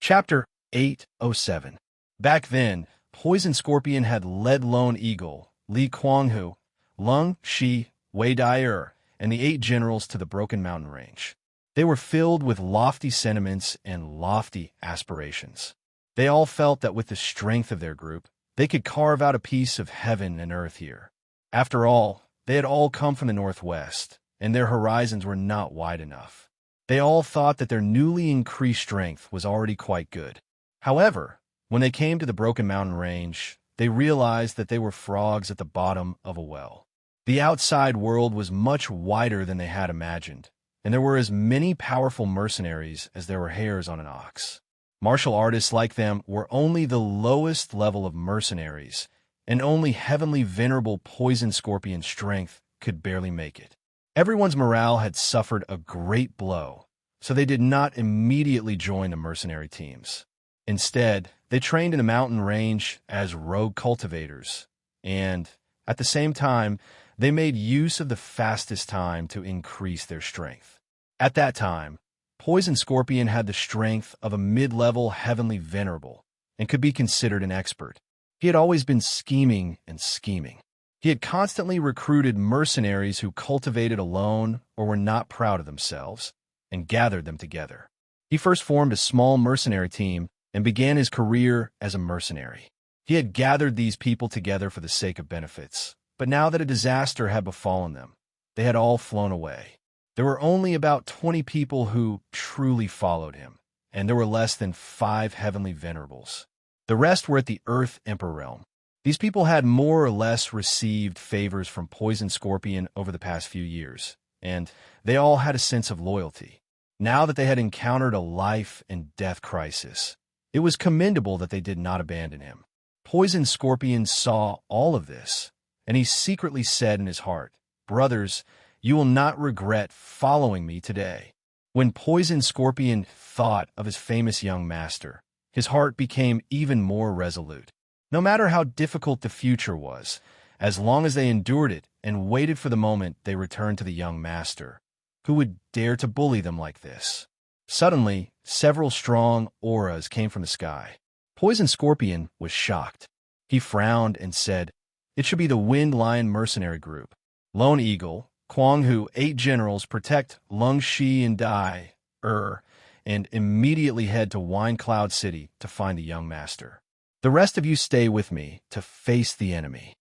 Chapter 807. Back then, Poison Scorpion had led Lone Eagle, Li Kuanghu, Lung Shi, Wei Dai, and the 8 generals to the Broken Mountain Range. They were filled with lofty sentiments and lofty aspirations. They all felt that with the strength of their group, they could carve out a piece of heaven and earth here. After all, they had all come from the northwest, and their horizons were not wide enough. They all thought that their newly increased strength was already quite good. However, when they came to the Broken Mountain Range, they realized that they were frogs at the bottom of a well. The outside world was much wider than they had imagined, and there were as many powerful mercenaries as there were hairs on an ox. Martial artists like them were only the lowest level of mercenaries, and only heavenly venerable Poison Scorpion strength could barely make it. Everyone's morale had suffered a great blow, so they did not immediately join the mercenary teams. Instead, they trained in the mountain range as rogue cultivators, and, at the same time, they made use of the fastest time to increase their strength. At that time, Poison Scorpion had the strength of a mid-level heavenly venerable and could be considered an expert. He had always been scheming and scheming. He had constantly recruited mercenaries who cultivated alone or were not proud of themselves, and gathered them together. He first formed a small mercenary team and began his career as a mercenary. He had gathered these people together for the sake of benefits, but now that a disaster had befallen them, they had all flown away. There were only about 20 people who truly followed him, and there were less than 5 heavenly venerables. The rest were at the Earth Emperor realm. These people had more or less received favors from Poison Scorpion over the past few years, and they all had a sense of loyalty. Now that they had encountered a life and death crisis, it was commendable that they did not abandon him. Poison Scorpion saw all of this, and he secretly said in his heart, "Brothers, you will not regret following me today." When Poison Scorpion thought of his famous young master, his heart became even more resolute. No matter how difficult the future was, as long as they endured it and waited for the moment they returned to the young master, who would dare to bully them like this? Suddenly, several strong auras came from the sky. Poison Scorpion was shocked. He frowned and said, "It should be the Wind Lion mercenary group. Lone Eagle, Kuanghu, 8 generals protect Lung Shi and Dai, and immediately head to Wine Cloud City to find the young master. The rest of you stay with me to face the enemy."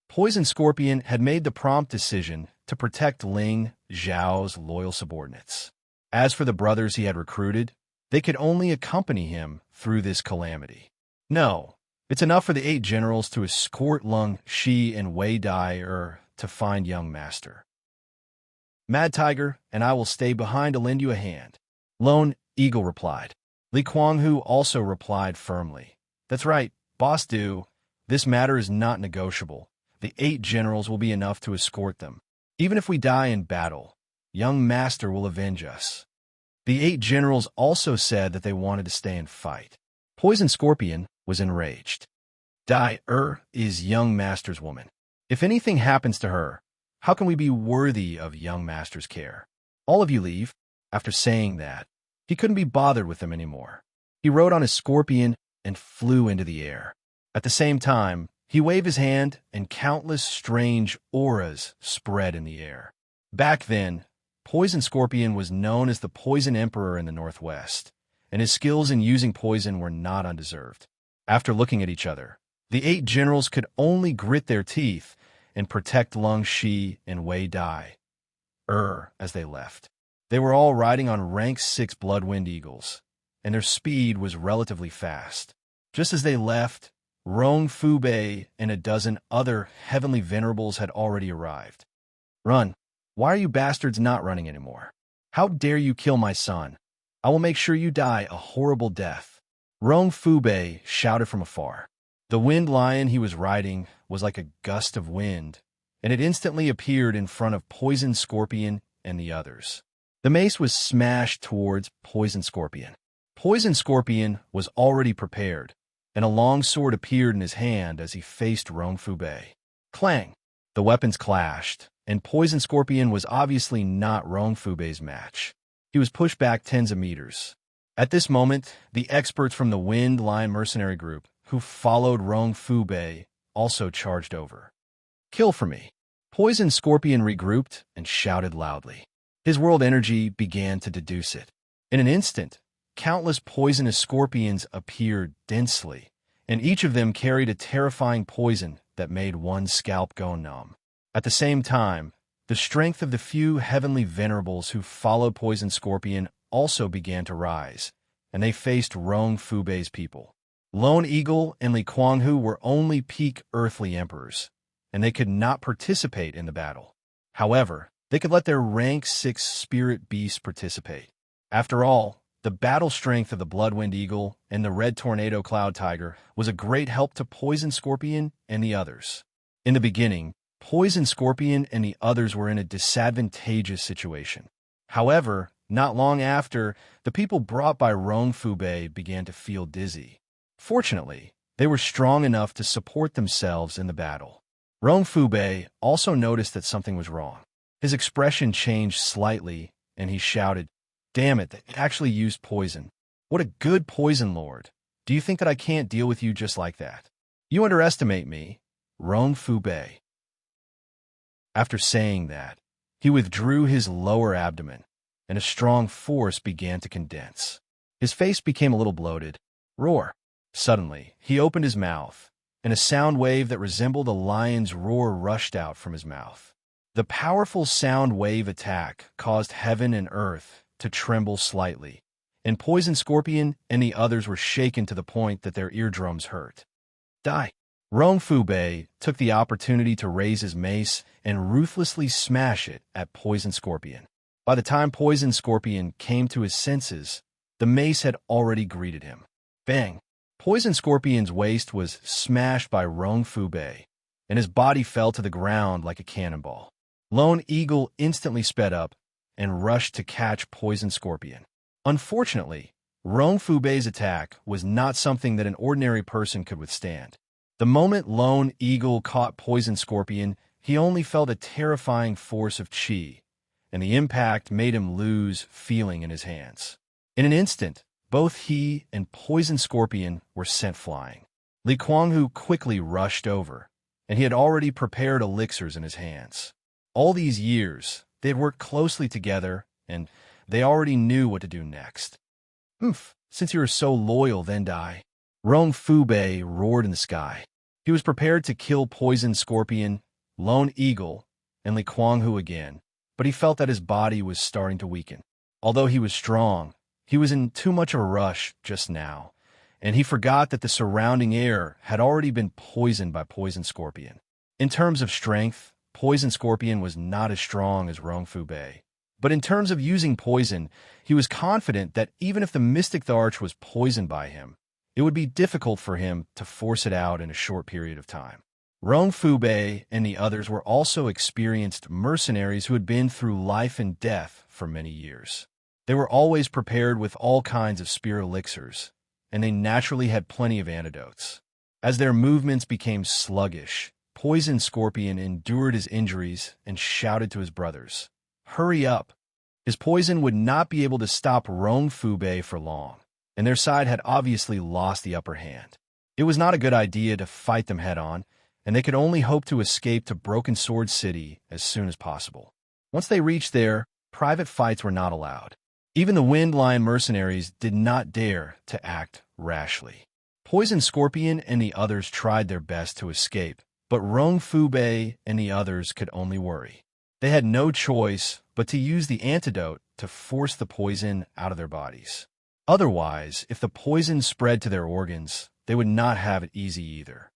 Poison Scorpion had made the prompt decision to protect Ling Zhao's loyal subordinates. As for the brothers he had recruited, they could only accompany him through this calamity. No, it's enough for the 8 generals to escort Lung Shi and Wei Dai to find young master. Mad Tiger and I will stay behind to lend you a hand, Lone Eagle replied. Li Kuanghu also replied firmly, "That's right, boss do. This matter is not negotiable. The 8 generals will be enough to escort them. Even if we die in battle, young master will avenge us." The 8 generals also said that they wanted to stay and fight. Poison Scorpion was enraged. Dai is young master's woman. If anything happens to her, how can we be worthy of young master's care? All of you leave. After saying that, he couldn't be bothered with them anymore. He rode on his scorpion and flew into the air. At the same time, he waved his hand, and countless strange auras spread in the air. Back then, Poison Scorpion was known as the Poison Emperor in the Northwest, and his skills in using poison were not undeserved. After looking at each other, the 8 generals could only grit their teeth and protect Lung Shi and Wei Dai, as they left. They were all riding on rank 6 Bloodwind Eagles, and their speed was relatively fast. Just as they left, Rong Fubei and a dozen other heavenly venerables had already arrived. "Run! Why are you bastards not running anymore? How dare you kill my son? I will make sure you die a horrible death," Rong Fubei shouted from afar. The wind lion he was riding was like a gust of wind, and it instantly appeared in front of Poison Scorpion and the others. The mace was smashed towards Poison Scorpion. Poison Scorpion was already prepared, and a long sword appeared in his hand as he faced Rong Fubei. Clang! The weapons clashed, and Poison Scorpion was obviously not Rong Fubei's match. He was pushed back tens of meters. At this moment, the experts from the Wind Lion mercenary group, who followed Rong Fubei, also charged over. Kill for me. Poison Scorpion regrouped and shouted loudly. His world energy began to deduce it. In an instant, countless poisonous scorpions appeared densely, and each of them carried a terrifying poison that made one's scalp go numb. At the same time, the strength of the few heavenly venerables who followed Poison Scorpion also began to rise, and they faced Rong Fubei's people. Lone Eagle and Li Kuanghu were only peak earthly emperors, and they could not participate in the battle. However, they could let their rank 6 spirit beasts participate. After all, the battle strength of the Bloodwind Eagle and the Red Tornado Cloud Tiger was a great help to Poison Scorpion and the others. In the beginning, Poison Scorpion and the others were in a disadvantageous situation. However, not long after, the people brought by Rong Fubei began to feel dizzy. Fortunately, they were strong enough to support themselves in the battle. Rong Fubei also noticed that something was wrong. His expression changed slightly, and he shouted, "Damn it, they actually used poison. What a good poison lord. Do you think that I can't deal with you just like that? You underestimate me, Rong Fubei." After saying that, he withdrew his lower abdomen, and a strong force began to condense. His face became a little bloated. Roar. Suddenly, he opened his mouth, and a sound wave that resembled a lion's roar rushed out from his mouth. The powerful sound wave attack caused heaven and earth to tremble slightly, and Poison Scorpion and the others were shaken to the point that their eardrums hurt. Die! Rong Fubei took the opportunity to raise his mace and ruthlessly smash it at Poison Scorpion. By the time Poison Scorpion came to his senses, the mace had already greeted him. Bang! Poison Scorpion's waist was smashed by Rong Fubei, and his body fell to the ground like a cannonball. Lone Eagle instantly sped up and rushed to catch Poison Scorpion. Unfortunately, Rong Fubei's attack was not something that an ordinary person could withstand. The moment Lone Eagle caught Poison Scorpion, he only felt a terrifying force of qi, and the impact made him lose feeling in his hands. In an instant, both he and Poison Scorpion were sent flying. Li Kuanghu quickly rushed over, and he had already prepared elixirs in his hands. All these years, they had worked closely together, and they already knew what to do next. Since you are so loyal, then die. Rong Fubei roared in the sky. He was prepared to kill Poison Scorpion, Lone Eagle, and Li Kuanghu again, but he felt that his body was starting to weaken. Although he was strong, he was in too much of a rush just now, and he forgot that the surrounding air had already been poisoned by Poison Scorpion. In terms of strength, Poison Scorpion was not as strong as Rong Fubei. But in terms of using poison, he was confident that even if the Mystic Arch was poisoned by him, it would be difficult for him to force it out in a short period of time. Rong Fubei and the others were also experienced mercenaries who had been through life and death for many years. They were always prepared with all kinds of spirit elixirs, and they naturally had plenty of antidotes. As their movements became sluggish, Poison Scorpion endured his injuries and shouted to his brothers, "Hurry up!" His poison would not be able to stop Rong Fubei for long, and their side had obviously lost the upper hand. It was not a good idea to fight them head-on, and they could only hope to escape to Broken Sword City as soon as possible. Once they reached there, private fights were not allowed. Even the Wind Lion mercenaries did not dare to act rashly. Poison Scorpion and the others tried their best to escape, but Rong Fubei and the others could only worry. They had no choice but to use the antidote to force the poison out of their bodies. Otherwise, if the poison spread to their organs, they would not have it easy either.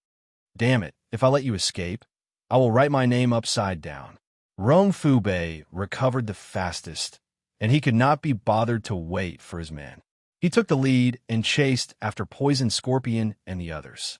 Damn it, if I let you escape, I will write my name upside down. Rong Fubei recovered the fastest, and he could not be bothered to wait for his men. He took the lead and chased after Poison Scorpion and the others.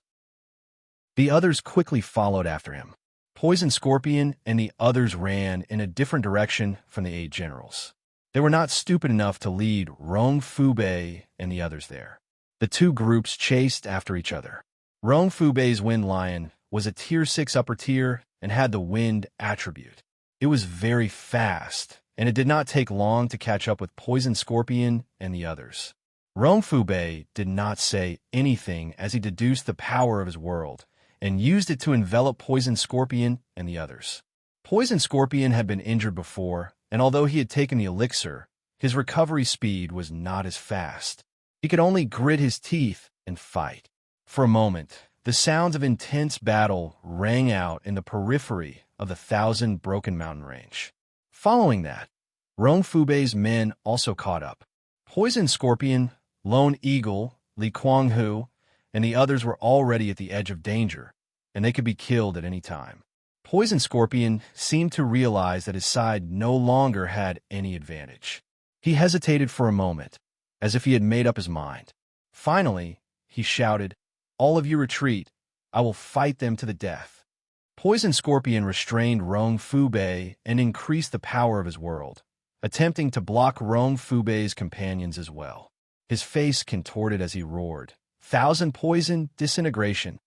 The others quickly followed after him. Poison Scorpion and the others ran in a different direction from the 8 generals. They were not stupid enough to lead Rong Fubei and the others there. The two groups chased after each other. Rong Fubei's Wind Lion was a Tier 6 upper tier and had the Wind attribute. It was very fast, and it did not take long to catch up with Poison Scorpion and the others. Rong Fubei did not say anything as he deduced the power of his world and used it to envelop Poison Scorpion and the others. Poison Scorpion had been injured before, and although he had taken the elixir, his recovery speed was not as fast. He could only grit his teeth and fight. For a moment, the sounds of intense battle rang out in the periphery of the Thousand Broken Mountain Range. Following that, Rong Fubei's men also caught up. Poison Scorpion, Lone Eagle, Li Kuanghu, and the others were already at the edge of danger, and they could be killed at any time. Poison Scorpion seemed to realize that his side no longer had any advantage. He hesitated for a moment, as if he had made up his mind. Finally, he shouted, "All of you retreat. I will fight them to the death." Poison Scorpion restrained Rong Fubei and increased the power of his world, attempting to block Rong Fubei's companions as well. His face contorted as he roared, "Thousand Poison Disintegration."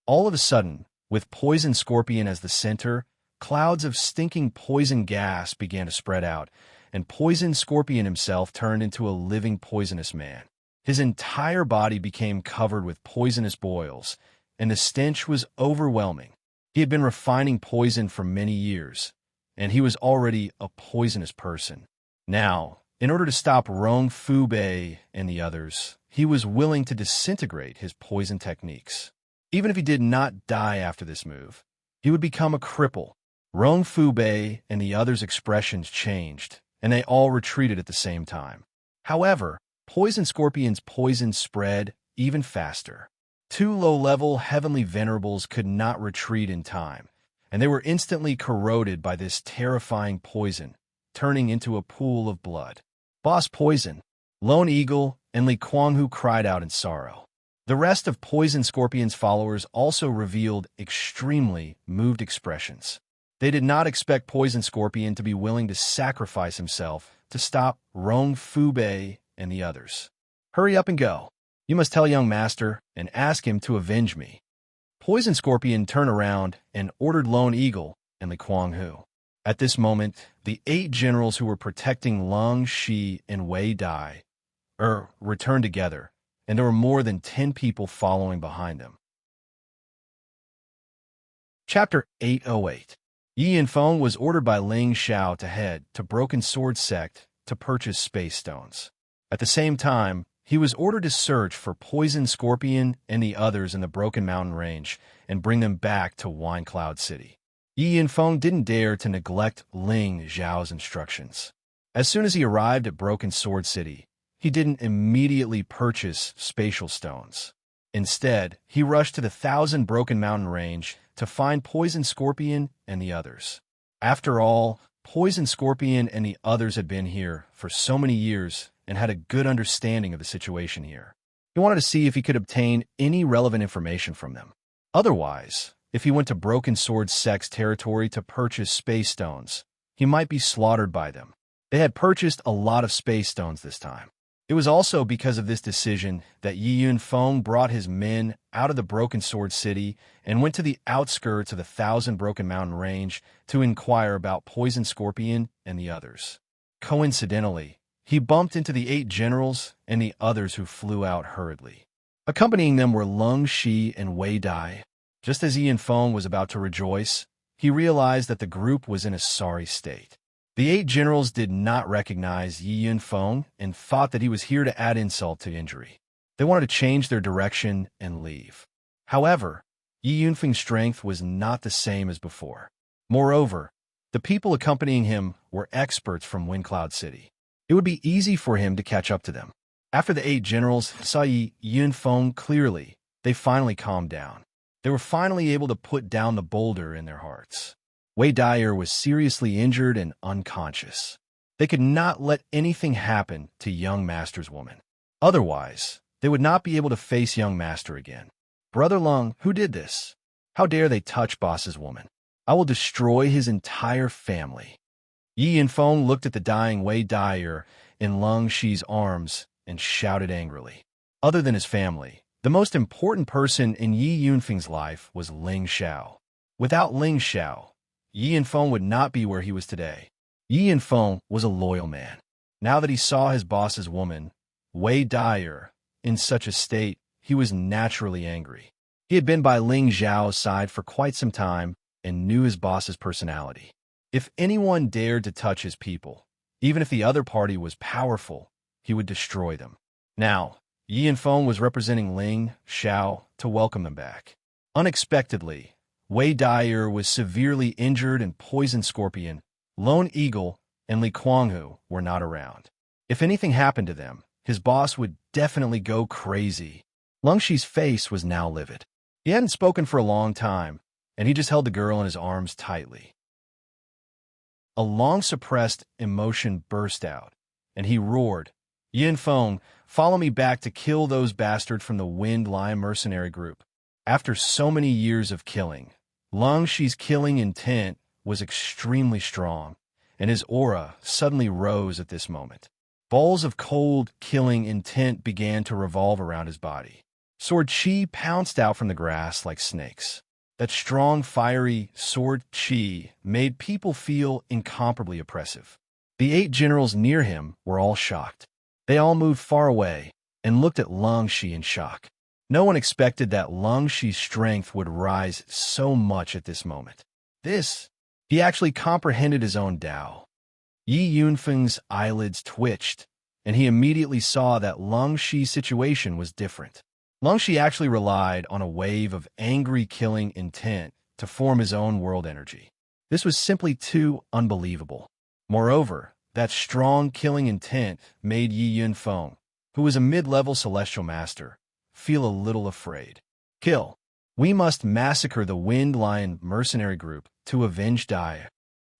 All of a sudden, with Poison Scorpion as the center, clouds of stinking poison gas began to spread out, and Poison Scorpion himself turned into a living poisonous man. His entire body became covered with poisonous boils, and the stench was overwhelming. He had been refining poison for many years, and he was already a poisonous person. Now, in order to stop Rong Fubei and the others, he was willing to disintegrate his poison techniques. Even if he did not die after this move, he would become a cripple. Rong Fubei and the others' expressions changed, and they all retreated at the same time. However, Poison Scorpion's poison spread even faster. Two low-level heavenly venerables could not retreat in time, and they were instantly corroded by this terrifying poison, turning into a pool of blood. Boss Poison, Lone Eagle, and Li Kuanghu cried out in sorrow. The rest of Poison Scorpion's followers also revealed extremely moved expressions. They did not expect Poison Scorpion to be willing to sacrifice himself to stop Rong Fubei and the others. "Hurry up and go. You must tell young master and ask him to avenge me." Poison Scorpion turned around and ordered Lone Eagle and Li Kuanghu. At this moment, the 8 generals who were protecting Lung, Shi, and Wei Dai returned together, and there were more than 10 people following behind them. Chapter 808. Yi Yinfeng was ordered by Ling Xiao to head to Broken Sword Sect to purchase space stones. At the same time, he was ordered to search for Poison Scorpion and the others in the Broken Mountain Range and bring them back to Wine Cloud City. Yi Yinfeng didn't dare to neglect Ling Xiao's instructions. As soon as he arrived at Broken Sword City, he didn't immediately purchase spatial stones. Instead, he rushed to the Thousand Broken Mountain Range to find Poison Scorpion and the others. After all, Poison Scorpion and the others had been here for so many years and had a good understanding of the situation here. He wanted to see if he could obtain any relevant information from them. Otherwise, if he went to Broken Sword Sect's territory to purchase space stones, he might be slaughtered by them. They had purchased a lot of space stones this time. It was also because of this decision that Yi Yunfeng brought his men out of the Broken Sword City and went to the outskirts of the Thousand Broken Mountain Range to inquire about Poison Scorpion and the others. Coincidentally, he bumped into the 8 generals and the others who flew out hurriedly. Accompanying them were Lung Shi and Wei Dai. Just as Yi Yinfeng was about to rejoice, he realized that the group was in a sorry state. The 8 generals did not recognize Yi Yunfeng and thought that he was here to add insult to injury. They wanted to change their direction and leave. However, Yi Yunfeng's strength was not the same as before. Moreover, the people accompanying him were experts from Windcloud City. It would be easy for him to catch up to them. After the 8 generals saw Yi Yunfeng clearly, they finally calmed down. They were finally able to put down the boulder in their hearts. Wei Dai was seriously injured and unconscious. They could not let anything happen to young Master's woman. Otherwise, they would not be able to face young Master again. "Brother Lung, who did this? How dare they touch Boss's woman? I will destroy his entire family." Yi Yinfeng looked at the dying Wei Dai in Lung Shi's arms and shouted angrily. Other than his family, the most important person in Yi Yunfeng's life was Ling Xiao. Without Ling Xiao, Yi Yinfeng would not be where he was today. Yi Yinfeng was a loyal man. Now that he saw his boss's woman, Wei Dyer. In such a state, he was naturally angry. He had been by Ling Zhao's side for quite some time and knew his boss's personality. If anyone dared to touch his people, even if the other party was powerful, he would destroy them. Now, Yi Yanfeng was representing Ling Zhao to welcome them back. Unexpectedly, Wei Dyer was severely injured and Poison Scorpion, Lone Eagle, and Li Kuanghu were not around. If anything happened to them, his boss would definitely go crazy. Lung Shi's face was now livid. He hadn't spoken for a long time, and he just held the girl in his arms tightly. A long-suppressed emotion burst out, and he roared, "Yin Feng, follow me back to kill those bastards from the Wind Lion mercenary group." After so many years of killing, Lung Shi's killing intent was extremely strong, and his aura suddenly rose at this moment. Balls of cold, killing intent began to revolve around his body. Sword Chi pounced out from the grass like snakes. That strong, fiery sword Chi made people feel incomparably oppressive. The 8 generals near him were all shocked. They all moved far away and looked at Lung Shi in shock. No one expected that Lung Shi's strength would rise so much at this moment. He actually comprehended his own Tao. Yi Yunfeng's eyelids twitched, and he immediately saw that Lung Shi's situation was different. Lung Shi actually relied on a wave of angry killing intent to form his own world energy. This was simply too unbelievable. Moreover, that strong killing intent made Yi Yunfeng, who was a mid-level celestial master, feel a little afraid. Kill. We must massacre the Wind Lion mercenary group to avenge Dai.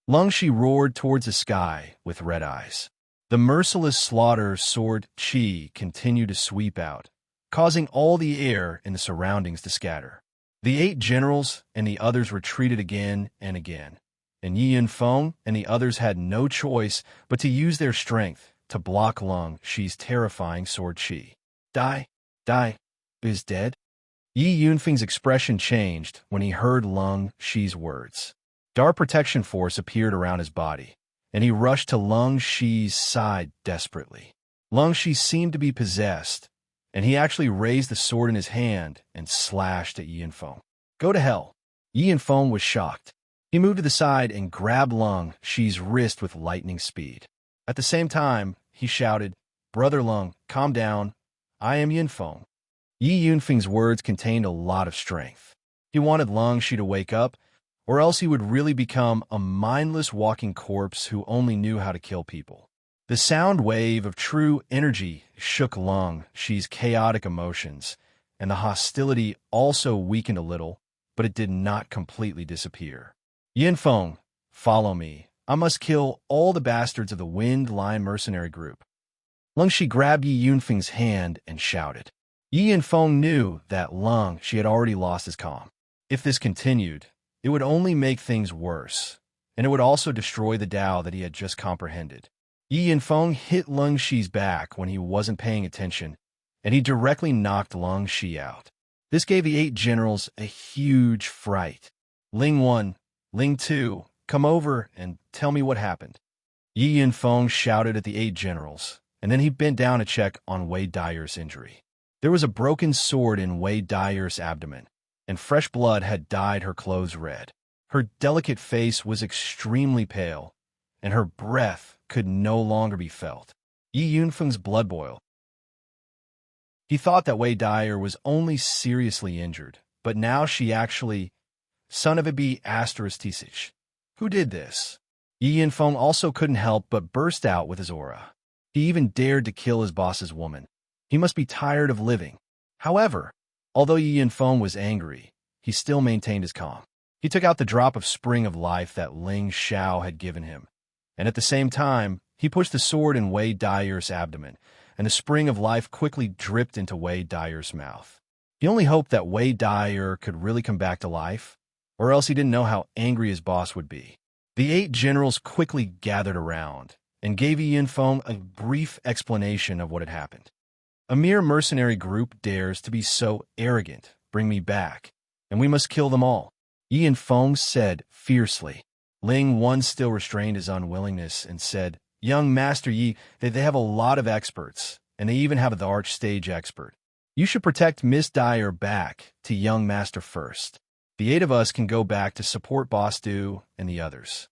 Lung Shi roared towards the sky with red eyes. The merciless slaughter sword Qi continued to sweep out, causing all the air in the surroundings to scatter. The 8 generals and the others retreated again and again, and Yi Yunfeng and the others had no choice but to use their strength to block Lung Shi's terrifying sword Qi. Dai is dead? Yi Yunfeng's expression changed when he heard Lung Shi's words. Dark protection force appeared around his body, and he rushed to Lung Shi's side desperately. Lung Shi seemed to be possessed, and he actually raised the sword in his hand and slashed at Yi Yanfeng. Go to hell. Yi Yanfeng was shocked. He moved to the side and grabbed Lung Shi's wrist with lightning speed. At the same time, he shouted, "Brother Lung, calm down. I am Yanfeng." Yi Yunfeng's words contained a lot of strength. He wanted Lung Shi to wake up, or else he would really become a mindless walking corpse who only knew how to kill people. The sound wave of true energy shook Lung Shi's chaotic emotions, and the hostility also weakened a little, but it did not completely disappear. Yanfeng, follow me. I must kill all the bastards of the Wind Lion mercenary group. Lung Shi grabbed Yi Yunfeng's hand and shouted. Yi Yanfeng knew that Lung Shi had already lost his calm. If this continued, it would only make things worse, and it would also destroy the Tao that he had just comprehended. Yi Yanfeng hit Lung Shi's back when he wasn't paying attention, and he directly knocked Lung Shi out. This gave the 8 generals a huge fright. Ling 1, Ling 2, come over and tell me what happened. Yi Yanfeng shouted at the 8 generals, and then he bent down to check on Wei Dyer's injury. There was a broken sword in Wei Dyer's abdomen, and fresh blood had dyed her clothes red. Her delicate face was extremely pale, and her breath could no longer be felt. Yi Yunfeng's blood boiled. He thought that Wei Dyer was only seriously injured, but now she actually... Son of a B****. Who did this? Yi Yanfeng also couldn't help but burst out with his aura. He even dared to kill his boss's woman. He must be tired of living. However, although Yi Yanfeng was angry, he still maintained his calm. He took out the drop of spring of life that Ling Zhao had given him, and at the same time, he pushed the sword in Wei Dyer's abdomen, and the spring of life quickly dripped into Wei Dyer's mouth. He only hoped that Wei Dyer could really come back to life, or else he didn't know how angry his boss would be. The 8 generals quickly gathered around and gave Yi Yanfeng a brief explanation of what had happened. A mere mercenary group dares to be so arrogant. Bring me back, and we must kill them all. Yi Yanfeng said fiercely. Ling 1 still restrained his unwillingness and said, Young Master Yi, they have a lot of experts, and they even have the arch-stage expert. You should protect Miss Dyer back to young master first. The 8 of us can go back to support Boss Du and the others.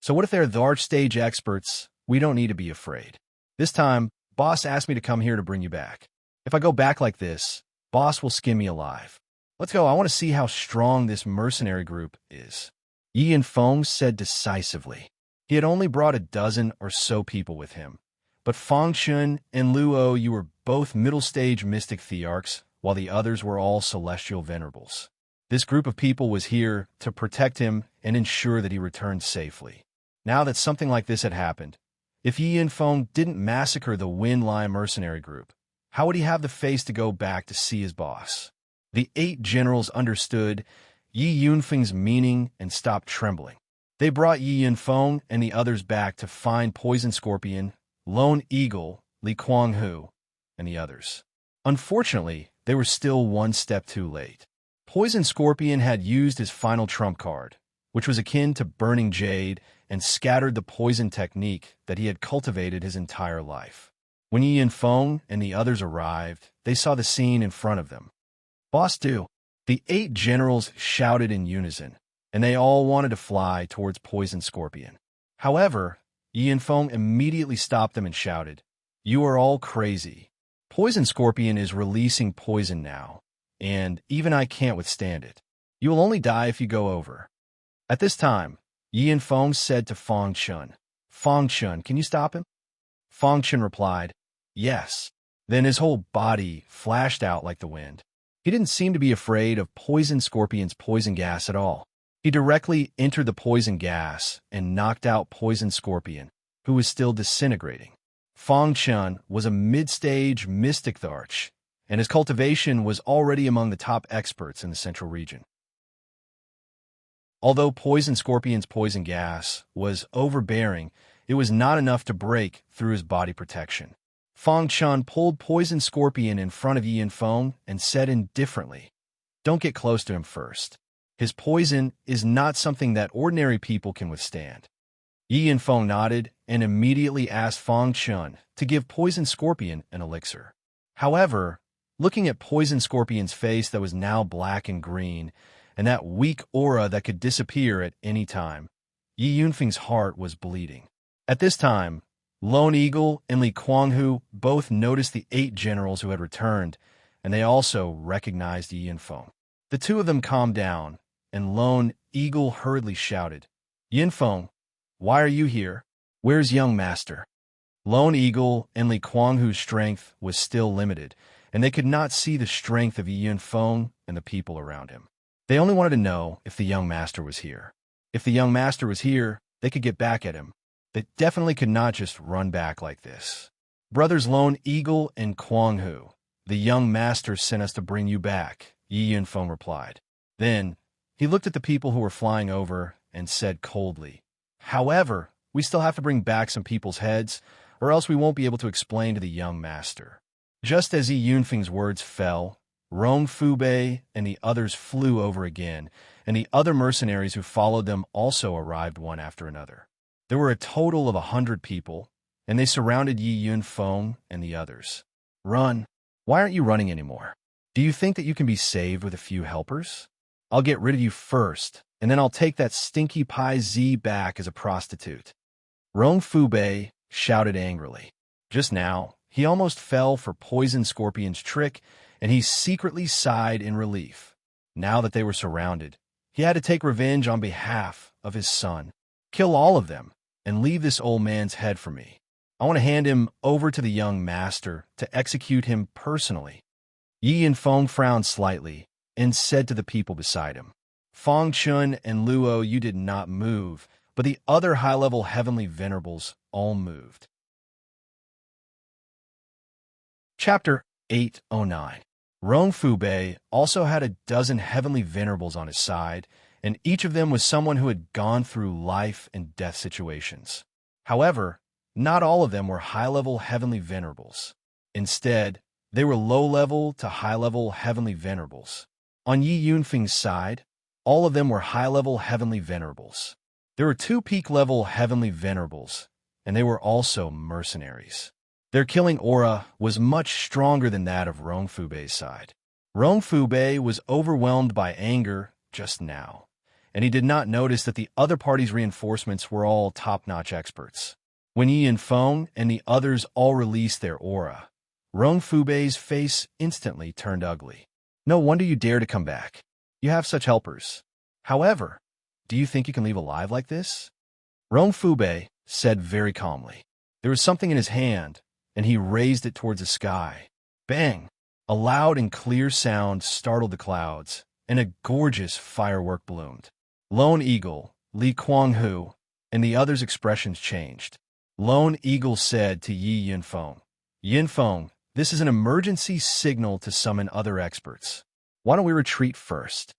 So what if they're the arch-stage experts? We don't need to be afraid. This time, Boss asked me to come here to bring you back. If I go back like this, Boss will skin me alive. Let's go. I want to see how strong this mercenary group is. Yi Yanfeng said decisively. He had only brought a dozen or so people with him. But Fang Chun and Luo, you were both middle-stage mystic thearchs, while the others were all celestial venerables. This group of people was here to protect him and ensure that he returned safely. Now that something like this had happened, if Yi Yanfeng didn't massacre the Wen Lai mercenary group, how would he have the face to go back to see his boss? The 8 generals understood Yi Yanfeng's meaning and stopped trembling. They brought Yi Yanfeng and the others back to find Poison Scorpion, Lone Eagle, Li Kuanghu, and the others. Unfortunately, they were still one step too late. Poison Scorpion had used his final trump card, which was akin to Burning Jade, and scattered the poison technique that he had cultivated his entire life. When Yi Yanfeng and the others arrived, they saw the scene in front of them. Boss Du! The 8 generals shouted in unison, and they all wanted to fly towards Poison Scorpion. However, Yi Yanfeng immediately stopped them and shouted, "You are all crazy. Poison Scorpion is releasing poison now, and even I can't withstand it. You will only die if you go over." At this time, Yi Yanfeng said to Fang Chun, "Fang Chun, can you stop him?" Fang Chun replied, "Yes." Then his whole body flashed out like the wind. He didn't seem to be afraid of Poison Scorpion's poison gas at all. He directly entered the poison gas and knocked out Poison Scorpion, who was still disintegrating. Fang Chun was a mid-stage mystic thearch, and his cultivation was already among the top experts in the central region. Although Poison Scorpion's poison gas was overbearing, it was not enough to break through his body protection. Fang Chun pulled Poison Scorpion in front of Yi Yanfeng and said indifferently, "Don't get close to him first. His poison is not something that ordinary people can withstand." Yi Yanfeng nodded and immediately asked Fang Chun to give Poison Scorpion an elixir. However, looking at Poison Scorpion's face that was now black and green, and that weak aura that could disappear at any time, Yi Yanfeng's heart was bleeding. At this time, Lone Eagle and Li Kuanghu both noticed the 8 generals who had returned, and they also recognized Yi Yanfeng. The 2 of them calmed down, and Lone Eagle hurriedly shouted, "Yanfeng, why are you here? Where's young master?" Lone Eagle and Li Kuanghu's strength was still limited, and they could not see the strength of Yi Yanfeng and the people around him. They only wanted to know if the young master was here. If the young master was here, they could get back at him. They definitely could not just run back like this. "Brothers Lone Eagle and Kuanghu, the young master sent us to bring you back," Yi Yanfeng replied. Then, he looked at the people who were flying over and said coldly, "However, we still have to bring back some people's heads, or else we won't be able to explain to the young master." Just as Yi Yanfeng's words fell, Rong Fubei and the others flew over again, and the other mercenaries who followed them also arrived one after another. There were a total of 100 people, and they surrounded Yi Yanfeng and the others. "Run! Why aren't you running anymore? Do you think that you can be saved with a few helpers? I'll get rid of you first, and then I'll take that stinky Pai Z back as a prostitute." Rong Fubei shouted angrily. Just now, he almost fell for Poison Scorpion's trick, and he secretly sighed in relief. Now that they were surrounded, he had to take revenge on behalf of his son. "Kill all of them, and leave this old man's head for me. I want to hand him over to the young master to execute him personally." Yi Yanfeng frowned slightly and said to the people beside him, "Fang Chun and Luo, you did not move, but the other high-level heavenly venerables all moved." Chapter 809. Rong Fubei also had a dozen heavenly venerables on his side, and each of them was someone who had gone through life and death situations. However, not all of them were high-level heavenly venerables. Instead, they were low-level to high-level heavenly venerables. On Yi Yanfeng's side, all of them were high-level heavenly venerables. There were 2 peak-level heavenly venerables, and they were also mercenaries. Their killing aura was much stronger than that of Rong Fubei's side. Rong Fubei was overwhelmed by anger just now, and he did not notice that the other party's reinforcements were all top-notch experts. When Yi and Feng and the others all released their aura, Rong Fubei's face instantly turned ugly. No wonder you dare to come back. You have such helpers. However, do you think you can leave alive like this? Rong Fubei said very calmly. There was something in his hand, and he raised it towards the sky. Bang! A loud and clear sound startled the clouds, and a gorgeous firework bloomed. Lone Eagle, Li Kuanghu, and the others' expressions changed. Lone Eagle said to Yi Yinfeng, Yinfeng, this is an emergency signal to summon other experts. Why don't we retreat first?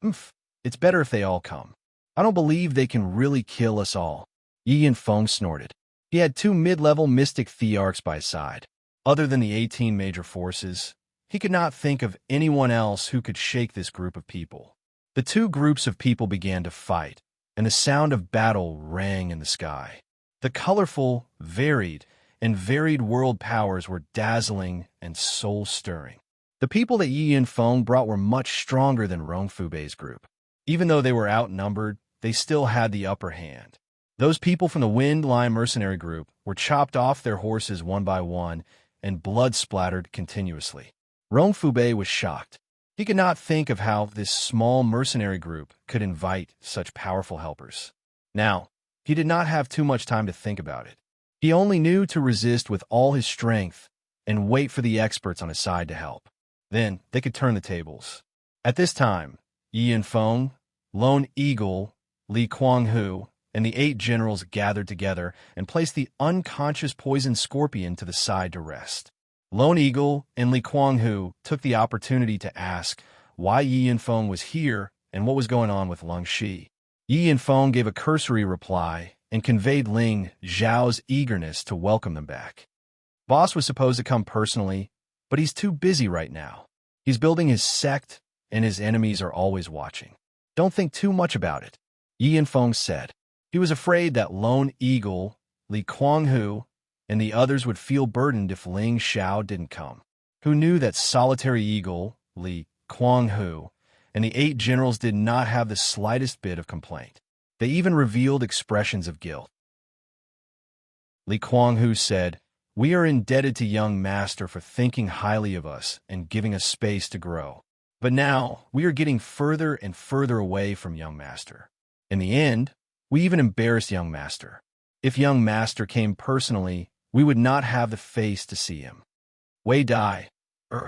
It's better if they all come. I don't believe they can really kill us all. Yi Yinfeng snorted. He had 2 mid-level mystic thearchs by his side. Other than the 18 major forces, he could not think of anyone else who could shake this group of people. The 2 groups of people began to fight, and the sound of battle rang in the sky. The colorful, varied world powers were dazzling and soul-stirring. The people that Yi Yinfeng brought were much stronger than Rong Fubei's group. Even though they were outnumbered, they still had the upper hand. Those people from the Wind Line mercenary group were chopped off their horses one by one, and blood splattered continuously. Rong Fubei was shocked. He could not think of how this small mercenary group could invite such powerful helpers. Now, he did not have too much time to think about it. He only knew to resist with all his strength and wait for the experts on his side to help. Then they could turn the tables. At this time, Yi Yinfeng, Lone Eagle, Li Kuanghu, and the 8 generals gathered together and placed the unconscious poison scorpion to the side to rest. Lone Eagle and Li Kuanghu took the opportunity to ask why Yi Yinfeng was here and what was going on with Lung Shi. Yi Yinfeng gave a cursory reply and conveyed Ling Zhao's eagerness to welcome them back. Boss was supposed to come personally, but he's too busy right now. He's building his sect, and his enemies are always watching. Don't think too much about it, Yi Yinfeng said. He was afraid that Lone Eagle, Li Kuanghu, and the others would feel burdened if Ling Xiao didn't come. Who knew that Solitary Eagle, Li Kuanghu, and the 8 generals did not have the slightest bit of complaint. They even revealed expressions of guilt. Li Kuanghu said, "We are indebted to young master for thinking highly of us and giving us space to grow. But now, we are getting further and further away from young master. In the end, we even embarrassed young master. If young master came personally, we would not have the face to see him." Wei Dai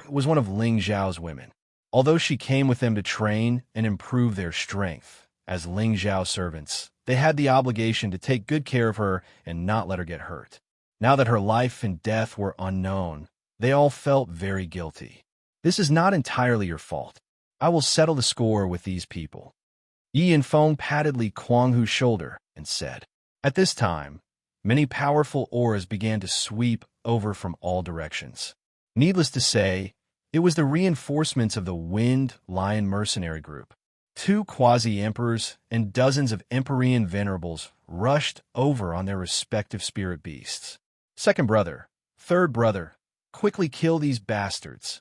was one of Ling Zhao's women. Although she came with them to train and improve their strength, as Ling Zhao servants, they had the obligation to take good care of her and not let her get hurt. Now that her life and death were unknown, they all felt very guilty. This is not entirely your fault. I will settle the score with these people. Yi Yinfeng patted Li Kuanghu's shoulder and said. At this time, many powerful auras began to sweep over from all directions. Needless to say, it was the reinforcements of the Wind Lion mercenary group. 2 quasi-emperors and dozens of Empyrean venerables rushed over on their respective spirit beasts. Second brother, third brother, quickly kill these bastards.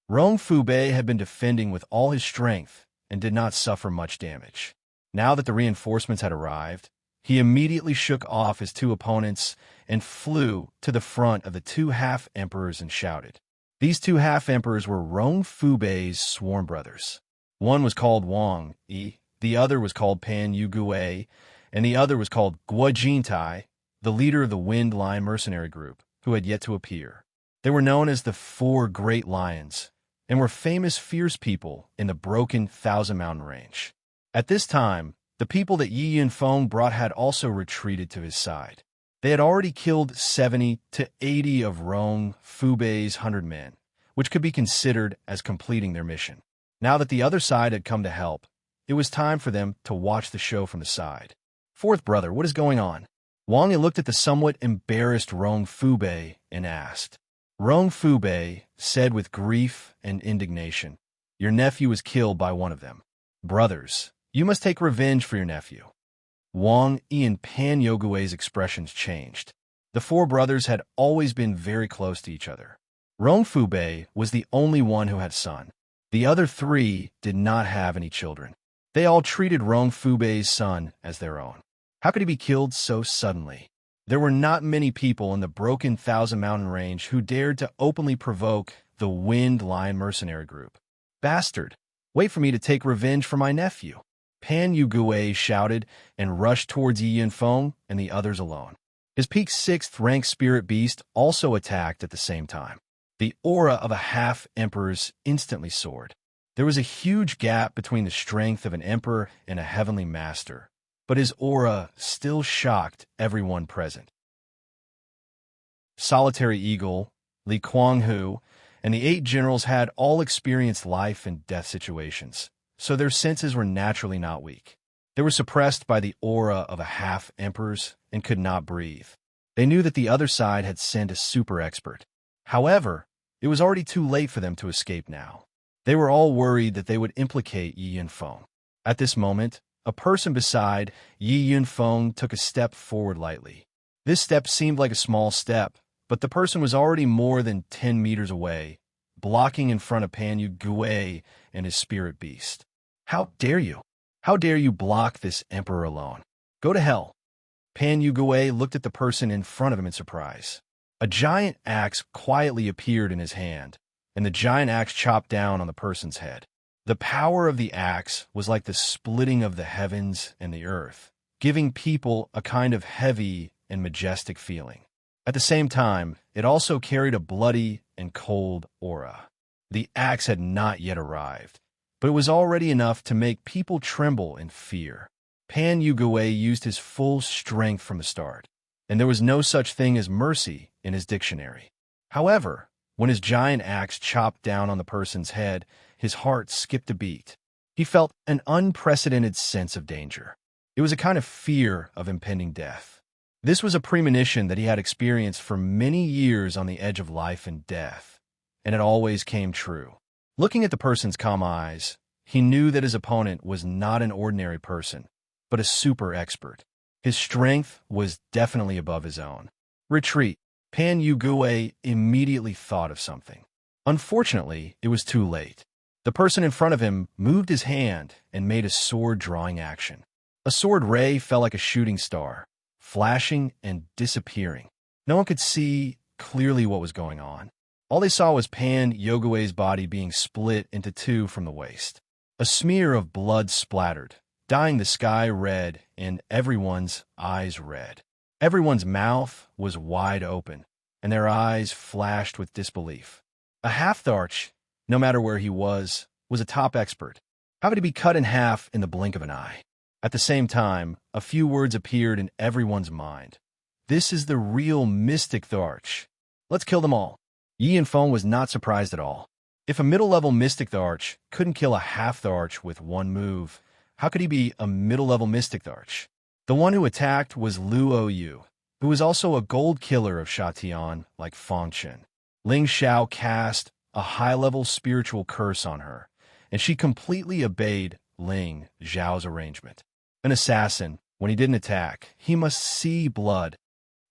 Rong Fubei had been defending with all his strength and did not suffer much damage. Now that the reinforcements had arrived, he immediately shook off his 2 opponents and flew to the front of the 2 half-emperors and shouted. These 2 half-emperors were Rong Fubei's sworn brothers. One was called Wang Yi, the other was called Pan Yugue, and the other was called Guo Jintai, the leader of the Wind Lion mercenary group, who had yet to appear. They were known as the 4 Great Lions, and were famous fierce people in the broken Thousand Mountain Range. At this time, the people that Yi Yinfeng brought had also retreated to his side. They had already killed 70 to 80 of Rong Fubei's 100 men, which could be considered as completing their mission. Now that the other side had come to help, it was time for them to watch the show from the side. Fourth brother, what is going on? Wang Yi looked at the somewhat embarrassed Rong Fubei and asked. Rong Fubei said with grief and indignation, "Your nephew was killed by one of them. Brothers, you must take revenge for your nephew." Wang Yi and Pan Yogue's expressions changed. The four brothers had always been very close to each other. Rong Fubei was the only one who had son. The other three did not have any children. They all treated Rong Fubei's son as their own. How could he be killed so suddenly? There were not many people in the broken Thousand Mountain Range who dared to openly provoke the Wind Lion mercenary group. Bastard! Wait for me to take revenge for my nephew! Pan Yugue shouted and rushed towards Yi Yunfeng and the others alone. His peak 6th rank spirit beast also attacked at the same time. The aura of a half-emperor's instantly soared. There was a huge gap between the strength of an emperor and a heavenly master, but his aura still shocked everyone present. Solitary Eagle, Li Kuanghu, and the 8 generals had all experienced life and death situations, so their senses were naturally not weak. They were suppressed by the aura of a half-emperor's and could not breathe. They knew that the other side had sent a super expert. However, it was already too late for them to escape now. They were all worried that they would implicate Yi Yunfeng. At this moment, a person beside Yi Yunfeng took a step forward lightly. This step seemed like a small step, but the person was already more than 10 meters away, blocking in front of Pan Yugue and his spirit beast. How dare you? How dare you block this emperor alone? Go to hell. Pan Yugue looked at the person in front of him in surprise. A giant axe quietly appeared in his hand, and the giant axe chopped down on the person's head. The power of the axe was like the splitting of the heavens and the earth, giving people a kind of heavy and majestic feeling. At the same time, it also carried a bloody and cold aura. The axe had not yet arrived, but it was already enough to make people tremble in fear. Pan Yugue used his full strength from the start, and there was no such thing as mercy in his dictionary. However, when his giant axe chopped down on the person's head, his heart skipped a beat. He felt an unprecedented sense of danger. It was a kind of fear of impending death. This was a premonition that he had experienced for many years on the edge of life and death, and it always came true. Looking at the person's calm eyes, he knew that his opponent was not an ordinary person, but a super expert. His strength was definitely above his own. Retreat. Pan Yugue immediately thought of something. Unfortunately, it was too late. The person in front of him moved his hand and made a sword-drawing action. A sword ray fell like a shooting star, flashing and disappearing. No one could see clearly what was going on. All they saw was Pan Yugue's body being split into 2 from the waist. A smear of blood splattered, dyeing the sky red and everyone's eyes red. Everyone's mouth was wide open, and their eyes flashed with disbelief. A half-Tharch, no matter where he was a top expert. How could he be cut in half in the blink of an eye? At the same time, a few words appeared in everyone's mind. This is the real Mystic Tharch. Let's kill them all. Yi Yunfeng was not surprised at all. If a middle-level Mystic Tharch couldn't kill a half-Tharch with one move, how could he be a middle-level Mystic Tharch? The one who attacked was Luo Yu, who was also a gold killer of Shatian like Feng Chen. Ling Xiao cast a high-level spiritual curse on her, and she completely obeyed Ling Xiao's arrangement. An assassin, when he didn't attack, he must see blood.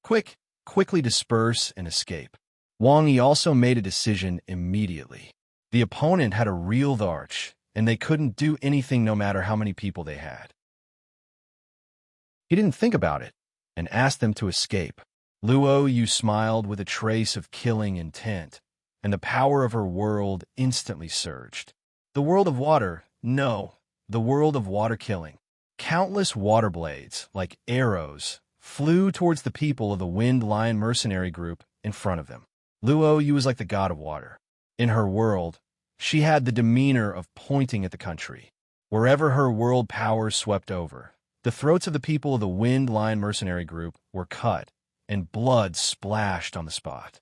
Quickly disperse and escape. Wang Yi also made a decision immediately. The opponent had a real Tharch, and they couldn't do anything no matter how many people they had. He didn't think about it, and asked them to escape. Luo Yu smiled with a trace of killing intent, and the power of her world instantly surged. The world of water, no, the world of water killing. Countless water blades, like arrows, flew towards the people of the Wind Lion mercenary group in front of them. Luo Yu was like the god of water. In her world, she had the demeanor of pointing at the country. Wherever her world power swept over, the throats of the people of the Wind Lion mercenary group were cut, and blood splashed on the spot.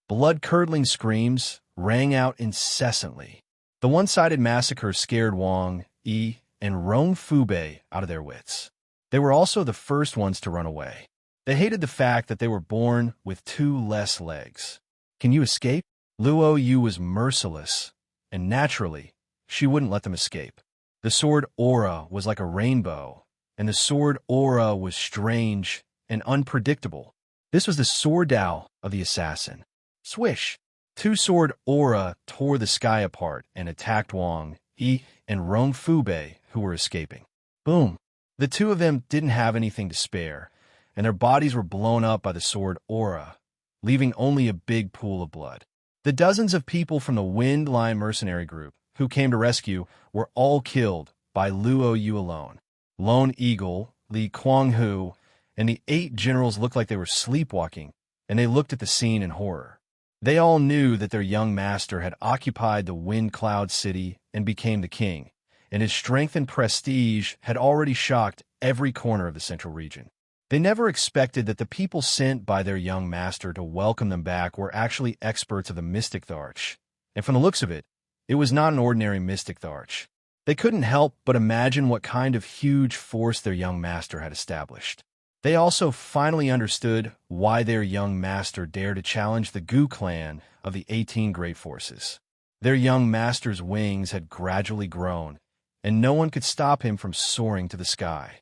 Blood-curdling screams rang out incessantly. The one-sided massacre scared Wang Yi and Rong Fubei out of their wits. They were also the first ones to run away. They hated the fact that they were born with 2 less legs. Can you escape? Luo Yu was merciless, and naturally, she wouldn't let them escape. The sword aura was like a rainbow, and the sword aura was strange and unpredictable. This was the sword Dao of the assassin. Swish! Two-sword aura tore the sky apart and attacked Wang, Yi, and Rong Fubei, who were escaping. Boom! The two of them didn't have anything to spare, and their bodies were blown up by the sword aura, leaving only a big pool of blood. The dozens of people from the Wind Line mercenary group who came to rescue were all killed by Luo Yu alone. Lone Eagle, Li Kuanghu, and the 8 generals looked like they were sleepwalking, and they looked at the scene in horror. They all knew that their young master had occupied the Wind Cloud City and became the king, and his strength and prestige had already shocked every corner of the central region. They never expected that the people sent by their young master to welcome them back were actually experts of the Mystic Arch. And from the looks of it, it was not an ordinary Mystic Arch. They couldn't help but imagine what kind of huge force their young master had established. They also finally understood why their young master dared to challenge the Gu clan of the 18 Great Forces. Their young master's wings had gradually grown, and no one could stop him from soaring to the sky.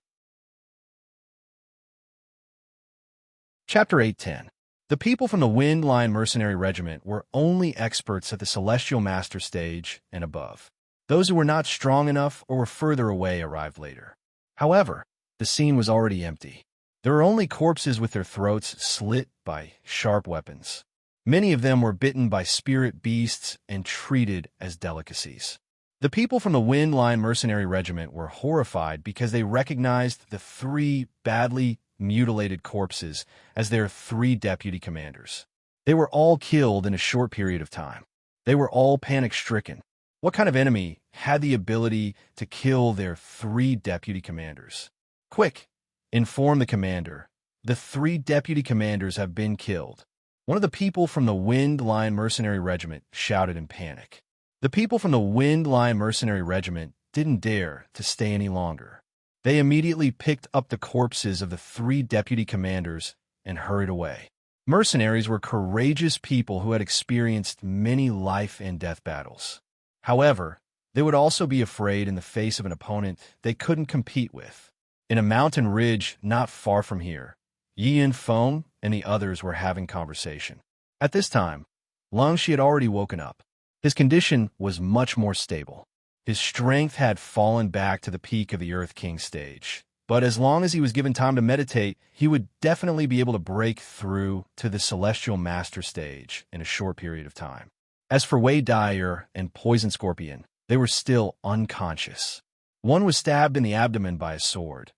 Chapter 8:10. The people from the Wind Line Mercenary Regiment were only experts at the Celestial Master stage and above. Those who were not strong enough or were further away arrived later. However, the scene was already empty. There were only corpses with their throats slit by sharp weapons. Many of them were bitten by spirit beasts and treated as delicacies. The people from the Wind Line Mercenary Regiment were horrified because they recognized the 3 badly mutilated corpses as their 3 deputy commanders. They were all killed in a short period of time. They were all panic-stricken. What kind of enemy had the ability to kill their 3 deputy commanders? Quick! Inform the commander. The 3 deputy commanders have been killed. One of the people from the Wind Line Mercenary Regiment shouted in panic. The people from the Wind Line Mercenary Regiment didn't dare to stay any longer. They immediately picked up the corpses of the 3 deputy commanders and hurried away. Mercenaries were courageous people who had experienced many life and death battles. However, they would also be afraid in the face of an opponent they couldn't compete with. In a mountain ridge not far from here, Yi and Feng and the others were having conversation. At this time, Xianxia had already woken up. His condition was much more stable. His strength had fallen back to the peak of the Earth King stage. But as long as he was given time to meditate, he would definitely be able to break through to the Celestial Master stage in a short period of time. As for Wei Dyer and Poison Scorpion, they were still unconscious. One was stabbed in the abdomen by a sword,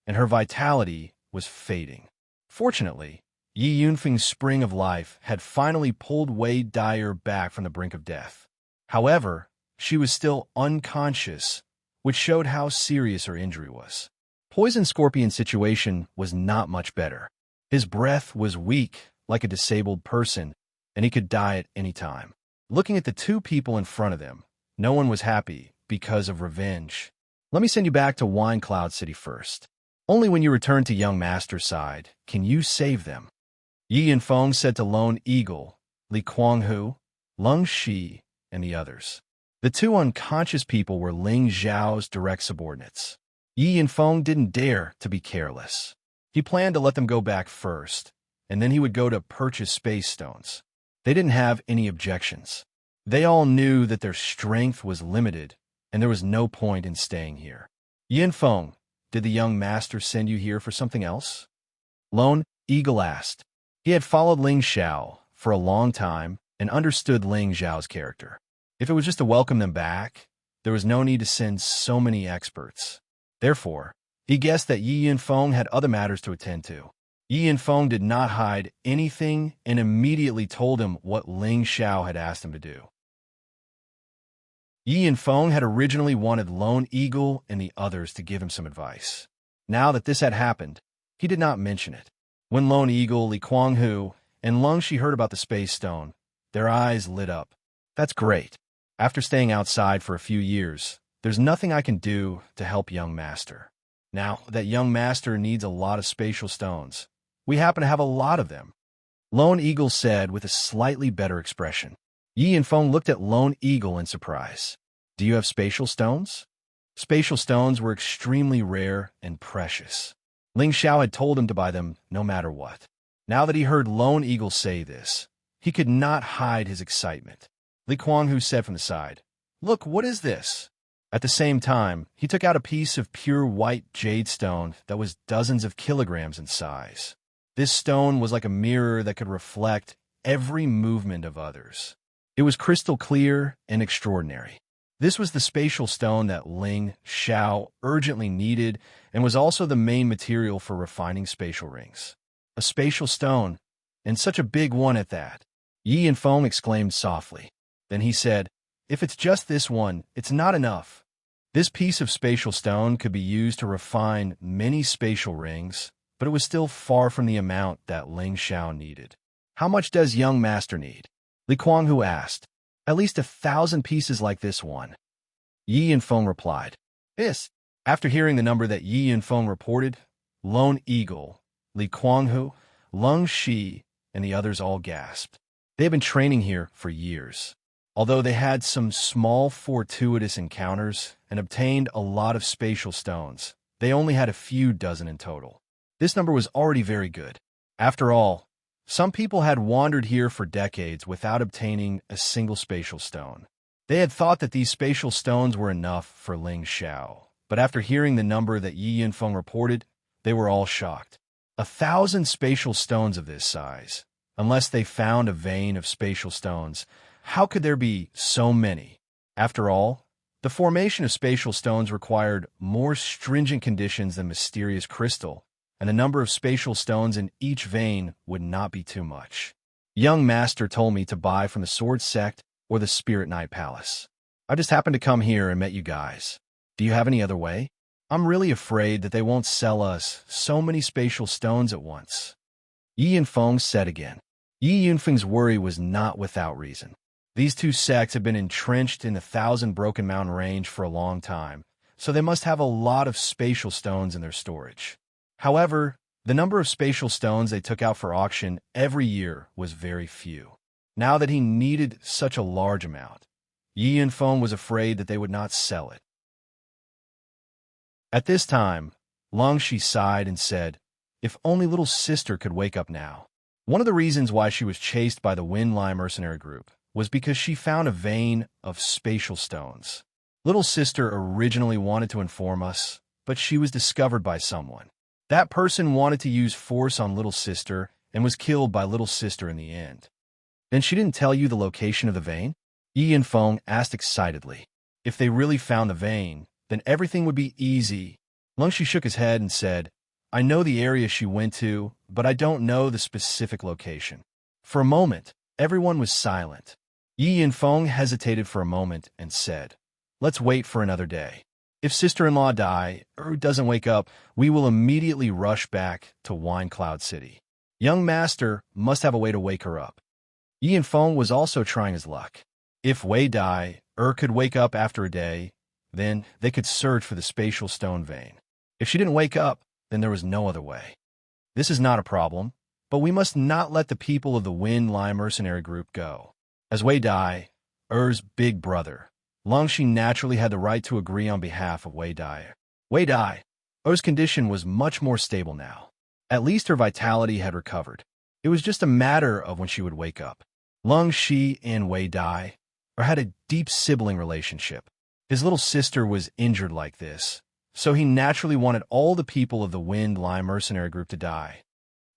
and her vitality was fading. Fortunately, Yi Yunfeng's spring of life had finally pulled Wei Dyer back from the brink of death. However, she was still unconscious, which showed how serious her injury was. Poison Scorpion's situation was not much better. His breath was weak, like a disabled person, and he could die at any time. Looking at the 2 people in front of them, no one was happy because of revenge. Let me send you back to Wine Cloud City first. Only when you return to Young Master's side can you save them. Yi and Feng said to Lone Eagle, Li Kuanghu, Lung Shi, and the others. The 2 unconscious people were Ling Zhao's direct subordinates. Yi and Feng didn't dare to be careless. He planned to let them go back first, and then he would go to purchase space stones. They didn't have any objections. They all knew that their strength was limited, and there was no point in staying here. Yin Feng, did the young master send you here for something else? Lone Eagle asked. He had followed Ling Xiao for a long time and understood Ling Zhao's character. If it was just to welcome them back, there was no need to send so many experts. Therefore, he guessed that Yi Yunfeng had other matters to attend to. Yi Yunfeng did not hide anything and immediately told him what Ling Xiao had asked him to do. Yi Yunfeng had originally wanted Lone Eagle and the others to give him some advice. Now that this had happened, he did not mention it. When Lone Eagle, Li Kuanghu, and Lung Shi heard about the space stone, their eyes lit up. That's great. After staying outside for a few years, there's nothing I can do to help young master. Now that young master needs a lot of spatial stones, we happen to have a lot of them. Lone Eagle said with a slightly better expression. Yi Yunfeng looked at Lone Eagle in surprise. Do you have spatial stones? Spatial stones were extremely rare and precious. Ling Xiao had told him to buy them no matter what. Now that he heard Lone Eagle say this, he could not hide his excitement. Li Kuanghu said from the side, "Look, what is this?" At the same time, he took out a piece of pure white jade stone that was dozens of kilograms in size. This stone was like a mirror that could reflect every movement of others. It was crystal clear and extraordinary. This was the spatial stone that Ling Xiao urgently needed and was also the main material for refining spatial rings. A spatial stone, and such a big one at that. Yi and Feng exclaimed softly. Then he said, "If it's just this one, it's not enough." This piece of spatial stone could be used to refine many spatial rings, but it was still far from the amount that Ling Xiao needed. "How much does young master need?" Li Kuanghu asked. "At least 1,000 pieces like this one." Yi and Feng replied. "This." After hearing the number that Yi and Feng reported, Lone Eagle, Li Kuanghu, Lung Shi, and the others all gasped. They had been training here for years. Although they had some small fortuitous encounters and obtained a lot of spatial stones, they only had a few dozen in total. This number was already very good. After all, some people had wandered here for decades without obtaining a single spatial stone. They had thought that these spatial stones were enough for Ling Xiao, but after hearing the number that Yi Yunfeng reported, they were all shocked. 1,000 spatial stones of this size. Unless they found a vein of spatial stones, how could there be so many? After all, the formation of spatial stones required more stringent conditions than mysterious crystal, and the number of spatial stones in each vein would not be too much. Young Master told me to buy from the Sword Sect or the Spirit Knight Palace. I just happened to come here and met you guys. Do you have any other way? I'm really afraid that they won't sell us so many spatial stones at once. Yi Yunfeng said again. Yi Yunfeng's worry was not without reason. These two sects had been entrenched in the 1,000 Broken Mountain range for a long time, so they must have a lot of spatial stones in their storage. However, the number of spatial stones they took out for auction every year was very few. Now that he needed such a large amount, Yi Yunfeng was afraid that they would not sell it. At this time, Long Shi sighed and said, "If only little sister could wake up now." One of the reasons why she was chased by the Windline mercenary group was because she found a vein of spatial stones. Little sister originally wanted to inform us, but she was discovered by someone. That person wanted to use force on little sister and was killed by little sister in the end. Then she didn't tell you the location of the vein? Yi Yunfeng asked excitedly. If they really found the vein, then everything would be easy. Lungshi shook his head and said, "I know the area she went to, but I don't know the specific location." For a moment, everyone was silent. Yi Yunfeng hesitated for a moment and said, "Let's wait for another day. If sister-in-law die or doesn't wake up, we will immediately rush back to Wine Cloud City. Young Master must have a way to wake her up." Yi Yunfeng was also trying his luck. If Wei Dai could wake up after a day, then they could search for the spatial stone vein. If she didn't wake up, then there was no other way. This is not a problem, but we must not let the people of the Wind Line mercenary group go. As Wei Dai, big brother, Longxi naturally had the right to agree on behalf of Wei Dai. Wei Dai, condition was much more stable now. At least her vitality had recovered. It was just a matter of when she would wake up. Longxi and Wei Dai had a deep sibling relationship. His little sister was injured like this, so he naturally wanted all the people of the Wind Line mercenary group to die.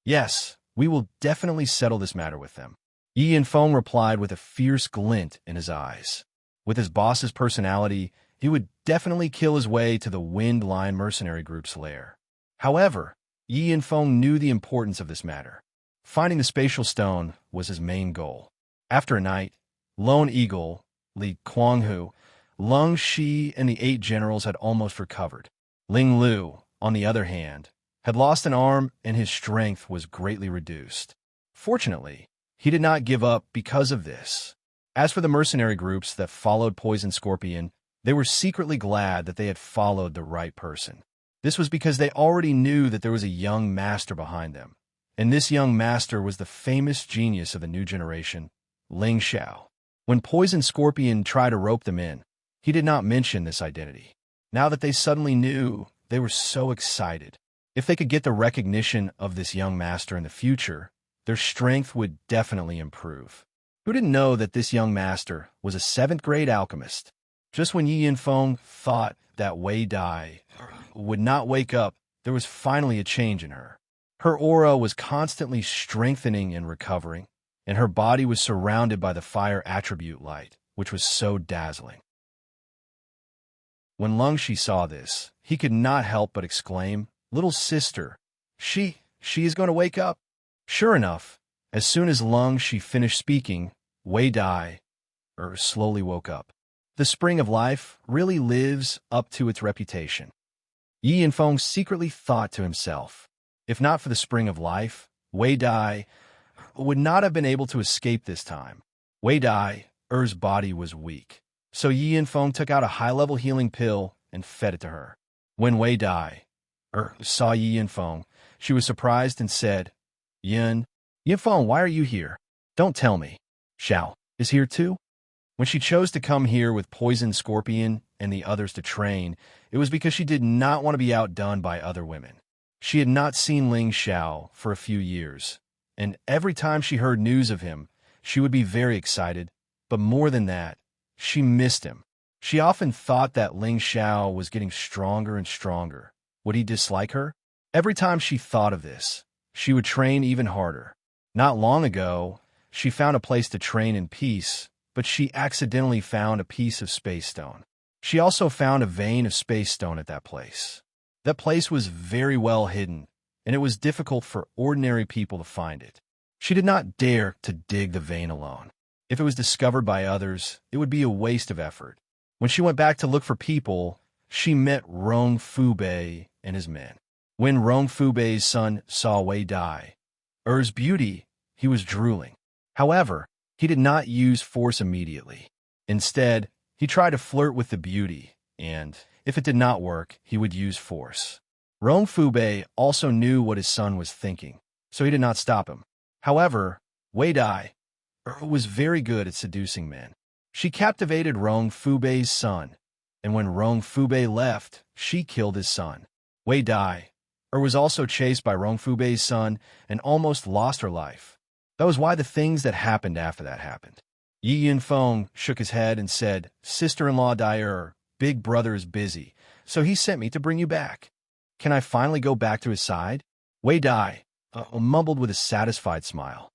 "Yes, we will definitely settle this matter with them." Yi Yunfeng replied with a fierce glint in his eyes. With his boss's personality, he would definitely kill his way to the Wind Line mercenary group's lair. However, Yi Yunfeng knew the importance of this matter. Finding the spatial stone was his main goal. After a night, Lone Eagle, Li Kuanghu, Lung Shi, and the 8 generals had almost recovered. Ling Lu, on the other hand, had lost an arm and his strength was greatly reduced. Fortunately, he did not give up because of this. As for the mercenary groups that followed Poison Scorpion, they were secretly glad that they had followed the right person. This was because they already knew that there was a young master behind them, and this young master was the famous genius of the new generation, Ling Xiao. When Poison Scorpion tried to rope them in, he did not mention this identity. Now that they suddenly knew, they were so excited. If they could get the recognition of this young master in the future, their strength would definitely improve. Who didn't know that this young master was a 7th-grade alchemist? Just when Yi Yinfeng thought that Wei Dai would not wake up, there was finally a change in her. Her aura was constantly strengthening and recovering, and her body was surrounded by the fire attribute light, which was so dazzling. When Lungxi saw this, he could not help but exclaim, "Little sister, she is going to wake up." Sure enough, as soon as Lungxi finished speaking, Wei Dai slowly woke up. The spring of life really lives up to its reputation. Yi Yinfeng secretly thought to himself, if not for the spring of life, Wei Dai would not have been able to escape this time. Wei Dai's body was weak, so Yi Yinfeng took out a high-level healing pill and fed it to her. When Wei Dai saw Yi Yinfeng, she was surprised and said, Yinfeng, why are you here? Don't tell me. Xiao is here too?" When she chose to come here with Poison Scorpion and the others to train, it was because she did not want to be outdone by other women. She had not seen Ling Xiao for a few years, and every time she heard news of him, she would be very excited, but more than that, she missed him. She often thought that Ling Xiao was getting stronger and stronger. Would he dislike her? Every time she thought of this, she would train even harder. Not long ago, she found a place to train in peace, but she accidentally found a piece of space stone. She also found a vein of space stone at that place. That place was very well hidden, and it was difficult for ordinary people to find it. She did not dare to dig the vein alone. If it was discovered by others, it would be a waste of effort. When she went back to look for people, she met Rong Fubei and his men. When Rong Fubei's son saw Wei Dai's beauty, he was drooling. However, he did not use force immediately. Instead, he tried to flirt with the beauty, and if it did not work, he would use force. Rong Fubei also knew what his son was thinking, so he did not stop him. However, Wei Dai was very good at seducing men. She captivated Rong Fubei's son, and when Rong Fubei left, she killed his son. Wei Dai was also chased by Rong Fubei's son and almost lost her life. That was why the things that happened after that happened. Yi Yinfeng shook his head and said, "Sister-in-law Dai, big brother is busy, so he sent me to bring you back. Can I finally go back to his side?" Wei Dai mumbled with a satisfied smile.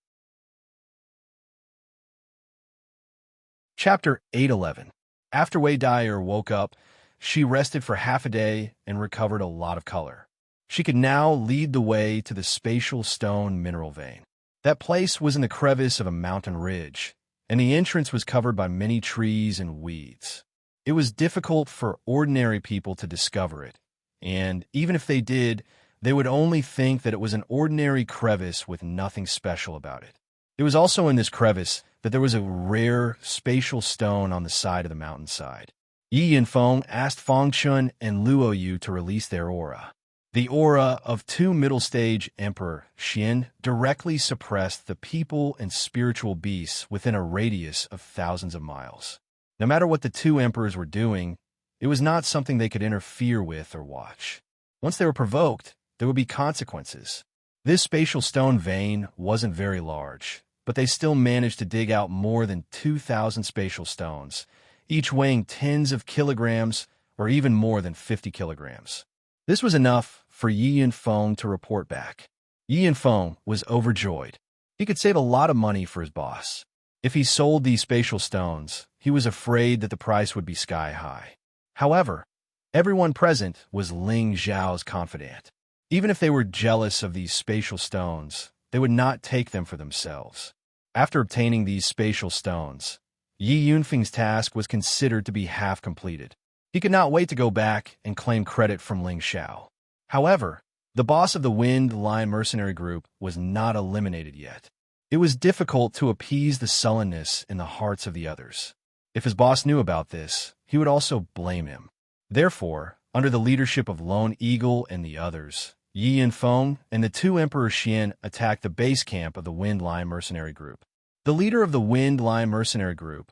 Chapter 811. After Wei Dai woke up, she rested for half a day and recovered a lot of color. She could now lead the way to the spatial stone mineral vein. That place was in the crevice of a mountain ridge, and the entrance was covered by many trees and weeds. It was difficult for ordinary people to discover it, and even if they did, they would only think that it was an ordinary crevice with nothing special about it. It was also in this crevice that there was a rare spatial stone on the side of the mountainside. Yi Yinfeng asked Feng Chun and Luo Yu to release their aura. The aura of 2 middle-stage Emperor Xian directly suppressed the people and spiritual beasts within a radius of thousands of miles. No matter what the 2 emperors were doing, it was not something they could interfere with or watch. Once they were provoked, there would be consequences. This spatial stone vein wasn't very large, but they still managed to dig out more than 2,000 spatial stones, each weighing tens of kilograms or even more than 50 kilograms. This was enough for Yi Yinfeng to report back. Yi Yinfeng was overjoyed. He could save a lot of money for his boss. If he sold these spatial stones, he was afraid that the price would be sky high. However, everyone present was Ling Xiao's confidant. Even if they were jealous of these spatial stones, they would not take them for themselves. After obtaining these spatial stones, Yi Yunfeng's task was considered to be half completed. He could not wait to go back and claim credit from Ling Xiao. However, the boss of the Wind Line mercenary group was not eliminated yet. It was difficult to appease the sullenness in the hearts of the others. If his boss knew about this, he would also blame him. Therefore, under the leadership of Lone Eagle and the others, Yi Yinfeng and the 2 Emperor Xian attacked the base camp of the Wind Line mercenary group. The leader of the Wind Line mercenary group,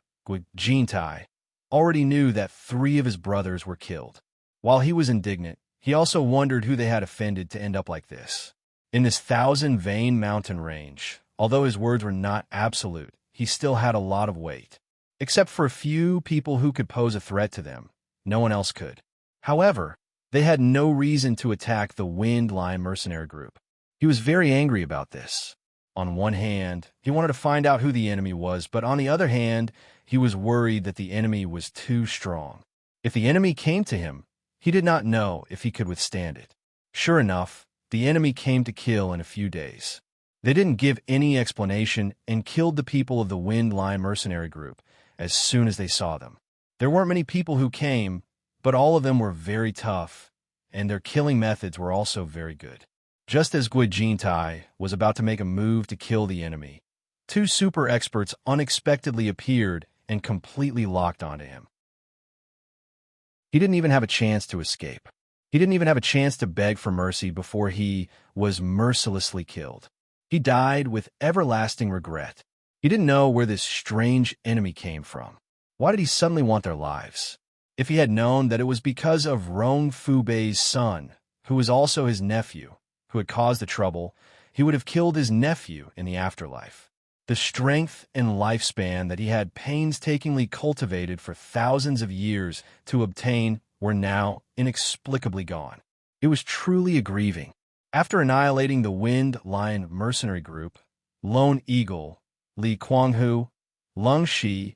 Jintai, already knew that 3 of his brothers were killed. While he was indignant, he also wondered who they had offended to end up like this. In this 1,000-vein mountain range, Although his words were not absolute, he still had a lot of weight. Except for a few people who could pose a threat to them, no one else could. However, they had no reason to attack the Wind Lion mercenary group. He was very angry about this. On one hand, he wanted to find out who the enemy was, but on the other hand, he was worried that the enemy was too strong. If the enemy came to him, he did not know if he could withstand it. Sure enough, the enemy came to kill in a few days. They didn't give any explanation and killed the people of the Wind Lion mercenary group as soon as they saw them. There weren't many people who came, but all of them were very tough, and their killing methods were also very good. Just as Gui Jintai was about to make a move to kill the enemy, two super experts unexpectedly appeared and completely locked onto him. He didn't even have a chance to escape. He didn't even have a chance to beg for mercy before he was mercilessly killed. He died with everlasting regret. He didn't know where this strange enemy came from. Why did he suddenly want their lives? If he had known that it was because of Rong Fubei's son, who was also his nephew, who had caused the trouble, he would have killed his nephew in the afterlife. The strength and lifespan that he had painstakingly cultivated for thousands of years to obtain were now inexplicably gone. It was truly grieving. After annihilating the Wind Lion mercenary group, Lone Eagle, Li Kuanghu, Lung Shi,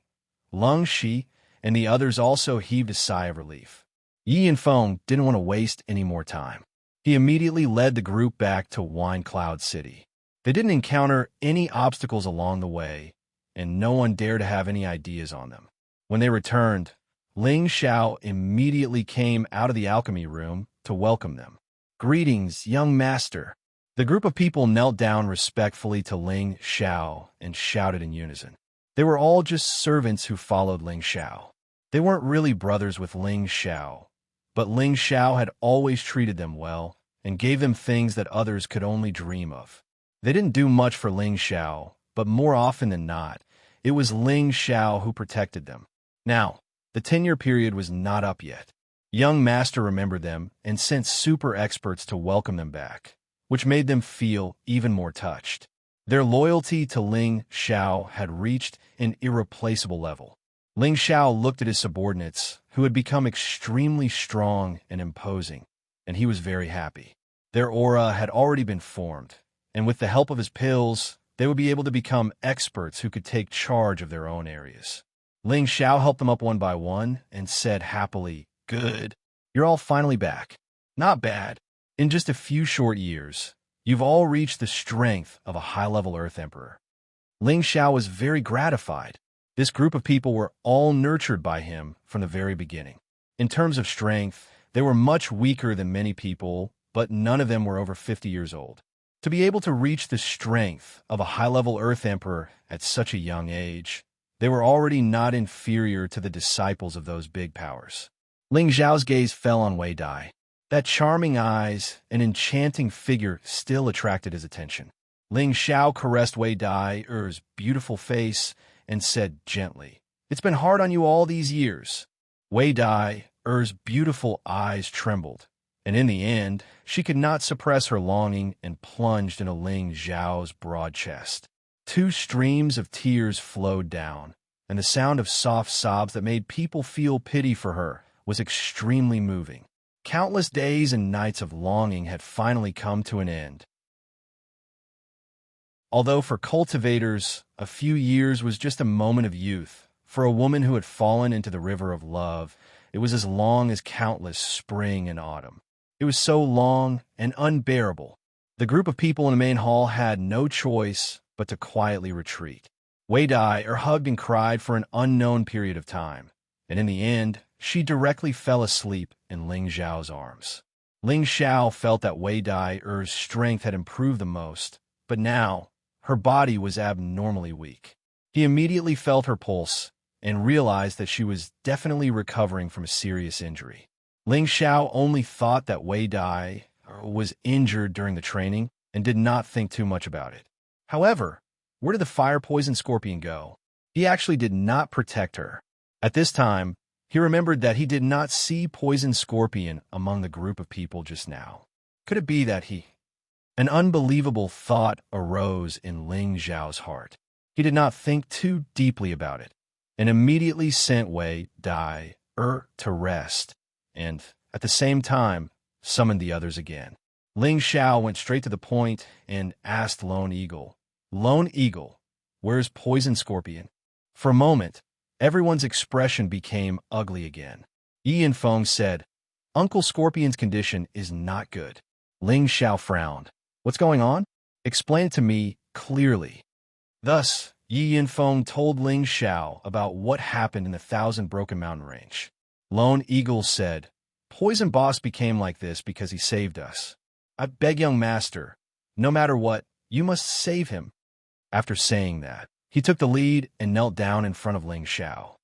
and the others also heaved a sigh of relief. Yi Yanfeng didn't want to waste any more time. He immediately led the group back to Wine Cloud City. They didn't encounter any obstacles along the way, and no one dared to have any ideas on them. When they returned, Ling Xiao immediately came out of the alchemy room to welcome them. "Greetings, young master." The group of people knelt down respectfully to Ling Xiao and shouted in unison. They were all just servants who followed Ling Xiao. They weren't really brothers with Ling Xiao, but Ling Xiao had always treated them well and gave them things that others could only dream of. They didn't do much for Ling Xiao, but more often than not, it was Ling Xiao who protected them. Now, the 10-year period was not up yet. Young Master remembered them and sent super experts to welcome them back, which made them feel even more touched. Their loyalty to Ling Xiao had reached an irreplaceable level. Ling Xiao looked at his subordinates, who had become extremely strong and imposing, and he was very happy. Their aura had already been formed, and with the help of his pills, they would be able to become experts who could take charge of their own areas. Ling Xiao helped them up one by one and said happily, "Good. You're all finally back. Not bad. In just a few short years, you've all reached the strength of a high-level Earth Emperor." Ling Xiao was very gratified. This group of people were all nurtured by him from the very beginning. In terms of strength, they were much weaker than many people, but none of them were over 50 years old. To be able to reach the strength of a high-level Earth Emperor at such a young age, they were already not inferior to the disciples of those big powers. Ling Xiao's gaze fell on Wei Dai. That charming eyes and enchanting figure still attracted his attention. Ling Xiao caressed Wei Dai's beautiful face and said gently, "It's been hard on you all these years." Wei Dai's beautiful eyes trembled, and in the end, she could not suppress her longing and plunged into Ling Xiao's broad chest. 2 streams of tears flowed down, and the sound of soft sobs that made people feel pity for her was extremely moving. Countless days and nights of longing had finally come to an end. Although for cultivators, a few years was just a moment of youth, for a woman who had fallen into the river of love, it was as long as countless spring and autumn. It was so long and unbearable. The group of people in the main hall had no choice but to quietly retreat. Wei Dai hugged and cried for an unknown period of time, and in the end, she directly fell asleep in Ling Xiao's arms. Ling Xiao felt that Wei Dai's strength had improved the most, but now, her body was abnormally weak. He immediately felt her pulse and realized that she was definitely recovering from a serious injury. Ling Xiao only thought that Wei Dai was injured during the training and did not think too much about it. However, where did the fire-poison scorpion go? He actually did not protect her. At this time, he remembered that he did not see poison scorpion among the group of people just now. Could it be that he An unbelievable thought arose in Ling Xiao's heart. He did not think too deeply about it, and immediately sent Wei Dai to rest, and, at the same time, summoned the others again. Ling Xiao went straight to the point and asked Lone Eagle, "Lone Eagle, where's Poison Scorpion?" For a moment, everyone's expression became ugly again. Yi Yinfeng said, "Uncle Scorpion's condition is not good." Ling Xiao frowned. "What's going on? Explain it to me clearly." Thus, Yi Yinfeng told Ling Xiao about what happened in the Thousand Broken Mountain Range. Lone Eagle said, "Poison Boss became like this because he saved us. I beg, young master, no matter what, you must save him." After saying that, he took the lead and knelt down in front of Ling Xiao.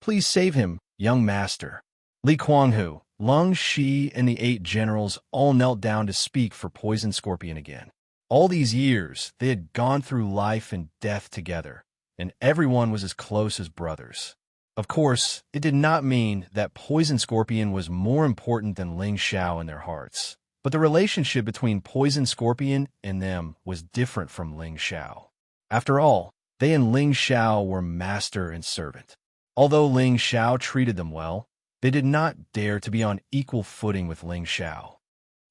"Please save him, young master." Li Kuanghu, Lung Shi, and the 8 generals all knelt down to speak for Poison Scorpion again. All these years, they had gone through life and death together, and everyone was as close as brothers. Of course, it did not mean that Poison Scorpion was more important than Ling Xiao in their hearts, but the relationship between Poison Scorpion and them was different from Ling Xiao. After all, they and Ling Xiao were master and servant. Although Ling Xiao treated them well, they did not dare to be on equal footing with Ling Xiao.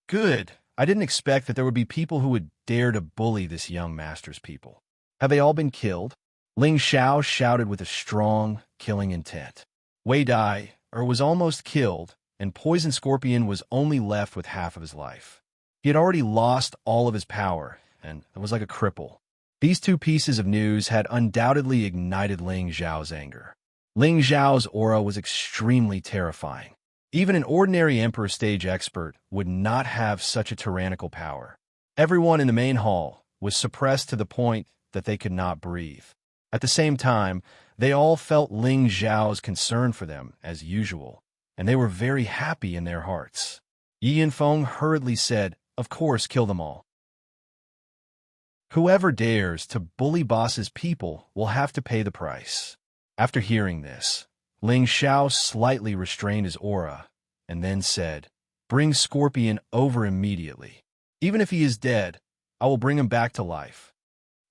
Good. I didn't expect that there would be people who would dare to bully this young master's people. Have they all been killed? Ling Xiao shouted with a strong, killing intent. Wei Dai was almost killed, and Poison Scorpion was only left with half of his life. He had already lost all of his power, and was like a cripple. These 2 pieces of news had undoubtedly ignited Ling Xiao's anger. Ling Xiao's aura was extremely terrifying. Even an ordinary Emperor stage expert would not have such a tyrannical power. Everyone in the main hall was suppressed to the point that they could not breathe. At the same time, they all felt Ling Xiao's concern for them, as usual, and they were very happy in their hearts. Yi Yinfeng hurriedly said, "Of course, kill them all. Whoever dares to bully boss's people will have to pay the price." After hearing this, Ling Xiao slightly restrained his aura, and then said, "Bring Scorpion over immediately. Even if he is dead, I will bring him back to life."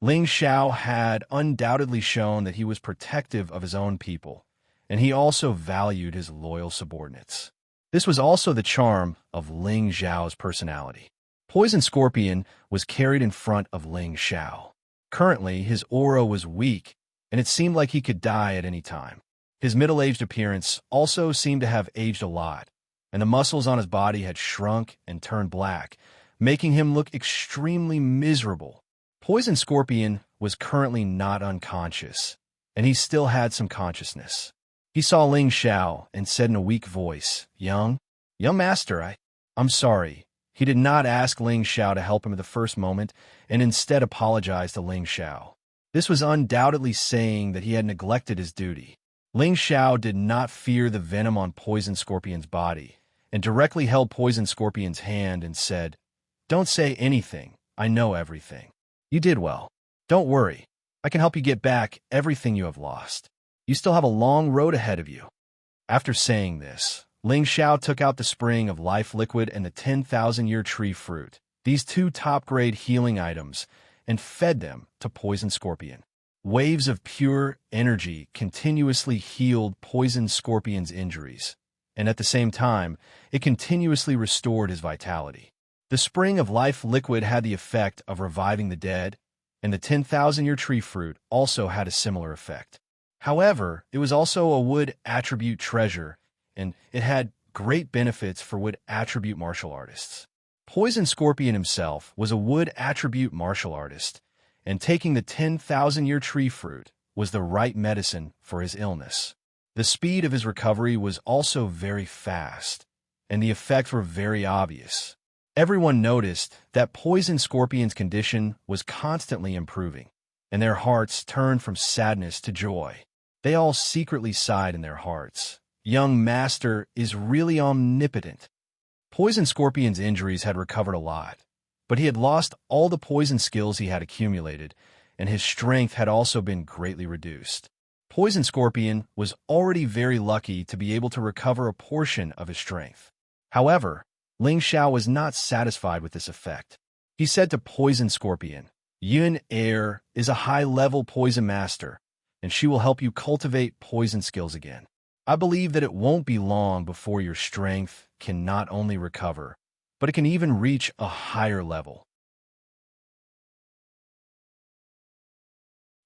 Ling Xiao had undoubtedly shown that he was protective of his own people, and he also valued his loyal subordinates. This was also the charm of Ling Xiao's personality. Poison Scorpion was carried in front of Ling Xiao. Currently, his aura was weak, and it seemed like he could die at any time. His middle-aged appearance also seemed to have aged a lot, and the muscles on his body had shrunk and turned black, making him look extremely miserable. Poison Scorpion was currently not unconscious, and he still had some consciousness. He saw Ling Xiao and said in a weak voice, Young master, I'm sorry." He did not ask Ling Xiao to help him at the first moment, and instead apologized to Ling Xiao. This was undoubtedly saying that he had neglected his duty. Ling Xiao did not fear the venom on Poison Scorpion's body, and directly held Poison Scorpion's hand and said, "Don't say anything. I know everything. You did well. Don't worry. I can help you get back everything you have lost. You still have a long road ahead of you." After saying this, Ling Xiao took out the spring of life liquid and the 10,000-year tree fruit, these 2 top-grade healing items, and fed them to Poison Scorpion. Waves of pure energy continuously healed Poison Scorpion's injuries, and at the same time, it continuously restored his vitality. The spring of life liquid had the effect of reviving the dead, and the 10,000-year tree fruit also had a similar effect. However, it was also a wood attribute treasure, and it had great benefits for wood attribute martial artists. Poison Scorpion himself was a wood attribute martial artist, and taking the 10,000-year tree fruit was the right medicine for his illness. The speed of his recovery was also very fast, and the effects were very obvious. Everyone noticed that Poison Scorpion's condition was constantly improving, and their hearts turned from sadness to joy. They all secretly sighed in their hearts. Young Master is really omnipotent. Poison Scorpion's injuries had recovered a lot, but he had lost all the poison skills he had accumulated, and his strength had also been greatly reduced. Poison Scorpion was already very lucky to be able to recover a portion of his strength. However, Ling Xiao was not satisfied with this effect. He said to Poison Scorpion, Yun Air is a high-level poison master, and she will help you cultivate poison skills again. I believe that it won't be long before your strength can not only recover, but it can even reach a higher level.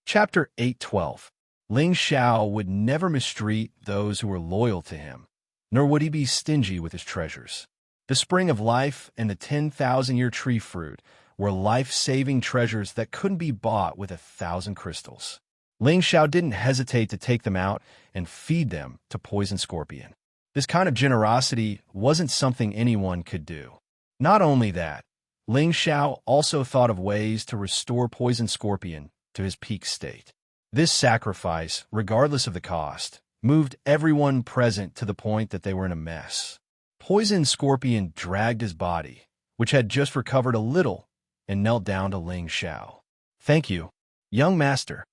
Chapter 8:12. Ling Xiao would never mistreat those who were loyal to him, nor would he be stingy with his treasures. The Spring of Life and the 10,000-year tree fruit were life-saving treasures that couldn't be bought with 1,000 crystals. Ling Xiao didn't hesitate to take them out and feed them to Poison Scorpion. This kind of generosity wasn't something anyone could do. Not only that, Ling Xiao also thought of ways to restore Poison Scorpion to his peak state. This sacrifice, regardless of the cost, moved everyone present to the point that they were in a mess. Poison Scorpion dragged his body, which had just recovered a little, and knelt down to Ling Xiao. Thank you, young master.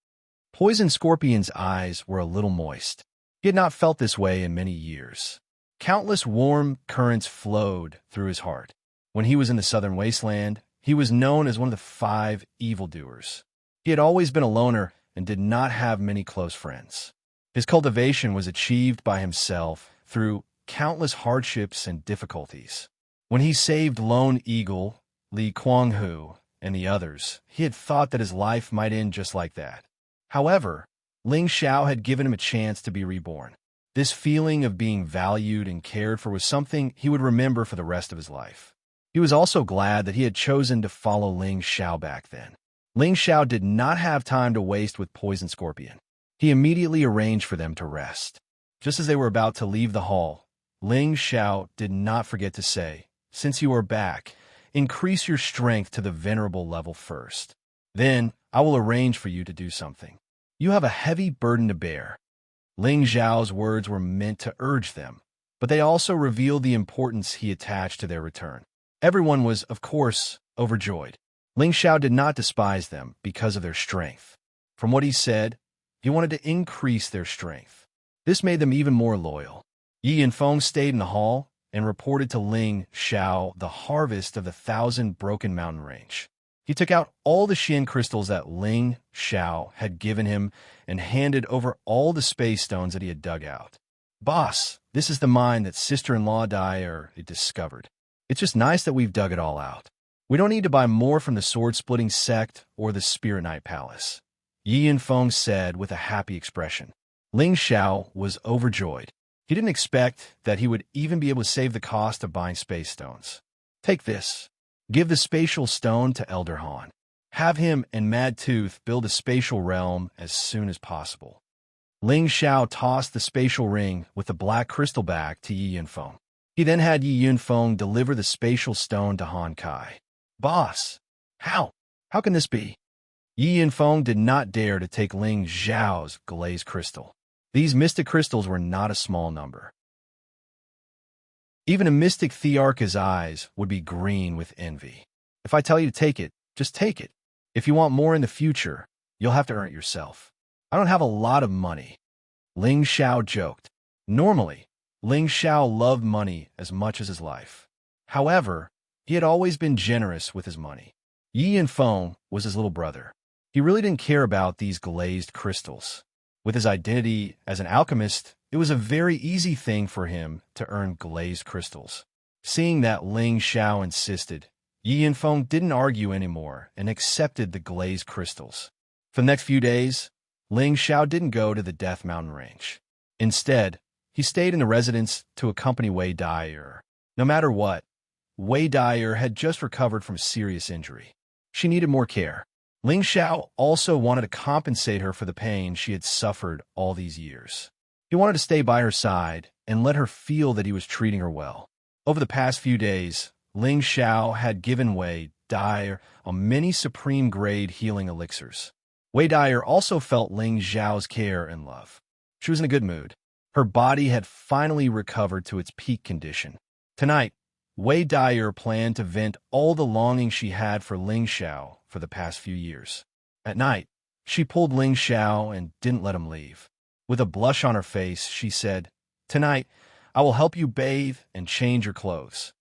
Poison Scorpion's eyes were a little moist. He had not felt this way in many years. Countless warm currents flowed through his heart. When he was in the southern wasteland, he was known as one of the 5 evildoers. He had always been a loner and did not have many close friends. His cultivation was achieved by himself through countless hardships and difficulties. When he saved Lone Eagle, Li Kuanghu, and the others, he had thought that his life might end just like that. However, Ling Xiao had given him a chance to be reborn. This feeling of being valued and cared for was something he would remember for the rest of his life. He was also glad that he had chosen to follow Ling Xiao back then. Ling Xiao did not have time to waste with Poison Scorpion. He immediately arranged for them to rest. Just as they were about to leave the hall, Ling Xiao did not forget to say, "Since you are back, increase your strength to the venerable level first. Then I will arrange for you to do something. You have a heavy burden to bear." Ling Xiao's words were meant to urge them, but they also revealed the importance he attached to their return. Everyone was, of course, overjoyed. Ling Xiao did not despise them because of their strength. From what he said, he wanted to increase their strength. This made them even more loyal. Yi and Feng stayed in the hall and reported to Ling Xiao the harvest of the 1,000 Broken Mountain Range. He took out all the Xian crystals that Ling Xiao had given him and handed over all the space stones that he had dug out. "Boss, this is the mine that sister-in-law Dyer discovered. It's just nice that we've dug it all out. We don't need to buy more from the sword-splitting sect or the Spirit Knight Palace," Yi and Feng said with a happy expression. Ling Xiao was overjoyed. He didn't expect that he would even be able to save the cost of buying space stones. "Take this. Give the spatial stone to Elder Han. Have him and Mad Tooth build a spatial realm as soon as possible." Ling Xiao tossed the spatial ring with the black crystal back to Yi Yunfeng. He then had Yi Yunfeng deliver the spatial stone to Han Kai. "Boss, how? How can this be?" Yi Yunfeng did not dare to take Ling Xiao's glazed crystal. These mystic crystals were not a small number. Even a mystic Thearcha's eyes would be green with envy. "If I tell you to take it, just take it. If you want more in the future, you'll have to earn it yourself. I don't have a lot of money." Ling Xiao joked. Normally, Ling Xiao loved money as much as his life. However, he had always been generous with his money. Yi Yunfeng was his little brother. He really didn't care about these glazed crystals. With his identity as an alchemist, it was a very easy thing for him to earn glazed crystals. Seeing that Ling Xiao insisted, Yi Yunfeng didn't argue anymore and accepted the glazed crystals. For the next few days, Ling Xiao didn't go to the Death Mountain Range. Instead, he stayed in the residence to accompany Wei Dyer. No matter what, Wei Dyer had just recovered from serious injury. She needed more care. Ling Xiao also wanted to compensate her for the pain she had suffered all these years. He wanted to stay by her side and let her feel that he was treating her well. Over the past few days, Ling Xiao had given Wei Dyer many supreme-grade healing elixirs. Wei Dyer also felt Ling Xiao's care and love. She was in a good mood. Her body had finally recovered to its peak condition. Tonight, Wei Dyer planned to vent all the longing she had for Ling Xiao for the past few years. At night, she pulled Ling Xiao and didn't let him leave. With a blush on her face, she said, "Tonight, I will help you bathe and change your clothes."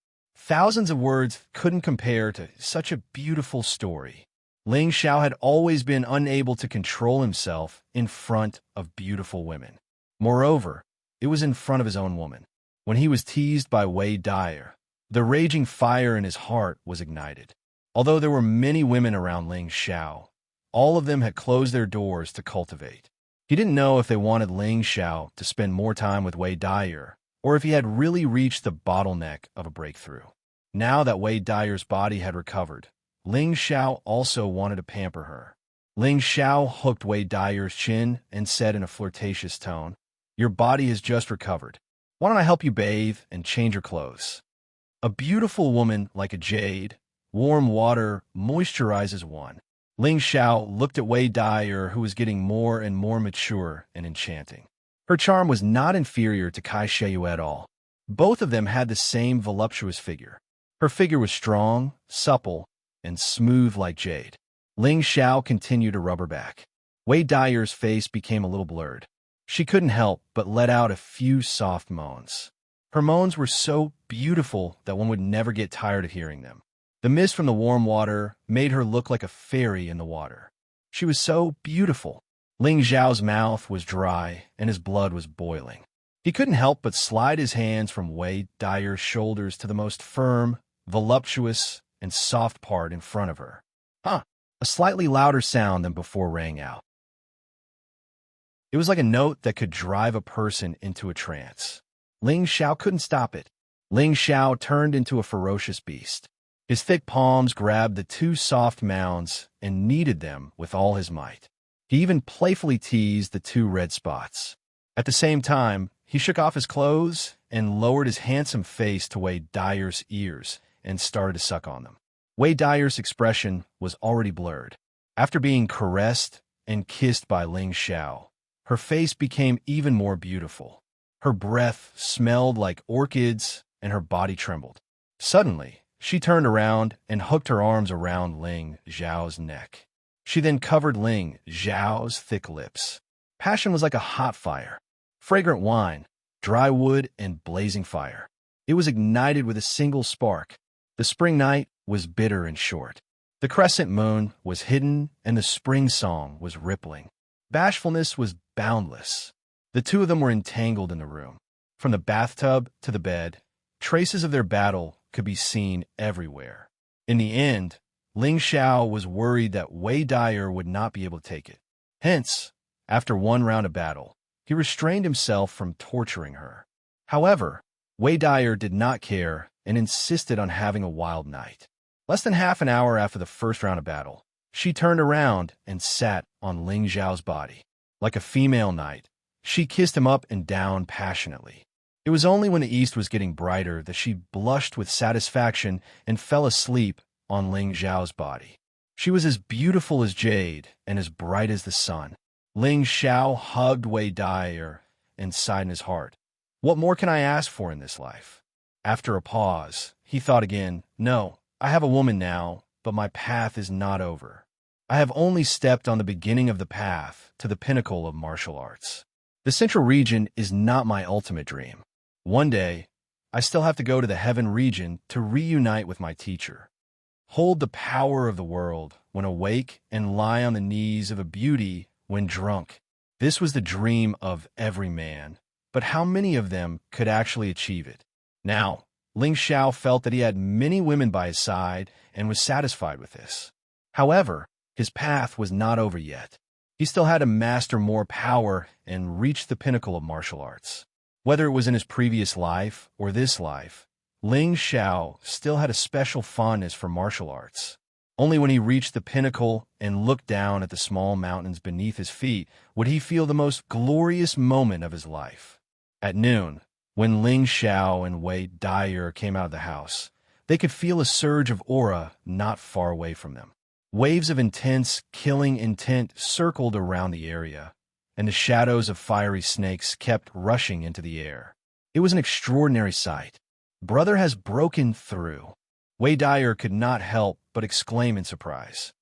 Thousands of words couldn't compare to such a beautiful story. Ling Xiao had always been unable to control himself in front of beautiful women. Moreover, it was in front of his own woman. When he was teased by Wei Dyer, the raging fire in his heart was ignited. Although there were many women around Ling Xiao, all of them had closed their doors to cultivate. He didn't know if they wanted Ling Xiao to spend more time with Wei Dyer, or if he had really reached the bottleneck of a breakthrough. Now that Wei Dyer's body had recovered, Ling Xiao also wanted to pamper her. Ling Xiao hooked Wei Dyer's chin and said in a flirtatious tone, "Your body has just recovered. Why don't I help you bathe and change your clothes?" A beautiful woman like a jade, warm water moisturizes one. Ling Xiao looked at Wei Dyer, who was getting more and more mature and enchanting. Her charm was not inferior to Kai Sheu at all. Both of them had the same voluptuous figure. Her figure was strong, supple, and smooth like jade. Ling Xiao continued to rub her back. Wei Dyer's face became a little blurred. She couldn't help but let out a few soft moans. Her moans were so beautiful that one would never get tired of hearing them. The mist from the warm water made her look like a fairy in the water. She was so beautiful. Ling Xiao's mouth was dry and his blood was boiling. He couldn't help but slide his hands from Wei Dyer's shoulders to the most firm, voluptuous, and soft part in front of her. A slightly louder sound than before rang out. It was like a note that could drive a person into a trance. Ling Xiao couldn't stop it. Ling Xiao turned into a ferocious beast. His thick palms grabbed the two soft mounds and kneaded them with all his might. He even playfully teased the two red spots. At the same time, he shook off his clothes and lowered his handsome face to Wei Dyer's ears and started to suck on them. Wei Dyer's expression was already blurred. After being caressed and kissed by Ling Xiao, her face became even more beautiful. Her breath smelled like orchids and her body trembled. Suddenly, she turned around and hooked her arms around Ling Xiao's neck. She then covered Ling Xiao's thick lips. Passion was like a hot fire. Fragrant wine, dry wood, and blazing fire. It was ignited with a single spark. The spring night was bitter and short. The crescent moon was hidden, and the spring song was rippling. Bashfulness was boundless. The two of them were entangled in the room. From the bathtub to the bed, traces of their battle could be seen everywhere. In the end, Ling Xiao was worried that Wei Dyer would not be able to take it. Hence, after one round of battle, he restrained himself from torturing her. However, Wei Dyer did not care and insisted on having a wild night. Less than half an hour after the first round of battle, she turned around and sat on Ling Xiao's body. Like a female knight, she kissed him up and down passionately. It was only when the east was getting brighter that she blushed with satisfaction and fell asleep on Ling Xiao's body. She was as beautiful as jade and as bright as the sun. Ling Xiao hugged Wei Dyer and sighed in his heart. What more can I ask for in this life? After a pause, he thought again, no, I have a woman now, but my path is not over. I have only stepped on the beginning of the path to the pinnacle of martial arts. The central region is not my ultimate dream. One day, I still have to go to the heaven region to reunite with my teacher. Hold the power of the world when awake and lie on the knees of a beauty when drunk. This was the dream of every man, but how many of them could actually achieve it? Now, Ling Xiao felt that he had many women by his side and was satisfied with this. However, his path was not over yet. He still had to master more power and reach the pinnacle of martial arts. Whether it was in his previous life or this life, Ling Xiao still had a special fondness for martial arts. Only when he reached the pinnacle and looked down at the small mountains beneath his feet would he feel the most glorious moment of his life. At noon, when Ling Xiao and Wei Dyer came out of the house, they could feel a surge of aura not far away from them. Waves of intense, killing intent circled around the area, and the shadows of fiery snakes kept rushing into the air. It was an extraordinary sight. Brother has broken through. Wei Dyer could not help but exclaim in surprise.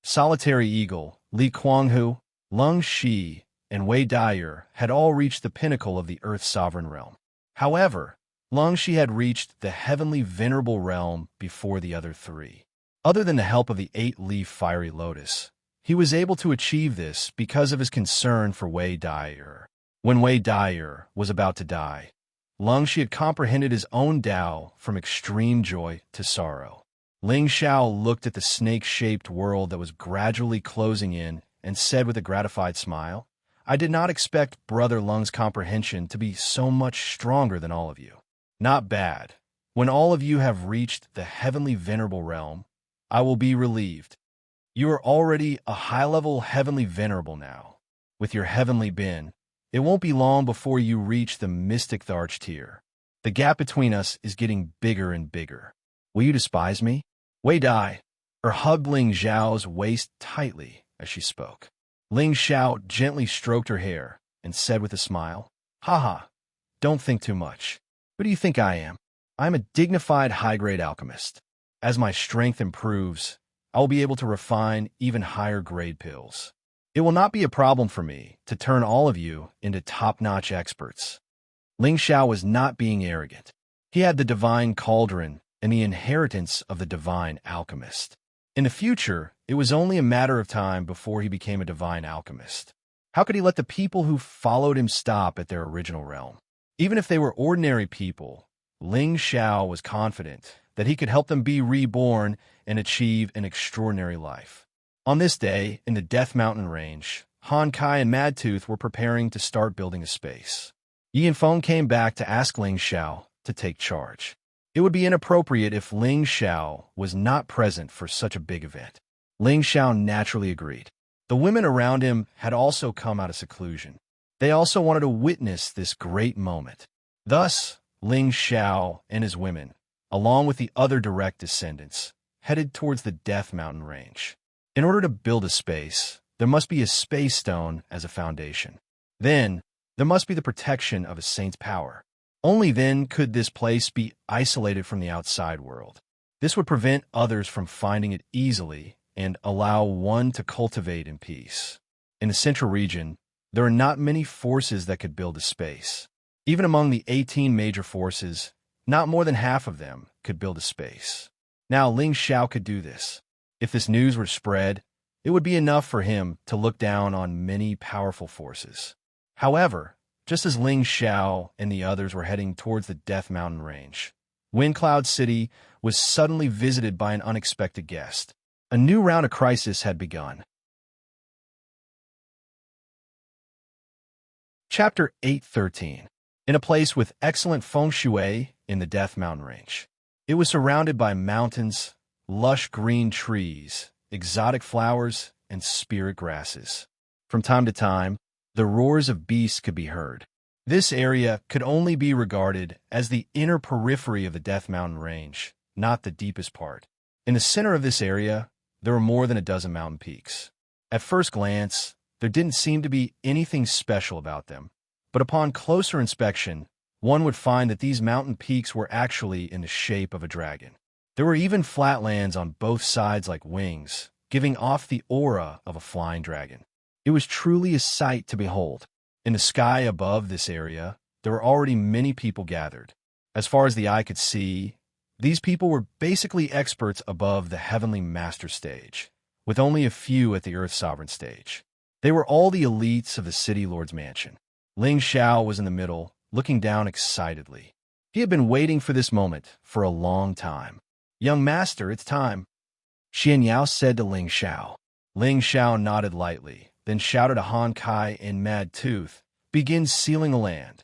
Solitary Eagle, Li Kuanghu, Lung Shi, and Wei Dyer had all reached the pinnacle of the Earth's sovereign realm. However, Xianxia had reached the heavenly venerable realm before the other three. Other than the help of the 8-leaf fiery lotus, he was able to achieve this because of his concern for Wei Dai'er. When Wei Dai'er was about to die, Xianxia had comprehended his own Tao from extreme joy to sorrow. Ling Xiao looked at the snake-shaped world that was gradually closing in and said with a gratified smile, "I did not expect Brother Lung's comprehension to be so much stronger than all of you. Not bad. When all of you have reached the heavenly venerable realm, I will be relieved. You are already a high-level heavenly venerable now. With your heavenly bin, it won't be long before you reach the mystic Tharch tier. The gap between us is getting bigger and bigger. Will you despise me?" Wei Dai, hugged Ling Xiao's waist tightly as she spoke. Ling Xiao gently stroked her hair and said with a smile, "Haha, don't think too much. Who do you think I am? I'm a dignified high-grade alchemist. As my strength improves, I will be able to refine even higher-grade pills. It will not be a problem for me to turn all of you into top-notch experts." Ling Xiao was not being arrogant. He had the divine cauldron and the inheritance of the divine alchemist. In the future, it was only a matter of time before he became a divine alchemist. How could he let the people who followed him stop at their original realm? Even if they were ordinary people, Ling Xiao was confident that he could help them be reborn and achieve an extraordinary life. On this day, in the Death Mountain Range, Han Kai and Mad Tooth were preparing to start building a space. Yi and Feng came back to ask Ling Xiao to take charge. It would be inappropriate if Ling Xiao was not present for such a big event. Ling Xiao naturally agreed. The women around him had also come out of seclusion. They also wanted to witness this great moment. Thus, Ling Xiao and his women, along with the other direct descendants, headed towards the Death Mountain Range. In order to build a space, there must be a space stone as a foundation. Then, there must be the protection of a saint's power. Only then could this place be isolated from the outside world. This would prevent others from finding it easily and allow one to cultivate in peace. In the central region, there are not many forces that could build a space. Even among the 18 major forces, not more than half of them could build a space. Now Ling Xiao could do this. If this news were spread, it would be enough for him to look down on many powerful forces. However, just as Ling Xiao and the others were heading towards the Death Mountain Range, Windcloud City was suddenly visited by an unexpected guest. A new round of crisis had begun. Chapter 8:13. In a place with excellent feng shui in the Death Mountain Range. It was surrounded by mountains, lush green trees, exotic flowers, and spirit grasses. From time to time, the roars of beasts could be heard. This area could only be regarded as the inner periphery of the Death Mountain Range, not the deepest part. In the center of this area, there were more than a dozen mountain peaks. At first glance, there didn't seem to be anything special about them, but upon closer inspection, one would find that these mountain peaks were actually in the shape of a dragon. There were even flatlands on both sides like wings, giving off the aura of a flying dragon. It was truly a sight to behold. In the sky above this area, there were already many people gathered. As far as the eye could see, these people were basically experts above the heavenly master stage, with only a few at the Earth Sovereign stage. They were all the elites of the City Lord's mansion. Ling Xiao was in the middle, looking down excitedly. He had been waiting for this moment for a long time. "Young master, it's time," Xianxia said to Ling Xiao. Ling Xiao nodded lightly, then shouted to Han Kai and Mad Tooth, "Begin sealing the land."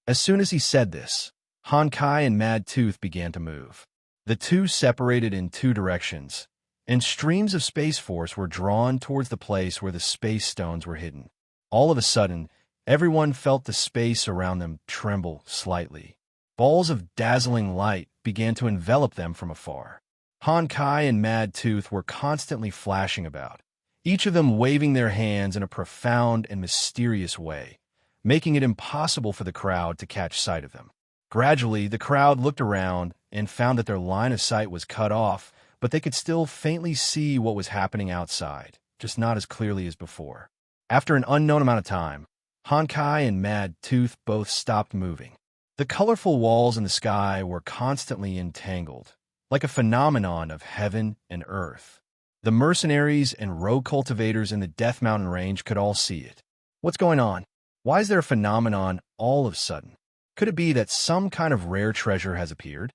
As soon as he said this, Han Kai and Mad Tooth began to move. The two separated in two directions, and streams of space force were drawn towards the place where the space stones were hidden. All of a sudden, everyone felt the space around them tremble slightly. Balls of dazzling light began to envelop them from afar. Han Kai and Mad Tooth were constantly flashing about, each of them waving their hands in a profound and mysterious way, making it impossible for the crowd to catch sight of them. Gradually, the crowd looked around and found that their line of sight was cut off, but they could still faintly see what was happening outside, just not as clearly as before. After an unknown amount of time, Han Kai and Mad Tooth both stopped moving. The colorful walls in the sky were constantly entangled, like a phenomenon of heaven and earth. The mercenaries and rogue cultivators in the Death Mountain range could all see it. What's going on? Why is there a phenomenon all of a sudden? Could it be that some kind of rare treasure has appeared?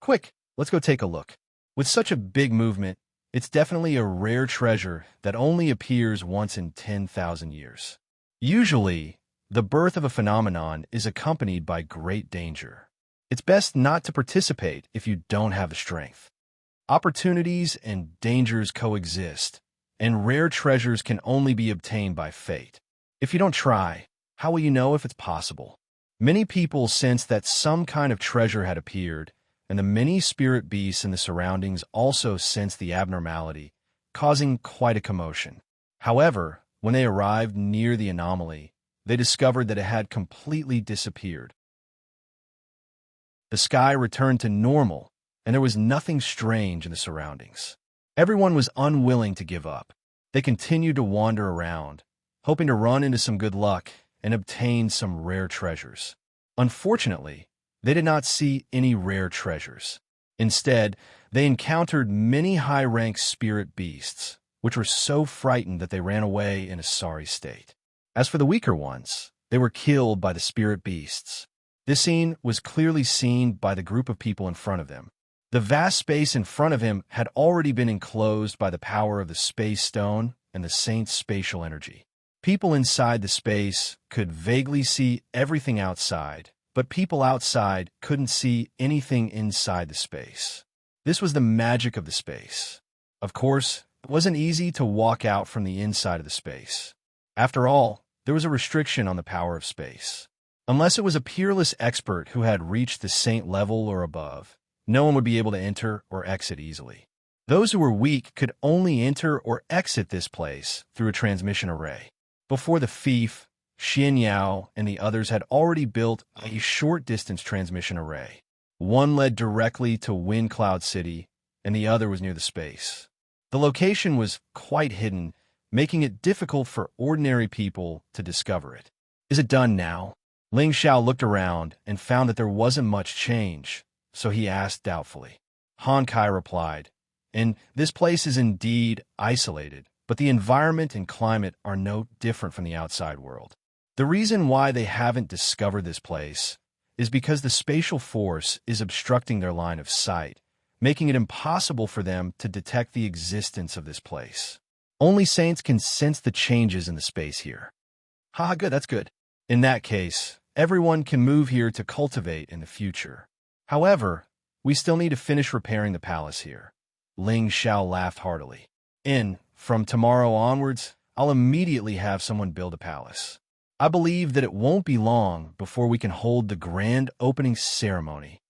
Quick, let's go take a look. With such a big movement, it's definitely a rare treasure that only appears once in 10,000 years. Usually, the birth of a phenomenon is accompanied by great danger. It's best not to participate if you don't have the strength. Opportunities and dangers coexist, and rare treasures can only be obtained by fate. If you don't try, how will you know if it's possible? Many people sensed that some kind of treasure had appeared, and the many spirit beasts in the surroundings also sensed the abnormality, causing quite a commotion. However, when they arrived near the anomaly, they discovered that it had completely disappeared. The sky returned to normal, and there was nothing strange in the surroundings. Everyone was unwilling to give up. They continued to wander around, hoping to run into some good luck and obtain some rare treasures. Unfortunately, they did not see any rare treasures. Instead, they encountered many high-ranked spirit beasts, which were so frightened that they ran away in a sorry state. As for the weaker ones, they were killed by the spirit beasts. This scene was clearly seen by the group of people in front of them. The vast space in front of him had already been enclosed by the power of the space stone and the saint's spatial energy. People inside the space could vaguely see everything outside, but people outside couldn't see anything inside the space. This was the magic of the space. Of course, it wasn't easy to walk out from the inside of the space. After all, there was a restriction on the power of space. Unless it was a peerless expert who had reached the saint level or above, no one would be able to enter or exit easily. Those who were weak could only enter or exit this place through a transmission array. Before the fief, Xianxia and the others had already built a short-distance transmission array. One led directly to Wind Cloud City, and the other was near the space. The location was quite hidden, making it difficult for ordinary people to discover it. Is it done now? Ling Xiao looked around and found that there wasn't much change, so he asked doubtfully. Han Kai replied, "And this place is indeed isolated, but the environment and climate are no different from the outside world. The reason why they haven't discovered this place is because the spatial force is obstructing their line of sight, making it impossible for them to detect the existence of this place. Only saints can sense the changes in the space here." Haha, good, that's good. In that case, everyone can move here to cultivate in the future. However, we still need to finish repairing the palace here. Ling Xiao laughed heartily. From tomorrow onwards, I'll immediately have someone build a palace. I believe that it won't be long before we can hold the grand opening ceremony.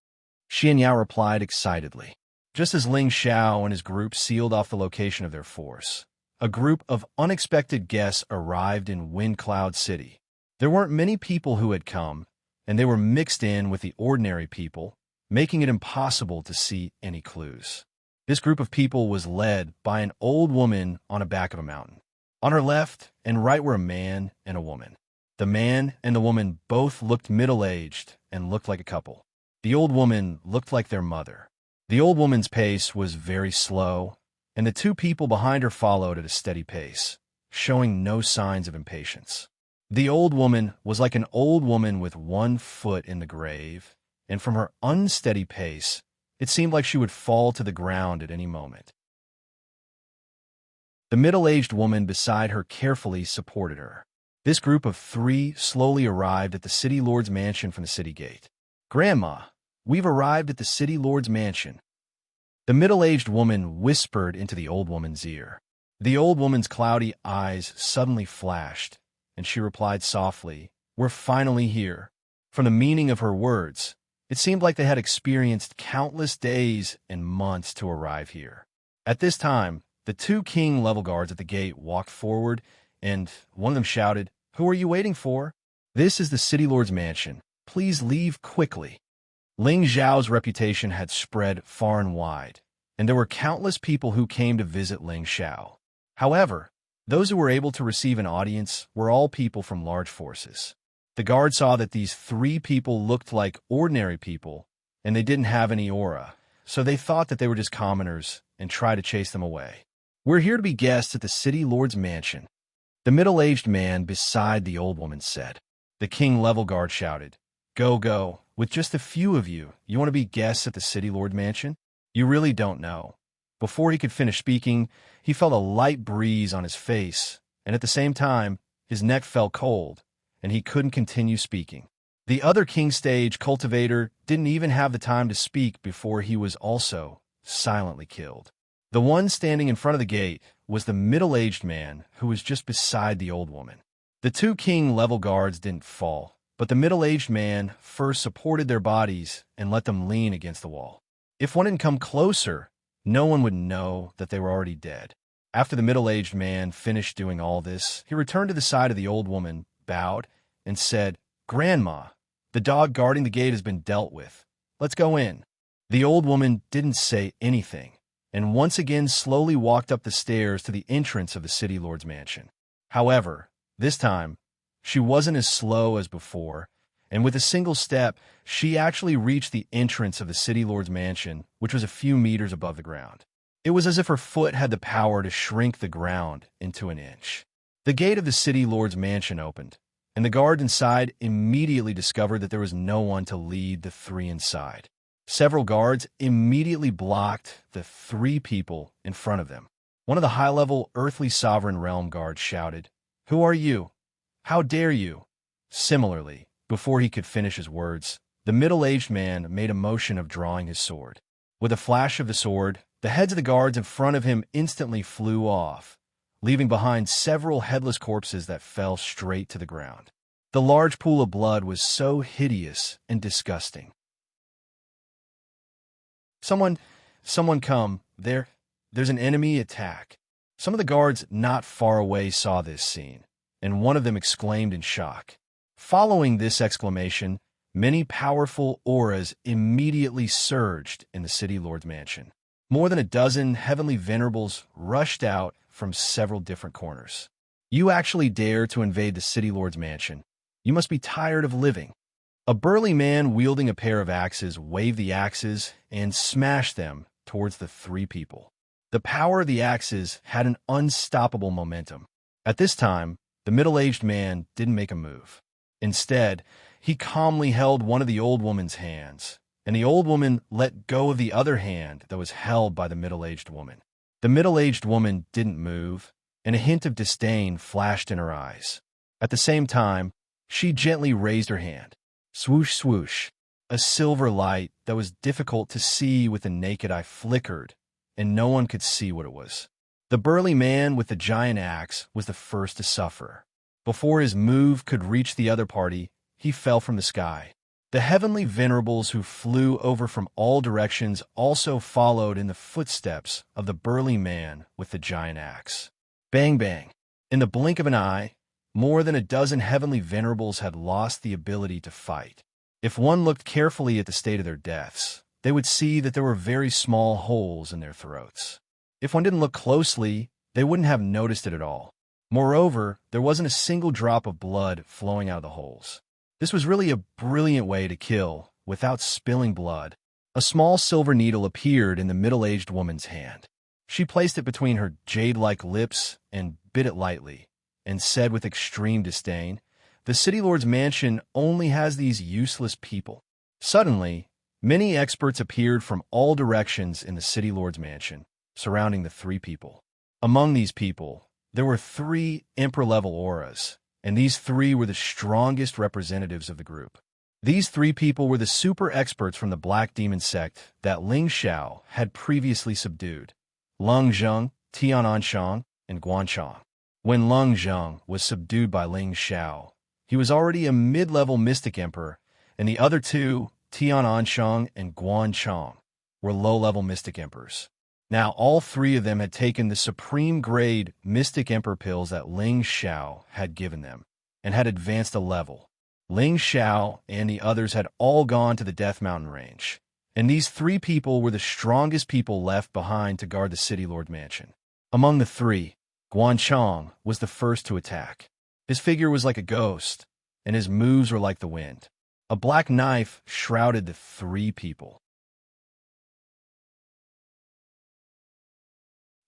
Xianxia replied excitedly. Just as Ling Xiao and his group sealed off the location of their force, a group of unexpected guests arrived in Wind Cloud City. There weren't many people who had come, and they were mixed in with the ordinary people, making it impossible to see any clues. This group of people was led by an old woman on the back of a mountain. On her left and right were a man and a woman. The man and the woman both looked middle-aged and looked like a couple. The old woman looked like their mother. The old woman's pace was very slow, and the two people behind her followed at a steady pace, showing no signs of impatience. The old woman was like an old woman with one foot in the grave, and from her unsteady pace, it seemed like she would fall to the ground at any moment. The middle-aged woman beside her carefully supported her. This group of three slowly arrived at the city lord's mansion from the city gate. "Grandma, we've arrived at the city lord's mansion." The middle-aged woman whispered into the old woman's ear. The old woman's cloudy eyes suddenly flashed, and she replied softly, "We're finally here." From the meaning of her words, it seemed like they had experienced countless days and months to arrive here. At this time, the two king-level guards at the gate walked forward, and one of them shouted, "Who are you waiting for? This is the city lord's mansion. Please leave quickly." Ling Zhao's reputation had spread far and wide, and there were countless people who came to visit Ling Xiao. However, those who were able to receive an audience were all people from large forces. The guard saw that these 3 people looked like ordinary people, and they didn't have any aura, so they thought that they were just commoners and tried to chase them away. "We're here to be guests at the city lord's mansion," the middle-aged man beside the old woman said. The king level guard shouted, "Go, go. With just a few of you, you want to be guests at the city lord mansion? You really don't know." Before he could finish speaking, he felt a light breeze on his face, and at the same time, his neck felt cold, and he couldn't continue speaking. The other king stage cultivator didn't even have the time to speak before he was also silently killed. The one standing in front of the gate was the middle-aged man who was just beside the old woman. The 2 king level guards didn't fall, but the middle-aged man first supported their bodies and let them lean against the wall. If one didn't come closer, no one would know that they were already dead. After the middle-aged man finished doing all this, he returned to the side of the old woman, bowed, and said, "Grandma, the dog guarding the gate has been dealt with. Let's go in." The old woman didn't say anything, and once again slowly walked up the stairs to the entrance of the city lord's mansion. However, this time, she wasn't as slow as before, and with a single step, she actually reached the entrance of the city lord's mansion, which was a few meters above the ground. It was as if her foot had the power to shrink the ground into an inch. The gate of the city lord's mansion opened, and the guard inside immediately discovered that there was no one to lead the 3 inside. Several guards immediately blocked the 3 people in front of them. One of the high-level earthly sovereign realm guards shouted, "Who are you? How dare you?" Similarly, before he could finish his words, the middle-aged man made a motion of drawing his sword. With a flash of the sword, the heads of the guards in front of him instantly flew off, leaving behind several headless corpses that fell straight to the ground. The large pool of blood was so hideous and disgusting. Someone come, there's an enemy attack." Some of the guards not far away saw this scene, and one of them exclaimed in shock. Following this exclamation, many powerful auras immediately surged in the city lord's mansion. More than a dozen heavenly venerables rushed out from several different corners. "You actually dare to invade the city lord's mansion. You must be tired of living." A burly man wielding a pair of axes waved the axes and smashed them towards the 3 people. The power of the axes had an unstoppable momentum. At this time, the middle-aged man didn't make a move. Instead, he calmly held one of the old woman's hands, and the old woman let go of the other hand that was held by the middle-aged woman. The middle-aged woman didn't move, and a hint of disdain flashed in her eyes. At the same time, she gently raised her hand. Swoosh, swoosh. A silver light that was difficult to see with the naked eye flickered, and no one could see what it was. The burly man with the giant axe was the first to suffer. Before his move could reach the other party, he fell from the sky. The heavenly venerables who flew over from all directions also followed in the footsteps of the burly man with the giant axe. Bang, bang. In the blink of an eye, more than a dozen heavenly venerables had lost the ability to fight. If one looked carefully at the state of their deaths, they would see that there were very small holes in their throats. If one didn't look closely, they wouldn't have noticed it at all. Moreover, there wasn't a single drop of blood flowing out of the holes. This was really a brilliant way to kill without spilling blood. A small silver needle appeared in the middle-aged woman's hand. She placed it between her jade-like lips and bit it lightly, and said with extreme disdain, "The city lord's mansion only has these useless people." Suddenly, many experts appeared from all directions in the city lord's mansion, surrounding the 3 people. Among these people, there were 3 emperor-level auras, and these 3 were the strongest representatives of the group. These 3 people were the super experts from the Black Demon sect that Xianxia had previously subdued: Leng Zheng, Tiananshang, and Guanchang. When Leng Zheng was subdued by Xianxia, he was already a mid-level mystic emperor, and the other 2, Tiananshang and Guanchang, were low-level mystic emperors. Now, all 3 of them had taken the supreme-grade Mystic Emperor pills that Xianxia had given them, and had advanced a level. Xianxia and the others had all gone to the Death Mountain range, and these 3 people were the strongest people left behind to guard the City Lord Mansion. Among the 3, Guanchang was the first to attack. His figure was like a ghost, and his moves were like the wind. A black knife shrouded the three people.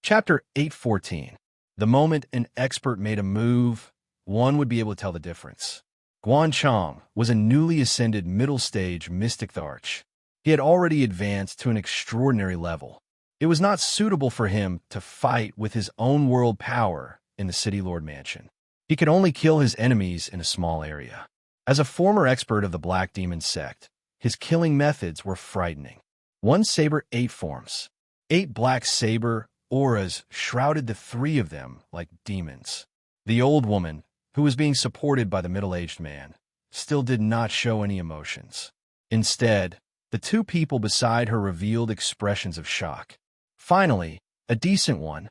Chapter 814. The moment an expert made a move, one would be able to tell the difference. Guanchong was a newly ascended middle-stage mystic arch. He had already advanced to an extraordinary level. It was not suitable for him to fight with his own world power in the City Lord Mansion. He could only kill his enemies in a small area. As a former expert of the Black Demon sect, his killing methods were frightening. One saber, 8 forms. 8 black saber auras shrouded the three of them like demons. The old woman, who was being supported by the middle-aged man, still did not show any emotions. Instead, the two people beside her revealed expressions of shock. Finally, a decent one.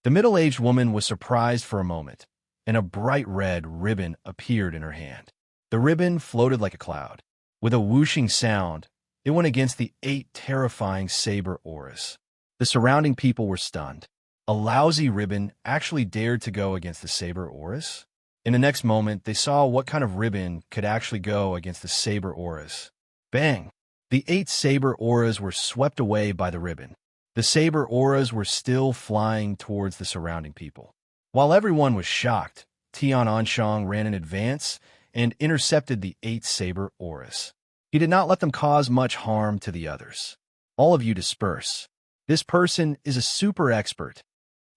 The middle-aged woman was surprised for a moment, and a bright red ribbon appeared in her hand. The ribbon floated like a cloud. With a whooshing sound, it went against the 8 terrifying saber auras. The surrounding people were stunned. A lousy ribbon actually dared to go against the saber auras? In the next moment, they saw what kind of ribbon could actually go against the saber auras. Bang! The 8 saber auras were swept away by the ribbon. The saber auras were still flying towards the surrounding people. While everyone was shocked, Tian Anshang ran in advance and intercepted the 8 saber auras. He did not let them cause much harm to the others. All of you disperse. This person is a super expert,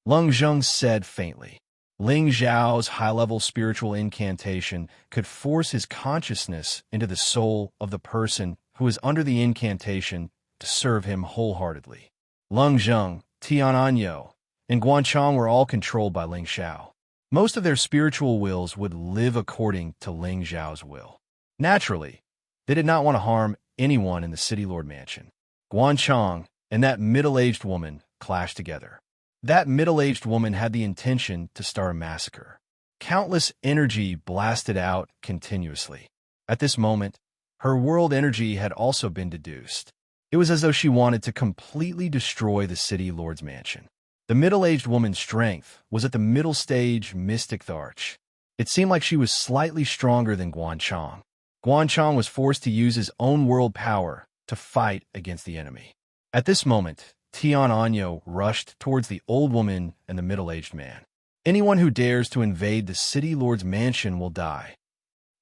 Leng Zheng said faintly. Ling Zhao's high-level spiritual incantation could force his consciousness into the soul of the person who is under the incantation to serve him wholeheartedly. Leng Zheng, Tian Anyo, and Guanchong were all controlled by Ling Zhao. Most of their spiritual wills would live according to Ling Zhao's will. Naturally, they did not want to harm anyone in the City Lord Mansion. Guanchong and that middle-aged woman clashed together. That middle-aged woman had the intention to start a massacre. Countless energy blasted out continuously. At this moment, her world energy had also been deduced. It was as though she wanted to completely destroy the City Lord's Mansion. The middle-aged woman's strength was at the middle stage mystic arch. It seemed like she was slightly stronger than Guanchong. Guanchong was forced to use his own world power to fight against the enemy. At this moment, Tian Anyo rushed towards the old woman and the middle-aged man. Anyone who dares to invade the City Lord's Mansion will die.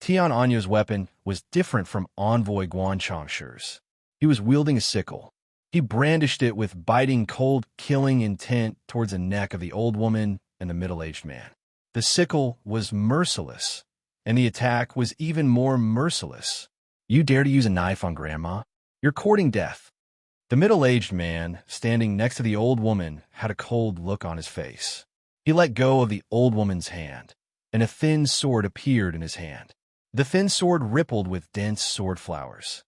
Tian Anyo's weapon was different from Envoy Guanchong's. He was wielding a sickle. He brandished it with biting, cold, killing intent towards the neck of the old woman and the middle-aged man. The sickle was merciless, and the attack was even more merciless. You dare to use a knife on Grandma? You're courting death. The middle-aged man, standing next to the old woman, had a cold look on his face. He let go of the old woman's hand, and a thin sword appeared in his hand. The thin sword rippled with dense sword flowers.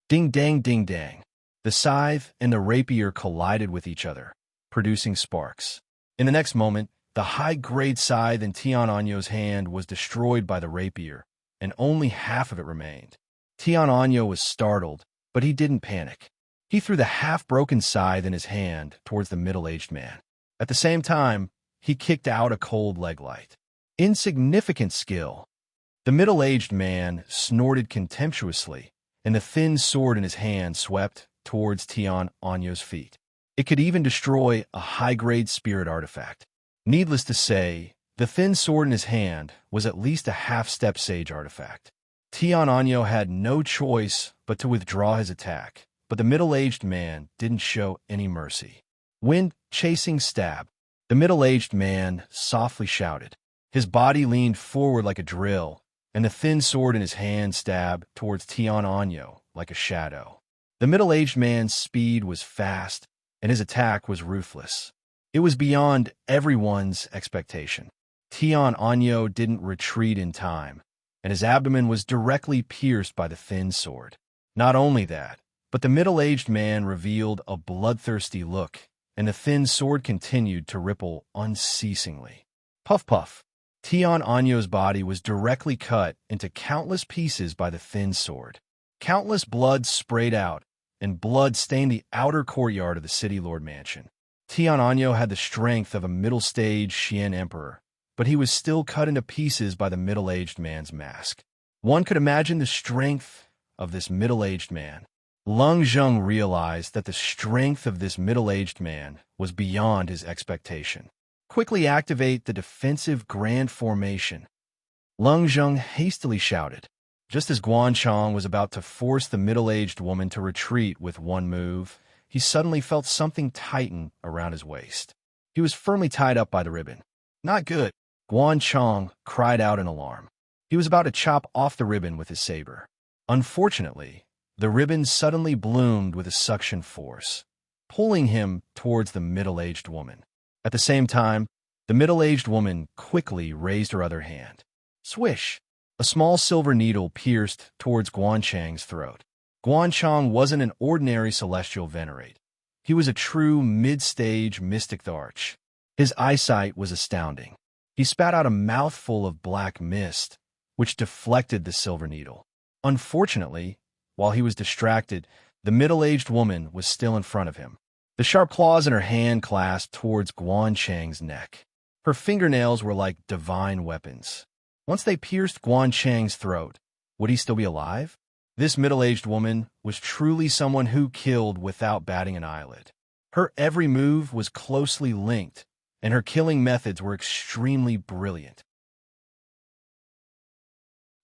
Ding-dang, ding-dang. The scythe and the rapier collided with each other, producing sparks. In the next moment, the high-grade scythe in Tian Anyo's hand was destroyed by the rapier, and only half of it remained. Tian Anyo was startled, but he didn't panic. He threw the half-broken scythe in his hand towards the middle-aged man. At the same time, he kicked out a cold leg light. Insignificant skill. The middle-aged man snorted contemptuously, and the thin sword in his hand swept towards Tian Anyo's feet. It could even destroy a high-grade spirit artifact. Needless to say, the thin sword in his hand was at least a half-step sage artifact. Tian Anyo had no choice but to withdraw his attack, but the middle-aged man didn't show any mercy. Wind-chasing stab. The middle-aged man softly shouted. His body leaned forward like a drill, and the thin sword in his hand stabbed towards Tian Anyo like a shadow. The middle-aged man's speed was fast, and his attack was ruthless. It was beyond everyone's expectation. Tian Anyo didn't retreat in time, and his abdomen was directly pierced by the thin sword. Not only that, but the middle-aged man revealed a bloodthirsty look, and the thin sword continued to ripple unceasingly. Puff puff. Tian Anyo's body was directly cut into countless pieces by the thin sword. Countless blood sprayed out, and blood stained the outer courtyard of the City Lord Mansion. Tian Anyo had the strength of a middle-stage Xian emperor, but he was still cut into pieces by the middle-aged man's mask. One could imagine the strength of this middle-aged man. Lung Zheng realized that the strength of this middle-aged man was beyond his expectation. Quickly activate the defensive grand formation. Lung Zheng hastily shouted. Just as Guanchang was about to force the middle-aged woman to retreat with one move, he suddenly felt something tighten around his waist. He was firmly tied up by the ribbon. Not good. Guanchang cried out in alarm. He was about to chop off the ribbon with his saber. Unfortunately, the ribbon suddenly bloomed with a suction force, pulling him towards the middle-aged woman. At the same time, the middle-aged woman quickly raised her other hand. Swish! A small silver needle pierced towards Guanchang's throat. Guanchang wasn't an ordinary celestial venerate. He was a true mid-stage mystic arch. His eyesight was astounding. He spat out a mouthful of black mist, which deflected the silver needle. Unfortunately, while he was distracted, the middle-aged woman was still in front of him. The sharp claws in her hand clasped towards Guanchang's neck. Her fingernails were like divine weapons. Once they pierced Guanchang's throat, would he still be alive? This middle-aged woman was truly someone who killed without batting an eyelid. Her every move was closely linked, and her killing methods were extremely brilliant.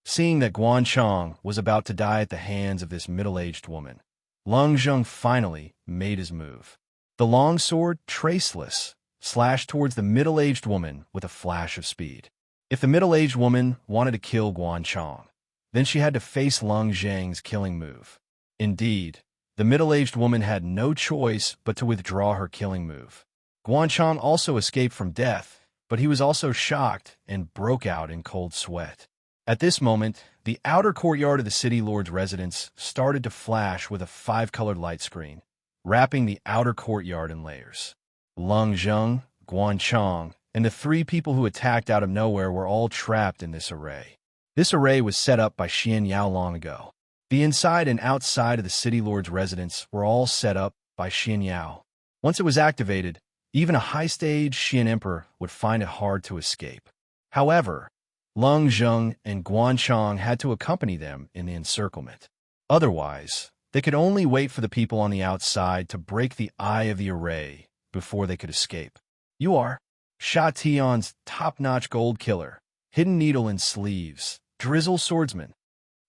Seeing that Guanchang was about to die at the hands of this middle-aged woman, Lung Zheng finally made his move. The long sword, traceless, slashed towards the middle-aged woman with a flash of speed. If the middle-aged woman wanted to kill Guanchang, then she had to face Lung Zheng's killing move. Indeed, the middle-aged woman had no choice but to withdraw her killing move. Guanchang also escaped from death, but he was also shocked and broke out in cold sweat. At this moment, the outer courtyard of the city lord's residence started to flash with a 5-colored light screen, wrapping the outer courtyard in layers. Lung Zheng, Guanchang, and the 3 people who attacked out of nowhere were all trapped in this array. This array was set up by Xianxia long ago. The inside and outside of the city lord's residence were all set up by Xianxia. Once it was activated, even a high-stage Xian emperor would find it hard to escape. However, Lung Zheng and Guanchang had to accompany them in the encirclement. Otherwise, they could only wait for the people on the outside to break the eye of the array before they could escape. You are Sha Tian's top-notch gold killer, hidden needle in sleeves, drizzle swordsman.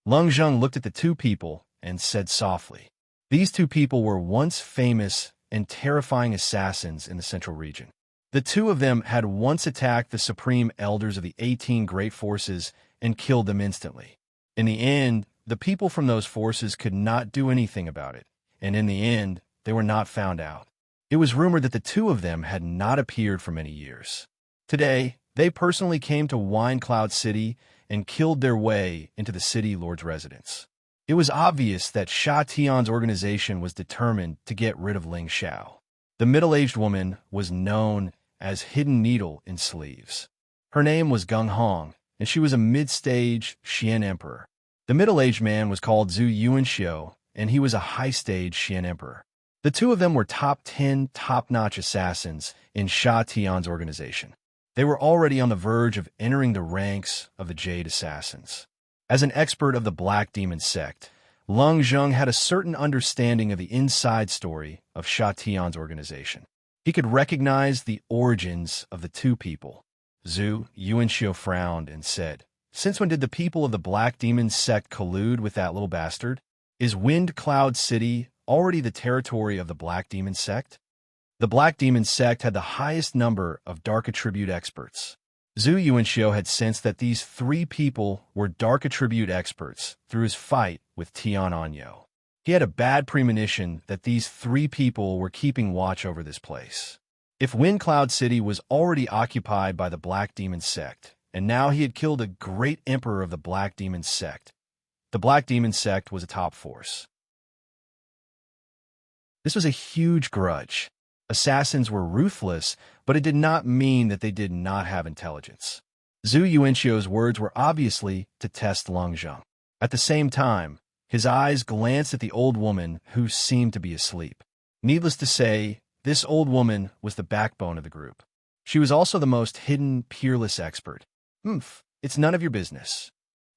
Lung Zheng looked at the 2 people and said softly. These 2 people were once famous and terrifying assassins in the central region. The 2 of them had once attacked the supreme elders of the 18 great forces and killed them instantly. In the end, the people from those forces could not do anything about it, and in the end, they were not found out. It was rumored that the 2 of them had not appeared for many years. Today, they personally came to Wine Cloud City and killed their way into the city lord's residence. It was obvious that Sha Tian's organization was determined to get rid of Ling Xiao. The middle-aged woman was known as Hidden Needle in Sleeves. Her name was Gung Hong, and she was a mid-stage Xian emperor. The middle-aged man was called Zhu Yuanxiu, and he was a high-stage Xian emperor. The 2 of them were top 10 top-notch assassins in Sha Tian's organization. They were already on the verge of entering the ranks of the Jade Assassins. As an expert of the Black Demon sect, Lung Zheng had a certain understanding of the inside story of Sha Tian's organization. He could recognize the origins of the 2 people. Zhu Yuanxiu frowned and said, "Since when did the people of the Black Demon sect collude with that little bastard? Is Wind Cloud City already the territory of the Black Demon sect?" The Black Demon sect had the highest number of Dark Attribute experts. Zhu Yuanxiu had sensed that these 3 people were Dark Attribute experts through his fight with Tian Anyo. He had a bad premonition that these 3 people were keeping watch over this place. If Wind Cloud City was already occupied by the Black Demon sect, and now he had killed a great emperor of the Black Demon sect, the Black Demon sect was a top force. This was a huge grudge. Assassins were ruthless, but it did not mean that they did not have intelligence. Zhu Yuanxiu's words were obviously to test Lung Zheng. At the same time, his eyes glanced at the old woman who seemed to be asleep. Needless to say, this old woman was the backbone of the group. She was also the most hidden, peerless expert. It's none of your business.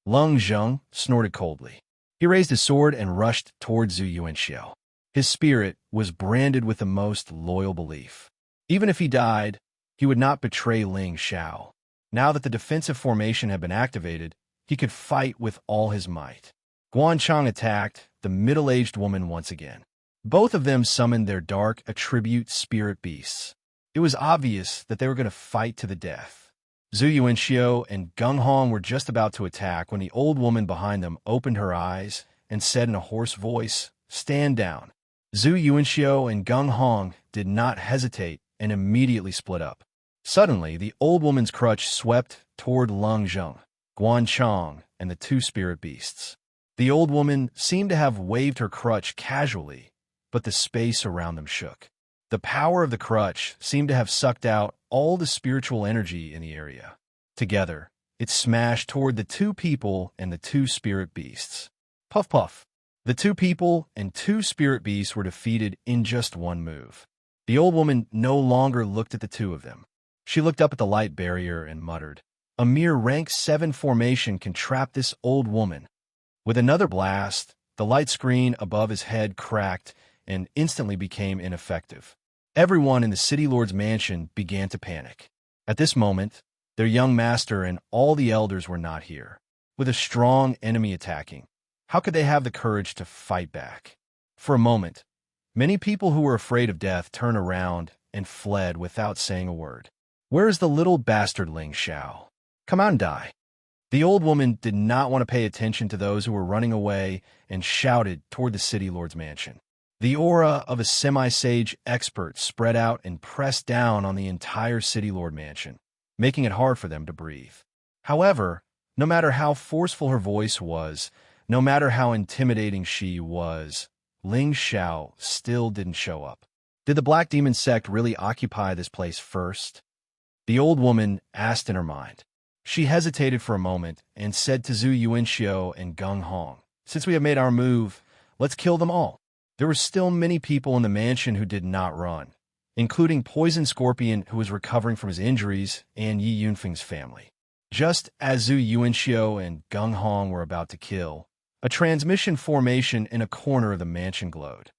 Lung Zheng snorted coldly. He raised his sword and rushed toward Zhu Yuanxiao. His spirit was branded with the most loyal belief. Even if he died, he would not betray Ling Xiao. Now that the defensive formation had been activated, he could fight with all his might. Guanchang attacked the middle-aged woman once again. Both of them summoned their dark attribute spirit beasts. It was obvious that they were going to fight to the death. Zhu Yuanxiao and Gung Hong were just about to attack when the old woman behind them opened her eyes and said in a hoarse voice, "Stand down." Zhu Yuanxiao and Gung Hong did not hesitate and immediately split up. Suddenly, the old woman's crutch swept toward Lung Zheng, Guanchang, and the two spirit beasts. The old woman seemed to have waved her crutch casually, but the space around them shook. The power of the crutch seemed to have sucked out all the spiritual energy in the area. Together, it smashed toward the two people and the two spirit beasts. Puff puff. The two people and two spirit beasts were defeated in just one move. The old woman no longer looked at the two of them. She looked up at the light barrier and muttered, "A mere rank 7 formation can trap this old woman." With another blast, the light screen above his head cracked and instantly became ineffective. Everyone in the City Lord's mansion began to panic. At this moment, their young master and all the elders were not here. With a strong enemy attacking, how could they have the courage to fight back? For a moment, many people who were afraid of death turned around and fled without saying a word. "Where is the little bastard Ling Xiao? Come on, die." The old woman did not want to pay attention to those who were running away and shouted toward the City Lord's mansion. The aura of a semi-sage expert spread out and pressed down on the entire City Lord mansion, making it hard for them to breathe. However, no matter how forceful her voice was, no matter how intimidating she was, Ling Xiao still didn't show up. Did the Black Demon sect really occupy this place first? The old woman asked in her mind. She hesitated for a moment and said to Zhu Yuanxiao and Gung Hong, "Since we have made our move, let's kill them all." There were still many people in the mansion who did not run, including Poison Scorpion, who was recovering from his injuries, and Yi Yunfeng's family. Just as Zhu Yuanxiao and Gung Hong were about to kill, a transmission formation in a corner of the mansion glowed.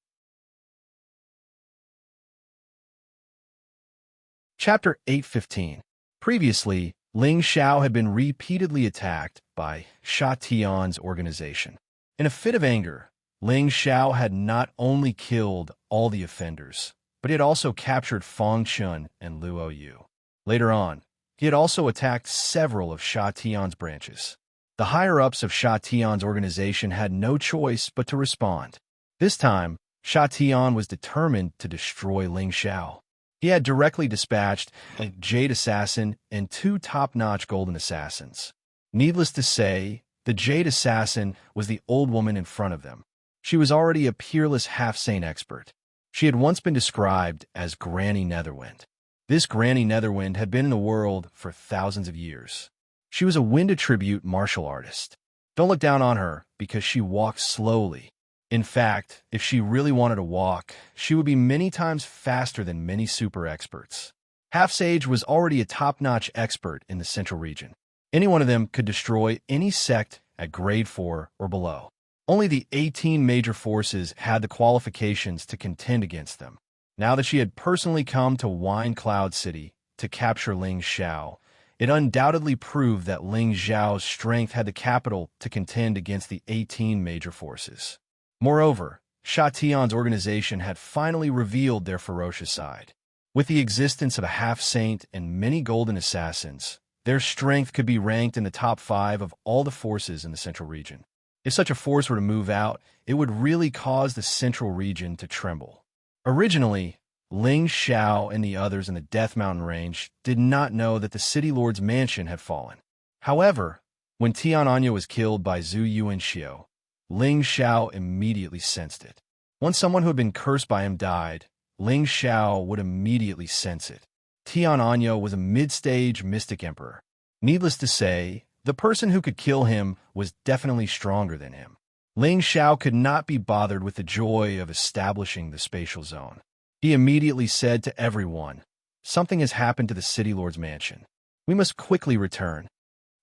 Chapter 815. Previously, Ling Xiao had been repeatedly attacked by Sha Tian's organization. In a fit of anger, Ling Xiao had not only killed all the offenders, but he had also captured Fang Chun and Luo Yu. Later on, he had also attacked several of Sha Tian's branches. The higher-ups of Sha Tian's organization had no choice but to respond. This time, Sha Tian was determined to destroy Ling Xiao. He had directly dispatched a Jade Assassin and 2 top-notch Golden Assassins. Needless to say, the Jade Assassin was the old woman in front of them. She was already a peerless half-saint expert. She had once been described as Granny Netherwind. This Granny Netherwind had been in the world for thousands of years. She was a wind attribute martial artist. Don't look down on her because she walked slowly. In fact, if she really wanted to walk, she would be many times faster than many super experts. Half-Sage was already a top-notch expert in the Central region. Any one of them could destroy any sect at grade 4 or below. Only the 18 major forces had the qualifications to contend against them. Now that she had personally come to Wine Cloud City to capture Ling Xiao, it undoubtedly proved that Ling Xiao's strength had the capital to contend against the 18 major forces. Moreover, Sha Tian's organization had finally revealed their ferocious side. With the existence of a half-saint and many golden assassins, their strength could be ranked in the top 5 of all the forces in the Central region. If such a force were to move out, it would really cause the Central region to tremble. Originally, Ling Xiao and the others in the Death Mountain range did not know that the City Lord's mansion had fallen. However, when Tiananya was killed by Zhu Yuanxiao, Ling Xiao immediately sensed it. Once someone who had been cursed by him died, Ling Xiao would immediately sense it. Tiananya was a mid-stage mystic emperor. Needless to say, the person who could kill him was definitely stronger than him. Ling Xiao could not be bothered with the joy of establishing the spatial zone. He immediately said to everyone, Something has happened to the city lord's mansion. We must quickly return.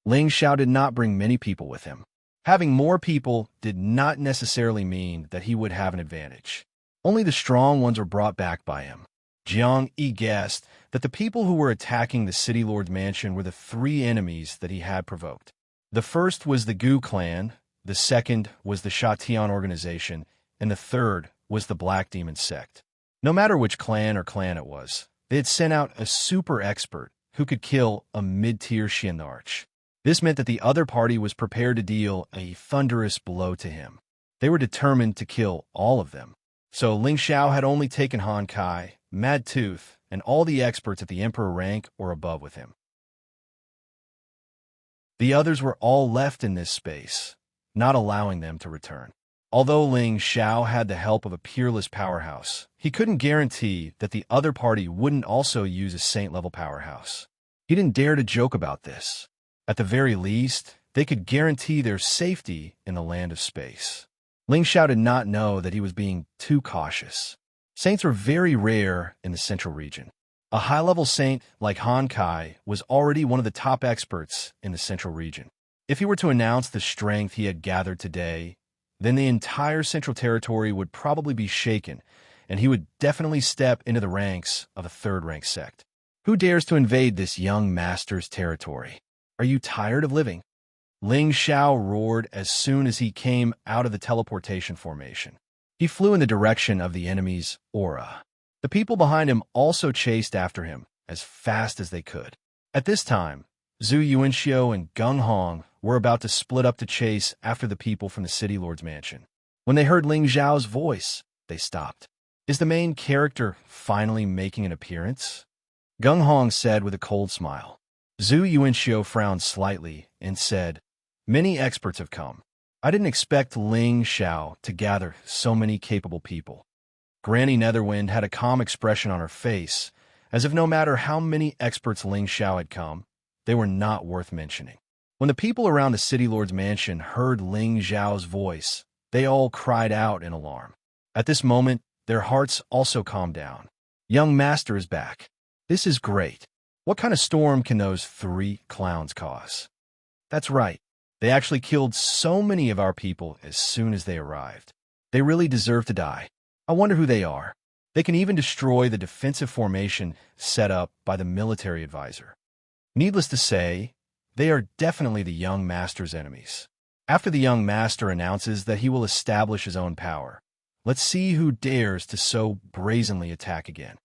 Ling Xiao did not bring many people with him. Having more people did not necessarily mean that he would have an advantage. Only the strong ones were brought back by him. Jiang Yi guessed that the people who were attacking the city lord's mansion were the three enemies that he had provoked. The first was the Gu clan, the second was the Sha Tian organization, and the third was the Black Demon sect. No matter which clan or clan it was, they had sent out a super expert who could kill a mid-tier Xianarch. This meant that the other party was prepared to deal a thunderous blow to him. They were determined to kill all of them. So Ling Xiao had only taken Han Kai, Mad Tooth, and all the experts at the Emperor rank or above with him. The others were all left in this space, not allowing them to return. Although Ling Xiao had the help of a peerless powerhouse, he couldn't guarantee that the other party wouldn't also use a saint-level powerhouse. He didn't dare to joke about this. At the very least, they could guarantee their safety in the land of space. Ling Xiao did not know that he was being too cautious. Saints were very rare in the central region. A high-level saint like Han Kai was already one of the top experts in the central region. If he were to announce the strength he had gathered today, then the entire central territory would probably be shaken, and he would definitely step into the ranks of a third-rank sect. Who dares to invade this young master's territory? Are you tired of living? Ling Xiao roared as soon as he came out of the teleportation formation. He flew in the direction of the enemy's aura. The people behind him also chased after him as fast as they could. At this time, Zhu Yuanxiu and Gung Hong were about to split up to chase after the people from the city lord's mansion. When they heard Ling Xiao's voice, they stopped. Is the main character finally making an appearance? Gung Hong said with a cold smile. Zhu Yuanxiu frowned slightly and said, "Many experts have come. I didn't expect Ling Xiao to gather so many capable people." Granny Netherwind had a calm expression on her face, as if no matter how many experts Ling Xiao had come, they were not worth mentioning. When the people around the city lord's mansion heard Ling Xiao's voice, they all cried out in alarm. At this moment, their hearts also calmed down. Young Master is back. This is great. What kind of storm can those three clowns cause? That's right. They actually killed so many of our people as soon as they arrived. They really deserve to die. I wonder who they are. They can even destroy the defensive formation set up by the military advisor. Needless to say, they are definitely the young master's enemies. After the young master announces that he will establish his own power, let's see who dares to so brazenly attack again.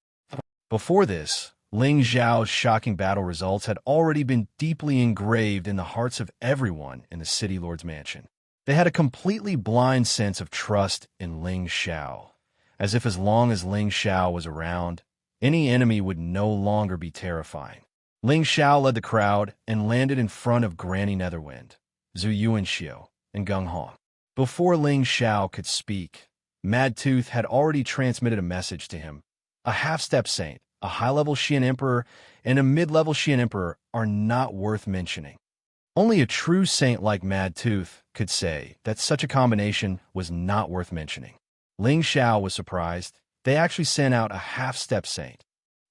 Before this, Ling Xiao's shocking battle results had already been deeply engraved in the hearts of everyone in the city lord's mansion. They had a completely blind sense of trust in Ling Xiao, as if as long as Ling Xiao was around, any enemy would no longer be terrifying. Ling Xiao led the crowd and landed in front of Granny Netherwind, Zhu Yuanxiu, and Gung Hong. Before Ling Xiao could speak, Mad Tooth had already transmitted a message to him. A half-step saint, a high-level Xian Emperor, and a mid-level Xian Emperor are not worth mentioning. Only a true saint like Mad Tooth could say that such a combination was not worth mentioning. Ling Xiao was surprised. They actually sent out a half-step saint.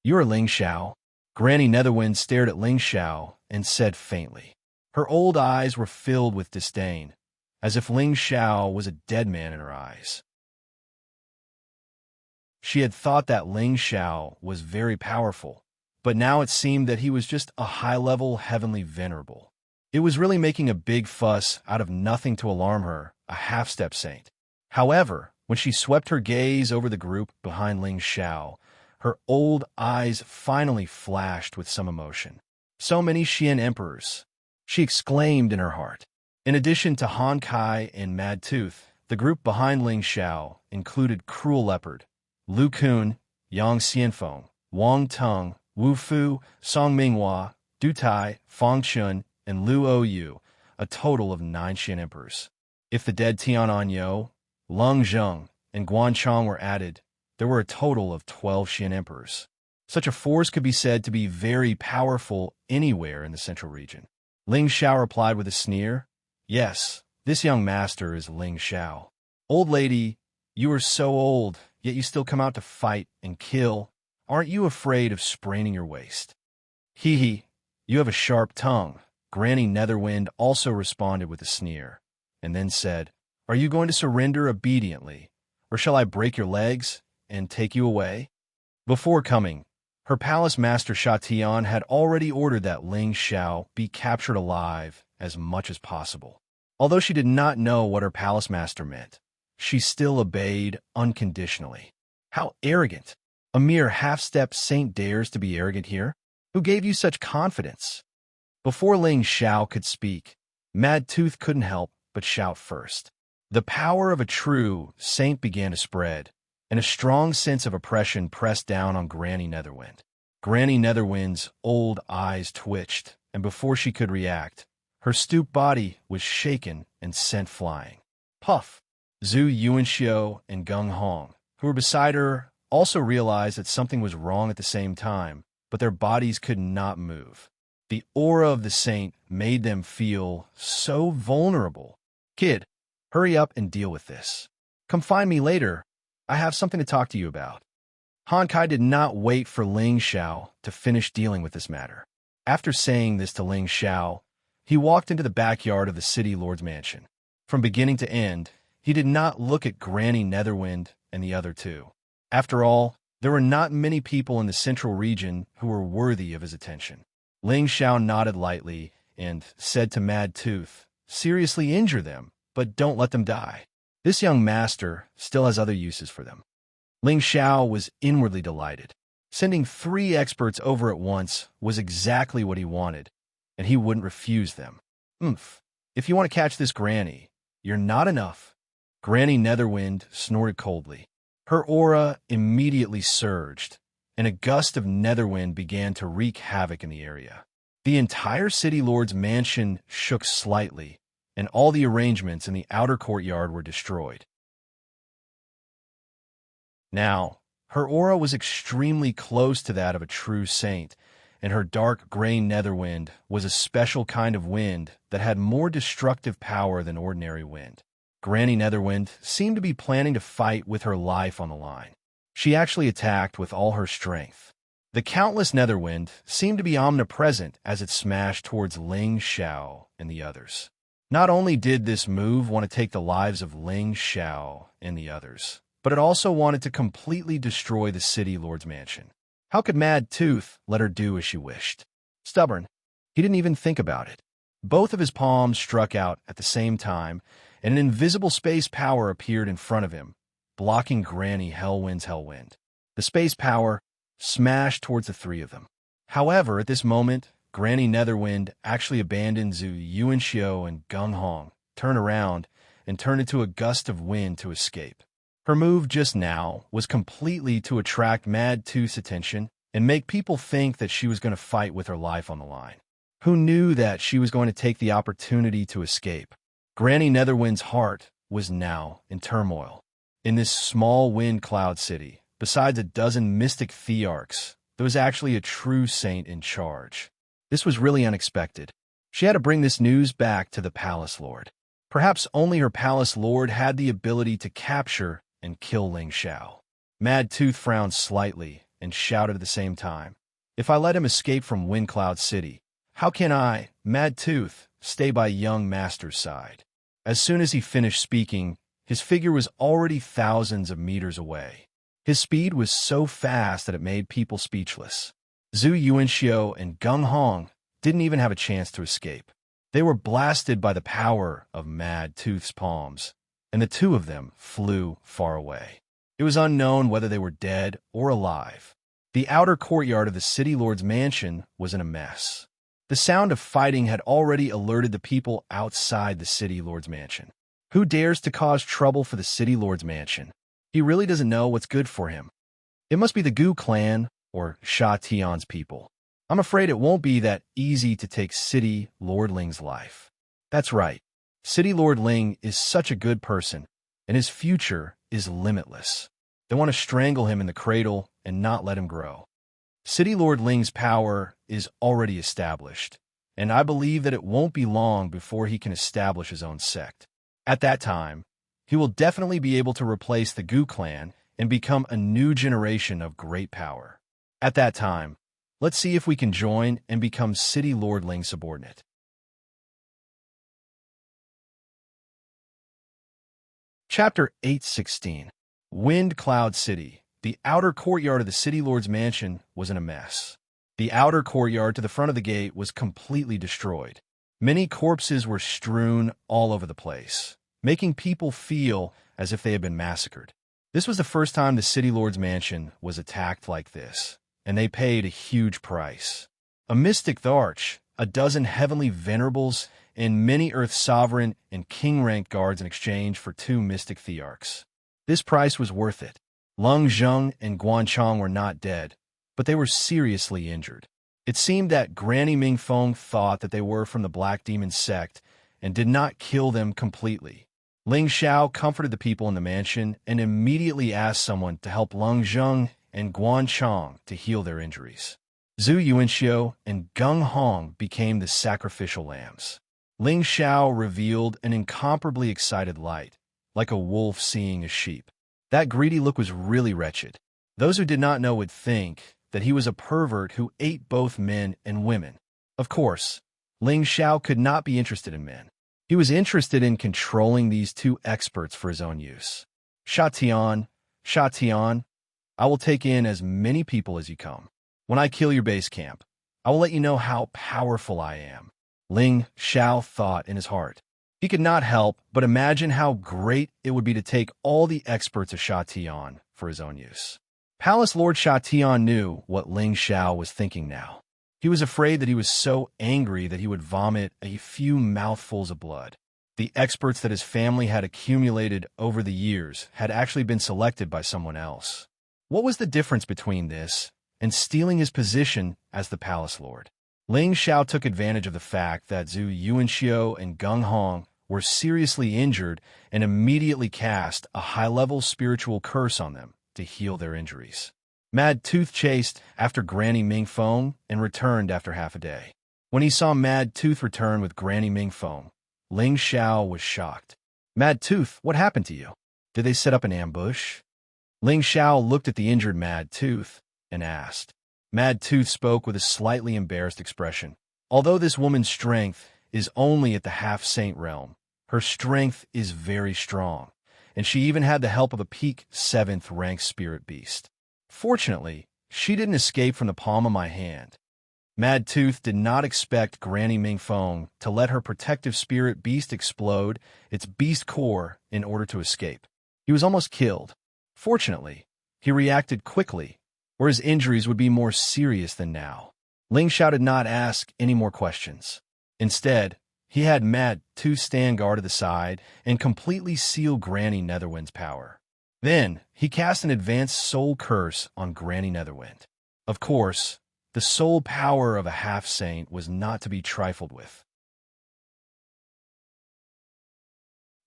"You are Ling Xiao?" Granny Netherwind stared at Ling Xiao and said faintly. Her old eyes were filled with disdain, as if Ling Xiao was a dead man in her eyes. She had thought that Ling Xiao was very powerful, but now it seemed that he was just a high-level heavenly venerable. It was really making a big fuss out of nothing to alarm her, a half-step saint. However, when she swept her gaze over the group behind Ling Xiao, her old eyes finally flashed with some emotion. So many Xian emperors, she exclaimed in her heart. In addition to Han Kai and Mad Tooth, the group behind Ling Xiao included Cruel Leopard, Lu Kun, Yang Xianfeng, Wang Tung, Wu Fu, Song Minghua, Du Tai, Fang Chun, and Lu Oyu, a total of 9 Xian emperors. If the dead Tian Anyo, Lung Zheng, and Guan Chong were added, there were a total of 12 Xian emperors. Such a force could be said to be very powerful anywhere in the central region. Ling Xiao replied with a sneer, "Yes, this young master is Ling Xiao. Old lady, you are so old, yet you still come out to fight and kill. Aren't you afraid of spraining your waist? Hee hee, you have a sharp tongue. Granny Netherwind also responded with a sneer, and then said, Are you going to surrender obediently, or shall I break your legs and take you away? Before coming, her palace master Xianxia had already ordered that Ling Xiao be captured alive as much as possible. Although she did not know what her palace master meant, she still obeyed unconditionally. How arrogant! A mere half-step saint dares to be arrogant here? Who gave you such confidence? Before Ling Xiao could speak, Mad Tooth couldn't help but shout first. The power of a true saint began to spread, and a strong sense of oppression pressed down on Granny Netherwind. Granny Netherwind's old eyes twitched, and before she could react, her stooped body was shaken and sent flying. Puff! Zhu Yuanxiu and Gung Hong, who were beside her, also realized that something was wrong at the same time, but their bodies could not move. The aura of the saint made them feel so vulnerable. Kid, hurry up and deal with this. Come find me later. I have something to talk to you about. Han Kai did not wait for Ling Xiao to finish dealing with this matter. After saying this to Ling Xiao, he walked into the backyard of the city lord's mansion. From beginning to end, he did not look at Granny Netherwind and the other two. After all, there were not many people in the central region who were worthy of his attention. Ling Xiao nodded lightly and said to Mad Tooth, Seriously injure them, but don't let them die. This young master still has other uses for them. Ling Xiao was inwardly delighted. Sending 3 experts over at once was exactly what he wanted, and he wouldn't refuse them. If you want to catch this granny, you're not enough. Granny Netherwind snorted coldly. Her aura immediately surged, and a gust of netherwind began to wreak havoc in the area. The entire city lord's mansion shook slightly, and all the arrangements in the outer courtyard were destroyed. Now, her aura was extremely close to that of a true saint, and her dark gray netherwind was a special kind of wind that had more destructive power than ordinary wind. Granny Netherwind seemed to be planning to fight with her life on the line. She actually attacked with all her strength. The countless netherwind seemed to be omnipresent as it smashed towards Ling Xiao and the others. Not only did this move want to take the lives of Ling Xiao and the others, but it also wanted to completely destroy the city lord's mansion. How could Mad Tooth let her do as she wished? Stubborn. He didn't even think about it. Both of his palms struck out at the same time, and an invisible space power appeared in front of him, blocking Granny Hellwind's Hellwind. The space power smashed towards the 3 of them. However, at this moment, Granny Netherwind actually abandoned Zhu Yuanxiu and Gung Hong, turned around, and turned into a gust of wind to escape. Her move just now was completely to attract Mad Tooth's attention and make people think that she was going to fight with her life on the line. Who knew that she was going to take the opportunity to escape? Granny Netherwind's heart was now in turmoil. In this small wind cloud city, besides a dozen mystic thearchs, there was actually a true saint in charge. This was really unexpected. She had to bring this news back to the palace lord. Perhaps only her palace lord had the ability to capture and kill Ling Xiao. Mad Tooth frowned slightly and shouted at the same time, If I let him escape from Wind Cloud City, how can I, Mad Tooth, stay by young master's side? As soon as he finished speaking, his figure was already thousands of meters away. His speed was so fast that it made people speechless. Zhu Yuanxiu and Gung Hong didn't even have a chance to escape. They were blasted by the power of Mad Tooth's palms, and the 2 of them flew far away. It was unknown whether they were dead or alive. The outer courtyard of the city lord's mansion was in a mess. The sound of fighting had already alerted the people outside the city lord's mansion. Who dares to cause trouble for the city lord's mansion? He really doesn't know what's good for him. It must be the Gu clan or Sha Tian's people. I'm afraid it won't be that easy to take City Lord Ling's life. That's right. City Lord Ling is such a good person, and his future is limitless. They want to strangle him in the cradle and not let him grow. City Lord Ling's power is already established, and I believe that it won't be long before he can establish his own sect. At that time, he will definitely be able to replace the Gu clan and become a new generation of great power. At that time, let's see if we can join and become City Lord Ling's subordinate. Chapter 8:16. Wind Cloud City. The outer courtyard of the City Lord's mansion was in a mess. The outer courtyard to the front of the gate was completely destroyed. Many corpses were strewn all over the place, making people feel as if they had been massacred. This was the first time the City Lord's mansion was attacked like this, and they paid a huge price. A mystic Tharch, a dozen heavenly venerables, and many Earth Sovereign and King-ranked guards in exchange for 2 mystic Thearchs. This price was worth it. Lung Zheng and Guan Chong were not dead, but they were seriously injured. It seemed that Granny Mingfeng thought that they were from the Black Demon sect and did not kill them completely. Ling Xiao comforted the people in the mansion and immediately asked someone to help Lung Zheng and Guan Chong to heal their injuries. Zhu Yuanxiu and Gung Hong became the sacrificial lambs. Ling Xiao revealed an incomparably excited light, like a wolf seeing a sheep. That greedy look was really wretched. Those who did not know would think that he was a pervert who ate both men and women. Of course, Ling Xiao could not be interested in men. He was interested in controlling these 2 experts for his own use. Sha Tian, I will take in as many people as you come. When I kill your base camp, I will let you know how powerful I am. Ling Xiao thought in his heart. He could not help but imagine how great it would be to take all the experts of Sha Tian for his own use. Palace Lord Sha Tian knew what Ling Xiao was thinking now. He was afraid that he was so angry that he would vomit a few mouthfuls of blood. The experts that his family had accumulated over the years had actually been selected by someone else. What was the difference between this and stealing his position as the Palace Lord? Ling Xiao took advantage of the fact that Zhu Yuanxiu and Gung Hong were seriously injured and immediately cast a high-level spiritual curse on them to heal their injuries. Mad Tooth chased after Granny Mingfeng and returned after half a day. When he saw Mad Tooth return with Granny Mingfeng, Ling Xiao was shocked. Mad Tooth, what happened to you? Did they set up an ambush? Ling Xiao looked at the injured Mad Tooth and asked. Mad Tooth spoke with a slightly embarrassed expression. Although this woman's strength is only at the half-saint realm, her strength is very strong, and she even had the help of a peak 7th-ranked spirit beast. Fortunately, she didn't escape from the palm of my hand. Mad Tooth did not expect Granny Mingfeng to let her protective spirit beast explode its beast core in order to escape. He was almost killed. Fortunately, he reacted quickly, or his injuries would be more serious than now. Ling Xiao did not ask any more questions. Instead, he had Mad Tooth stand guard at the side and completely seal Granny Netherwind's power. Then, he cast an advanced soul curse on Granny Netherwind. Of course, the soul power of a half-saint was not to be trifled with.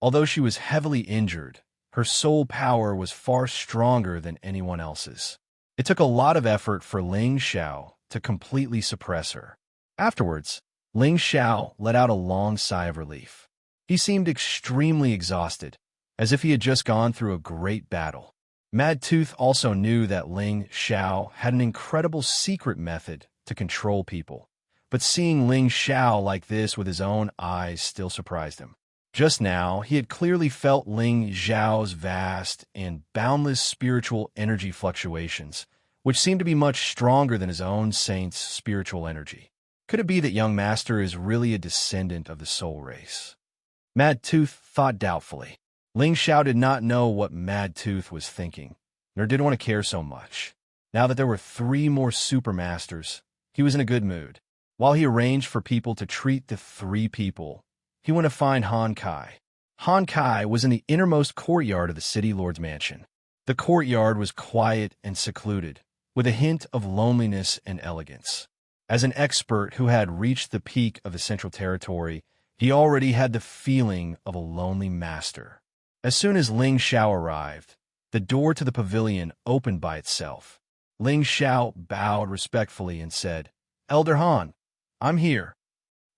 Although she was heavily injured, her soul power was far stronger than anyone else's. It took a lot of effort for Ling Xiao to completely suppress her. Afterwards, Ling Xiao let out a long sigh of relief. He seemed extremely exhausted, as if he had just gone through a great battle. Mad Tooth also knew that Ling Xiao had an incredible secret method to control people, but seeing Ling Xiao like this with his own eyes still surprised him. Just now, he had clearly felt Ling Xiao's vast and boundless spiritual energy fluctuations, which seemed to be much stronger than his own saint's spiritual energy. Could it be that young master is really a descendant of the soul race? Mad Tooth thought doubtfully. Ling Xiao did not know what Mad Tooth was thinking, nor did want to care so much. Now that there were 3 more supermasters, he was in a good mood. While he arranged for people to treat the 3 people, he went to find Han Kai. Han Kai was in the innermost courtyard of the City Lord's mansion. The courtyard was quiet and secluded, with a hint of loneliness and elegance. As an expert who had reached the peak of the Central Territory, he already had the feeling of a lonely master. As soon as Ling Xiao arrived, the door to the pavilion opened by itself. Ling Xiao bowed respectfully and said, "Elder Han, I'm here."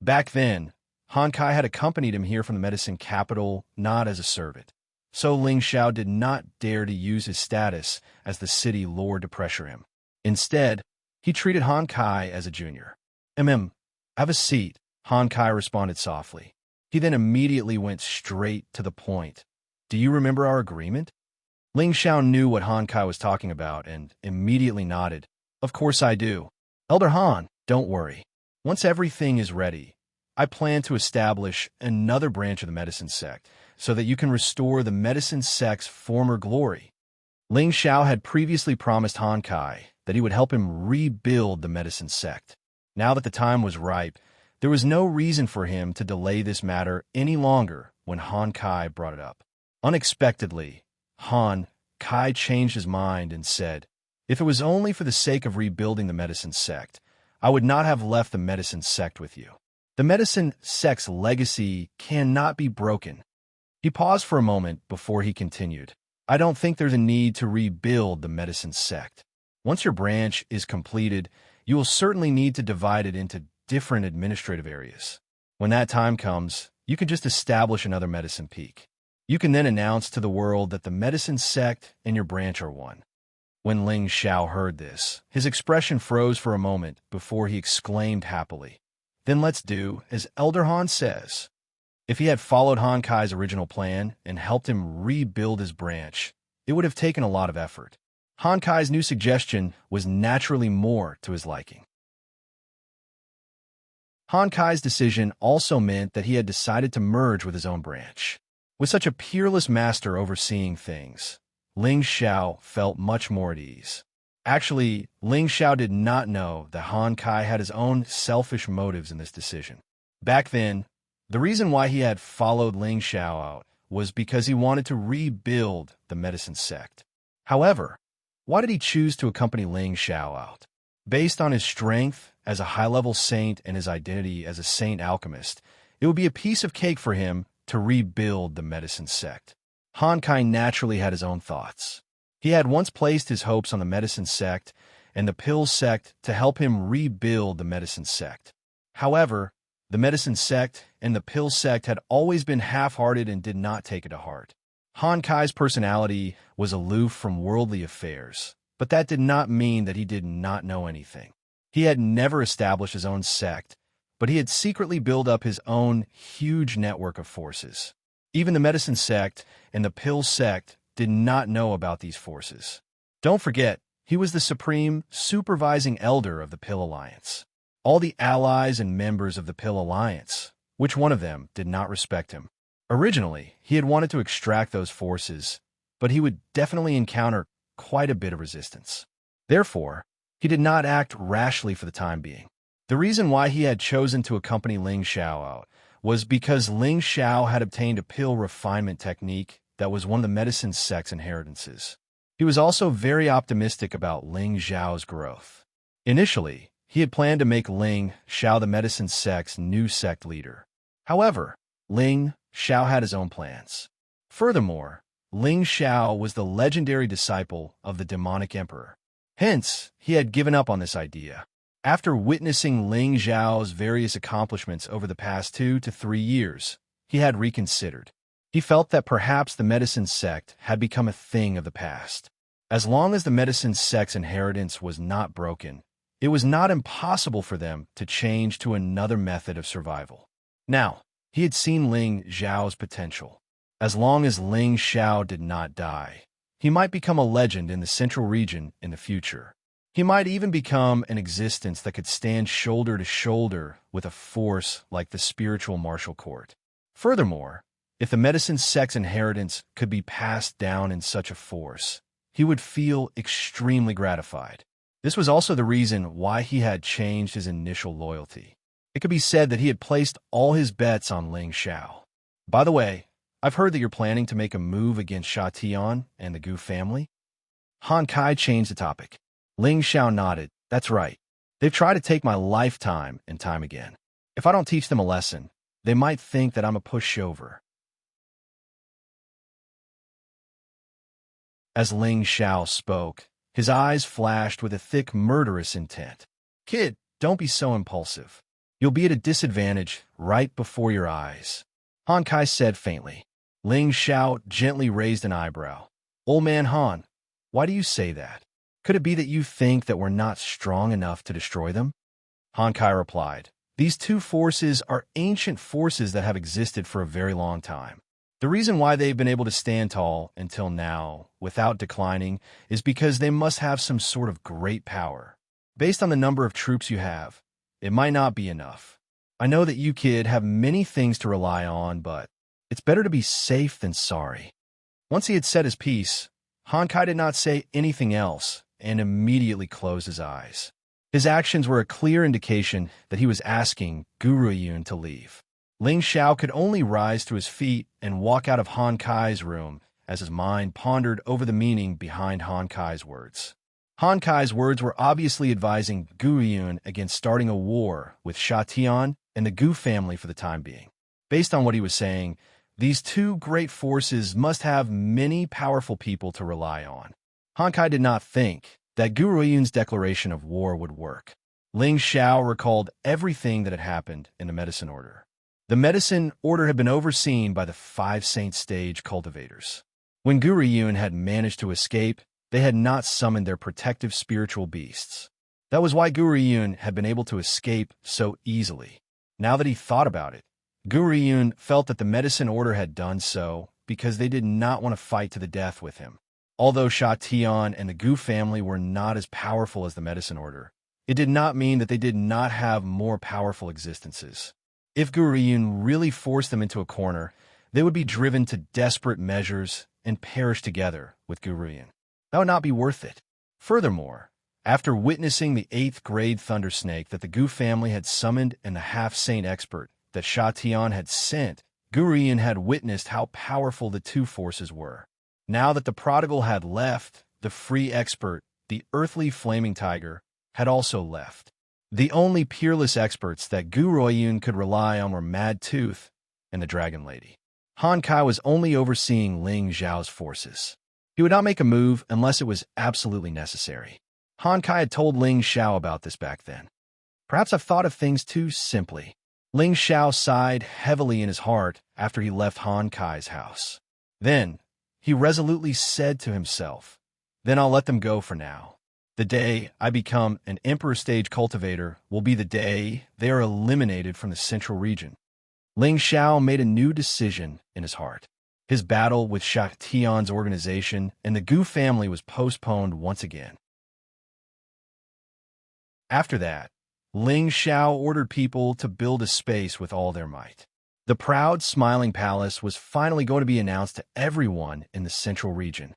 Back then, Han Kai had accompanied him here from the medicine capital, not as a servant. So Ling Xiao did not dare to use his status as the city lord to pressure him. Instead, He treated Han Kai as a junior. Have a seat, Han Kai responded softly. He then immediately went straight to the point. Do you remember our agreement? Ling Xiao knew what Han Kai was talking about and immediately nodded. Of course I do. Elder Han, don't worry. Once everything is ready, I plan to establish another branch of the medicine sect so that you can restore the medicine sect's former glory. Ling Xiao had previously promised Han Kai that he would help him rebuild the medicine sect. Now that the time was ripe, there was no reason for him to delay this matter any longer when Han Kai brought it up. Unexpectedly, Han Kai changed his mind and said, if it was only for the sake of rebuilding the medicine sect, I would not have left the medicine sect with you. The medicine sect's legacy cannot be broken. He paused for a moment before he continued. I don't think there's a need to rebuild the medicine sect. Once your branch is completed, you will certainly need to divide it into different administrative areas. When that time comes, you can just establish another medicine peak. You can then announce to the world that the medicine sect and your branch are one. When Ling Xiao heard this, his expression froze for a moment before he exclaimed happily, then let's do as Elder Han says. If he had followed Han Kai's original plan and helped him rebuild his branch, it would have taken a lot of effort. Han Kai's new suggestion was naturally more to his liking. Han Kai's decision also meant that he had decided to merge with his own branch. With such a peerless master overseeing things, Ling Xiao felt much more at ease. Actually, Ling Xiao did not know that Han Kai had his own selfish motives in this decision. Back then, the reason why he had followed Ling Xiao out was because he wanted to rebuild the medicine sect. However, why did he choose to accompany Ling Xiao out? Based on his strength as a high-level saint and his identity as a saint alchemist, it would be a piece of cake for him to rebuild the medicine sect. Han Kai naturally had his own thoughts. He had once placed his hopes on the medicine sect and the pill sect to help him rebuild the medicine sect. However, the medicine sect and the pill sect had always been half-hearted and did not take it to heart. Han Kai's personality was aloof from worldly affairs, but that did not mean that he did not know anything. He had never established his own sect, but he had secretly built up his own huge network of forces. Even the medicine sect and the pill sect did not know about these forces. Don't forget, he was the supreme supervising elder of the Pill Alliance. All the allies and members of the Pill Alliance, which one of them did not respect him? Originally, he had wanted to extract those forces, but he would definitely encounter quite a bit of resistance. Therefore, he did not act rashly for the time being. The reason why he had chosen to accompany Ling Xiao out was because Ling Xiao had obtained a pill refinement technique that was one of the medicine sect's inheritances. He was also very optimistic about Ling Xiao's growth. Initially, he had planned to make Ling Xiao the medicine sect's new sect leader. However, Ling Xiao had his own plans. Furthermore, Ling Xiao was the legendary disciple of the demonic emperor. Hence, he had given up on this idea. After witnessing Ling Xiao's various accomplishments over the past 2 to 3 years, he had reconsidered. He felt that perhaps the medicine sect had become a thing of the past. As long as the medicine sect's inheritance was not broken, it was not impossible for them to change to another method of survival. Now, he had seen Ling Xiao's potential. As long as Ling Xiao did not die, he might become a legend in the central region in the future. He might even become an existence that could stand shoulder to shoulder with a force like the spiritual martial court. Furthermore, if the medicine sect's inheritance could be passed down in such a force, he would feel extremely gratified. This was also the reason why he had changed his initial loyalty. It could be said that he had placed all his bets on Ling Xiao. By the way, I've heard that you're planning to make a move against Sha Tian and the Gu family. Han Kai changed the topic. Ling Xiao nodded. That's right. They've tried to take my lifetime and time again. If I don't teach them a lesson, they might think that I'm a pushover. As Ling Xiao spoke, his eyes flashed with a thick, murderous intent. Kid, don't be so impulsive. You'll be at a disadvantage right before your eyes. Han Kai said faintly. Ling Xiao gently raised an eyebrow. Old man Han, why do you say that? Could it be that you think that we're not strong enough to destroy them? Honkai replied, these two forces are ancient forces that have existed for a very long time. The reason why they've been able to stand tall until now, without declining, is because they must have some sort of great power. Based on the number of troops you have, it might not be enough. I know that you, kid, have many things to rely on, but it's better to be safe than sorry. Once he had said his piece, Honkai did not say anything else and immediately closed his eyes. His actions were a clear indication that he was asking Guru Yun to leave. Ling Xiao could only rise to his feet and walk out of Honkai's room as his mind pondered over the meaning behind Honkai's words. Honkai's words were obviously advising Guru Yun against starting a war with Xianxia and the Gu family for the time being. Based on what he was saying, these two great forces must have many powerful people to rely on. Honkai did not think that Guru Yun's declaration of war would work. Ling Xiao recalled everything that had happened in the medicine order. The medicine order had been overseen by the 5 saint stage cultivators. When Guru Yun had managed to escape, they had not summoned their protective spiritual beasts. That was why Guru Yun had been able to escape so easily. Now that he thought about it, Guru Yun felt that the medicine order had done so because they did not want to fight to the death with him. Although Sha Tian and the Gu family were not as powerful as the medicine order, it did not mean that they did not have more powerful existences. If Guru Yun really forced them into a corner, they would be driven to desperate measures and perish together with Guru Yun. That would not be worth it. Furthermore, after witnessing the 8th grade thunder snake that the Gu family had summoned and the half-saint expert that Sha Tian had sent, Guru Yun had witnessed how powerful the two forces were. Now that the prodigal had left, the free expert, the earthly flaming tiger, had also left. The only peerless experts that Guru Yun could rely on were Mad Tooth and the Dragon Lady. Honkai was only overseeing Ling Xiao's forces. He would not make a move unless it was absolutely necessary. Honkai had told Ling Xiao about this back then. Perhaps I've thought of things too simply. Ling Xiao sighed heavily in his heart after he left Honkai's house. Then, he resolutely said to himself, then I'll let them go for now. The day I become an Emperor Stage cultivator will be the day they are eliminated from the central region. Ling Xiao made a new decision in his heart. His battle with Sha Tian's organization and the Gu family was postponed once again. After that, Ling Xiao ordered people to build a space with all their might. The proud, smiling palace was finally going to be announced to everyone in the central region.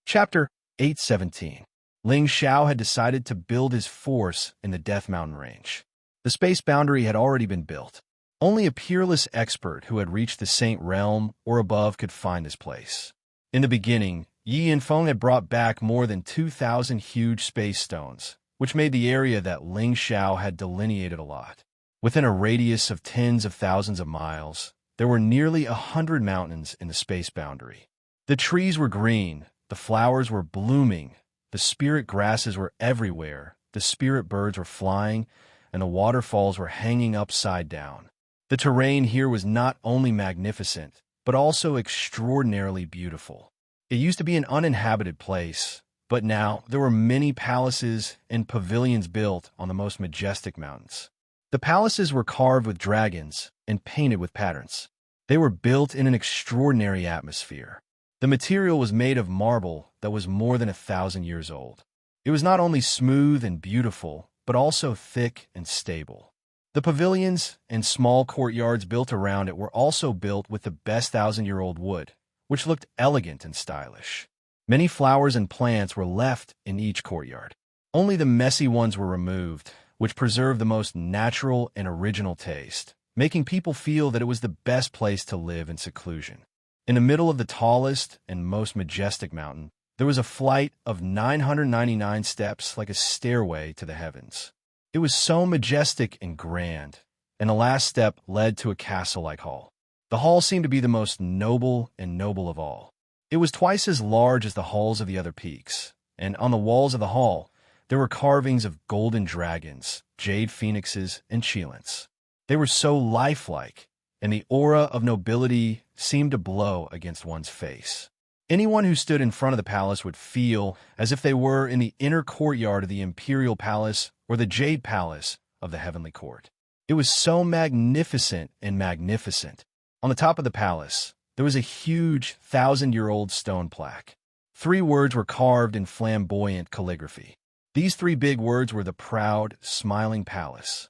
Chapter 817. Ling Xiao had decided to build his force in the Death Mountain Range. The space boundary had already been built. Only a peerless expert who had reached the Saint Realm or above could find this place. In the beginning, Yi Yinfeng had brought back more than 2,000 huge space stones, which made the area that Ling Xiao had delineated a lot. Within a radius of tens of thousands of miles, there were nearly 100 mountains in the space boundary. The trees were green, the flowers were blooming, the spirit grasses were everywhere, the spirit birds were flying, and the waterfalls were hanging upside down. The terrain here was not only magnificent, but also extraordinarily beautiful. It used to be an uninhabited place, but now there were many palaces and pavilions built on the most majestic mountains. The palaces were carved with dragons and painted with patterns. They were built in an extraordinary atmosphere. The material was made of marble that was more than 1,000 years old. It was not only smooth and beautiful, but also thick and stable. The pavilions and small courtyards built around it were also built with the best 1,000-year-old wood, which looked elegant and stylish. Many flowers and plants were left in each courtyard. Only the messy ones were removed, which preserved the most natural and original taste, making people feel that it was the best place to live in seclusion. In the middle of the tallest and most majestic mountain, there was a flight of 999 steps like a stairway to the heavens. It was so majestic and grand, and the last step led to a castle-like hall. The hall seemed to be the most noble of all. It was twice as large as the halls of the other peaks, and on the walls of the hall, there were carvings of golden dragons, jade phoenixes, and cheilants. They were so lifelike, and the aura of nobility seemed to blow against one's face. Anyone who stood in front of the palace would feel as if they were in the inner courtyard of the imperial palace or the jade palace of the heavenly court. It was so magnificent and magnificent. On the top of the palace, there was a huge 1,000-year-old stone plaque. 3 words were carved in flamboyant calligraphy. These 3 big words were the proud, smiling palace.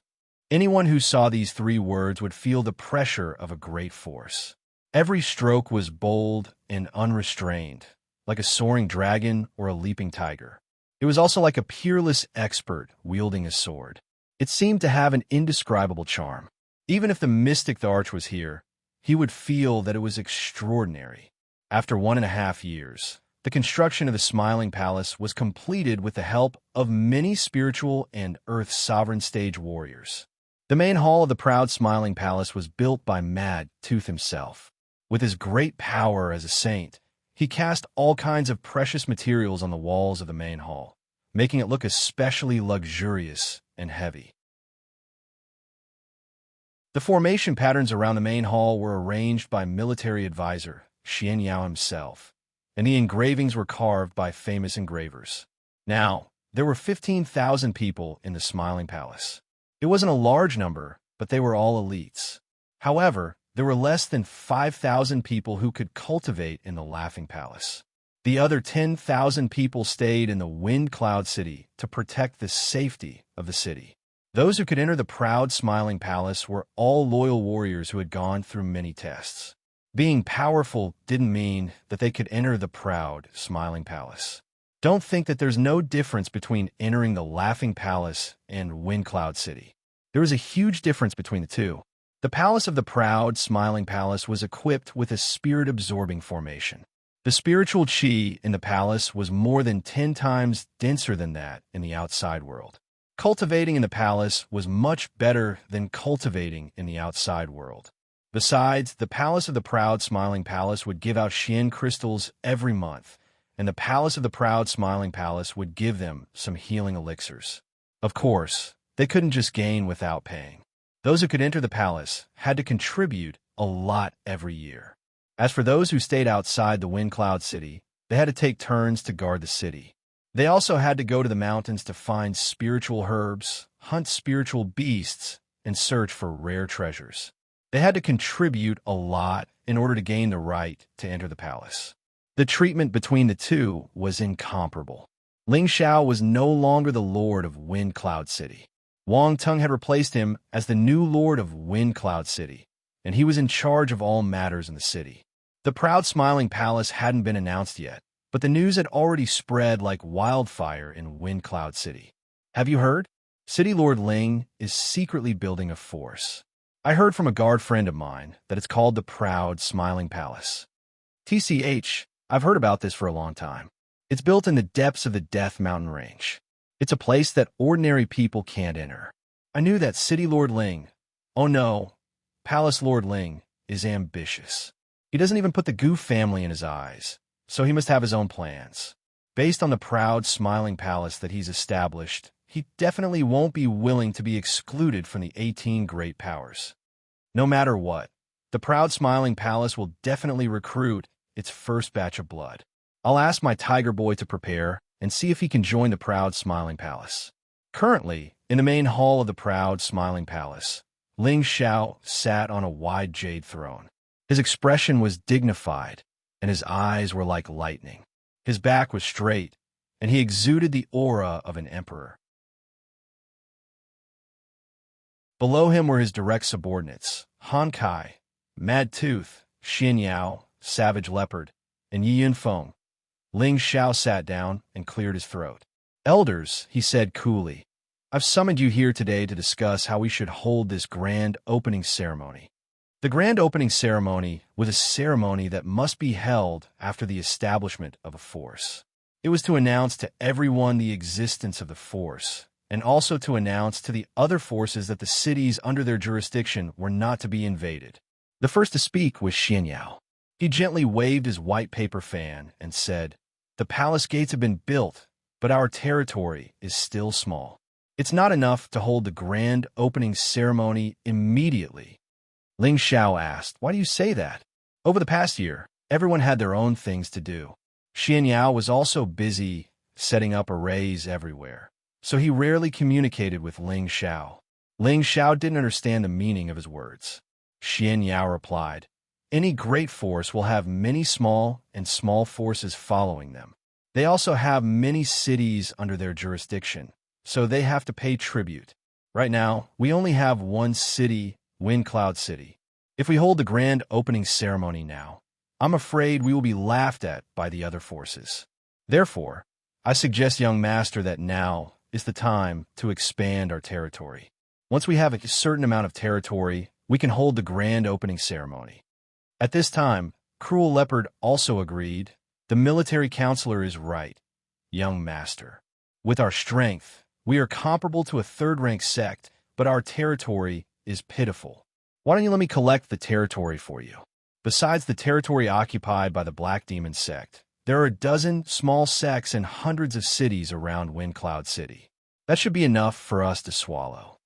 Anyone who saw these 3 words would feel the pressure of a great force. Every stroke was bold and unrestrained, like a soaring dragon or a leaping tiger. It was also like a peerless expert wielding a sword. It seemed to have an indescribable charm. Even if the mystic Tharch was here, he would feel that it was extraordinary. After 1.5 years, the construction of the Smiling Palace was completed with the help of many spiritual and earth sovereign stage warriors. The main hall of the proud Smiling Palace was built by Mad Tooth himself. With his great power as a saint, he cast all kinds of precious materials on the walls of the main hall, making it look especially luxurious and heavy. The formation patterns around the main hall were arranged by military advisor Xianxia himself, and the engravings were carved by famous engravers. Now, there were 15,000 people in the Smiling Palace. It wasn't a large number, but they were all elites. However, there were less than 5,000 people who could cultivate in the Laughing Palace. The other 10,000 people stayed in the Wind Cloud City to protect the safety of the city. Those who could enter the proud Smiling Palace were all loyal warriors who had gone through many tests. Being powerful didn't mean that they could enter the proud Smiling Palace. Don't think that there's no difference between entering the Laughing Palace and Wind Cloud City. There is a huge difference between the two. The Palace of the Proud Smiling Palace was equipped with a spirit-absorbing formation. The spiritual chi in the palace was more than 10 times denser than that in the outside world. Cultivating in the palace was much better than cultivating in the outside world. Besides, the Palace of the Proud Smiling Palace would give out Xian crystals every month, and the Palace of the Proud Smiling Palace would give them some healing elixirs. Of course, they couldn't just gain without paying. Those who could enter the palace had to contribute a lot every year. As for those who stayed outside the Wind Cloud City, they had to take turns to guard the city. They also had to go to the mountains to find spiritual herbs, hunt spiritual beasts, and search for rare treasures. They had to contribute a lot in order to gain the right to enter the palace. The treatment between the two was incomparable. Ling Xiao was no longer the lord of Wind Cloud City. Wang Tung had replaced him as the new lord of Wind Cloud City, and he was in charge of all matters in the city. The proud Smiling Palace hadn't been announced yet, but the news had already spread like wildfire in Wind Cloud City. Have you heard? City Lord Ling is secretly building a force. I heard from a guard friend of mine that it's called the Proud Smiling Palace. TCH, I've heard about this for a long time. It's built in the depths of the Death Mountain Range. It's a place that ordinary people can't enter. I knew that City Lord Ling, oh no, Palace Lord Ling, is ambitious. He doesn't even put the Gu family in his eyes, so he must have his own plans. Based on the proud Smiling Palace that he's established, he definitely won't be willing to be excluded from the 18 great powers. No matter what, the proud Smiling Palace will definitely recruit its first batch of blood. I'll ask my Tiger Boy to prepare and see if he can join the proud Smiling Palace. Currently, in the main hall of the proud Smiling Palace, Ling Xiao sat on a wide jade throne. His expression was dignified, and his eyes were like lightning. His back was straight, and he exuded the aura of an emperor. Below him were his direct subordinates, Han Kai, Mad Tooth, Xin Yao, Savage Leopard, and Yi Yunfeng. Ling Xiao sat down and cleared his throat. Elders, he said coolly, I've summoned you here today to discuss how we should hold this grand opening ceremony. The grand opening ceremony was a ceremony that must be held after the establishment of a force. It was to announce to everyone the existence of the force, and also to announce to the other forces that the cities under their jurisdiction were not to be invaded. The first to speak was Xianyao. He gently waved his white paper fan and said, The palace gates have been built, but our territory is still small. It's not enough to hold the grand opening ceremony immediately. Ling Xiao asked, "Why do you say that?" Over the past year, everyone had their own things to do. Xianxia was also busy setting up arrays everywhere, so he rarely communicated with Ling Xiao. Ling Xiao didn't understand the meaning of his words. Xianxia replied, "Any great force will have many small and small forces following them. They also have many cities under their jurisdiction, so they have to pay tribute. Right now, we only have one city, Wind Cloud City. If we hold the grand opening ceremony now, I'm afraid we will be laughed at by the other forces. Therefore, I suggest, young master, that now is the time to expand our territory. Once we have a certain amount of territory, we can hold the grand opening ceremony." At this time, Cruel Leopard also agreed. "The military counselor is right, young master. With our strength, we are comparable to a third-rank sect, but our territory is pitiful. Why don't you let me collect the territory for you? Besides the territory occupied by the Black Demon sect, there are a dozen small sects and hundreds of cities around Wind Cloud City. That should be enough for us to swallow."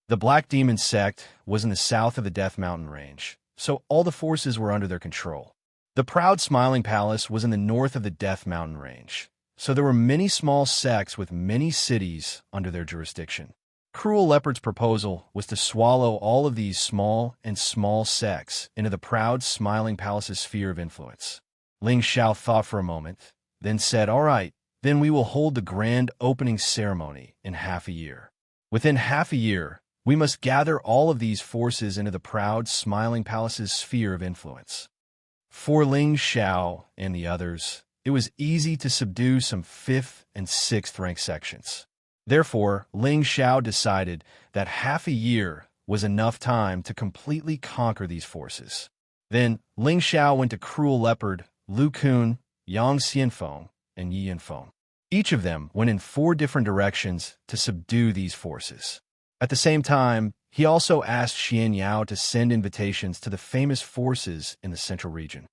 The Black Demon sect was in the south of the Death Mountain Range, so all the forces were under their control. The Proud Smiling Palace was in the north of the Death Mountain Range, so there were many small sects with many cities under their jurisdiction. Cruel Leopard's proposal was to swallow all of these small and small sects into the Proud Smiling Palace's sphere of influence. Ling Xiao thought for a moment, then said, "All right, then we will hold the grand opening ceremony in half a year. Within half a year, we must gather all of these forces into the Proud Smiling Palace's sphere of influence." For Ling Xiao and the others, it was easy to subdue some 5th and 6th rank sections. Therefore, Ling Xiao decided that half a year was enough time to completely conquer these forces. Then, Ling Xiao went to Cruel Leopard, Lu Kun, Yang Xianfeng, and Yi Yanfeng. Each of them went in 4 different directions to subdue these forces. At the same time, he also asked Xianxia to send invitations to the famous forces in the central region.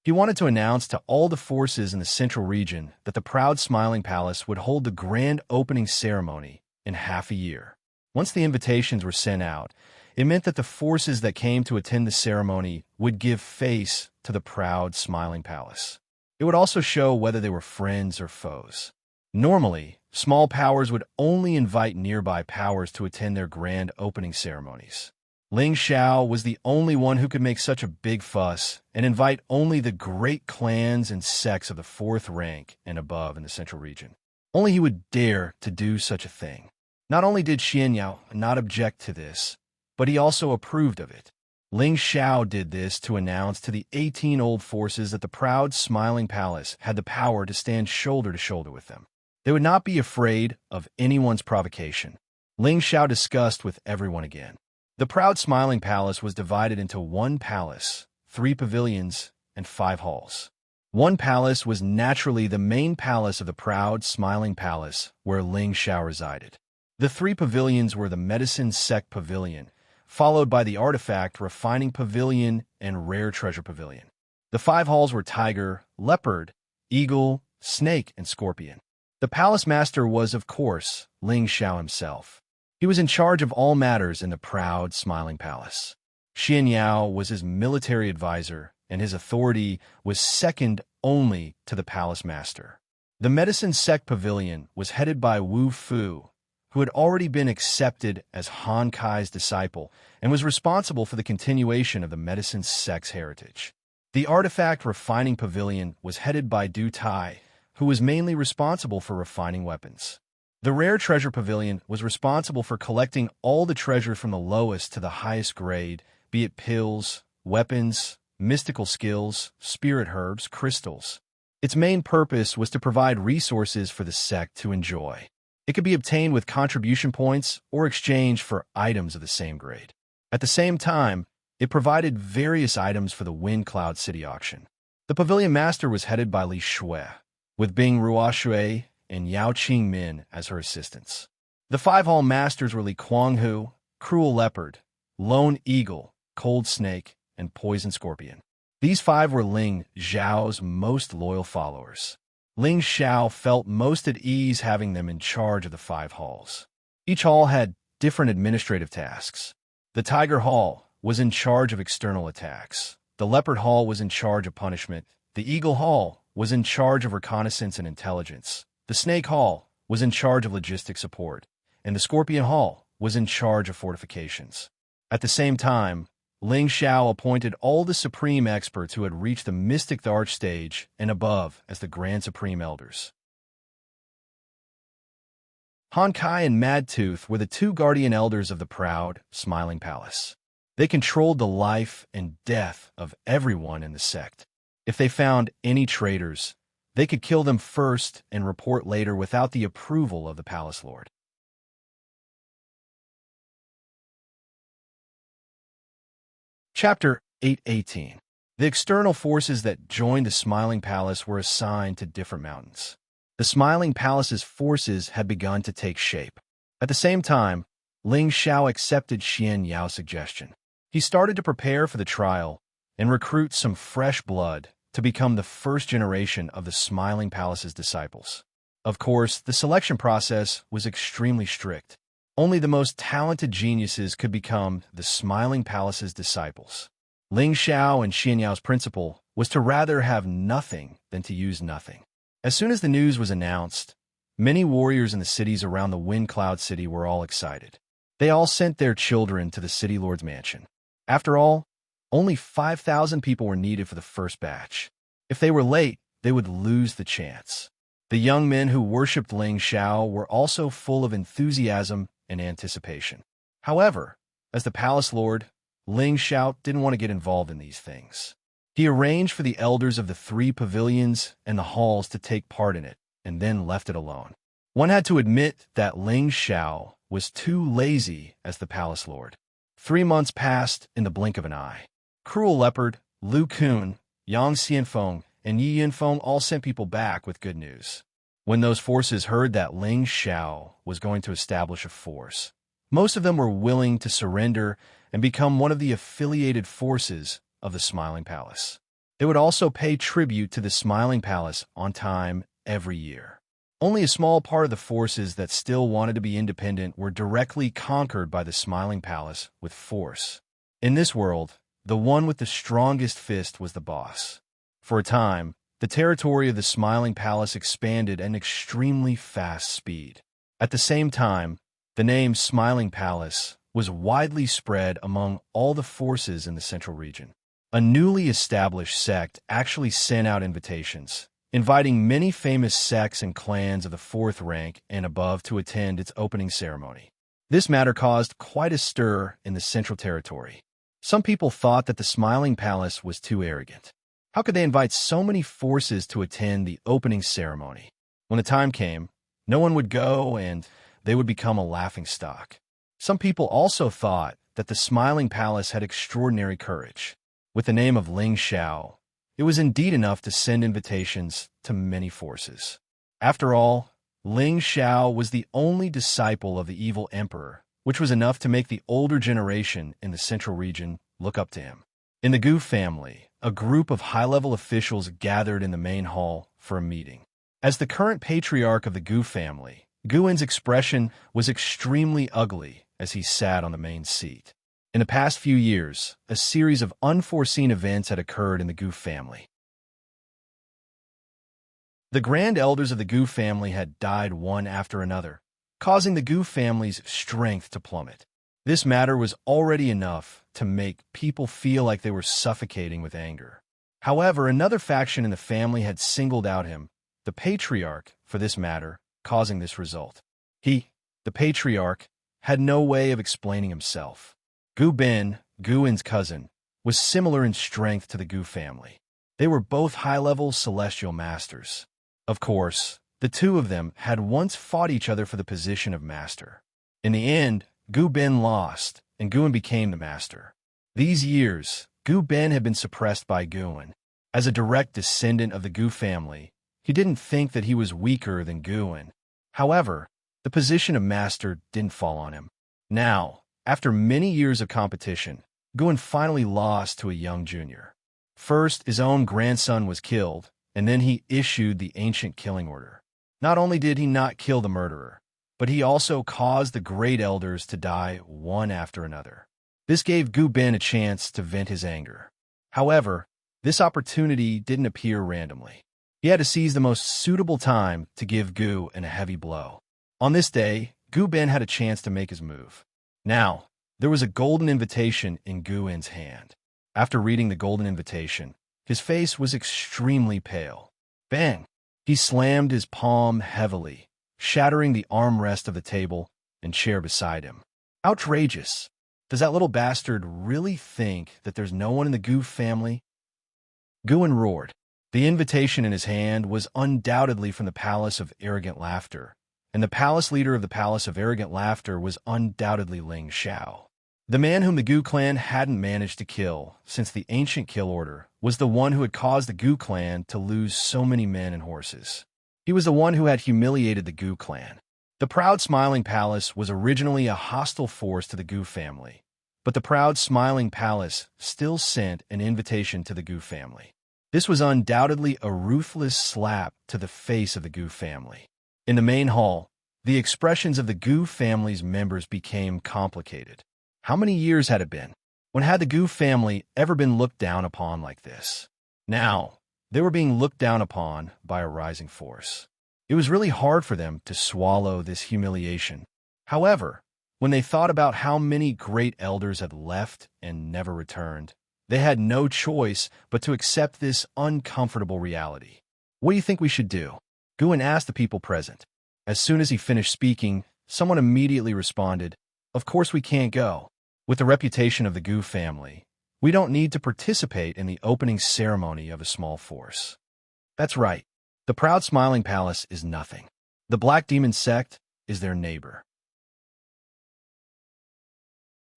He wanted to announce to all the forces in the central region that the Proud Smiling Palace would hold the grand opening ceremony in half a year. Once the invitations were sent out, it meant that the forces that came to attend the ceremony would give face to the Proud Smiling Palace. It would also show whether they were friends or foes. Normally, small powers would only invite nearby powers to attend their grand opening ceremonies. Ling Xiao was the only one who could make such a big fuss and invite only the great clans and sects of the 4th rank and above in the central region. Only he would dare to do such a thing. Not only did Xianxia not object to this, but he also approved of it. Ling Xiao did this to announce to the 18 old forces that the Proud Smiling Palace had the power to stand shoulder to shoulder with them. They would not be afraid of anyone's provocation. Ling Xiao discussed with everyone again. The Proud Smiling Palace was divided into 1 palace, 3 pavilions, and 5 halls. One palace was naturally the main palace of the Proud Smiling Palace, where Ling Xiao resided. The 3 pavilions were the Medicine Sect Pavilion, followed by the Artifact Refining Pavilion and Rare Treasure Pavilion. The 5 halls were Tiger, Leopard, Eagle, Snake, and Scorpion. The palace master was, of course, Ling Xiao himself. He was in charge of all matters in the Proud Smiling Palace. Xianxia was his military advisor, and his authority was second only to the palace master. The Medicine Sect Pavilion was headed by Wu Fu, who had already been accepted as Han Kai's disciple and was responsible for the continuation of the Medicine Sect's heritage. The Artifact Refining Pavilion was headed by Du Tai, who was mainly responsible for refining weapons. The Rare Treasure Pavilion was responsible for collecting all the treasure from the lowest to the highest grade, be it pills, weapons, mystical skills, spirit herbs, crystals. Its main purpose was to provide resources for the sect to enjoy. It could be obtained with contribution points or exchanged for items of the same grade. At the same time, it provided various items for the Wind Cloud City auction. The Pavilion Master was headed by Li Shui, with Bing Ruoshui and Yao Qingmin as her assistants. The 5 Hall Masters were Li Kuanghu, Cruel Leopard, Lone Eagle, Cold Snake, and Poison Scorpion. These 5 were Ling Xiao's most loyal followers. Ling Xiao felt most at ease having them in charge of the 5 halls. Each hall had different administrative tasks. The Tiger Hall was in charge of external attacks. The Leopard Hall was in charge of punishment. The Eagle Hall was in charge of reconnaissance and intelligence. The Snake Hall was in charge of logistic support. And the Scorpion Hall was in charge of fortifications. At the same time, Ling Xiao appointed all the supreme experts who had reached the Mystic the Archstage and above as the Grand Supreme Elders. Han Kai and Mad Tooth were the two guardian elders of the proud, smiling palace. They controlled the life and death of everyone in the sect. If they found any traitors, they could kill them first and report later without the approval of the palace lord. Chapter 8:18. The external forces that joined the Smiling Palace were assigned to different mountains. The Smiling Palace's forces had begun to take shape. At the same time, Ling Xiao accepted Xianxia's suggestion. He started to prepare for the trial and recruit some fresh blood to become the first generation of the Smiling Palace's disciples. Of course, the selection process was extremely strict. Only the most talented geniuses could become the Smiling Palace's disciples. Ling Xiao and Xianxia's principle was to rather have nothing than to use nothing. As soon as the news was announced, many warriors in the cities around the Wind Cloud City were all excited. They all sent their children to the city lord's mansion. After all, only 5,000 people were needed for the first batch. If they were late, they would lose the chance. The young men who worshipped Ling Xiao were also full of enthusiasm and anticipation. However, as the palace lord, Ling Xiao didn't want to get involved in these things. He arranged for the elders of the 3 pavilions and the halls to take part in it, and then left it alone. One had to admit that Ling Xiao was too lazy as the palace lord. 3 months passed in the blink of an eye. Cruel Leopard, Lu Kun, Yang Xianfeng, and Yi Yinfeng all sent people back with good news. When those forces heard that Ling Xiao was going to establish a force, most of them were willing to surrender and become one of the affiliated forces of the Smiling Palace. They would also pay tribute to the Smiling Palace on time every year. Only a small part of the forces that still wanted to be independent were directly conquered by the Smiling Palace with force. In this world, the one with the strongest fist was the boss. For a time, the territory of the Smiling Palace expanded at an extremely fast speed. At the same time, the name Smiling Palace was widely spread among all the forces in the central region. A newly established sect actually sent out invitations, inviting many famous sects and clans of the 4th rank and above to attend its opening ceremony. This matter caused quite a stir in the central territory. Some people thought that the Smiling Palace was too arrogant. How could they invite so many forces to attend the opening ceremony? When the time came, no one would go and they would become a laughingstock. Some people also thought that the Smiling Palace had extraordinary courage. With the name of Ling Xiao, it was indeed enough to send invitations to many forces. After all, Ling Xiao was the only disciple of the evil emperor, which was enough to make the older generation in the central region look up to him. In the Gu family, a group of high-level officials gathered in the main hall for a meeting. As the current patriarch of the Gu family, Guin's expression was extremely ugly as he sat on the main seat. In the past few years, a series of unforeseen events had occurred in the Gu family. The grand elders of the Gu family had died one after another, causing the Gu family's strength to plummet. This matter was already enough to make people feel like they were suffocating with anger. However, another faction in the family had singled out him, the patriarch, for this matter, causing this result. He, the patriarch, had no way of explaining himself. Gu Ben, Guin's cousin, was similar in strength to the Gu family. They were both high-level celestial masters. Of course, the two of them had once fought each other for the position of master. In the end, Gu Ben lost, and Guin became the master. These years, Gu Ben had been suppressed by Guin. As a direct descendant of the Gu family, he didn't think that he was weaker than Guin. However, the position of master didn't fall on him. Now, after many years of competition, Guin finally lost to a young junior. First, his own grandson was killed, and then he issued the ancient killing order. Not only did he not kill the murderer, but he also caused the great elders to die one after another. This gave Gu Bin a chance to vent his anger. However, this opportunity didn't appear randomly. He had to seize the most suitable time to give Gu a heavy blow. On this day, Gu Bin had a chance to make his move. Now, there was a golden invitation in Gu Bin's hand. After reading the golden invitation, his face was extremely pale. Bang! He slammed his palm heavily, shattering the armrest of the table and chair beside him. Outrageous! Does that little bastard really think that there's no one in the Gu family? Gu Bin roared. The invitation in his hand was undoubtedly from the Palace of Arrogant Laughter, and the palace leader of the Palace of Arrogant Laughter was undoubtedly Ling Xiao. The man whom the Gu clan hadn't managed to kill since the ancient kill order was the one who had caused the Gu clan to lose so many men and horses. He was the one who had humiliated the Gu clan. The proud Smiling Palace was originally a hostile force to the Gu family, but the proud Smiling Palace still sent an invitation to the Gu family. This was undoubtedly a ruthless slap to the face of the Gu family. In the main hall, the expressions of the Gu family's members became complicated. How many years had it been? When had the Gu family ever been looked down upon like this? Now, they were being looked down upon by a rising force. It was really hard for them to swallow this humiliation. However, when they thought about how many great elders had left and never returned, they had no choice but to accept this uncomfortable reality. What do you think we should do? Gu Bin asked the people present. As soon as he finished speaking, someone immediately responded, "Of course we can't go. With the reputation of the Gu family, we don't need to participate in the opening ceremony of a small force." That's right. The proud Smiling Palace is nothing. The Black Demon sect is their neighbor.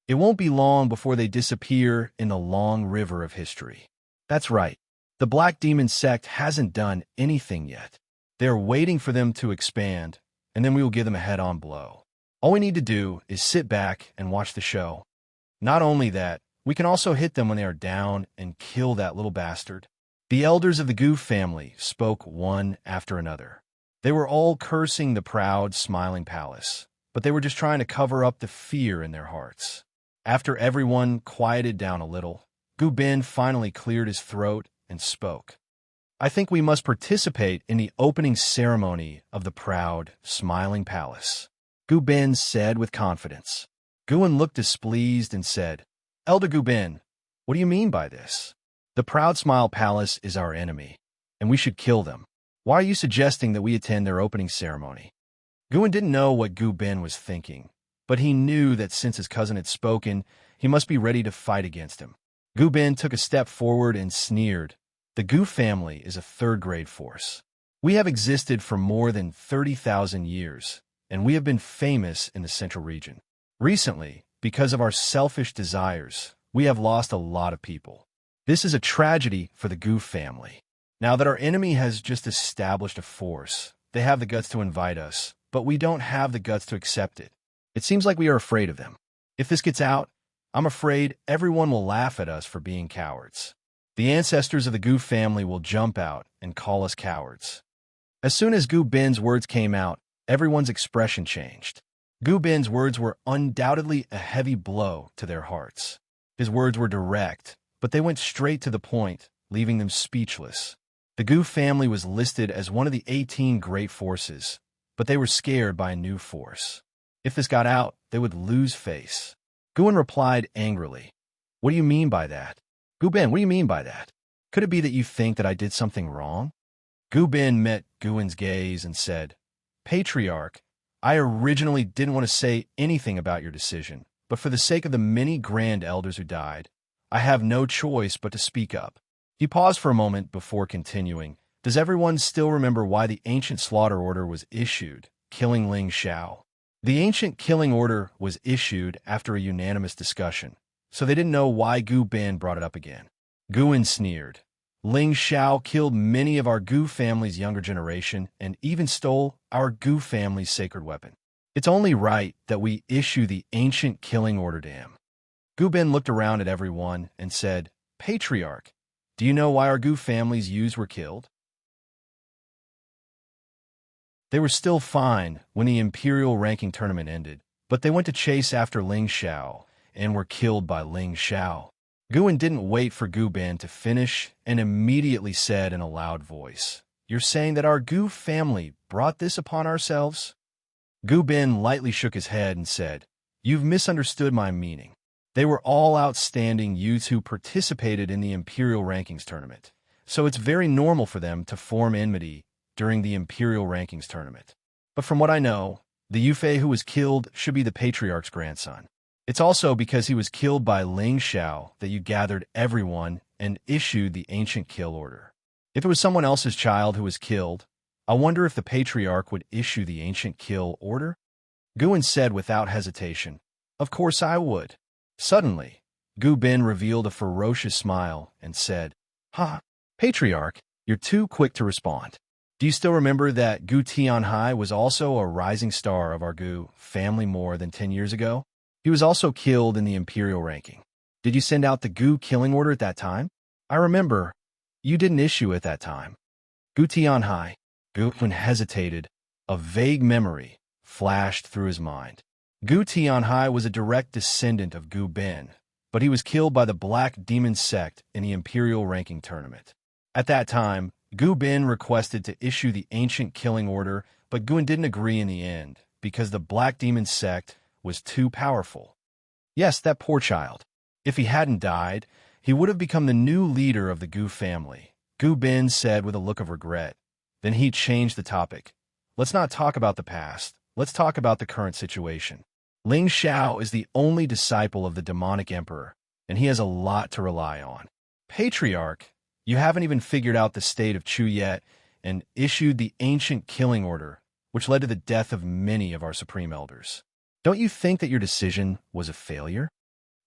It won't be long before they disappear in the long river of history. That's right. The Black Demon sect hasn't done anything yet. They're waiting for them to expand, and then we will give them a head-on blow. All we need to do is sit back and watch the show. Not only that, we can also hit them when they are down and kill that little bastard. The elders of the Gu family spoke one after another. They were all cursing the proud Smiling Palace, but they were just trying to cover up the fear in their hearts. After everyone quieted down a little, Gu Bin finally cleared his throat and spoke. "I think we must participate in the opening ceremony of the proud Smiling Palace," Gu Bin said with confidence. Gu Bin looked displeased and said, "Elder Gu Bin, what do you mean by this? The proud Smile Palace is our enemy, and we should kill them. Why are you suggesting that we attend their opening ceremony?" Gu Bin didn't know what Gu Bin was thinking, but he knew that since his cousin had spoken, he must be ready to fight against him. Gu Bin took a step forward and sneered. "The Gu family is a third-grade force. We have existed for more than 30,000 years, and we have been famous in the central region. Recently, because of our selfish desires, we have lost a lot of people. This is a tragedy for the Gu family. Now that our enemy has just established a force, they have the guts to invite us, but we don't have the guts to accept it. It seems like we are afraid of them. If this gets out, I'm afraid everyone will laugh at us for being cowards. The ancestors of the Gu family will jump out and call us cowards." As soon as Gu Bin's words came out, everyone's expression changed. Gu Bin's words were undoubtedly a heavy blow to their hearts. His words were direct, but they went straight to the point, leaving them speechless. The Gu family was listed as one of the 18 great forces, but they were scared by a new force. If this got out, they would lose face. Gu Bin replied angrily, "What do you mean by that? Gu Bin, what do you mean by that? Could it be that you think that I did something wrong?" Gu Bin met Gu Bin's gaze and said, "Patriarch, I originally didn't want to say anything about your decision, but for the sake of the many grand elders who died, I have no choice but to speak up." He paused for a moment before continuing. "Does everyone still remember why the ancient slaughter order was issued, killing Ling Xiao? The ancient killing order was issued after a unanimous discussion, so they didn't know why Gu Bin brought it up again." Gu Bin sneered. "Ling Xiao killed many of our Gu family's younger generation and even stole our Gu family's sacred weapon. It's only right that we issue the ancient killing order to him." Gu Bin looked around at everyone and said, "Patriarch, do you know why our Gu family's youths were killed?" They were still fine when the Imperial ranking tournament ended, but they went to chase after Ling Xiao and were killed by Ling Xiao. Guan didn't wait for Gu Bin to finish and immediately said in a loud voice, "You're saying that our Gu family brought this upon ourselves?" Gu Bin lightly shook his head and said, "You've misunderstood my meaning. They were all outstanding youths who participated in the Imperial Rankings tournament, so it's very normal for them to form enmity during the Imperial Rankings tournament. But from what I know, the Yufei who was killed should be the Patriarch's grandson. It's also because he was killed by Ling Xiao that you gathered everyone and issued the ancient kill order. If it was someone else's child who was killed, I wonder if the Patriarch would issue the ancient kill order?" Guan said without hesitation, "Of course I would." Suddenly, Gu Bin revealed a ferocious smile and said, "Ha, Patriarch, you're too quick to respond. Do you still remember that Gu Tianhai was also a rising star of our Gu family more than 10 years ago? He was also killed in the Imperial ranking. Did you send out the Gu killing order at that time? I remember. You didn't issue it at that time." Gu Tianhai. Guan hesitated. A vague memory flashed through his mind. Gu Tianhai was a direct descendant of Gu Bin, but he was killed by the Black Demon sect in the Imperial ranking tournament. At that time, Gu Bin requested to issue the ancient killing order, but Guan didn't agree in the end because the Black Demon sect was too powerful. Yes, that poor child. If he hadn't died, he would have become the new leader of the Gu family, Gu Bin said with a look of regret. Then he changed the topic. "Let's not talk about the past. Let's talk about the current situation. Ling Xiao is the only disciple of the demonic emperor, and he has a lot to rely on. Patriarch, you haven't even figured out the state of Chu yet and issued the ancient killing order, which led to the death of many of our supreme elders. Don't you think that your decision was a failure?"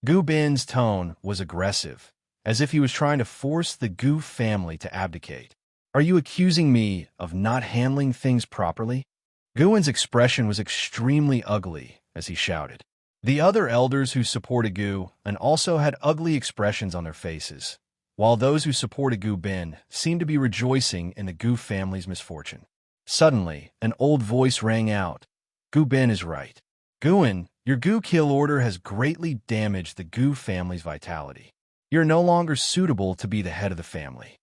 Gu Bin's tone was aggressive, as if he was trying to force the Gu family to abdicate. "Are you accusing me of not handling things properly?" Guan's expression was extremely ugly as he shouted. The other elders who supported Gu and also had ugly expressions on their faces, while those who supported Gu Bin seemed to be rejoicing in the Gu family's misfortune. Suddenly, an old voice rang out. "Gu Bin is right. Guan, your Gu kill order has greatly damaged the Gu family's vitality. You're no longer suitable to be the head of the family."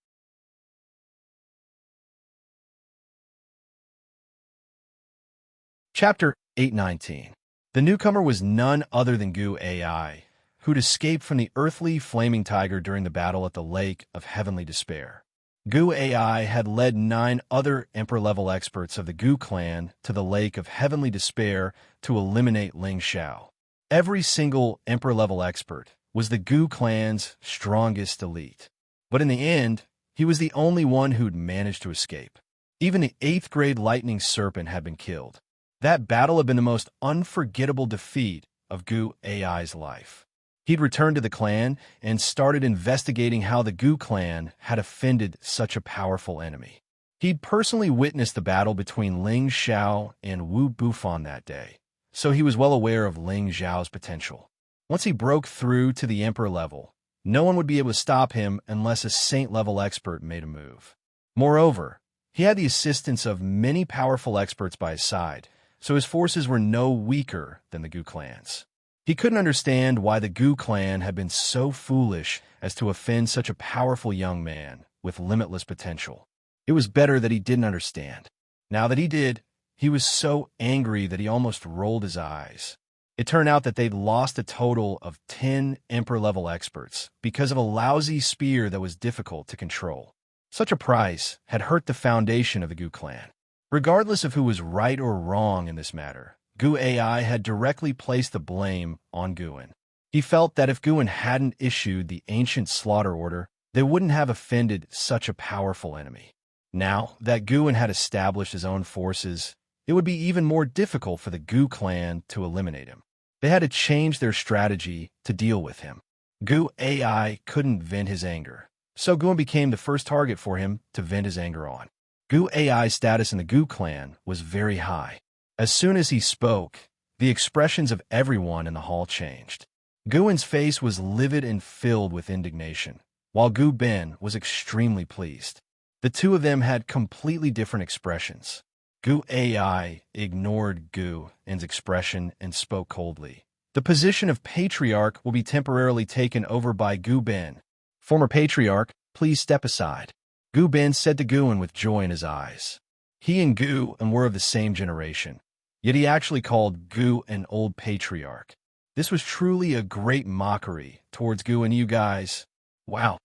Chapter 819. The newcomer was none other than Gu Ai, who'd escaped from the earthly flaming tiger during the battle at the Lake of Heavenly Despair. Gu Ai had led 9 other Emperor-level experts of the Gu clan to the Lake of Heavenly Despair to eliminate Ling Xiao. Every single Emperor-level expert was the Gu clan's strongest elite. But in the end, he was the only one who'd managed to escape. Even the 8th-grade Lightning Serpent had been killed. That battle had been the most unforgettable defeat of Gu Ai's life. He'd returned to the clan and started investigating how the Gu clan had offended such a powerful enemy. He'd personally witnessed the battle between Ling Xiao and Wu Bufan that day, so he was well aware of Ling Xiao's potential. Once he broke through to the Emperor level, no one would be able to stop him unless a Saint-level expert made a move. Moreover, he had the assistance of many powerful experts by his side, so his forces were no weaker than the Gu clan's. He couldn't understand why the Gu clan had been so foolish as to offend such a powerful young man with limitless potential. It was better that he didn't understand. Now that he did, he was so angry that he almost rolled his eyes. It turned out that they'd lost a total of 10 Emperor-level experts because of a lousy spear that was difficult to control. Such a price had hurt the foundation of the Gu clan. Regardless of who was right or wrong in this matter, Gu Ai had directly placed the blame on Guan. He felt that if Guan hadn't issued the ancient slaughter order, they wouldn't have offended such a powerful enemy. Now that Guan had established his own forces, it would be even more difficult for the Gu clan to eliminate him. They had to change their strategy to deal with him. Gu Ai couldn't vent his anger, so Guan became the first target for him to vent his anger on. Gu Ai's status in the Gu clan was very high. As soon as he spoke, the expressions of everyone in the hall changed. Guan's face was livid and filled with indignation, while Gu Bin was extremely pleased. The two of them had completely different expressions. Gu Ai ignored Gu N's expression and spoke coldly. The position of patriarch will be temporarily taken over by Gu Ben. Former patriarch, please step aside. Gu Ben said to Guin with joy in his eyes. He and Gu En were of the same generation, yet he actually called Gu an old patriarch. This was truly a great mockery towards Gu and you guys. Wow.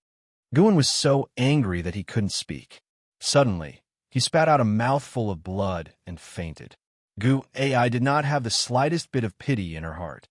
Guin was so angry that he couldn't speak. Suddenly, he spat out a mouthful of blood and fainted. Gu Ai did not have the slightest bit of pity in her heart.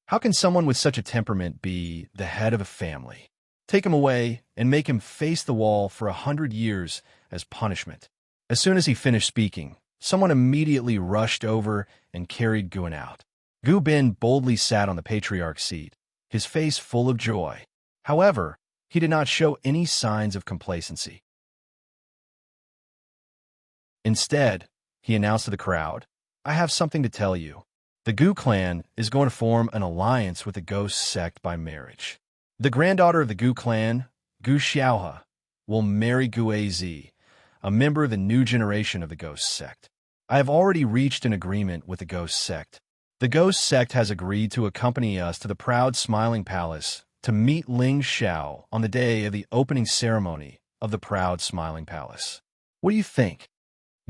How can someone with such a temperament be the head of a family? Take him away and make him face the wall for 100 years as punishment. As soon as he finished speaking, someone immediately rushed over and carried Guin out. Gu Ben boldly sat on the patriarch's seat, his face full of joy. However, he did not show any signs of complacency. Instead, he announced to the crowd, I have something to tell you. The Gu clan is going to form an alliance with the ghost sect by marriage. The granddaughter of the Gu clan, Gu Xiaohe, will marry Gu Az, a member of the new generation of the ghost sect. I have already reached an agreement with the ghost sect. The ghost sect has agreed to accompany us to the proud Smiling Palace to meet Ling Xiao on the day of the opening ceremony of the proud Smiling Palace. What do you think?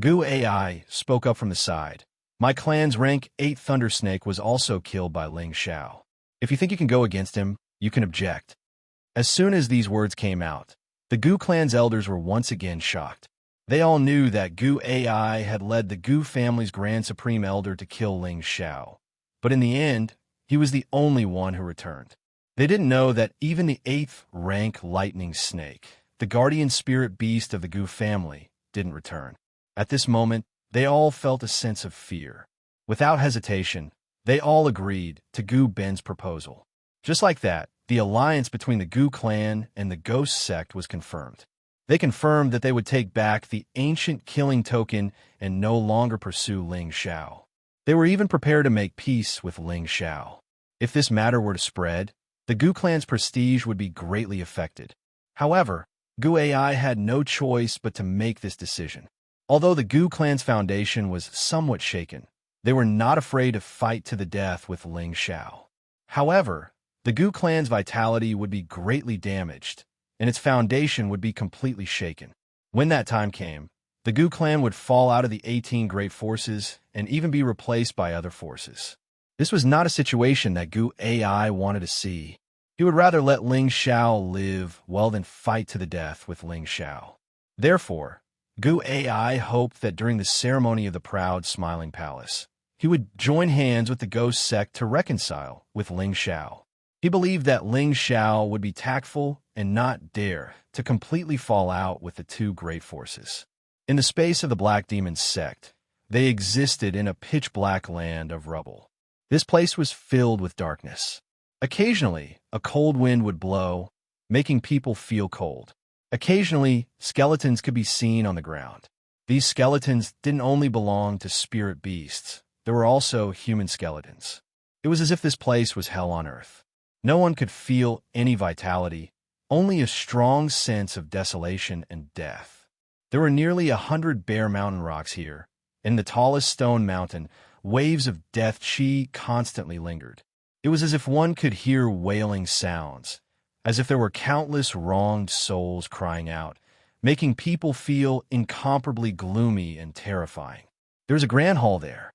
Gu Ai spoke up from the side. My clan's rank 8 Thundersnake was also killed by Ling Xiao. If you think you can go against him, you can object. As soon as these words came out, the Gu clan's elders were once again shocked. They all knew that Gu Ai had led the Gu family's Grand Supreme Elder to kill Ling Xiao. But in the end, he was the only one who returned. They didn't know that even the 8th rank Lightning Snake, the guardian spirit beast of the Gu family, didn't return. At this moment, they all felt a sense of fear. Without hesitation, they all agreed to Gu Ben's proposal. Just like that, the alliance between the Gu clan and the ghost sect was confirmed. They confirmed that they would take back the ancient killing token and no longer pursue Ling Xiao. They were even prepared to make peace with Ling Xiao. If this matter were to spread, the Gu clan's prestige would be greatly affected. However, Gu Ai had no choice but to make this decision. Although the Gu clan's foundation was somewhat shaken, they were not afraid to fight to the death with Ling Xiao. However, the Gu clan's vitality would be greatly damaged, and its foundation would be completely shaken. When that time came, the Gu clan would fall out of the 18 great forces and even be replaced by other forces. This was not a situation that Gu Ai wanted to see. He would rather let Ling Xiao live than fight to the death with Ling Xiao. Therefore, Gu Ai hoped that during the ceremony of the proud Smiling Palace, he would join hands with the ghost sect to reconcile with Ling Xiao. He believed that Ling Xiao would be tactful and not dare to completely fall out with the two great forces. In the space of the Black Demon sect, they existed in a pitch-black land of rubble. This place was filled with darkness. Occasionally, a cold wind would blow, making people feel cold. Occasionally, skeletons could be seen on the ground. These skeletons didn't only belong to spirit beasts, there were also human skeletons. It was as if this place was hell on earth. No one could feel any vitality, only a strong sense of desolation and death. There were nearly 100 bare mountain rocks here. In the tallest stone mountain, waves of death chi constantly lingered. It was as if one could hear wailing sounds, as if there were countless wronged souls crying out, making people feel incomparably gloomy and terrifying. There was a grand hall there.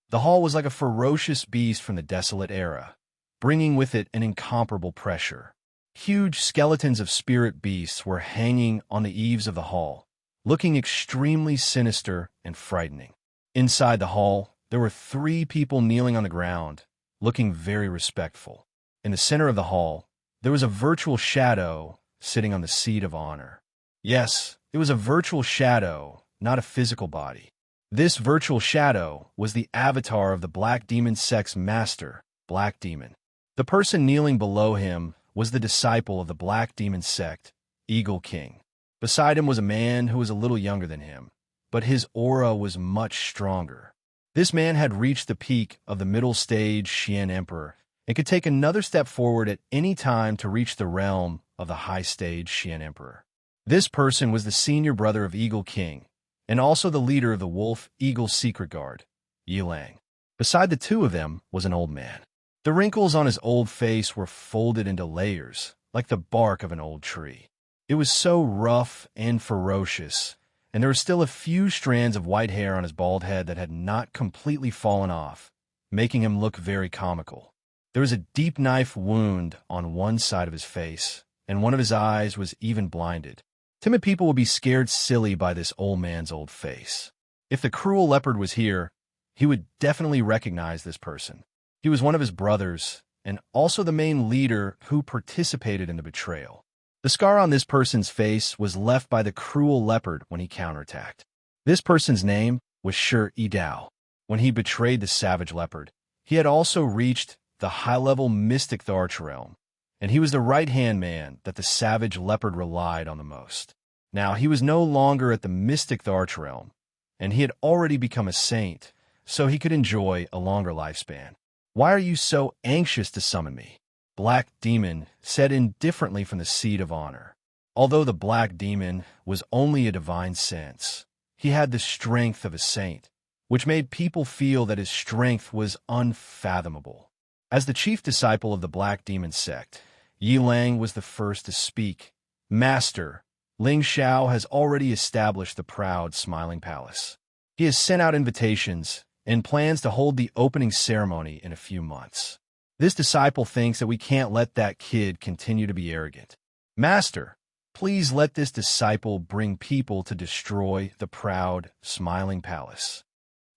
The hall was like a ferocious beast from the desolate era, bringing with it an incomparable pressure. Huge skeletons of spirit beasts were hanging on the eaves of the hall, looking extremely sinister and frightening. Inside the hall, there were 3 people kneeling on the ground, looking very respectful. In the center of the hall, there was a virtual shadow sitting on the seat of honor. Yes, it was a virtual shadow, not a physical body. This virtual shadow was the avatar of the Black Demon sect's master, Black Demon. The person kneeling below him was the disciple of the Black Demon sect, Eagle King. Beside him was a man who was a little younger than him, but his aura was much stronger. This man had reached the peak of the middle stage Xian Emperor and could take another step forward at any time to reach the realm of the high stage Xian Emperor. This person was the senior brother of Eagle King, and also the leader of the Wolf-Eagle Secret Guard, Yilang. Beside the two of them was an old man. The wrinkles on his old face were folded into layers, like the bark of an old tree. It was so rough and ferocious, and there were still a few strands of white hair on his bald head that had not completely fallen off, making him look very comical. There was a deep knife wound on one side of his face, and one of his eyes was even blinded. Timid people would be scared silly by this old man's old face. If the cruel leopard was here, he would definitely recognize this person. He was one of his brothers, and also the main leader who participated in the betrayal. The scar on this person's face was left by the cruel leopard when he counterattacked. This person's name was Xianxia. When he betrayed the savage leopard, he had also reached the high-level mystic Tharch realm, and he was the right-hand man that the savage leopard relied on the most. Now, he was no longer at the mystic Tharch realm, and he had already become a saint, so he could enjoy a longer lifespan. "Why are you so anxious to summon me?" Black Demon said indifferently from the seat of honor. Although the Black Demon was only a divine sense, he had the strength of a saint, which made people feel that his strength was unfathomable. As the chief disciple of the Black Demon sect, Yilang was the first to speak. "Master, Ling Xiao has already established the proud Smiling Palace. He has sent out invitations and plans to hold the opening ceremony in a few months. This disciple thinks that we can't let that kid continue to be arrogant. Master, please let this disciple bring people to destroy the proud Smiling Palace."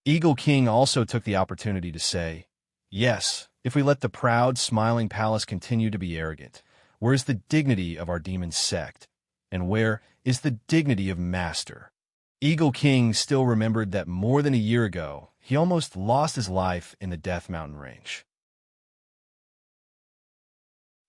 Eagle King also took the opportunity to say, "Yes, if we let the proud Smiling Palace continue to be arrogant, where is the dignity of our demon sect? And where is the dignity of Master?" Eagle King still remembered that more than a year ago, he almost lost his life in the Death Mountain Range.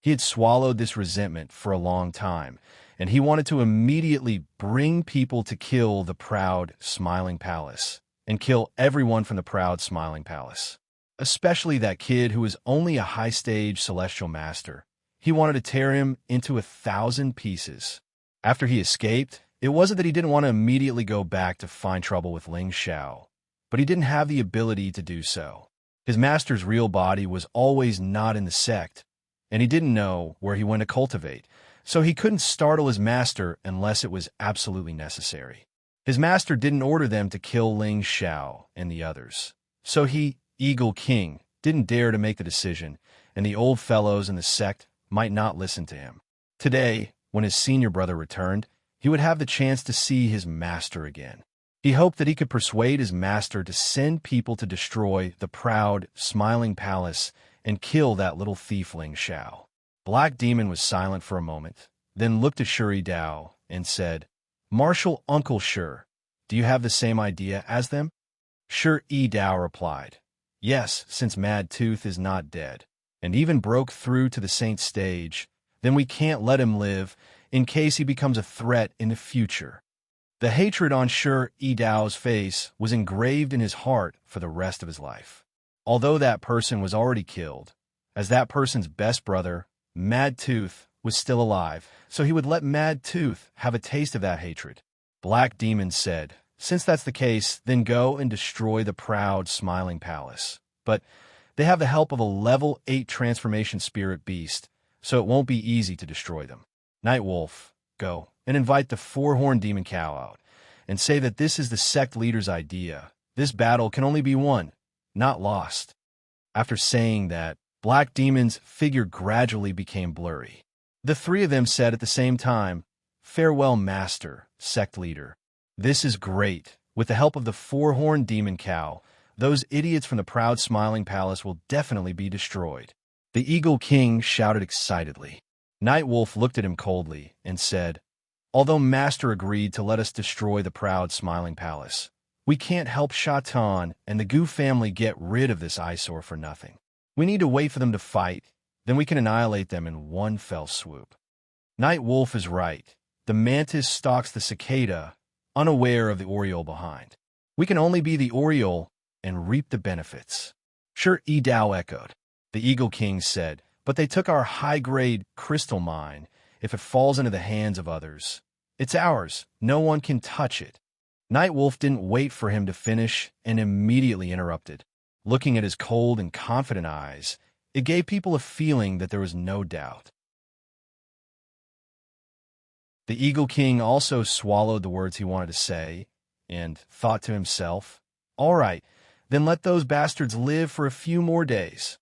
He had swallowed this resentment for a long time, and he wanted to immediately bring people to kill the proud Smiling Palace, and kill everyone from the proud Smiling Palace, especially that kid who was only a high-stage celestial master. He wanted to tear him into 1,000 pieces. After he escaped, it wasn't that he didn't want to immediately go back to find trouble with Ling Xiao, but he didn't have the ability to do so. His master's real body was always not in the sect, and he didn't know where he went to cultivate, so he couldn't startle his master unless it was absolutely necessary. His master didn't order them to kill Ling Xiao and the others, so he, Eagle King, didn't dare to make the decision, and the old fellows in the sect might not listen to him. Today, when his senior brother returned, he would have the chance to see his master again. He hoped that he could persuade his master to send people to destroy the proud, Smiling Palace and kill that little thief Ling Xiao. Black Demon was silent for a moment, then looked at Xianxia and said, "Marshal Uncle Shi, do you have the same idea as them?" Xianxia replied, "Yes, since Mad Tooth is not dead, and even broke through to the saint stage, then we can't let him live in case he becomes a threat in the future." The hatred on Xianxia's face was engraved in his heart for the rest of his life. Although that person was already killed, as that person's best brother, Mad Tooth, was still alive, so he would let Mad Tooth have a taste of that hatred. Black Demon said, "Since that's the case, then go and destroy the proud Smiling Palace. But they have the help of a level 8 transformation spirit beast, so it won't be easy to destroy them. Night Wolf, go and invite the 4-horned demon cow out, and say that this is the sect leader's idea. This battle can only be won, not lost." After saying that, Black Demon's figure gradually became blurry. The three of them said at the same time, "Farewell, Master, sect leader. This is great. With the help of the 4-horned demon cow, those idiots from the proud Smiling Palace will definitely be destroyed." The Eagle King shouted excitedly. Night Wolf looked at him coldly and said, "Although Master agreed to let us destroy the proud Smiling Palace, we can't help Shatan and the Gu family get rid of this eyesore for nothing. We need to wait for them to fight, then we can annihilate them in one fell swoop." Night Wolf is right. The mantis stalks the cicada, unaware of the oriole behind. We can only be the oriole and reap the benefits. Xianxia echoed. The Eagle King said, "But they took our high-grade crystal mine. If it falls into the hands of others, It's ours. No one can touch it." Nightwolf didn't wait for him to finish and immediately interrupted. Looking at his cold and confident eyes, it gave people a feeling that there was no doubt. The Eagle King also swallowed the words he wanted to say and thought to himself, "All right, then let those bastards live for a few more days."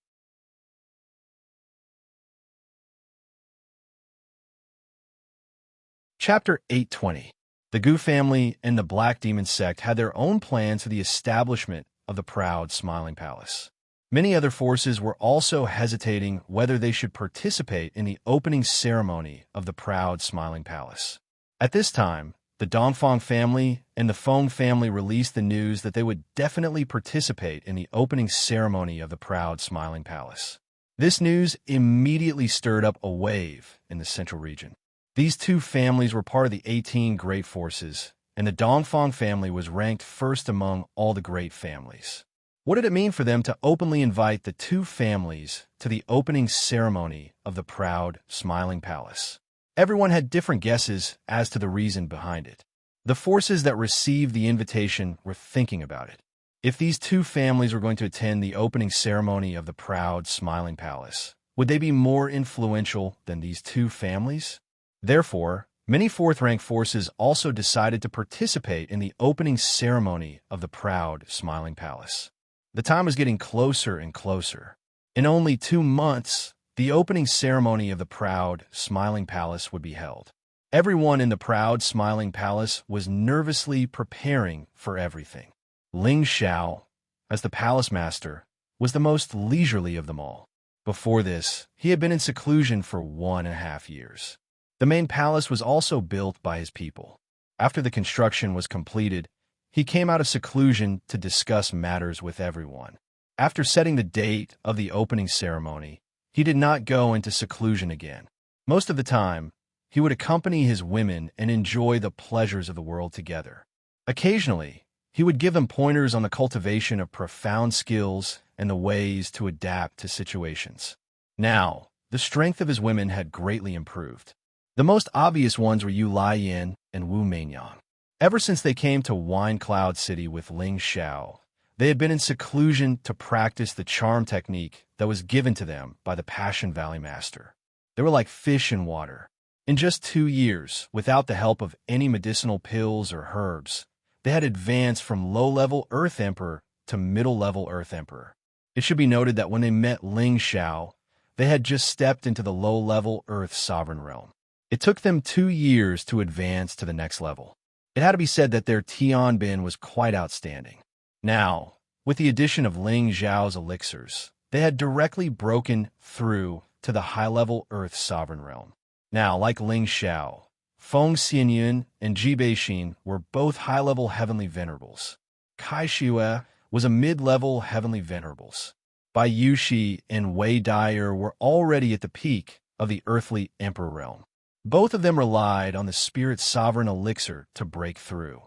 Chapter 820. The Gu family and the Black Demon sect had their own plans for the establishment of the proud, smiling palace. Many other forces were also hesitating whether they should participate in the opening ceremony of the proud, smiling palace. At this time, the Dongfang family and the Feng family released the news that they would definitely participate in the opening ceremony of the proud, smiling palace. This news immediately stirred up a wave in the central region. These two families were part of the 18 great forces, and the Dongfang family was ranked first among all the great families. What did it mean for them to openly invite the two families to the opening ceremony of the proud, smiling palace? Everyone had different guesses as to the reason behind it. The forces that received the invitation were thinking about it. If these two families were going to attend the opening ceremony of the proud, smiling palace, would they be more influential than these two families? Therefore, many fourth-rank forces also decided to participate in the opening ceremony of the proud, smiling palace. The time was getting closer and closer. In only 2 months, the opening ceremony of the proud, smiling palace would be held. Everyone in the proud, smiling palace was nervously preparing for everything. Ling Xiao, as the palace master, was the most leisurely of them all. Before this, he had been in seclusion for 1.5 years. The main palace was also built by his people. After the construction was completed, he came out of seclusion to discuss matters with everyone. After setting the date of the opening ceremony, he did not go into seclusion again. Most of the time, he would accompany his women and enjoy the pleasures of the world together. Occasionally, he would give them pointers on the cultivation of profound skills and the ways to adapt to situations. Now, the strength of his women had greatly improved. The most obvious ones were Yu Laiyan and Wu Meinyang. Ever since they came to Wine Cloud City with Ling Xiao, they had been in seclusion to practice the charm technique that was given to them by the Passion Valley Master. They were like fish in water. In just 2 years, without the help of any medicinal pills or herbs, they had advanced from low-level Earth Emperor to middle-level Earth Emperor. It should be noted that when they met Ling Xiao, they had just stepped into the low-level Earth Sovereign Realm. It took them 2 years to advance to the next level. It had to be said that their Tianbin was quite outstanding. Now, with the addition of Ling Xiao's elixirs, they had directly broken through to the high-level Earth Sovereign Realm. Now, like Ling Xiao, Feng Xianyun and Ji Beixin were both high-level Heavenly Venerables. Kai Shue was a mid-level Heavenly Venerables. Bai Yushi and Wei Dyer were already at the peak of the Earthly Emperor Realm. Both of them relied on the Spirit Sovereign Elixir to break through.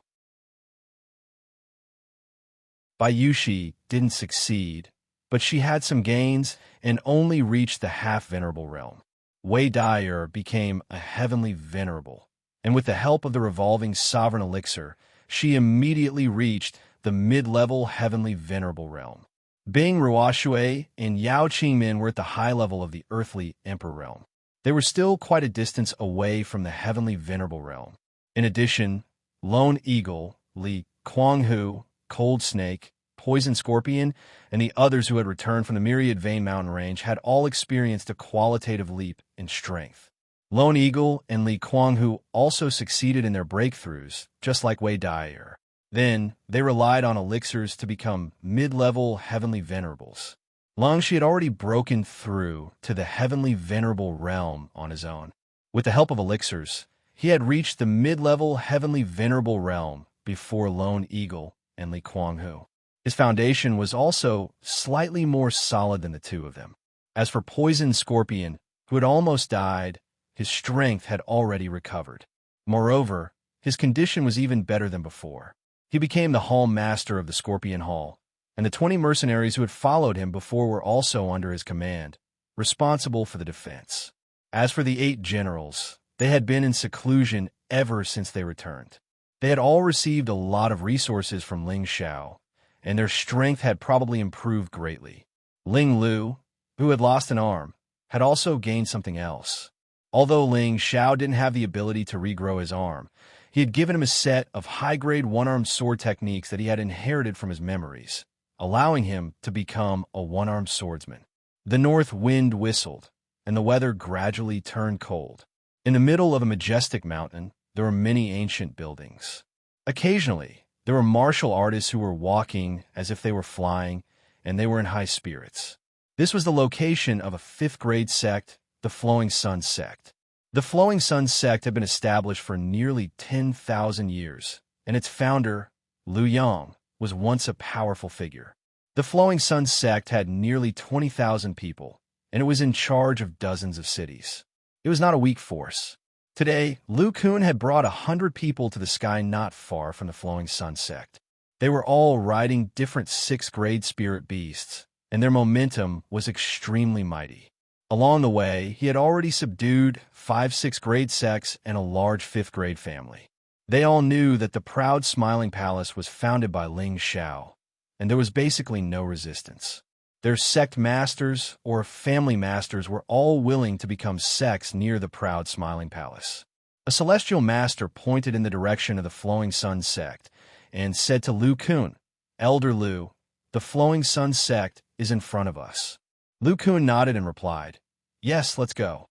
Bai Yushi didn't succeed, but she had some gains and only reached the half-venerable realm. Wei Dyer became a Heavenly Venerable, and with the help of the revolving Sovereign Elixir, she immediately reached the mid-level Heavenly Venerable realm. Bing Ruoshui and Yao Qingmin were at the high level of the Earthly Emperor realm. They were still quite a distance away from the Heavenly Venerable realm. In addition, Lone Eagle, Li Kuanghu, Cold Snake, Poison Scorpion, and the others who had returned from the Myriad Vein Mountain Range had all experienced a qualitative leap in strength. Lone Eagle and Li Kuanghu also succeeded in their breakthroughs, just like Wei Dyer. Then, they relied on elixirs to become mid-level Heavenly Venerables. Langshi had already broken through to the Heavenly Venerable realm on his own. With the help of elixirs, he had reached the mid-level Heavenly Venerable realm before Lone Eagle and Li Kuanghu. His foundation was also slightly more solid than the two of them. As for Poison Scorpion, who had almost died, his strength had already recovered. Moreover, his condition was even better than before. He became the Hall Master of the Scorpion Hall, and the 20 mercenaries who had followed him before were also under his command, responsible for the defense. As for the 8 generals, they had been in seclusion ever since they returned. They had all received a lot of resources from Ling Xiao, and their strength had probably improved greatly. Ling Lu, who had lost an arm, had also gained something else. Although Ling Xiao didn't have the ability to regrow his arm, he had given him a set of high-grade one-armed sword techniques that he had inherited from his memories, allowing him to become a one-armed swordsman. The north wind whistled, and the weather gradually turned cold. In the middle of a majestic mountain, there were many ancient buildings. Occasionally, there were martial artists who were walking as if they were flying, and they were in high spirits. This was the location of a fifth-grade sect, the Flowing Sun sect. The Flowing Sun sect had been established for nearly 10,000 years, and its founder, Lu Yang, was once a powerful figure. The Flowing Sun sect had nearly 20,000 people, and it was in charge of dozens of cities. It was not a weak force. Today, Lu Kun had brought 100 people to the sky not far from the Flowing Sun sect. They were all riding different sixth-grade spirit beasts, and their momentum was extremely mighty. Along the way, he had already subdued 5 sixth-grade sects and a large fifth-grade family. They all knew that the proud Smiling Palace was founded by Ling Xiao, and there was basically no resistance. Their sect masters or family masters were all willing to become sects near the proud Smiling Palace. A celestial master pointed in the direction of the Flowing Sun sect and said to Lu Kun, "Elder Lu, the Flowing Sun sect is in front of us." Lu Kun nodded and replied, "Yes, let's go."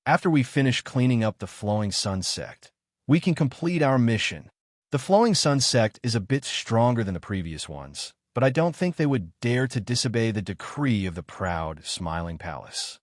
After we finish cleaning up the Flowing Sun sect, we can complete our mission. The Flowing Sun sect is a bit stronger than the previous ones, but I don't think they would dare to disobey the decree of the proud Smiling Palace.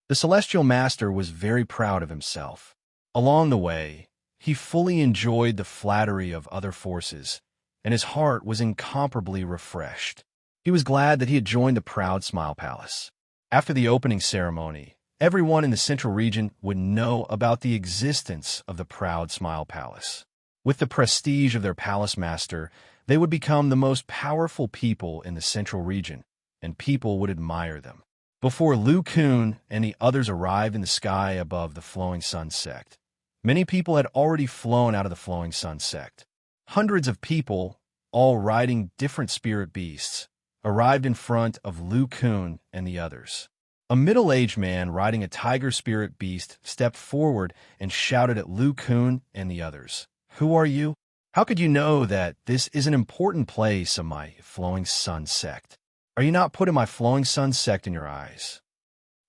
The Celestial Master was very proud of himself. Along the way, he fully enjoyed the flattery of other forces, and his heart was incomparably refreshed. He was glad that he had joined the proud Smile Palace. After the opening ceremony, everyone in the central region would know about the existence of the proud Smile Palace. With the prestige of their palace master, they would become the most powerful people in the central region, and people would admire them. Before Lu Kun and the others arrived in the sky above the Flowing Sun sect, many people had already flown out of the Flowing Sun sect. Hundreds of people, all riding different spirit beasts, arrived in front of Lu Kun and the others. A middle-aged man riding a tiger spirit beast stepped forward and shouted at Lu Kun and the others, "Who are you? How could you know that this is an important place of my Flowing Sun sect? Are you not putting my Flowing Sun sect in your eyes?"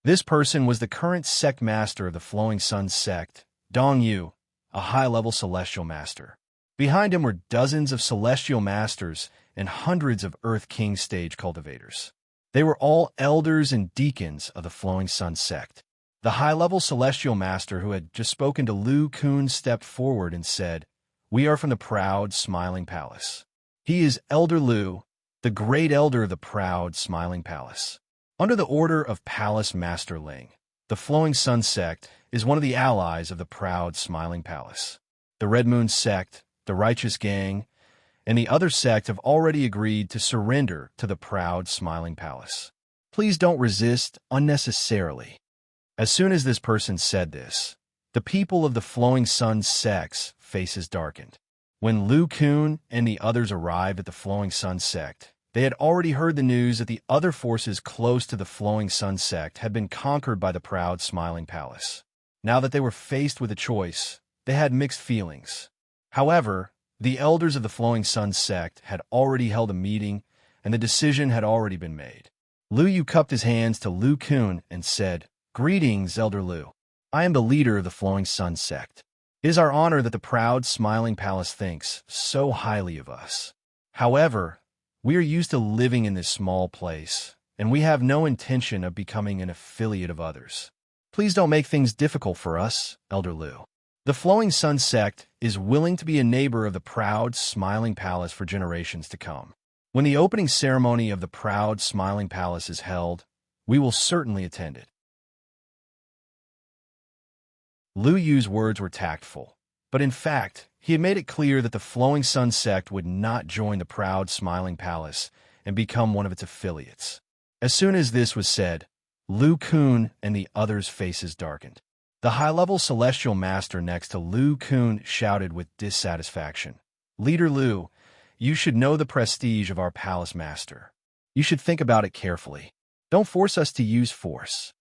This person was the current sect master of the Flowing Sun sect, Dong Yu, a high-level celestial master. Behind him were dozens of celestial masters and hundreds of Earth King stage cultivators. They were all elders and deacons of the Flowing Sun sect. The high-level celestial master who had just spoken to Lu Kun stepped forward and said, "We are from the proud Smiling Palace." He is Elder Lu, the great elder of the proud Smiling Palace. Under the order of Palace Master Ling, the Flowing Sun sect is one of the allies of the proud Smiling Palace. The Red Moon sect, the Righteous Gang, and the other sect have already agreed to surrender to the proud Smiling Palace. Please don't resist unnecessarily. As soon as this person said this, the people of the Flowing Sun sect's faces darkened. When Lu Kun and the others arrived at the Flowing Sun sect, they had already heard the news that the other forces close to the Flowing Sun sect had been conquered by the proud Smiling Palace. Now that they were faced with a choice, they had mixed feelings. However, the elders of the Flowing Sun sect had already held a meeting, and the decision had already been made. Lu Yu cupped his hands to Lu Kun and said, "Greetings, Elder Lu. I am the leader of the Flowing Sun sect. It is our honor that the proud Smiling Palace thinks so highly of us. However, we are used to living in this small place, and we have no intention of becoming an affiliate of others. Please don't make things difficult for us, Elder Lu. The Flowing Sun sect is willing to be a neighbor of the proud Smiling Palace for generations to come. When the opening ceremony of the proud Smiling Palace is held, we will certainly attend it." Lu Yu's words were tactful, but in fact, he had made it clear that the Flowing Sun sect would not join the proud Smiling Palace and become one of its affiliates. As soon as this was said, Lu Kun and the others' faces darkened. The high-level celestial master next to Lu Kun shouted with dissatisfaction. Leader Lu, you should know the prestige of our palace master. You should think about it carefully. Don't force us to use force.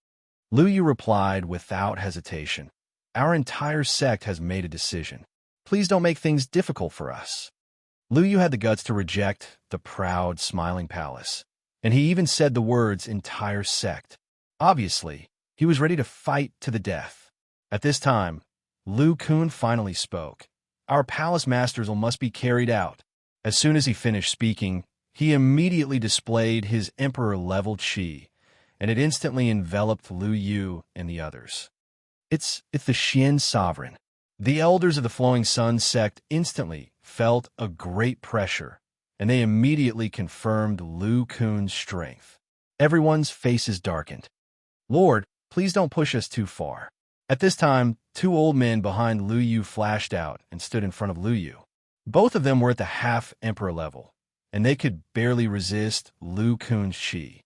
Lu Yu replied without hesitation. Our entire sect has made a decision. Please don't make things difficult for us. Lu Yu had the guts to reject the proud, smiling palace, and he even said the words entire sect. Obviously, he was ready to fight to the death. At this time, Lu Kun finally spoke. Our palace masters must be carried out. As soon as he finished speaking, he immediately displayed his emperor-level qi, and it instantly enveloped Lu Yu and the others. It's the Xian sovereign. The elders of the Flowing Sun sect instantly felt a great pressure, and they immediately confirmed Lu Kun's strength. Everyone's faces darkened. Lord, please don't push us too far. At this time, two old men behind Lu Yu flashed out and stood in front of Lu Yu. Both of them were at the half-emperor level, and they could barely resist Lu Kun's qi.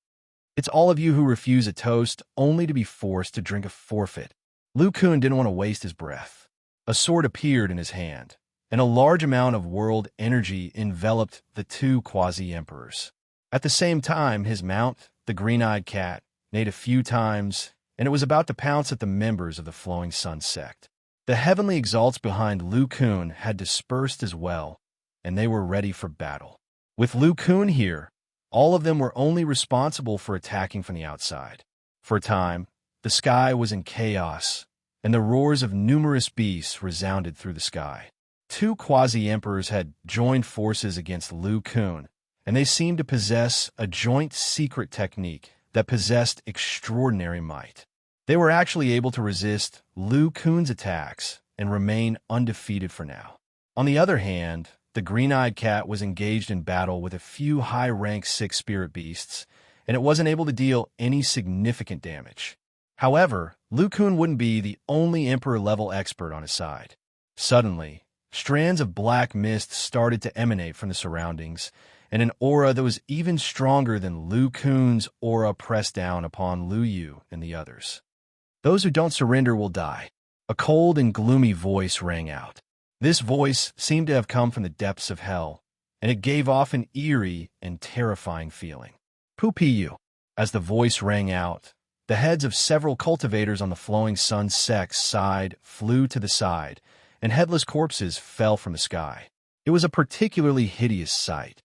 It's all of you who refuse a toast only to be forced to drink a forfeit. Lu Kun didn't want to waste his breath. A sword appeared in his hand, and a large amount of world energy enveloped the two quasi-emperors. At the same time, his mount, the green-eyed cat, neighed a few times, and it was about to pounce at the members of the Flowing Sun sect. The heavenly exalts behind Lu Kun had dispersed as well, and they were ready for battle. With Lu Kun here, all of them were only responsible for attacking from the outside. For a time, the sky was in chaos, and the roars of numerous beasts resounded through the sky. Two quasi-emperors had joined forces against Lu Kun, and they seemed to possess a joint secret technique that possessed extraordinary might. They were actually able to resist Lu Kun's attacks and remain undefeated for now. On the other hand, the green-eyed cat was engaged in battle with a few high-rank six spirit beasts, and it wasn't able to deal any significant damage. However, Lu Kun wouldn't be the only emperor-level expert on his side. Suddenly, strands of black mist started to emanate from the surroundings, and an aura that was even stronger than Lu Kun's aura pressed down upon Lu Yu and the others. Those who don't surrender will die. A cold and gloomy voice rang out. This voice seemed to have come from the depths of hell, and it gave off an eerie and terrifying feeling. Pu-pi-yu. As the voice rang out, the heads of several cultivators on the Flowing Sun sect's side flew to the side, and headless corpses fell from the sky. It was a particularly hideous sight.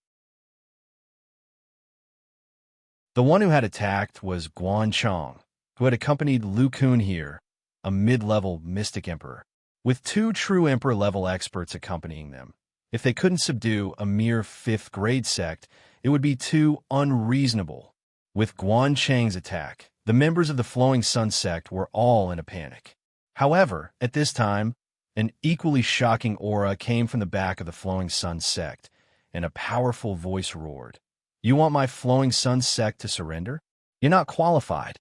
The one who had attacked was Guan Chong, who had accompanied Lu Kun here, a mid-level mystic emperor, with two true emperor-level experts accompanying them. If they couldn't subdue a mere fifth-grade sect, it would be too unreasonable. With Guan Chang's attack, the members of the Flowing Sun sect were all in a panic. However, at this time, an equally shocking aura came from the back of the Flowing Sun sect, and a powerful voice roared. You want my Flowing Sun sect to surrender? You're not qualified.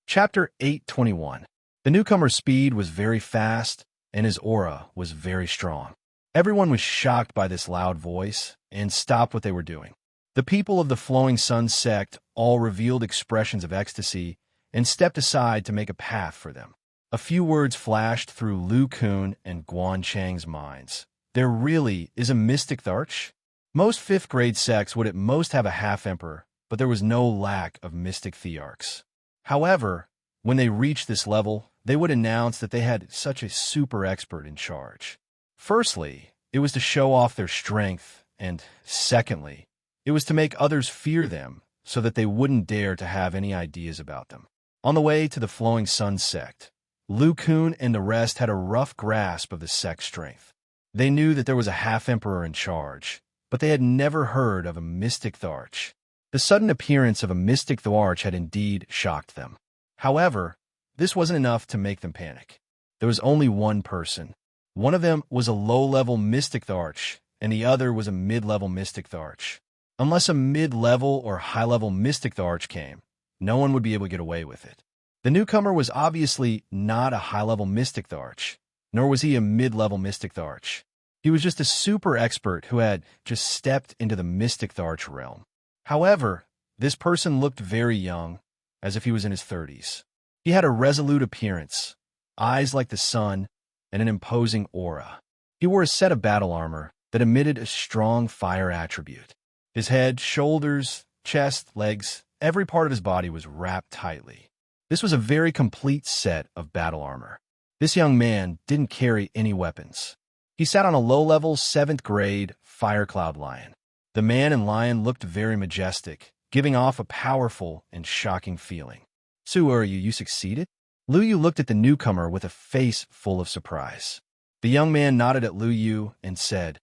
Chapter 821. The newcomer's speed was very fast, and his aura was very strong. Everyone was shocked by this loud voice and stopped what they were doing. The people of the Flowing Sun sect all revealed expressions of ecstasy and stepped aside to make a path for them. A few words flashed through Lu Kun and Guan Chang's minds. There really is a mystic Tharch? Most fifth-grade sects would at most have a half-emperor, but there was no lack of mystic thearchs. However, when they reached this level, they would announce that they had such a super expert in charge. Firstly, it was to show off their strength, and secondly, it was to make others fear them so that they wouldn't dare to have any ideas about them. On the way to the Flowing Sun sect, Lu Kun and the rest had a rough grasp of the sect's strength. They knew that there was a half-emperor in charge, but they had never heard of a mystic Tharch. The sudden appearance of a mystic Tharch had indeed shocked them. However, this wasn't enough to make them panic. There was only one person. One of them was a low-level mystic Tharch, and the other was a mid-level mystic Tharch. Unless a mid-level or high-level mystic Tharch came, no one would be able to get away with it. The newcomer was obviously not a high-level mystic Tharch, nor was he a mid-level mystic Tharch. He was just a super expert who had just stepped into the mystic Tharch realm. However, this person looked very young, as if he was in his 30s. He had a resolute appearance, eyes like the sun, and an imposing aura. He wore a set of battle armor that emitted a strong fire attribute. His head, shoulders, chest, legs, every part of his body was wrapped tightly. This was a very complete set of battle armor. This young man didn't carry any weapons. He sat on a low-level 7th grade fire cloud lion. The man and lion looked very majestic, giving off a powerful and shocking feeling. "So are you? You succeeded?" Lu Yu looked at the newcomer with a face full of surprise. The young man nodded at Lu Yu and said,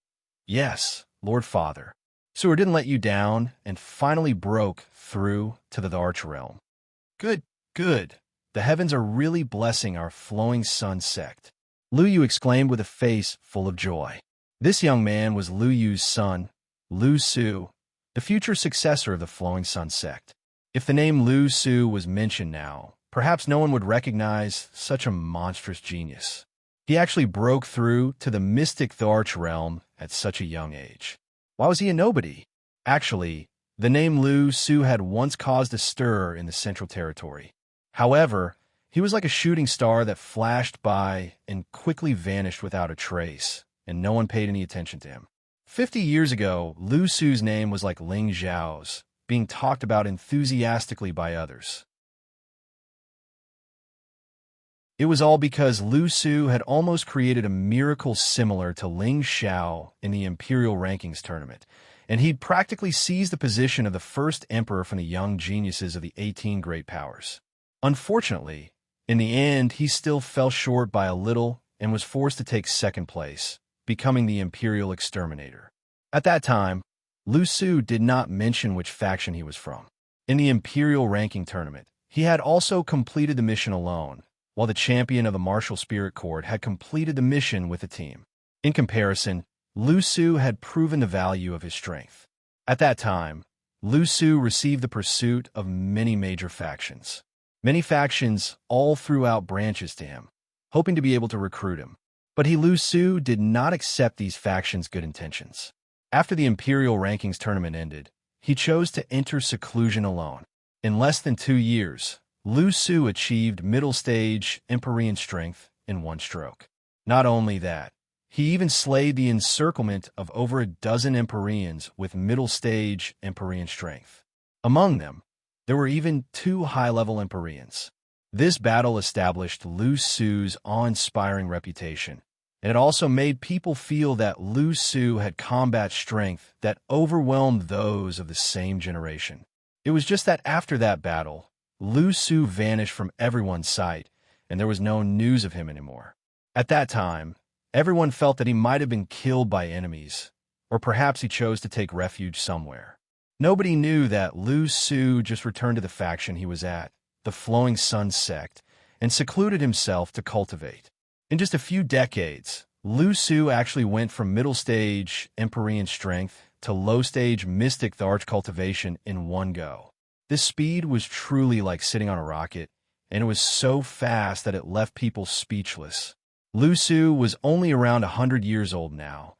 "Yes, Lord Father. Su'er didn't let you down and finally broke through to the Arch Realm." "Good, good. The heavens are really blessing our Flowing Sun sect," Lu Yu exclaimed with a face full of joy. This young man was Lu Yu's son, Lu Su, the future successor of the Flowing Sun sect. If the name Lu Su was mentioned now, perhaps no one would recognize such a monstrous genius. He actually broke through to the mystic Tharch realm at such a young age. Why was he a nobody? Actually, the name Lu Su had once caused a stir in the Central Territory. However, he was like a shooting star that flashed by and quickly vanished without a trace, and no one paid any attention to him. 50 years ago, Lu Su's name was like Ling Zhao's, being talked about enthusiastically by others. It was all because Lu Su had almost created a miracle similar to Ling Xiao in the Imperial Rankings tournament, and he'd practically seized the position of the first emperor from the young geniuses of the 18 great powers. Unfortunately, in the end, he still fell short by a little and was forced to take second place, becoming the Imperial Exterminator. At that time, Lu Su did not mention which faction he was from. In the Imperial Ranking Tournament, he had also completed the mission alone, while the champion of the Martial Spirit Court had completed the mission with a team. In comparison, Lu Su had proven the value of his strength. At that time, Lu Su received the pursuit of many major factions. Many factions all threw out branches to him, hoping to be able to recruit him. But Lu Su did not accept these factions' good intentions. After the Imperial Rankings tournament ended, he chose to enter seclusion alone. In less than 2 years, Lu Su achieved middle stage Empyrean strength in one stroke. Not only that, he even slayed the encirclement of over a dozen Empyreans with middle stage Empyrean strength. Among them, there were even 2 high-level Empyreans. This battle established Lu Su's awe-inspiring reputation, and it also made people feel that Lu Su had combat strength that overwhelmed those of the same generation. It was just that after that battle, Lu Su vanished from everyone's sight, and there was no news of him anymore. At that time, everyone felt that he might have been killed by enemies, or perhaps he chose to take refuge somewhere. Nobody knew that Lu Su just returned to the faction he was at, the Flowing Sun sect, and secluded himself to cultivate. In just a few decades, Lu Su actually went from middle stage Empyrean strength to low stage Mystic Tharch cultivation in one go. This speed was truly like sitting on a rocket, and it was so fast that it left people speechless. Lu Su was only around 100 years old now,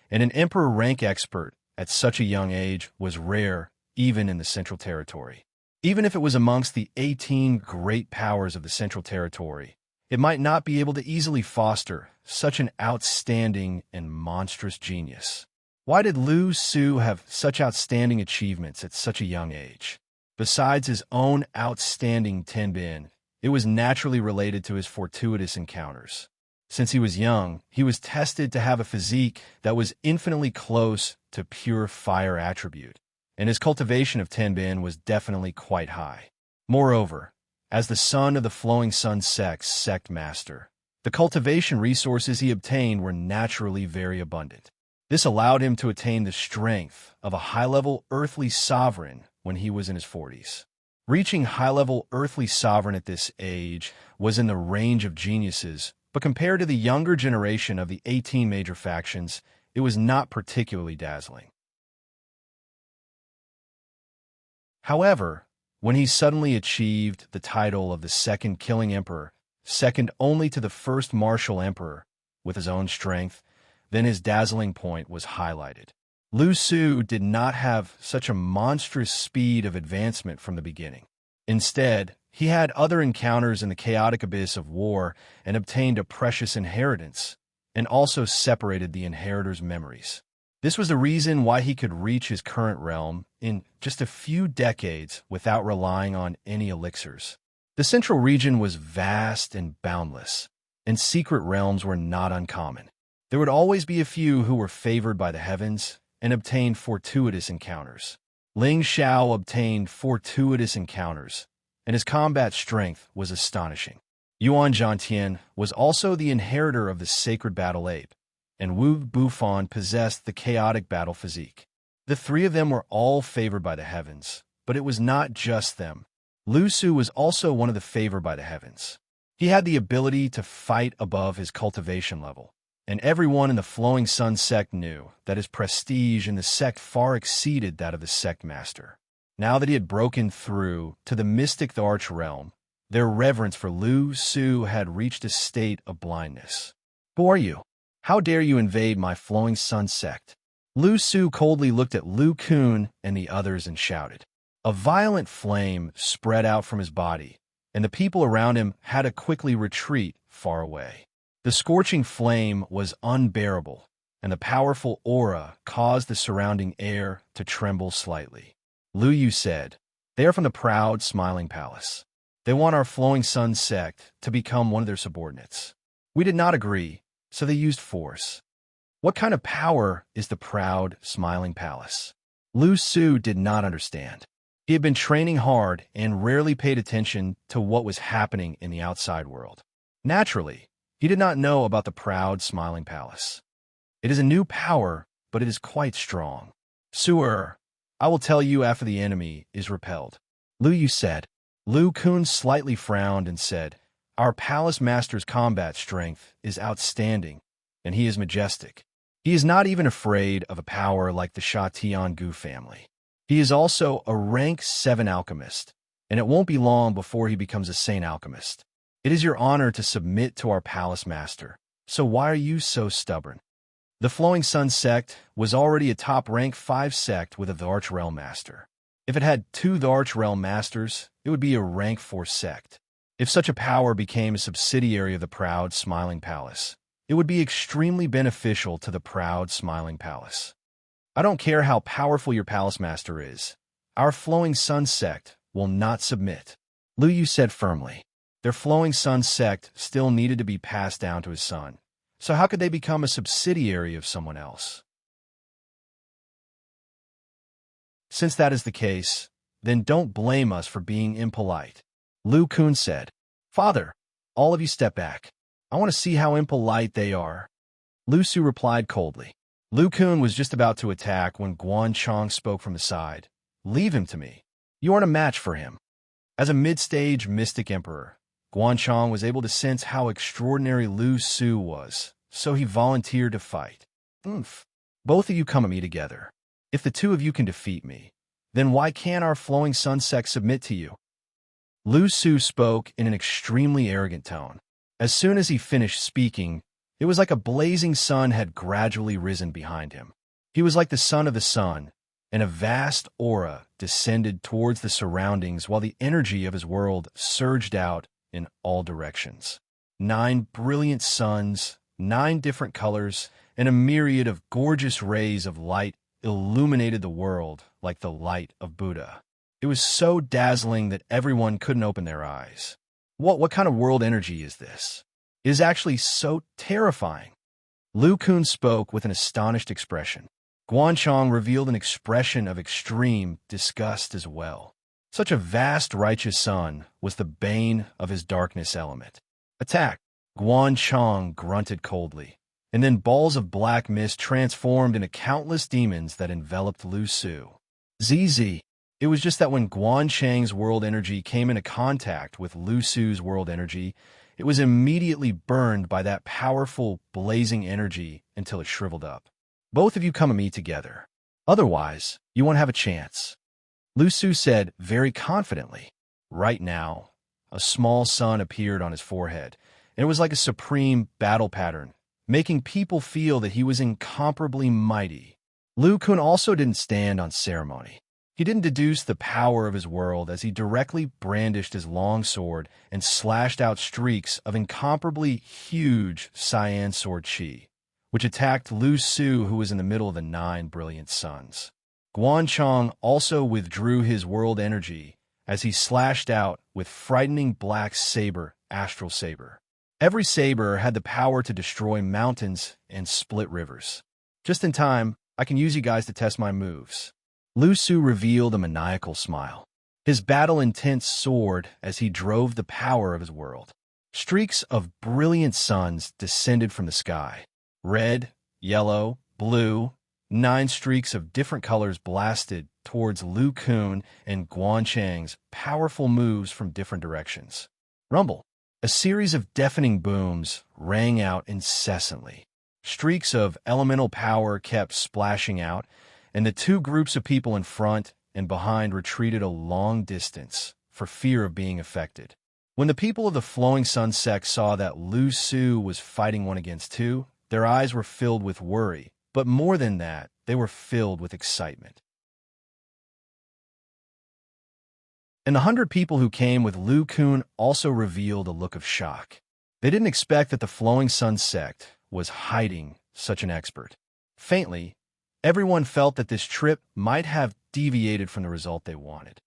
and an emperor rank expert at such a young age was rare even in the Central Territory. Even if it was amongst the 18 great powers of the Central Territory, it might not be able to easily foster such an outstanding and monstrous genius. Why did Lu Su have such outstanding achievements at such a young age? Besides his own outstanding Tenbin, it was naturally related to his fortuitous encounters. Since he was young, he was tested to have a physique that was infinitely close to pure fire attribute, and his cultivation of Tenbin was definitely quite high. Moreover, as the son of the Flowing Sun sect's sect master, the cultivation resources he obtained were naturally very abundant. This allowed him to attain the strength of a high-level earthly sovereign when he was in his 40s. Reaching high-level earthly sovereign at this age was in the range of geniuses, but compared to the younger generation of the 18 major factions, it was not particularly dazzling. However, when he suddenly achieved the title of the second Killing Emperor, second only to the first Martial Emperor, with his own strength, then his dazzling point was highlighted. Lu Su did not have such a monstrous speed of advancement from the beginning. Instead, he had other encounters in the chaotic abyss of war and obtained a precious inheritance, and also separated the inheritor's memories. This was the reason why he could reach his current realm in just a few decades without relying on any elixirs. The central region was vast and boundless, and secret realms were not uncommon. There would always be a few who were favored by the heavens and obtained fortuitous encounters. Ling Xiao obtained fortuitous encounters, and his combat strength was astonishing. Yuan Zhantian was also the inheritor of the sacred battle ape, and Wu Bufan possessed the chaotic battle physique. The three of them were all favored by the heavens, but it was not just them. Lu Su was also one of the favored by the heavens. He had the ability to fight above his cultivation level, and everyone in the Flowing Sun sect knew that his prestige in the sect far exceeded that of the sect master. Now that he had broken through to the mystic arch realm, their reverence for Lu Su had reached a state of blindness. "Who are you? How dare you invade my Flowing Sun sect?" Lu Su coldly looked at Lu Kun and the others and shouted. A violent flame spread out from his body, and the people around him had to quickly retreat far away. The scorching flame was unbearable, and the powerful aura caused the surrounding air to tremble slightly. Lu Yu said, "They are from the proud, smiling palace. They want our Flowing Sun sect to become one of their subordinates. We did not agree, so they used force." What kind of power is the proud, smiling palace? Lu Su did not understand. He had been training hard and rarely paid attention to what was happening in the outside world. Naturally, he did not know about the proud, smiling palace. It is a new power, but it is quite strong. "Su'er, I will tell you after the enemy is repelled," Lu Yu said. Lu Kun slightly frowned and said, "Our palace master's combat strength is outstanding, and he is majestic. He is not even afraid of a power like the Sha Tiangu family. He is also a rank 7 alchemist, and it won't be long before he becomes a saint alchemist. It is your honor to submit to our palace master, so why are you so stubborn?" The Flowing Sun sect was already a top rank 5 sect with a Arch Realm Master. If it had 2 Arch Realm Masters, it would be a rank 4 sect. If such a power became a subsidiary of the proud, smiling palace, it would be extremely beneficial to the proud, smiling palace. "I don't care how powerful your palace master is. Our Flowing Sun sect will not submit," Lu Yu said firmly. Their Flowing Sun sect still needed to be passed down to his son, so how could they become a subsidiary of someone else? "Since that is the case, then don't blame us for being impolite," Lu Kun said. "Father, all of you step back. I want to see how impolite they are." Lu Su replied coldly. Lu Kun was just about to attack when Guan Chong spoke from the side. "Leave him to me. You aren't a match for him." As a mid-stage mystic emperor, Guan Chong was able to sense how extraordinary Lu Su was, so he volunteered to fight. Both of you come at me together. If the two of you can defeat me, then why can't our Flowing Sun sect submit to you?" Lu Su spoke in an extremely arrogant tone. As soon as he finished speaking, it was like a blazing sun had gradually risen behind him. He was like the son of the sun, and a vast aura descended towards the surroundings while the energy of his world surged out in all directions. 9 brilliant suns, 9 different colors, and a myriad of gorgeous rays of light illuminated the world like the light of Buddha. It was so dazzling that everyone couldn't open their eyes. What kind of world energy is this? It is actually so terrifying. Lu Kun spoke with an astonished expression. Guan Chong revealed an expression of extreme disgust as well. Such a vast righteous sun was the bane of his darkness element. "Attack!" Guan Chong grunted coldly, and then balls of black mist transformed into countless demons that enveloped Lu Su. ZZ. It was just that when Guan Chang's world energy came into contact with Lu Su's world energy, it was immediately burned by that powerful, blazing energy until it shriveled up. "Both of you come at me together. Otherwise, you won't have a chance," Lu Su said very confidently. Right now, a small sun appeared on his forehead, and it was like a supreme battle pattern, making people feel that he was incomparably mighty. Lu Kun also didn't stand on ceremony. He didn't deduce the power of his world as he directly brandished his long sword and slashed out streaks of incomparably huge cyan sword chi, which attacked Lu Su, who was in the middle of the 9 brilliant suns. Guanchong also withdrew his world energy as he slashed out with frightening black saber, astral saber. Every saber had the power to destroy mountains and split rivers. Just in time, I can use you guys to test my moves. Lu Su revealed a maniacal smile. His battle-intense soared as he drove the power of his world. Streaks of brilliant suns descended from the sky. Red, yellow, blue, 9 streaks of different colors blasted towards Lu Kun and Guanchang's powerful moves from different directions. Rumble. A series of deafening booms rang out incessantly. Streaks of elemental power kept splashing out, and the 2 groups of people in front and behind retreated a long distance for fear of being affected. When the people of the Flowing Sun sect saw that Lu Su was fighting 1 against 2, their eyes were filled with worry, but more than that, they were filled with excitement. And the 100 people who came with Lu Kun also revealed a look of shock. They didn't expect that the Flowing Sun sect was hiding such an expert. Faintly, everyone felt that this trip might have deviated from the result they wanted.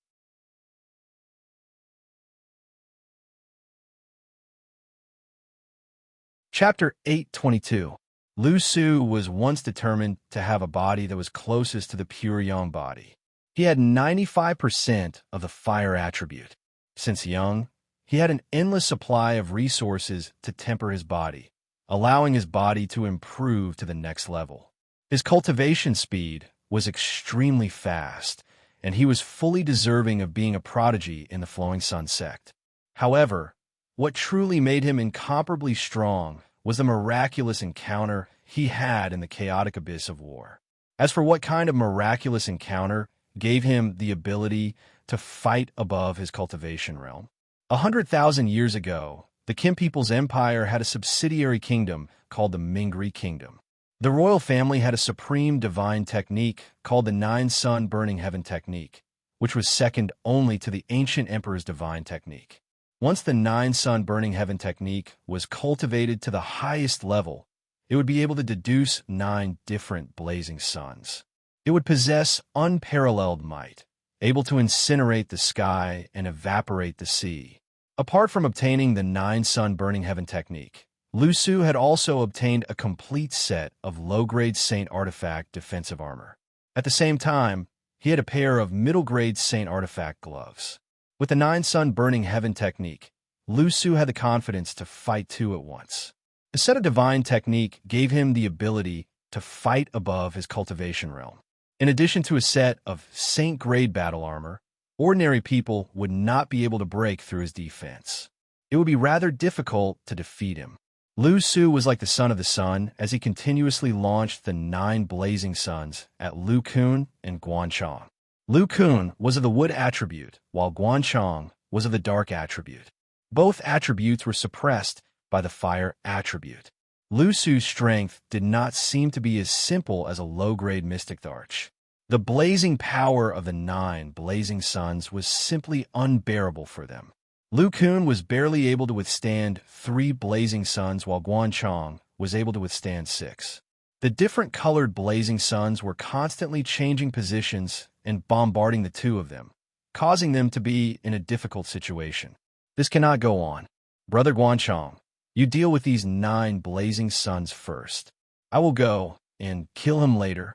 Chapter 822. Lu Su was once determined to have a body that was closest to the pure yang body. He had 95% of the fire attribute. Since young, he had an endless supply of resources to temper his body, allowing his body to improve to the next level. His cultivation speed was extremely fast, and he was fully deserving of being a prodigy in the Flowing Sun sect. However, what truly made him incomparably strong was the miraculous encounter he had in the chaotic abyss of war. As for what kind of miraculous encounter gave him the ability to fight above his cultivation realm, 100,000 years ago, the Kim people's empire had a subsidiary kingdom called the Mingri Kingdom. The royal family had a supreme divine technique called the 9-sun burning heaven technique, which was second only to the ancient emperor's divine technique. Once the 9-sun burning heaven technique was cultivated to the highest level, it would be able to deduce 9 different blazing suns. It would possess unparalleled might, able to incinerate the sky and evaporate the sea. Apart from obtaining the 9-sun burning heaven technique, Lu Su had also obtained a complete set of low-grade Saint Artifact defensive armor. At the same time, he had a pair of middle-grade Saint Artifact gloves. With the 9-sun burning heaven technique, Lu Su had the confidence to fight 2 at once. The set of divine technique gave him the ability to fight above his cultivation realm. In addition to a set of Saint-grade battle armor, ordinary people would not be able to break through his defense. It would be rather difficult to defeat him. Lu Su was like the son of the sun as he continuously launched the 9 blazing suns at Lu Kun and Guanchong. Lu Kun was of the wood attribute, while Guanchong was of the dark attribute. Both attributes were suppressed by the fire attribute. Lu Su's strength did not seem to be as simple as a low-grade mystic arch. The blazing power of the 9 blazing suns was simply unbearable for them. Lu Kun was barely able to withstand 3 blazing suns, while Guanchong was able to withstand 6. The different colored blazing suns were constantly changing positions and bombarding the 2 of them, causing them to be in a difficult situation. This cannot go on. Brother Guanchong, you deal with these 9 blazing suns first. I will go and kill him later.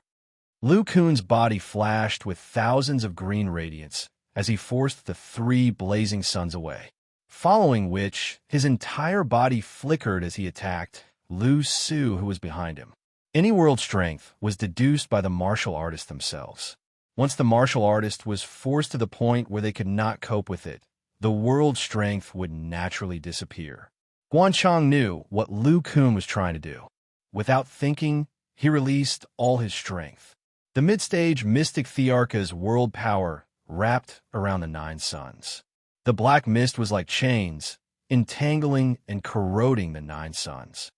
Lu Kun's body flashed with thousands of green radiance as he forced the 3 blazing suns away, following which his entire body flickered as he attacked Lu Su, who was behind him. Any world strength was deduced by the martial artists themselves. Once the martial artist was forced to the point where they could not cope with it, the world strength would naturally disappear. Guanchong knew what Lu Kun was trying to do. Without thinking, he released all his strength. The mid-stage Mystic Thearcha's world power wrapped around the 9 suns. The black mist was like chains, entangling and corroding the 9 suns.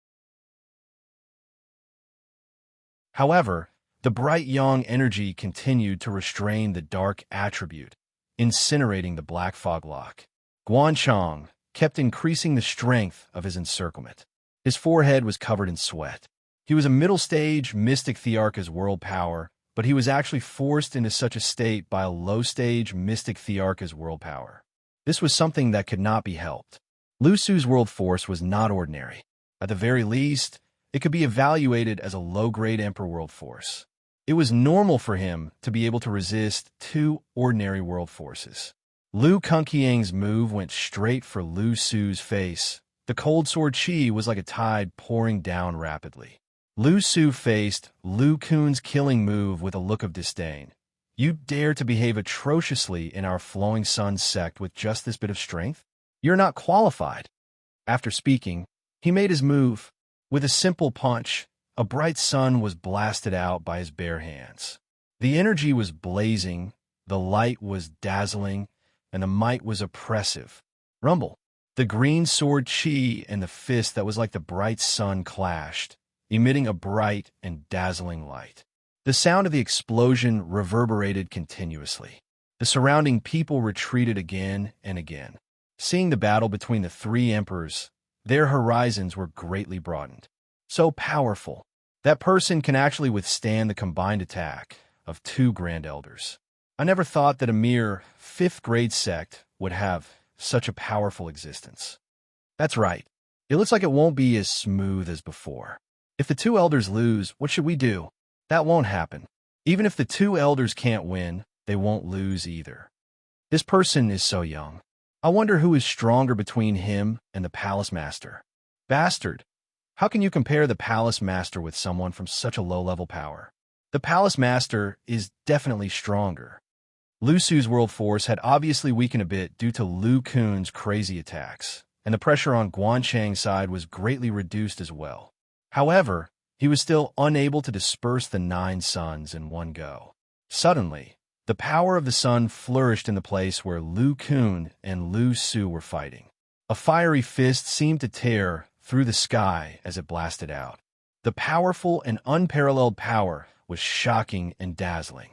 However, The bright yang energy continued to restrain the dark attribute, incinerating the black fog lock. Guanchong kept increasing the strength of his encirclement. His forehead was covered in sweat. He was a middle-stage mystic Thearcha's world power, but he was actually forced into such a state by a low-stage mystic Thearcha's world power. This was something that could not be helped. Lu Su's world force was not ordinary. At the very least, it could be evaluated as a low-grade Emperor world force. It was normal for him to be able to resist 2 ordinary world forces. Lu Kunqiang's move went straight for Lu Su's face. The cold sword chi was like a tide pouring down rapidly. Lu Su faced Lu Kun's killing move with a look of disdain. You dare to behave atrociously in our flowing sun sect with just this bit of strength? You're not qualified. After speaking, he made his move. With a simple punch, a bright sun was blasted out by his bare hands. The energy was blazing, the light was dazzling, and the might was oppressive. Rumble. The green sword chi and the fist that was like the bright sun clashed, emitting a bright and dazzling light. The sound of the explosion reverberated continuously. The surrounding people retreated again and again. Seeing the battle between the 3 emperors, their horizons were greatly broadened. So powerful. That person can actually withstand the combined attack of 2 Grand Elders. I never thought that a mere 5th-grade sect would have such a powerful existence. That's right. It looks like it won't be as smooth as before. If the 2 elders lose, what should we do? That won't happen. Even if the 2 elders can't win, they won't lose either. This person is so young. I wonder who is stronger between him and the Palace Master. Bastard! How can you compare the Palace Master with someone from such a low-level power? The Palace Master is definitely stronger. Lu Su's world force had obviously weakened a bit due to Lu Kun's crazy attacks, and the pressure on Guanchang's side was greatly reduced as well. However, he was still unable to disperse the 9 suns in one go. Suddenly, the power of the sun flourished in the place where Lu Kun and Lu Su were fighting. A fiery fist seemed to tear through the sky as it blasted out. The powerful and unparalleled power was shocking and dazzling.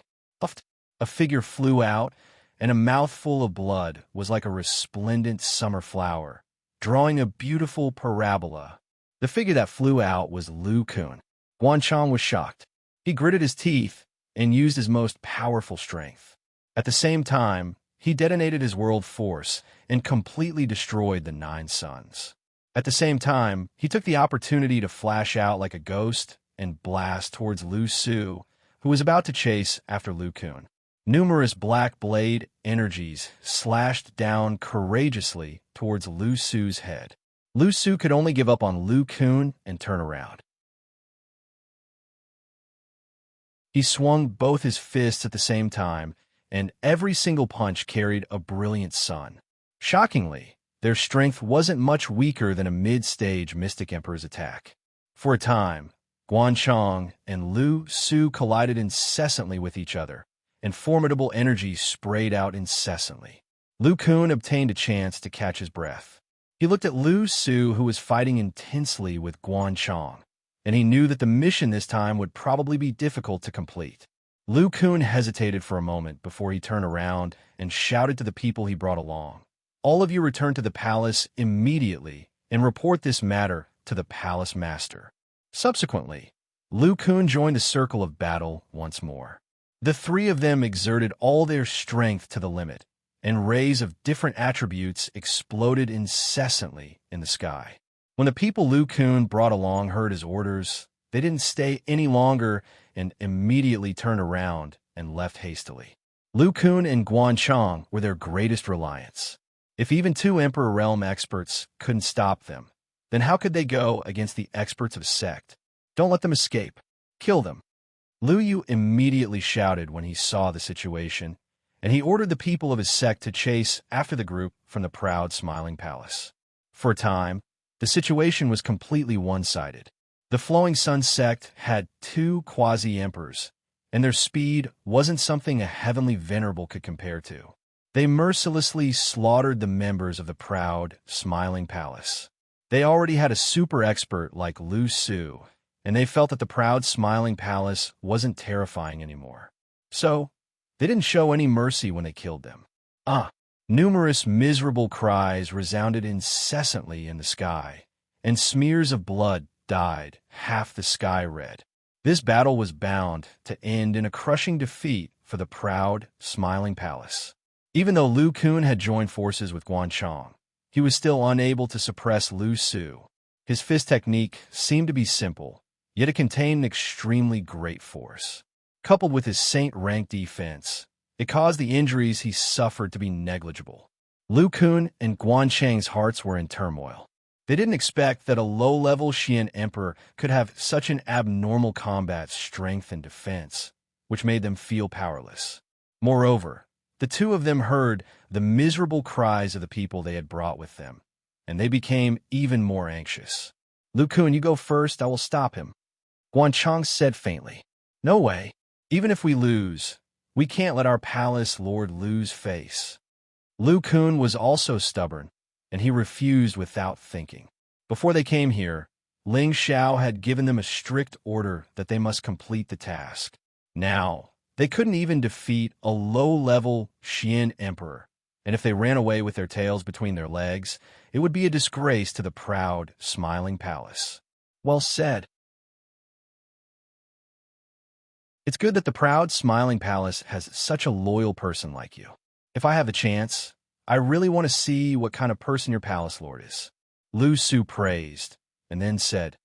A figure flew out, and a mouthful of blood was like a resplendent summer flower, drawing a beautiful parabola. The figure that flew out was Lu Kun. Guanchong was shocked. He gritted his teeth and used his most powerful strength. At the same time, he detonated his world force and completely destroyed the 9 suns. At the same time, he took the opportunity to flash out like a ghost and blast towards Lu Su, who was about to chase after Lu Kun. Numerous black blade energies slashed down courageously towards Lu Su's head. Lu Su could only give up on Lu Kun and turn around. He swung both his fists at the same time, and every single punch carried a brilliant sun. Shockingly, their strength wasn't much weaker than a mid-stage Mystic Emperor's attack. For a time, Guanchong and Lu Su collided incessantly with each other, and formidable energy sprayed out incessantly. Lu Kun obtained a chance to catch his breath. He looked at Lu Su, who was fighting intensely with Guanchong, and he knew that the mission this time would probably be difficult to complete. Lu Kun hesitated for a moment before he turned around and shouted to the people he brought along. All of you return to the palace immediately and report this matter to the Palace Master. Subsequently, Lu Kun joined the circle of battle once more. The 3 of them exerted all their strength to the limit, and rays of different attributes exploded incessantly in the sky. When the people Lu Kun brought along heard his orders, they didn't stay any longer and immediately turned around and left hastily. Lu Kun and Guanchong were their greatest reliance. If even 2 Emperor Realm experts couldn't stop them, then how could they go against the experts of sect? Don't let them escape. Kill them. Lu Yu immediately shouted when he saw the situation, and he ordered the people of his sect to chase after the group from the proud, smiling palace. For a time, the situation was completely one-sided. The Flowing Sun sect had 2 quasi-emperors, and their speed wasn't something a heavenly venerable could compare to. They mercilessly slaughtered the members of the proud, smiling palace. They already had a super expert like Lu Su, and they felt that the proud, smiling palace wasn't terrifying anymore. So, they didn't show any mercy when they killed them. Numerous miserable cries resounded incessantly in the sky, and smears of blood dyed half the sky red. This battle was bound to end in a crushing defeat for the proud, smiling palace. Even though Lu Kun had joined forces with Guanchong, he was still unable to suppress Lu Su. His fist technique seemed to be simple, yet it contained an extremely great force. Coupled with his saint-rank defense, it caused the injuries he suffered to be negligible. Lu Kun and Guancheng's hearts were in turmoil. They didn't expect that a low-level Xian emperor could have such an abnormal combat strength and defense, which made them feel powerless. Moreover, the two of them heard the miserable cries of the people they had brought with them, and they became even more anxious. "Lu Kun, you go first, I will stop him," Guanchong said faintly. "No way. Even if we lose, we can't let our palace lord lose face." Lu Kun was also stubborn, and he refused without thinking. Before they came here, Ling Xiao had given them a strict order that they must complete the task. Now, they couldn't even defeat a low-level Xian emperor, and if they ran away with their tails between their legs, it would be a disgrace to the proud, smiling palace. Well said. It's good that the proud, smiling palace has such a loyal person like you. If I have the chance, I really want to see what kind of person your palace lord is. Lu Su praised, and then said,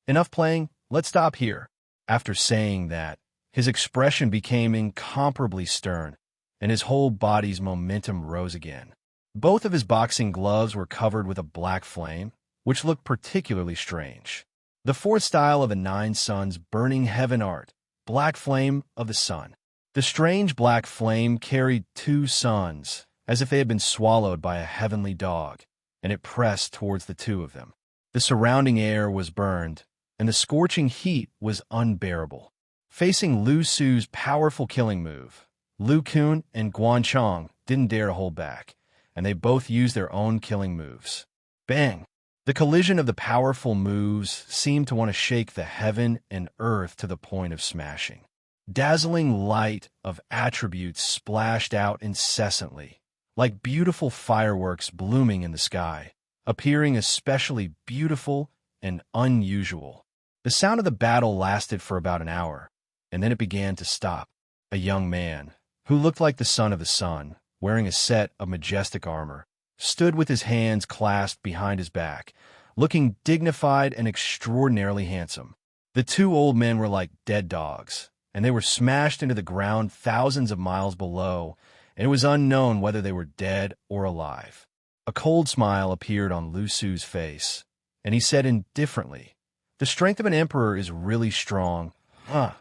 "Enough playing, let's stop here." After saying that, his expression became incomparably stern, and his whole body's momentum rose again. Both of his boxing gloves were covered with a black flame, which looked particularly strange. The fourth style of a Nine Suns burning heaven art, black flame of the sun. The strange black flame carried two suns, as if they had been swallowed by a heavenly dog, and it pressed towards the two of them. The surrounding air was burned, and the scorching heat was unbearable. Facing Lu Su's powerful killing move, Lu Kun and Guanchong didn't dare to hold back, and they both used their own killing moves. Bang! The collision of the powerful moves seemed to want to shake the heaven and earth to the point of smashing. Dazzling light of attributes splashed out incessantly, like beautiful fireworks blooming in the sky, appearing especially beautiful and unusual. The sound of the battle lasted for about an hour, and then it began to stop. A young man, who looked like the son of the sun, wearing a set of majestic armor, stood with his hands clasped behind his back, looking dignified and extraordinarily handsome. The two old men were like dead dogs, and they were smashed into the ground thousands of miles below, and it was unknown whether they were dead or alive. A cold smile appeared on Lu Su's face, and he said indifferently, "The strength of an emperor is really strong, huh?"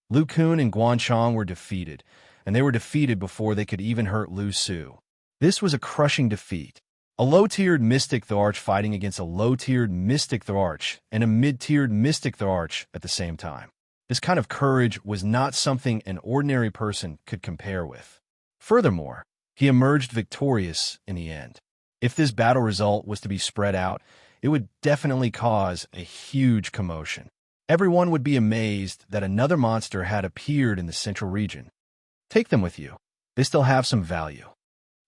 Lu Kun and Guanchong were defeated, and they were defeated before they could even hurt Lu Su. This was a crushing defeat. A low-tiered Mystic Tharch fighting against a low-tiered Mystic Tharch and a mid-tiered Mystic Tharch at the same time. This kind of courage was not something an ordinary person could compare with. Furthermore, he emerged victorious in the end. If this battle result was to be spread out, it would definitely cause a huge commotion. Everyone would be amazed that another monster had appeared in the central region. Take them with you. They still have some value,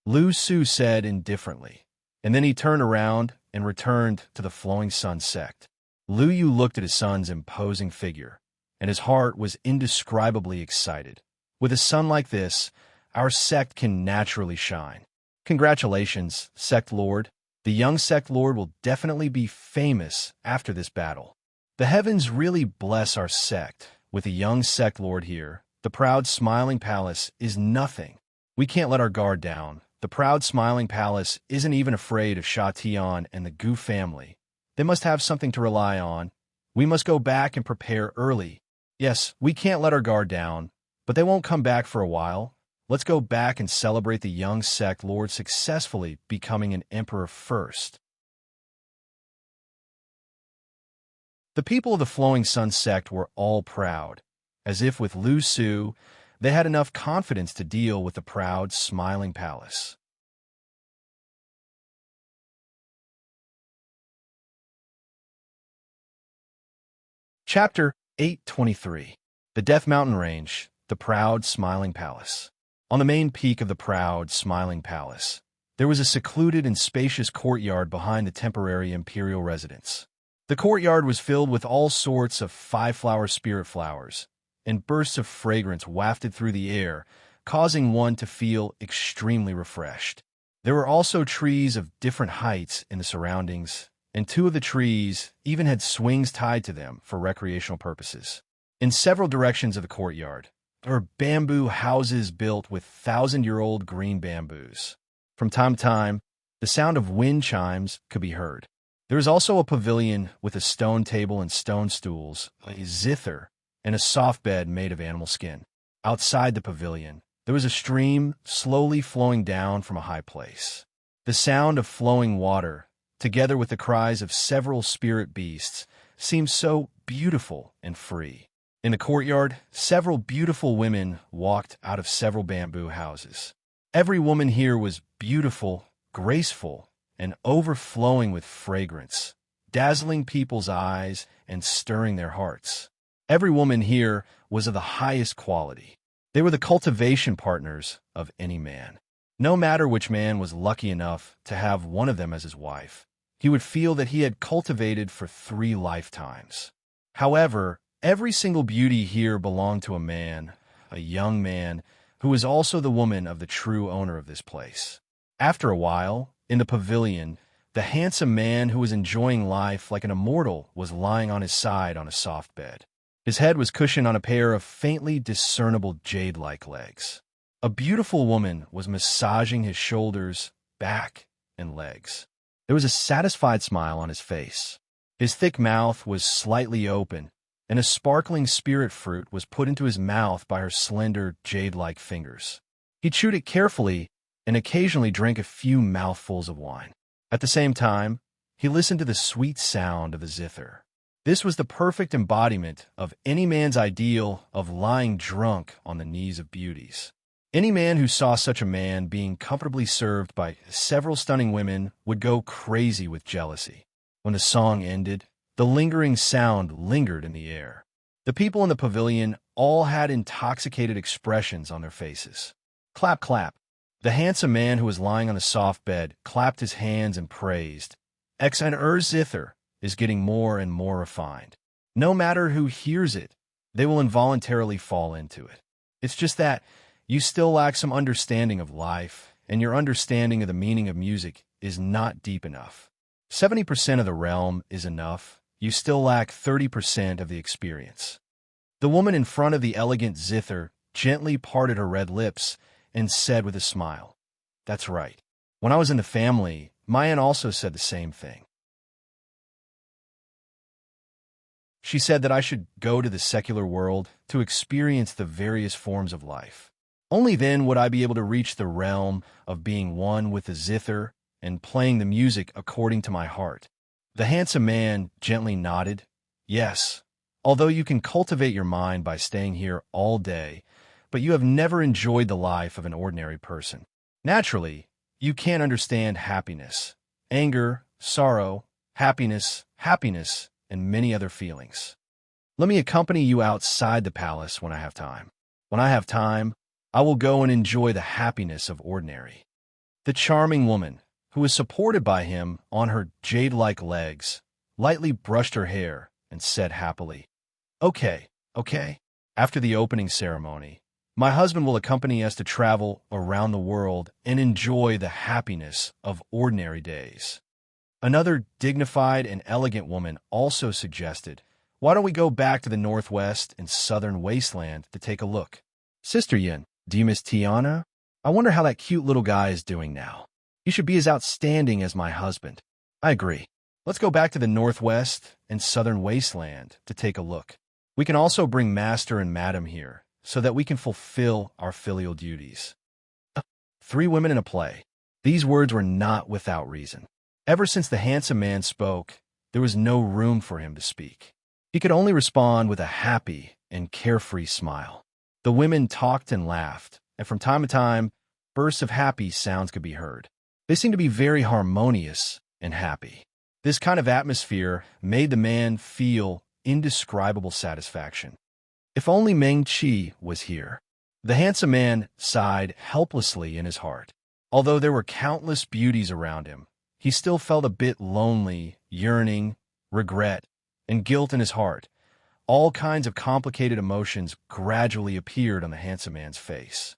Lu Su said indifferently, and then he turned around and returned to the Flowing Sun sect. Lu Yu looked at his son's imposing figure, and his heart was indescribably excited. With a son like this, our sect can naturally shine. Congratulations, Sect Lord. The young Sect Lord will definitely be famous after this battle. The heavens really bless our sect. With a young Sect Lord here, the proud smiling palace is nothing. We can't let our guard down. The proud smiling palace isn't even afraid of Sha Tian and the Gu family. They must have something to rely on. We must go back and prepare early. Yes, we can't let our guard down, but they won't come back for a while. Let's go back and celebrate the young Sect Lord successfully becoming an emperor first. The people of the Flowing Sun sect were all proud, as if with Lu Su, they had enough confidence to deal with the proud, smiling palace. Chapter 823. The Death Mountain Range, the Proud Smiling Palace. On the main peak of the proud, smiling palace, there was a secluded and spacious courtyard behind the temporary imperial residence. The courtyard was filled with all sorts of five-flower spirit flowers, and bursts of fragrance wafted through the air, causing one to feel extremely refreshed. There were also trees of different heights in the surroundings, and two of the trees even had swings tied to them for recreational purposes. In several directions of the courtyard, there were bamboo houses built with thousand-year-old green bamboos. From time to time, the sound of wind chimes could be heard. There was also a pavilion with a stone table and stone stools, a zither, and a soft bed made of animal skin. Outside the pavilion, there was a stream slowly flowing down from a high place. The sound of flowing water, together with the cries of several spirit beasts, seemed so beautiful and free. In the courtyard, several beautiful women walked out of several bamboo houses. Every woman here was beautiful, graceful, and overflowing with fragrance, dazzling people's eyes and stirring their hearts. Every woman here was of the highest quality. They were the cultivation partners of any man. No matter which man was lucky enough to have one of them as his wife, he would feel that he had cultivated for 3 lifetimes. However, every single beauty here belonged to a man, a young man, who was also the woman of the true owner of this place. After a while, in the pavilion, the handsome man who was enjoying life like an immortal was lying on his side on a soft bed. His head was cushioned on a pair of faintly discernible jade-like legs. A beautiful woman was massaging his shoulders, back, and legs. There was a satisfied smile on his face. His thick mouth was slightly open, and a sparkling spirit fruit was put into his mouth by her slender, jade-like fingers. He chewed it carefully and occasionally drank a few mouthfuls of wine. At the same time, he listened to the sweet sound of the zither. This was the perfect embodiment of any man's ideal of lying drunk on the knees of beauties. Any man who saw such a man being comfortably served by several stunning women would go crazy with jealousy. When the song ended, the lingering sound lingered in the air. The people in the pavilion all had intoxicated expressions on their faces. Clap, clap. The handsome man who was lying on the soft bed clapped his hands and praised, "X and zither is getting more and more refined. No matter who hears it, they will involuntarily fall into it. It's just that you still lack some understanding of life, and your understanding of the meaning of music is not deep enough. 70% of the realm is enough. You still lack 30% of the experience." The woman in front of the elegant zither gently parted her red lips and said with a smile, "That's right. When I was in the family, my aunt also said the same thing. She said that I should go to the secular world to experience the various forms of life. Only then would I be able to reach the realm of being one with the zither and playing the music according to my heart." The handsome man gently nodded. "Yes, although you can cultivate your mind by staying here all day, but you have never enjoyed the life of an ordinary person. Naturally, you can't understand happiness, anger, sorrow, happiness, and many other feelings. Let me accompany you outside the palace when I have time. When I have time, I will go and enjoy the happiness of ordinary." The charming woman, who was supported by him on her jade-like legs, lightly brushed her hair and said happily, Okay. After the opening ceremony, my husband will accompany us to travel around the world and enjoy the happiness of ordinary days." Another dignified and elegant woman also suggested, "Why don't we go back to the northwest and southern wasteland to take a look? Sister Yin, do you miss Tiana? I wonder how that cute little guy is doing now. He should be as outstanding as my husband." "I agree. Let's go back to the northwest and southern wasteland to take a look. We can also bring Master and Madam here, so that we can fulfill our filial duties." 3 women in a play. These words were not without reason. Ever since the handsome man spoke, there was no room for him to speak. He could only respond with a happy and carefree smile. The women talked and laughed, and from time to time, bursts of happy sounds could be heard. They seemed to be very harmonious and happy. This kind of atmosphere made the man feel indescribable satisfaction. If only Meng Qi was here. The handsome man sighed helplessly in his heart. Although there were countless beauties around him, he still felt a bit lonely, yearning, regret, and guilt in his heart. All kinds of complicated emotions gradually appeared on the handsome man's face.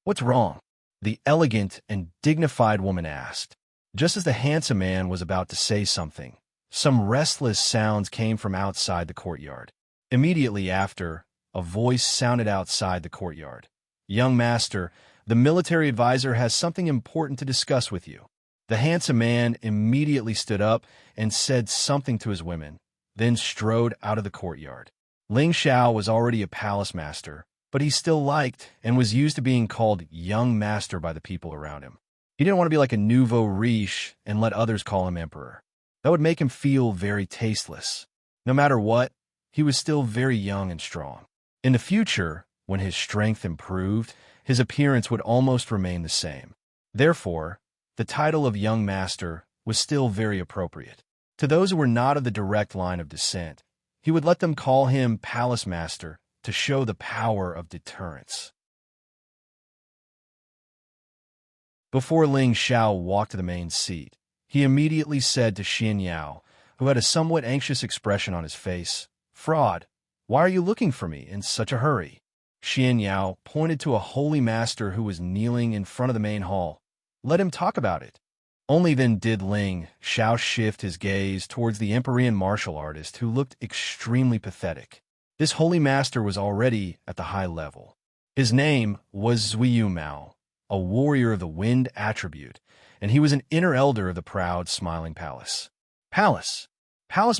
"What's wrong?" the elegant and dignified woman asked. Just as the handsome man was about to say something, some restless sounds came from outside the courtyard. Immediately after, a voice sounded outside the courtyard. "Young master, the military advisor has something important to discuss with you." The handsome man immediately stood up and said something to his women, then strode out of the courtyard. Ling Xiao was already a palace master, but he still liked and was used to being called young master by the people around him. He didn't want to be like a nouveau riche and let others call him emperor. That would make him feel very tasteless. No matter what, he was still very young and strong. In the future, when his strength improved, his appearance would almost remain the same. Therefore, the title of young master was still very appropriate. To those who were not of the direct line of descent, he would let them call him palace master to show the power of deterrence. Before Ling Xiao walked to the main seat, he immediately said to Xianxia, who had a somewhat anxious expression on his face, "Fraud, why are you looking for me in such a hurry?" Xianxia pointed to a holy master who was kneeling in front of the main hall. "Let him talk about it." Only then did Ling Xiao shift his gaze towards the Empyrean martial artist who looked extremely pathetic. This holy master was already at the high level. His name was Zuiyu Mao, a warrior of the wind attribute, and he was an inner elder of the proud, smiling palace. Palace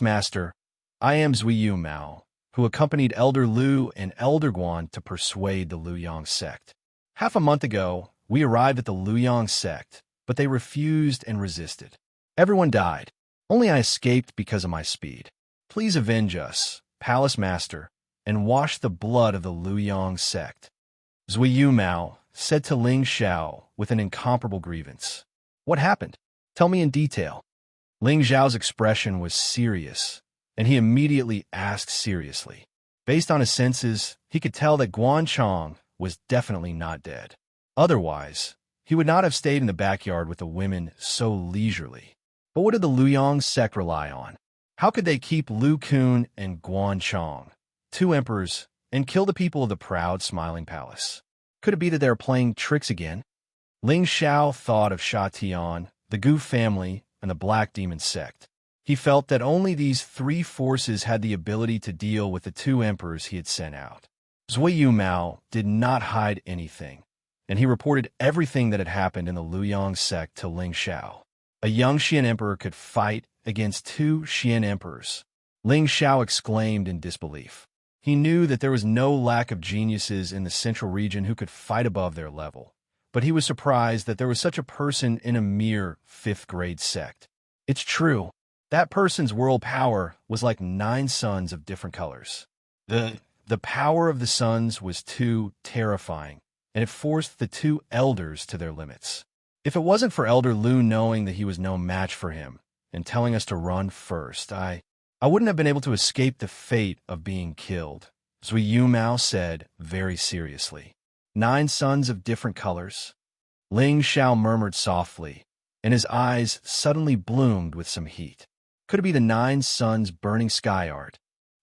master, I am Zuiyu Mao, who accompanied Elder Lu and Elder Guan to persuade the Luyang sect. Half a month ago, we arrived at the Luyang sect, but they refused and resisted. Everyone died. Only I escaped because of my speed. Please avenge us, Palace Master, and wash the blood of the Luyang sect. Zuiyu Mao said to Ling Xiao with an incomparable grievance. What happened? Tell me in detail. Ling Xiao's expression was serious, and he immediately asked seriously. Based on his senses, he could tell that Guan Chong was definitely not dead. Otherwise, he would not have stayed in the backyard with the women so leisurely. But what did the Luyang sect rely on? How could they keep Lu Kun and Guan Chong, two emperors, and kill the people of the proud, smiling palace? Could it be that they are playing tricks again? Ling Xiao thought of Sha Tian, the Gu family, and the Black Demon sect. He felt that only these three forces had the ability to deal with the two emperors he had sent out. Zuiyu Mao did not hide anything, and he reported everything that had happened in the Luyang sect to Ling Xiao. A young Xian emperor could fight against two Xian emperors. Ling Xiao exclaimed in disbelief. He knew that there was no lack of geniuses in the central region who could fight above their level, but he was surprised that there was such a person in a mere fifth-grade sect. It's true. That person's world power was like 9 suns of different colors. The power of the suns was too terrifying, and it forced the two elders to their limits. If it wasn't for Elder Lu knowing that he was no match for him and telling us to run first, I wouldn't have been able to escape the fate of being killed, Zuiyu Mao said very seriously. 9 suns of different colors? Ling Xiao murmured softly, and his eyes suddenly bloomed with some heat. Could it be the 9 suns burning sky art?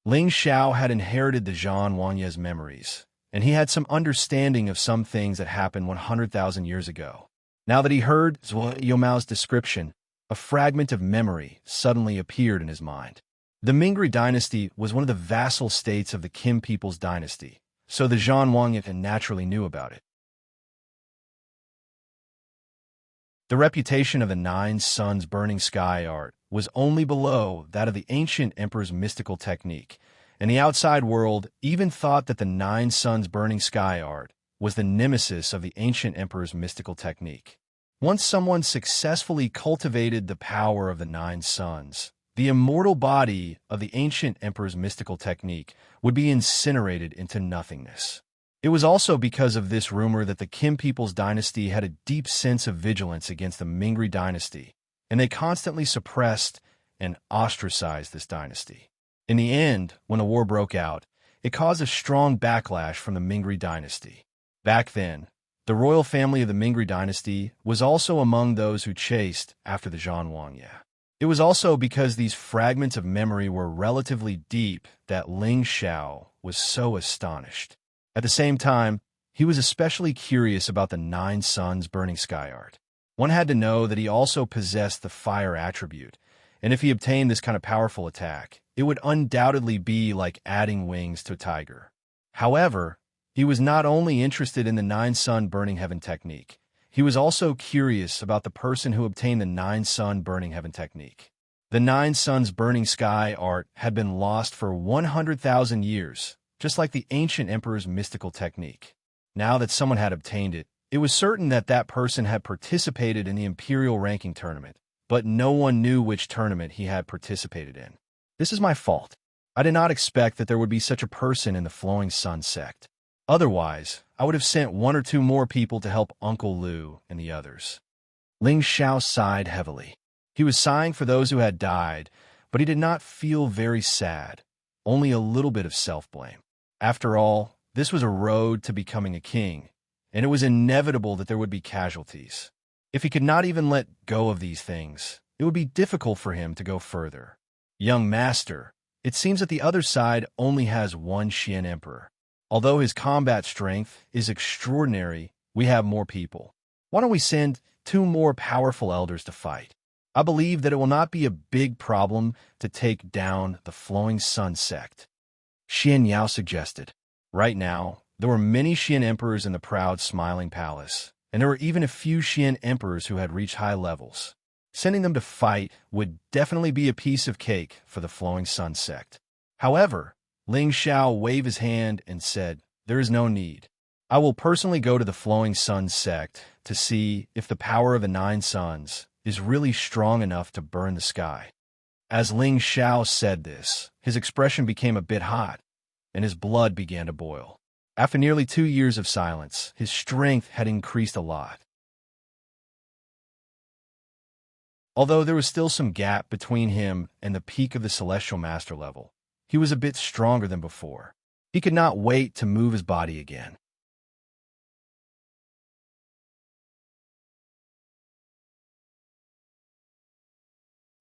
Ling Xiao had inherited the Zhan Wanye's memories, and he had some understanding of some things that happened 100,000 years ago. Now that he heard Zuiyu Mao's description, a fragment of memory suddenly appeared in his mind. The Mingri dynasty was one of the vassal states of the Qin people's dynasty, so the Zhan Wangye naturally knew about it. The reputation of the 9 suns burning sky art was only below that of the ancient emperor's mystical technique, and the outside world even thought that the 9 suns burning sky art was the nemesis of the ancient emperor's mystical technique. Once someone successfully cultivated the power of the 9 suns, the immortal body of the ancient emperor's mystical technique would be incinerated into nothingness. It was also because of this rumor that the Qin people's dynasty had a deep sense of vigilance against the Mingri dynasty, and they constantly suppressed and ostracized this dynasty. In the end, when the war broke out, it caused a strong backlash from the Mingri dynasty. Back then, the royal family of the Mingri dynasty was also among those who chased after the Xianxia. It was also because these fragments of memory were relatively deep that Ling Xiao was so astonished. At the same time, he was especially curious about the 9 suns burning sky art. One had to know that he also possessed the fire attribute, and if he obtained this kind of powerful attack, it would undoubtedly be like adding wings to a tiger. However, he was not only interested in the 9 sun burning heaven technique, he was also curious about the person who obtained the 9 sun burning heaven technique. The 9 suns burning sky art had been lost for 100,000 years, just like the ancient emperor's mystical technique. Now that someone had obtained it, it was certain that that person had participated in the imperial ranking tournament, but no one knew which tournament he had participated in. This is my fault. I did not expect that there would be such a person in the Flowing Sun sect. Otherwise, I would have sent 1 or 2 more people to help Uncle Lu and the others. Ling Xiao sighed heavily. He was sighing for those who had died, but he did not feel very sad, only a little bit of self-blame. After all, this was a road to becoming a king, and it was inevitable that there would be casualties. If he could not even let go of these things, it would be difficult for him to go further. Young master, it seems that the other side only has 1 Xian emperor. Although his combat strength is extraordinary, we have more people. Why don't we send 2 more powerful elders to fight? I believe that it will not be a big problem to take down the Flowing Sun sect. Xianxia suggested. Right now, there were many Xian emperors in the proud, smiling palace, and there were even a few Xian emperors who had reached high levels. Sending them to fight would definitely be a piece of cake for the Flowing Sun sect. However, Ling Xiao waved his hand and said, "There is no need. I will personally go to the Flowing Sun sect to see if the power of the 9 suns is really strong enough to burn the sky." As Ling Xiao said this, his expression became a bit hot, and his blood began to boil. After nearly 2 years of silence, his strength had increased a lot. Although there was still some gap between him and the peak of the Celestial Master level, he was a bit stronger than before. He could not wait to move his body again.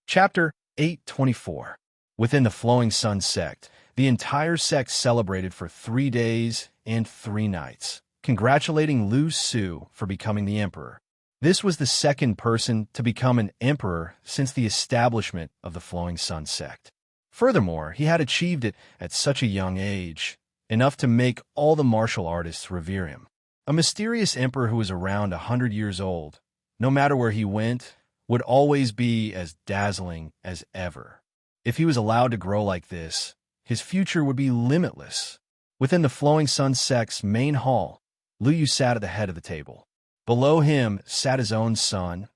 Chapter 824. Within the Flowing Sun sect, the entire sect celebrated for 3 days and 3 nights, congratulating Lu Su for becoming the emperor. This was the second person to become an emperor since the establishment of the Flowing Sun sect. Furthermore, he had achieved it at such a young age, enough to make all the martial artists revere him. A mysterious emperor who was around 100 years old, no matter where he went, would always be as dazzling as ever. If he was allowed to grow like this, his future would be limitless. Within the Flowing Sun sect's main hall, Lu Yu sat at the head of the table. Below him sat his own son,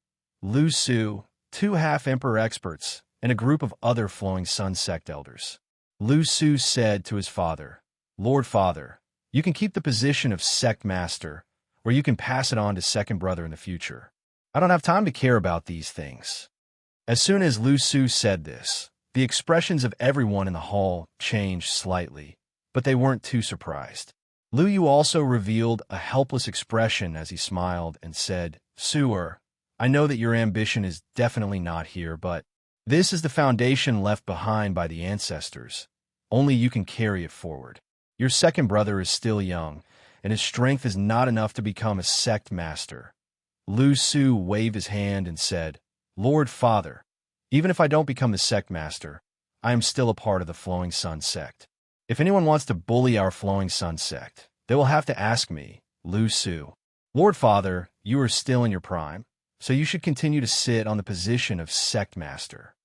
Lu Su, 2 half-emperor experts, and a group of other Flowing Sun sect elders. Lu Su said to his father, "Lord Father, you can keep the position of sect master, or you can pass it on to second brother in the future. I don't have time to care about these things." As soon as Lu Su said this, the expressions of everyone in the hall changed slightly, but they weren't too surprised. Lu Yu also revealed a helpless expression as he smiled and said, "Suer, I know that your ambition is definitely not here, but this is the foundation left behind by the ancestors. Only you can carry it forward. Your second brother is still young, and his strength is not enough to become a sect master." Lu Su waved his hand and said, "Lord Father, even if I don't become the sect master, I am still a part of the Flowing Sun sect. If anyone wants to bully our Flowing Sun sect, they will have to ask me, Lu Su. Lord Father, you are still in your prime, so you should continue to sit on the position of sect master."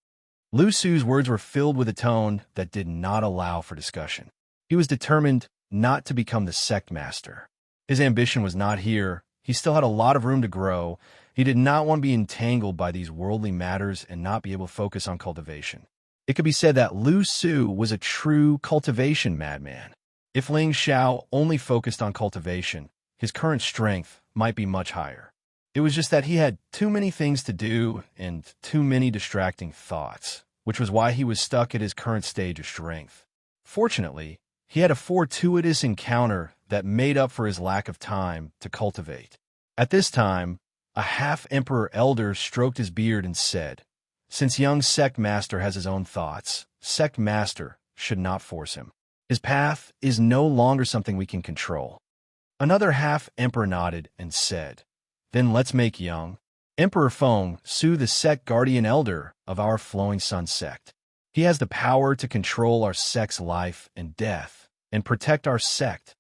Lu Su's words were filled with a tone that did not allow for discussion. He was determined not to become the sect master. His ambition was not here. He still had a lot of room to grow. He did not want to be entangled by these worldly matters and not be able to focus on cultivation. It could be said that Lu Su was a true cultivation madman. If Ling Xiao only focused on cultivation, his current strength might be much higher. It was just that he had too many things to do and too many distracting thoughts. which was why he was stuck at his current stage of strength. Fortunately, he had a fortuitous encounter that made up for his lack of time to cultivate. At this time, a half-emperor elder stroked his beard and said, "Since young sect master has his own thoughts, sect master should not force him. His path is no longer something we can control." Another half-emperor nodded and said, "Then let's make young Emperor Feng Su the sect guardian elder of our Flowing Sun sect. He has the power to control our sect's life and death and protect our sect."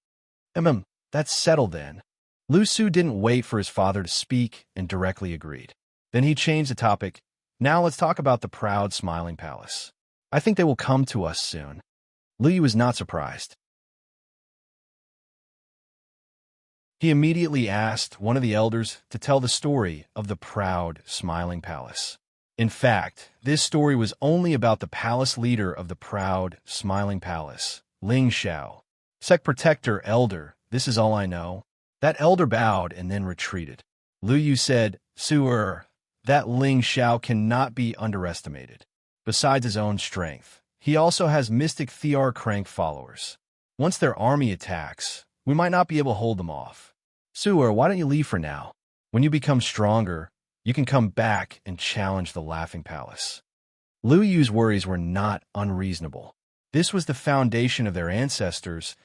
That's settled then. Lu Su didn't wait for his father to speak and directly agreed. Then he changed the topic. "Now let's talk about the proud, smiling palace. I think they will come to us soon." Lu Yu was not surprised. He immediately asked one of the elders to tell the story of the proud, smiling palace. In fact, this story was only about the palace leader of the proud, smiling palace, Ling Xiao. "Sect protector, elder, this is all I know." That elder bowed and then retreated. Lu Yu said, "Su-er, that Ling Xiao cannot be underestimated. Besides his own strength, he also has mystic Thear Crank followers. Once their army attacks, we might not be able to hold them off. Su-er, why don't you leave for now? When you become stronger, you can come back and challenge the Laughing Palace." Lu Yu's worries were not unreasonable. This was the foundation of their ancestors,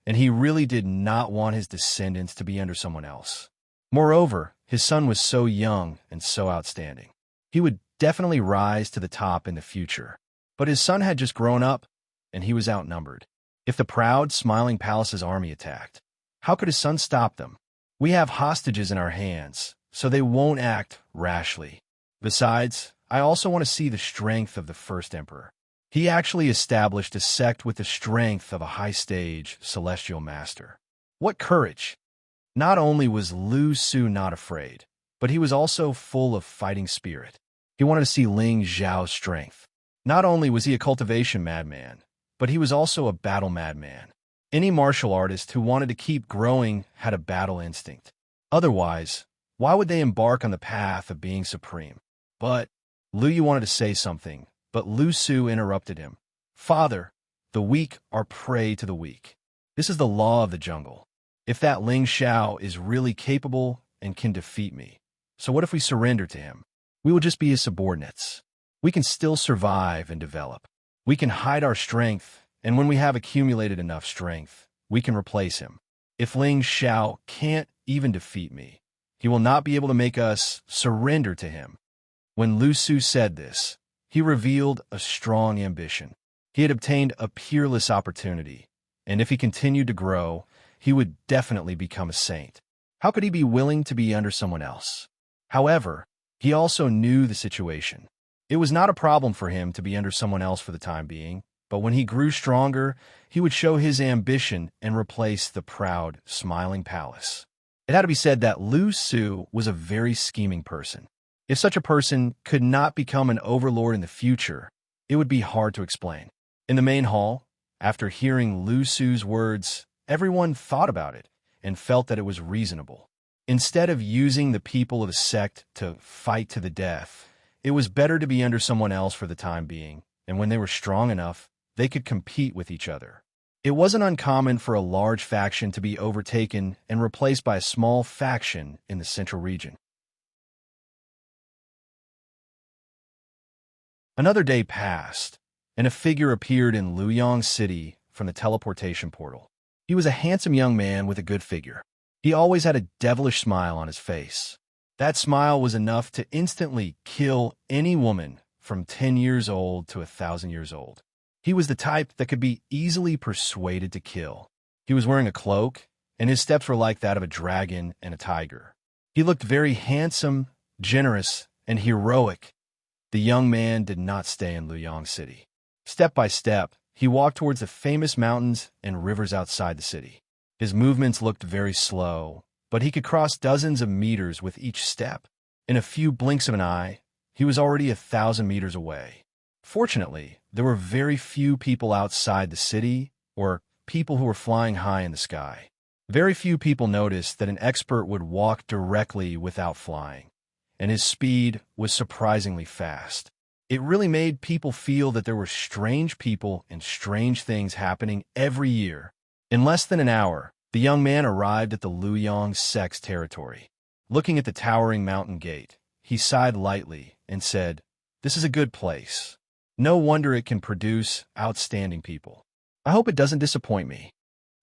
and he really did not want his descendants to be under someone else. Moreover, his son was so young and so outstanding. He would definitely rise to the top in the future. But his son had just grown up, and he was outnumbered. If the proud, smiling palace's army attacked, how could his son stop them? We have hostages in our hands, so they won't act rashly. Besides, I also want to see the strength of the first emperor. He actually established a sect with the strength of a high-stage celestial master. What courage! Not only was Lu Su not afraid, but he was also full of fighting spirit. He wanted to see Ling Xiao's strength. Not only was he a cultivation madman, but he was also a battle madman. Any martial artist who wanted to keep growing had a battle instinct. Otherwise, why would they embark on the path of being supreme? But Lu Yu wanted to say something, but Lu Su interrupted him. "Father, the weak are prey to the weak. This is the law of the jungle. If that Ling Xiao is really capable and can defeat me, so what if we surrender to him? We will just be his subordinates. We can still survive and develop. We can hide our strength, and when we have accumulated enough strength, we can replace him. If Ling Xiao can't even defeat me, he will not be able to make us surrender to him." When Lu Su said this, he revealed a strong ambition. He had obtained a peerless opportunity, and if he continued to grow, he would definitely become a saint. How could he be willing to be under someone else? However, he also knew the situation. It was not a problem for him to be under someone else for the time being, but when he grew stronger, he would show his ambition and replace the proud, smiling palace. It had to be said that Lu Su was a very scheming person. If such a person could not become an overlord in the future, it would be hard to explain. In the main hall, after hearing Lu Su's words, everyone thought about it and felt that it was reasonable. Instead of using the people of the sect to fight to the death, it was better to be under someone else for the time being, and when they were strong enough, they could compete with each other. It wasn't uncommon for a large faction to be overtaken and replaced by a small faction in the central region. Another day passed, and a figure appeared in Luoyang City from the teleportation portal. He was a handsome young man with a good figure. He always had a devilish smile on his face. That smile was enough to instantly kill any woman from 10 years old to 1,000 years old. He was the type that could be easily persuaded to kill. He was wearing a cloak, and his steps were like that of a dragon and a tiger. He looked very handsome, generous, and heroic. The young man did not stay in Luoyang City. Step by step, he walked towards the famous mountains and rivers outside the city. His movements looked very slow, but he could cross dozens of meters with each step. In a few blinks of an eye, he was already 1,000 meters away. Fortunately, there were very few people outside the city or people who were flying high in the sky. Very few people noticed that an expert would walk directly without flying, and his speed was surprisingly fast. It really made people feel that there were strange people and strange things happening every year. In less than an hour, the young man arrived at the Luyang sect's territory. Looking at the towering mountain gate, he sighed lightly and said, "This is a good place. No wonder it can produce outstanding people. I hope it doesn't disappoint me."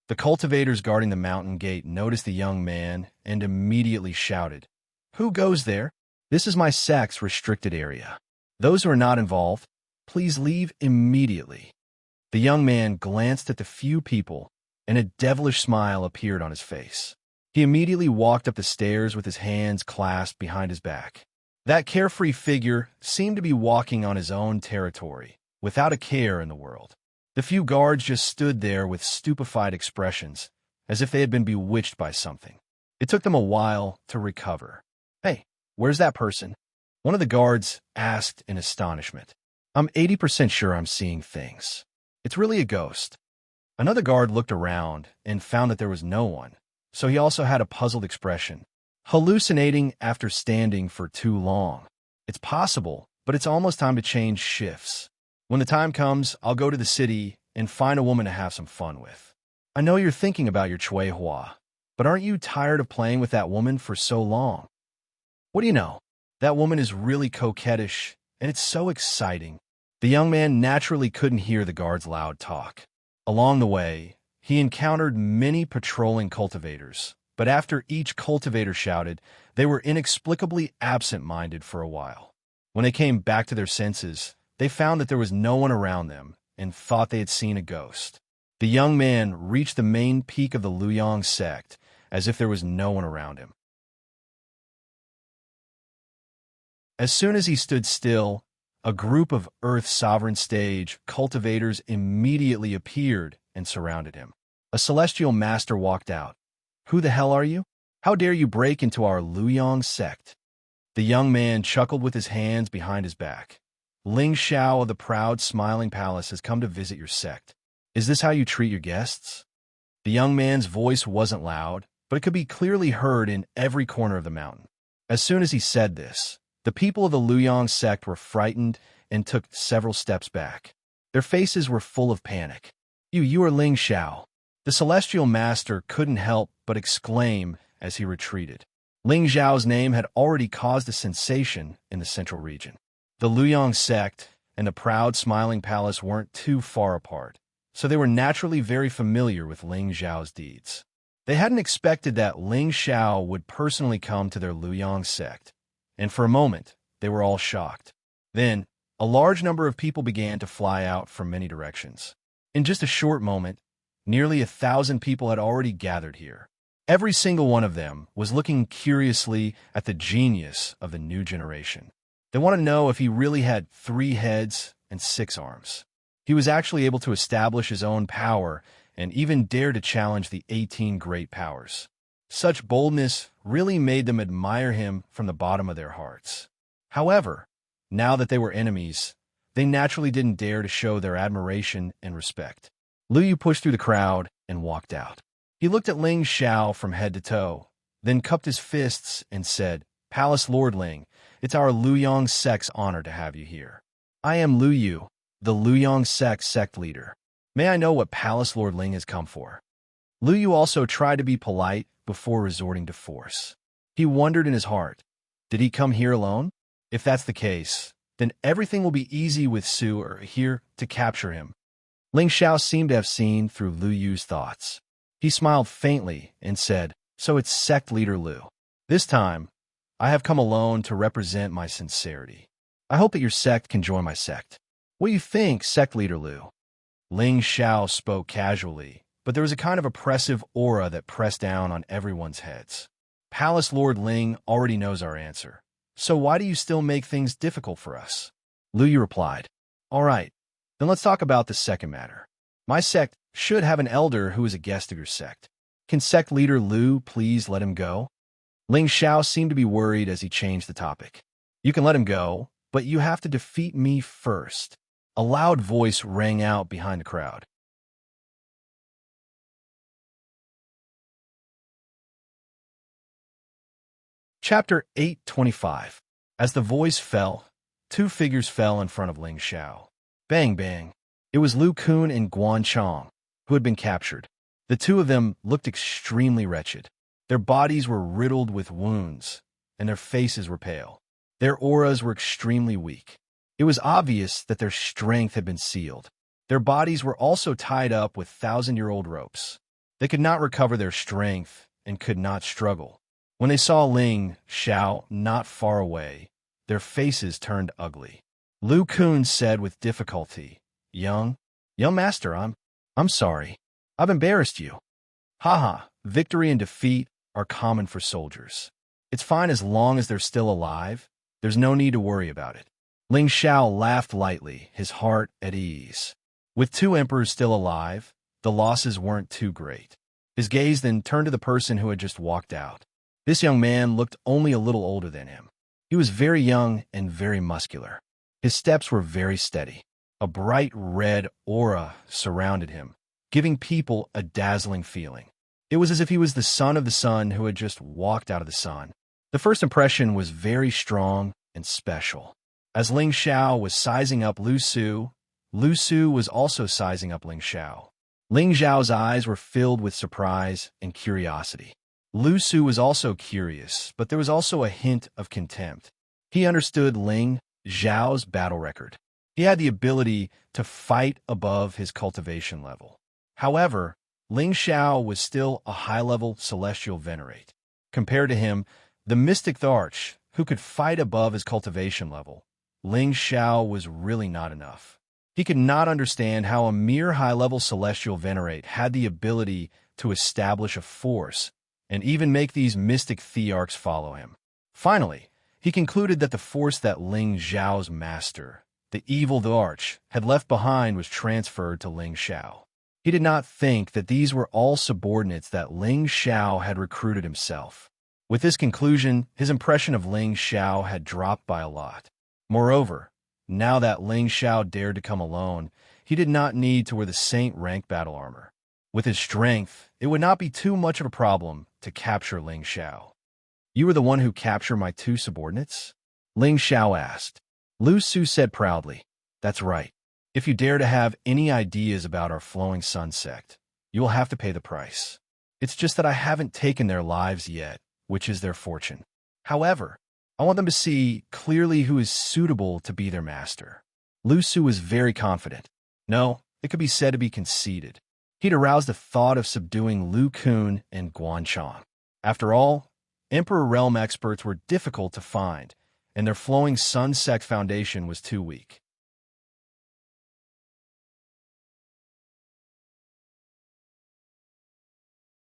The cultivators guarding the mountain gate noticed the young man and immediately shouted, "Who goes there? This is my sect's restricted area. Those who are not involved, please leave immediately." The young man glanced at the few people, and a devilish smile appeared on his face. He immediately walked up the stairs with his hands clasped behind his back. That carefree figure seemed to be walking on his own territory, without a care in the world. The few guards just stood there with stupefied expressions, as if they had been bewitched by something. It took them a while to recover. "Hey, where's that person?" one of the guards asked in astonishment. "I'm 80% sure I'm seeing things. It's really a ghost." Another guard looked around and found that there was no one, so he also had a puzzled expression. "Hallucinating after standing for too long. It's possible, but it's almost time to change shifts. When the time comes, I'll go to the city and find a woman to have some fun with." "I know you're thinking about your Chui Hua, but aren't you tired of playing with that woman for so long? What do you know? That woman is really coquettish, and it's so exciting." The young man naturally couldn't hear the guard's loud talk. Along the way, he encountered many patrolling cultivators, but after each cultivator shouted, they were inexplicably absent-minded for a while. When they came back to their senses, they found that there was no one around them and thought they had seen a ghost. The young man reached the main peak of the Luyang sect as if there was no one around him. As soon as he stood still, a group of Earth Sovereign Stage cultivators immediately appeared and surrounded him. A celestial master walked out. "Who the hell are you? How dare you break into our Luyang sect?" The young man chuckled with his hands behind his back. "Ling Xiao of the proud smiling palace has come to visit your sect. Is this how you treat your guests?" The young man's voice wasn't loud, but it could be clearly heard in every corner of the mountain. As soon as he said this, the people of the Luyang sect were frightened and took several steps back. Their faces were full of panic. You are Ling Xiao." The celestial master couldn't help but exclaim as he retreated. Ling Xiao's name had already caused a sensation in the central region. The Luyang sect and the proud smiling palace weren't too far apart, so they were naturally very familiar with Ling Xiao's deeds. They hadn't expected that Ling Xiao would personally come to their Luyang sect, and for a moment, they were all shocked. Then, a large number of people began to fly out from many directions. In just a short moment, nearly 1,000 people had already gathered here. Every single one of them was looking curiously at the genius of the new generation. They want to know if he really had 3 heads and 6 arms. He was actually able to establish his own power and even dared to challenge the 18 great powers. Such boldness really made them admire him from the bottom of their hearts. However, now that they were enemies, they naturally didn't dare to show their admiration and respect. Lu Yu pushed through the crowd and walked out. He looked at Ling Xiao from head to toe, then cupped his fists and said, "Palace Lord Ling, it's our Luyang sect's honor to have you here. I am Lu Yu, the Luyang sect leader. May I know what Palace Lord Ling has come for?" Lu Yu also tried to be polite before resorting to force. He wondered in his heart, did he come here alone? If that's the case, then everything will be easy with Su here to capture him. Ling Xiao seemed to have seen through Lu Yu's thoughts. He smiled faintly and said, "So it's sect leader Lu. This time, I have come alone to represent my sincerity. I hope that your sect can join my sect. What do you think, sect leader Lu?" Ling Xiao spoke casually, but there was a kind of oppressive aura that pressed down on everyone's heads. "Palace Lord Ling already knows our answer, so why do you still make things difficult for us?" Lu Yu replied, "All right, then let's talk about the second matter. My sect should have an elder who is a guest of your sect. Can sect leader Lu please let him go?" Ling Xiao seemed to be worried as he changed the topic. "You can let him go, but you have to defeat me first." A loud voice rang out behind the crowd. Chapter 825. As the voice fell, two figures fell in front of Ling Xiao. Bang, bang. It was Lu Kun and Guan Chong, who had been captured. The two of them looked extremely wretched. Their bodies were riddled with wounds, and their faces were pale. Their auras were extremely weak. It was obvious that their strength had been sealed. Their bodies were also tied up with thousand-year-old ropes. They could not recover their strength and could not struggle. When they saw Ling Xiao not far away, their faces turned ugly. Lu Kun said with difficulty, Young master, I'm sorry. I've embarrassed you. Haha, victory and defeat are common for soldiers. It's fine as long as they're still alive. There's no need to worry about it. Ling Xiao laughed lightly, his heart at ease. With two emperors still alive, the losses weren't too great. His gaze then turned to the person who had just walked out. This young man looked only a little older than him. He was very young and very muscular. His steps were very steady. A bright red aura surrounded him, giving people a dazzling feeling. It was as if he was the son of the sun who had just walked out of the sun. The first impression was very strong and special. As Ling Xiao was sizing up Lu Su was also sizing up Ling Xiao. Ling Xiao's eyes were filled with surprise and curiosity. Lu Su was also curious, but there was also a hint of contempt. He understood Ling Xiao's battle record. He had the ability to fight above his cultivation level. However, Ling Xiao was still a high-level celestial venerate. Compared to him, the mystic Arch, who could fight above his cultivation level, Ling Xiao was really not enough. He could not understand how a mere high-level celestial venerate had the ability to establish a force and even make these mystic thearchs follow him. Finally, he concluded that the force that Ling Xiao's master, the evil Arch, had left behind was transferred to Ling Xiao. He did not think that these were all subordinates that Ling Xiao had recruited himself. With this conclusion, his impression of Ling Xiao had dropped by a lot. Moreover, now that Ling Xiao dared to come alone, he did not need to wear the saint rank battle armor. With his strength, it would not be too much of a problem to capture Ling Xiao. You were the one who captured my two subordinates? Ling Xiao asked. Lu Su said proudly, That's right. If you dare to have any ideas about our flowing sun sect, you will have to pay the price. It's just that I haven't taken their lives yet, which is their fortune. However, I want them to see clearly who is suitable to be their master. Lu Su was very confident. No, it could be said to be conceited. He'd aroused the thought of subduing Lu Kun and Guan Chong. After all, Emperor Realm experts were difficult to find, and their flowing sun sect foundation was too weak.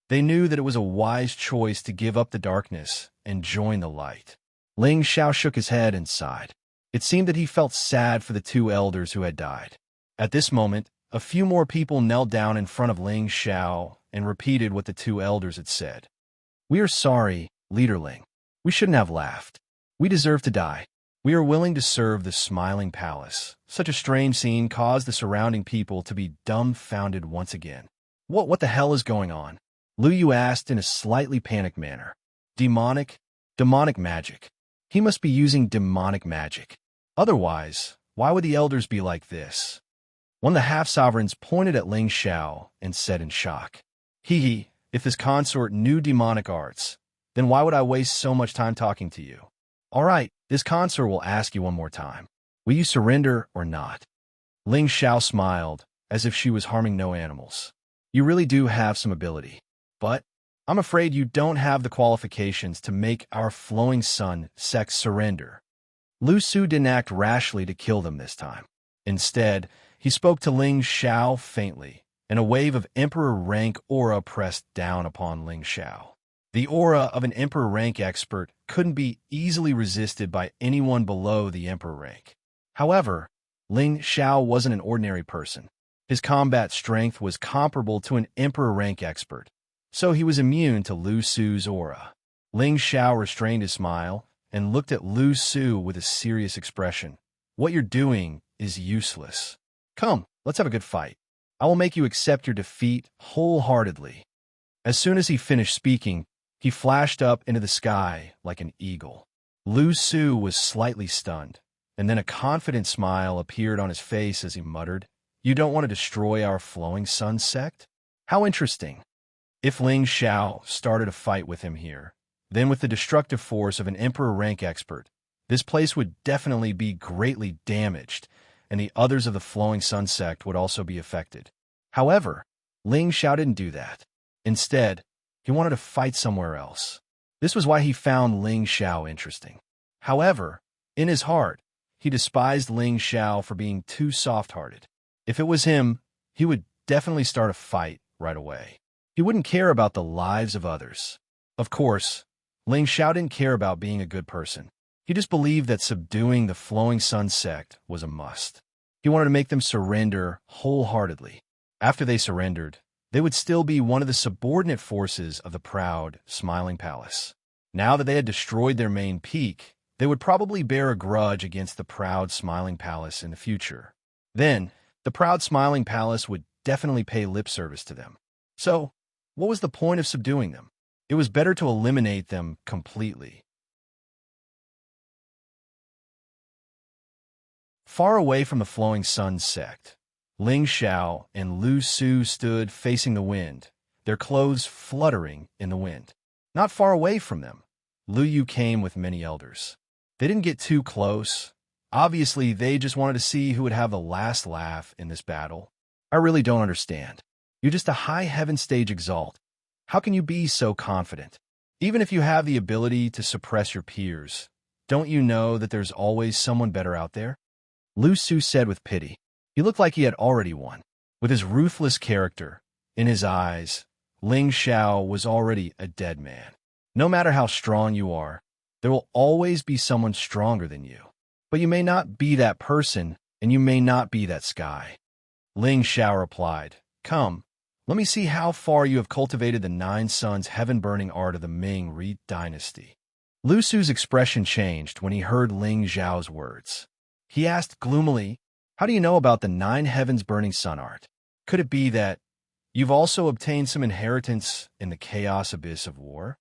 They knew that it was a wise choice to give up the darkness and join the light. Ling Xiao shook his head and sighed. It seemed that he felt sad for the two elders who had died. At this moment, a few more people knelt down in front of Ling Xiao and repeated what the two elders had said. We are sorry, Leader Ling. We shouldn't have laughed. We deserve to die. We are willing to serve the smiling palace. Such a strange scene caused the surrounding people to be dumbfounded once again. What the hell is going on? Lu Yu asked in a slightly panicked manner. Demonic magic. He must be using demonic magic. Otherwise, why would the elders be like this? One of the half-sovereigns pointed at Ling Xiao and said in shock, Hee, if this consort knew demonic arts, then why would I waste so much time talking to you? All right, this consort will ask you one more time. Will you surrender or not? Ling Xiao smiled, as if she was harming no animals. You really do have some ability, but I'm afraid you don't have the qualifications to make our flowing sun sect surrender. Lu Su didn't act rashly to kill them this time. Instead, he spoke to Ling Xiao faintly, and a wave of Emperor rank aura pressed down upon Ling Xiao. The aura of an Emperor rank expert couldn't be easily resisted by anyone below the Emperor rank. However, Ling Xiao wasn't an ordinary person. His combat strength was comparable to an Emperor rank expert, so he was immune to Lu Su's aura. Ling Xiao restrained his smile and looked at Lu Su with a serious expression. What you're doing is useless. Come, let's have a good fight. I will make you accept your defeat wholeheartedly. As soon as he finished speaking, he flashed up into the sky like an eagle. Lu Su was slightly stunned. and then a confident smile appeared on his face as he muttered, "You don't want to destroy our flowing sun sect? How interesting." If Ling Xiao started a fight with him here, then with the destructive force of an emperor rank expert, this place would definitely be greatly damaged, and the others of the flowing sun sect would also be affected. However, Ling Xiao didn't do that. Instead, he wanted to fight somewhere else. This was why he found Ling Xiao interesting. However, in his heart, he despised Ling Xiao for being too soft-hearted. If it was him, he would definitely start a fight right away. He wouldn't care about the lives of others. Of course, Ling Xiao didn't care about being a good person. He just believed that subduing the Flowing Sun sect was a must. He wanted to make them surrender wholeheartedly. After they surrendered, they would still be one of the subordinate forces of the proud, smiling palace. Now that they had destroyed their main peak, they would probably bear a grudge against the proud, smiling palace in the future. Then, the proud, smiling palace would definitely pay lip service to them. So, what was the point of subduing them? It was better to eliminate them completely. Far away from the Flowing Sun sect, Ling Xiao and Lu Su stood facing the wind, their clothes fluttering in the wind. Not far away from them, Lu Yu came with many elders. They didn't get too close. Obviously, they just wanted to see who would have the last laugh in this battle. I really don't understand. You're just a high heaven stage exalt. How can you be so confident? Even if you have the ability to suppress your peers, don't you know that there's always someone better out there? Lu Su said with pity. He looked like he had already won. With his ruthless character, in his eyes, Ling Xiao was already a dead man. No matter how strong you are, there will always be someone stronger than you. But you may not be that person, and you may not be that sky. Ling Xiao replied, "Come, let me see how far you have cultivated the 9 suns heaven-burning art of the Ming Ri dynasty." Lu Su's expression changed when he heard Ling Xiao's words. He asked gloomily, "How do you know about the 9 heavens-burning sun art? Could it be that you've also obtained some inheritance in the chaos abyss of war?"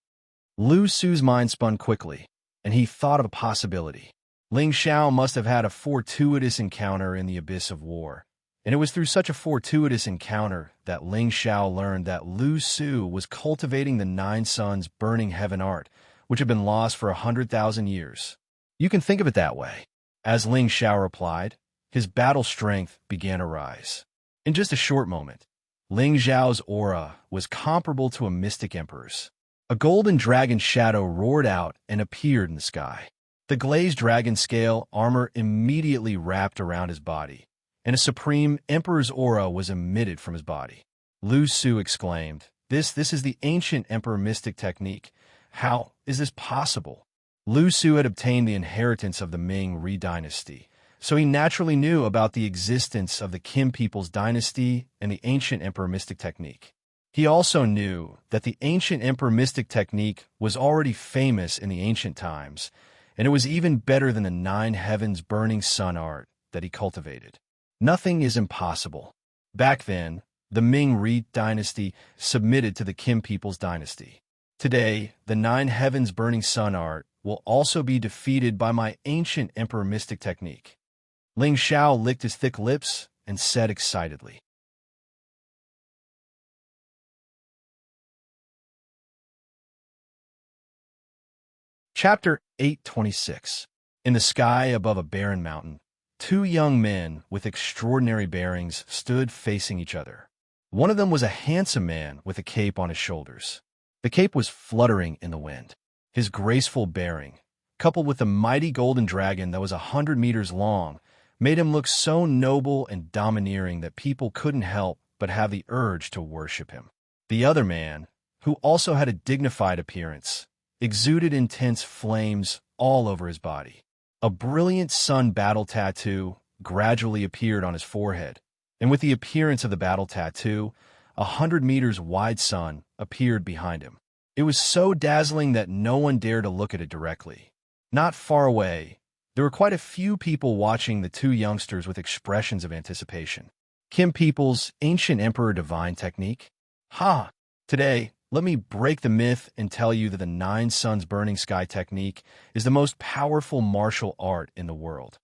Lu Su's mind spun quickly, and he thought of a possibility. Ling Xiao must have had a fortuitous encounter in the abyss of war, and it was through such a fortuitous encounter that Ling Xiao learned that Lu Su was cultivating the 9 suns burning heaven art, which had been lost for 100,000 years. You can think of it that way. As Ling Xiao replied, his battle strength began to rise. In just a short moment, Ling Xiao's aura was comparable to a mystic emperor's. A golden dragon shadow roared out and appeared in the sky. The glazed dragon scale armor immediately wrapped around his body, and a supreme emperor's aura was emitted from his body. Lu Su exclaimed, This is the ancient emperor mystic technique. How is this possible?" Lu Su had obtained the inheritance of the Ming Ri dynasty, so he naturally knew about the existence of the Qin people's dynasty and the ancient emperor mystic technique. He also knew that the ancient emperor mystic technique was already famous in the ancient times, and it was even better than the 9 heavens burning sun art that he cultivated. Nothing is impossible. Back then, the Ming Ri dynasty submitted to the Qin people's dynasty. Today, the 9 heavens burning sun art will also be defeated by my ancient emperor mystic technique. Ling Xiao licked his thick lips and said excitedly. Chapter 826. In the sky above a barren mountain, 2 young men with extraordinary bearings stood facing each other. One of them was a handsome man with a cape on his shoulders. The cape was fluttering in the wind. His graceful bearing, coupled with the mighty golden dragon that was 100 meters long, made him look so noble and domineering that people couldn't help but have the urge to worship him. The other man, who also had a dignified appearance, exuded intense flames all over his body. A brilliant sun battle tattoo gradually appeared on his forehead, and with the appearance of the battle tattoo, 100 meters wide sun appeared behind him. It was so dazzling that no one dared to look at it directly. Not far away, there were quite a few people watching the 2 youngsters with expressions of anticipation. Qin people's ancient emperor divine technique? Ha! Today, let me break the myth and tell you that the 9 suns burning sky technique is the most powerful martial art in the world.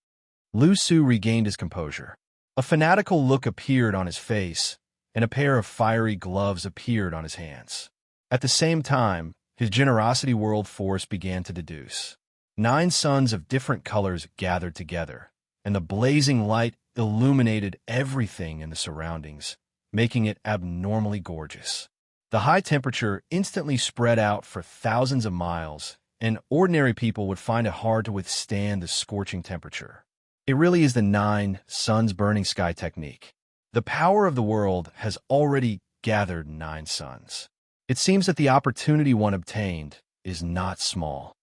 Lu Su regained his composure. A fanatical look appeared on his face, and a pair of fiery gloves appeared on his hands. At the same time, his generosity world force began to deduce. 9 suns of different colors gathered together, and the blazing light illuminated everything in the surroundings, making it abnormally gorgeous. The high temperature instantly spread out for thousands of miles, and ordinary people would find it hard to withstand the scorching temperature. It really is the 9 suns burning sky technique. The power of the world has already gathered 9 suns. It seems that the opportunity one obtained is not small.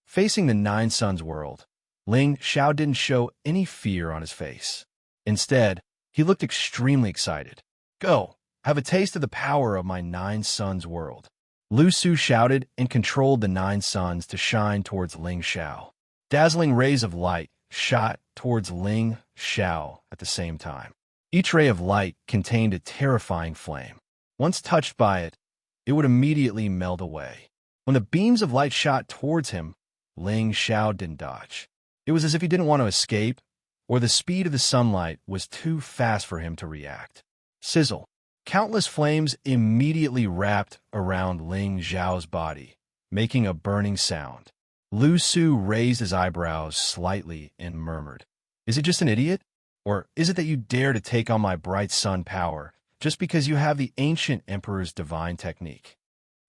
Facing the 9 suns world, Ling Xiao didn't show any fear on his face. Instead, he looked extremely excited. Go, have a taste of the power of my 9 suns world. Lu Su shouted and controlled the 9 suns to shine towards Ling Xiao. Dazzling rays of light shot towards Ling Xiao at the same time. Each ray of light contained a terrifying flame. Once touched by it, it would immediately melt away. When the beams of light shot towards him, Ling Xiao didn't dodge. It was as if he didn't want to escape, or the speed of the sunlight was too fast for him to react. Sizzle. Countless flames immediately wrapped around Ling Xiao's body, making a burning sound. Lu Su raised his eyebrows slightly and murmured, "Is it just an idiot? Or is it that you dare to take on my bright sun power just because you have the ancient emperor's divine technique?"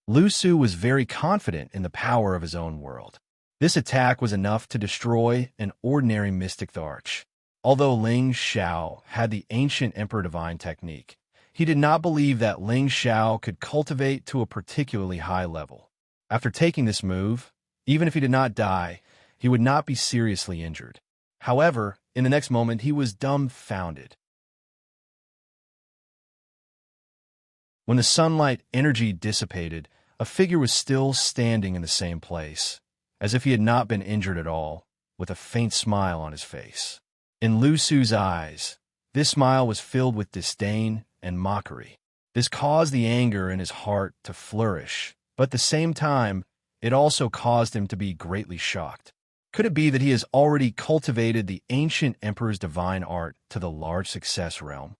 Lu Su was very confident in the power of his own world. This attack was enough to destroy an ordinary mystic arch. Although Ling Xiao had the ancient emperor divine technique, he did not believe that Ling Xiao could cultivate to a particularly high level. After taking this move, even if he did not die, he would not be seriously injured. However, in the next moment, he was dumbfounded. When the sunlight energy dissipated, a figure was still standing in the same place, as if he had not been injured at all, with a faint smile on his face. In Lu Su's eyes, this smile was filled with disdain and mockery. This caused the anger in his heart to flourish, but at the same time, it also caused him to be greatly shocked. Could it be that he has already cultivated the ancient emperor's divine art to the large success realm?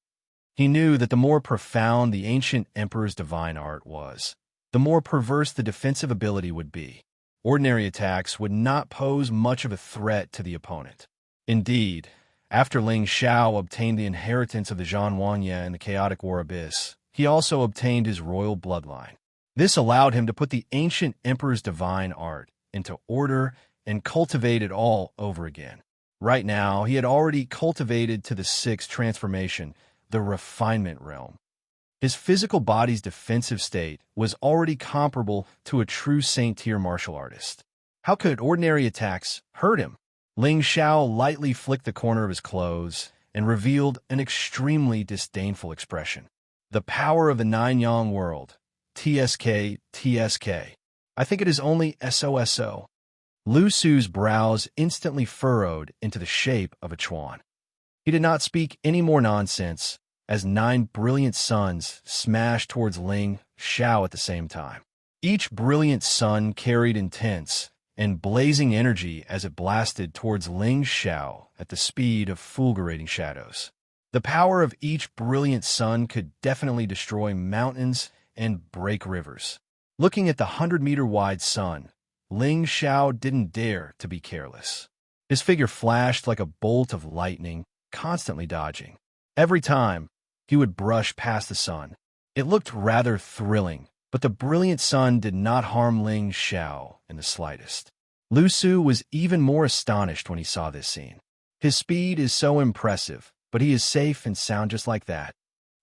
He knew that the more profound the ancient emperor's divine art was, the more perverse the defensive ability would be. Ordinary attacks would not pose much of a threat to the opponent. Indeed, after Ling Xiao obtained the inheritance of the Xianxia and the chaotic war abyss, he also obtained his royal bloodline. This allowed him to put the ancient emperor's divine art into order and cultivate it all over again. Right now, he had already cultivated to the 6th transformation, the refinement realm. His physical body's defensive state was already comparable to a true Saint-tier martial artist. How could ordinary attacks hurt him? Ling Xiao lightly flicked the corner of his clothes and revealed an extremely disdainful expression. The power of the 9-yang world. TSK, TSK. I think it is only SOSO. Lu Su's brows instantly furrowed into the shape of a chuan. He did not speak any more nonsense, as 9 brilliant suns smashed towards Ling Xiao at the same time. Each brilliant sun carried intense and blazing energy as it blasted towards Ling Xiao at the speed of fulgurating shadows. The power of each brilliant sun could definitely destroy mountains and break rivers. Looking at the 100-meter-wide sun, Ling Xiao didn't dare to be careless. His figure flashed like a bolt of lightning, constantly dodging. Every time, he would brush past the sun. It looked rather thrilling, but the brilliant sun did not harm Ling Xiao in the slightest. Lu Su was even more astonished when he saw this scene. His speed is so impressive, but he is safe and sound just like that.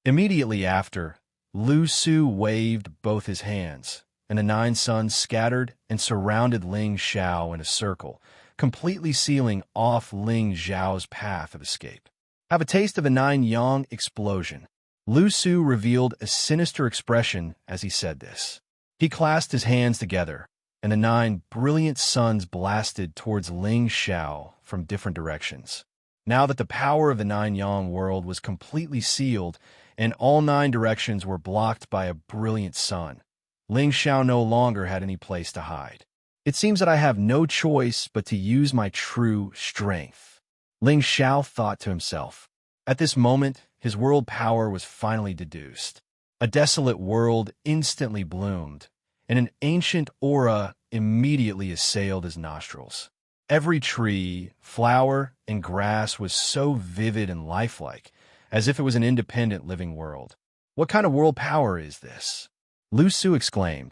Immediately after, Lu Su waved both his hands, and the 9 suns scattered and surrounded Ling Xiao in a circle, completely sealing off Ling Xiao's path of escape. Have a taste of a 9-yang explosion. Lu Su revealed a sinister expression as he said this. He clasped his hands together, and the 9 brilliant suns blasted towards Ling Xiao from different directions. Now that the power of the 9-yang world was completely sealed, and all 9 directions were blocked by a brilliant sun, Ling Xiao no longer had any place to hide. It seems that I have no choice but to use my true strength. Ling Xiao thought to himself. At this moment, his world power was finally deduced. A desolate world instantly bloomed, and an ancient aura immediately assailed his nostrils. Every tree, flower, and grass was so vivid and lifelike, as if it was an independent living world. What kind of world power is this? Lu Su exclaimed.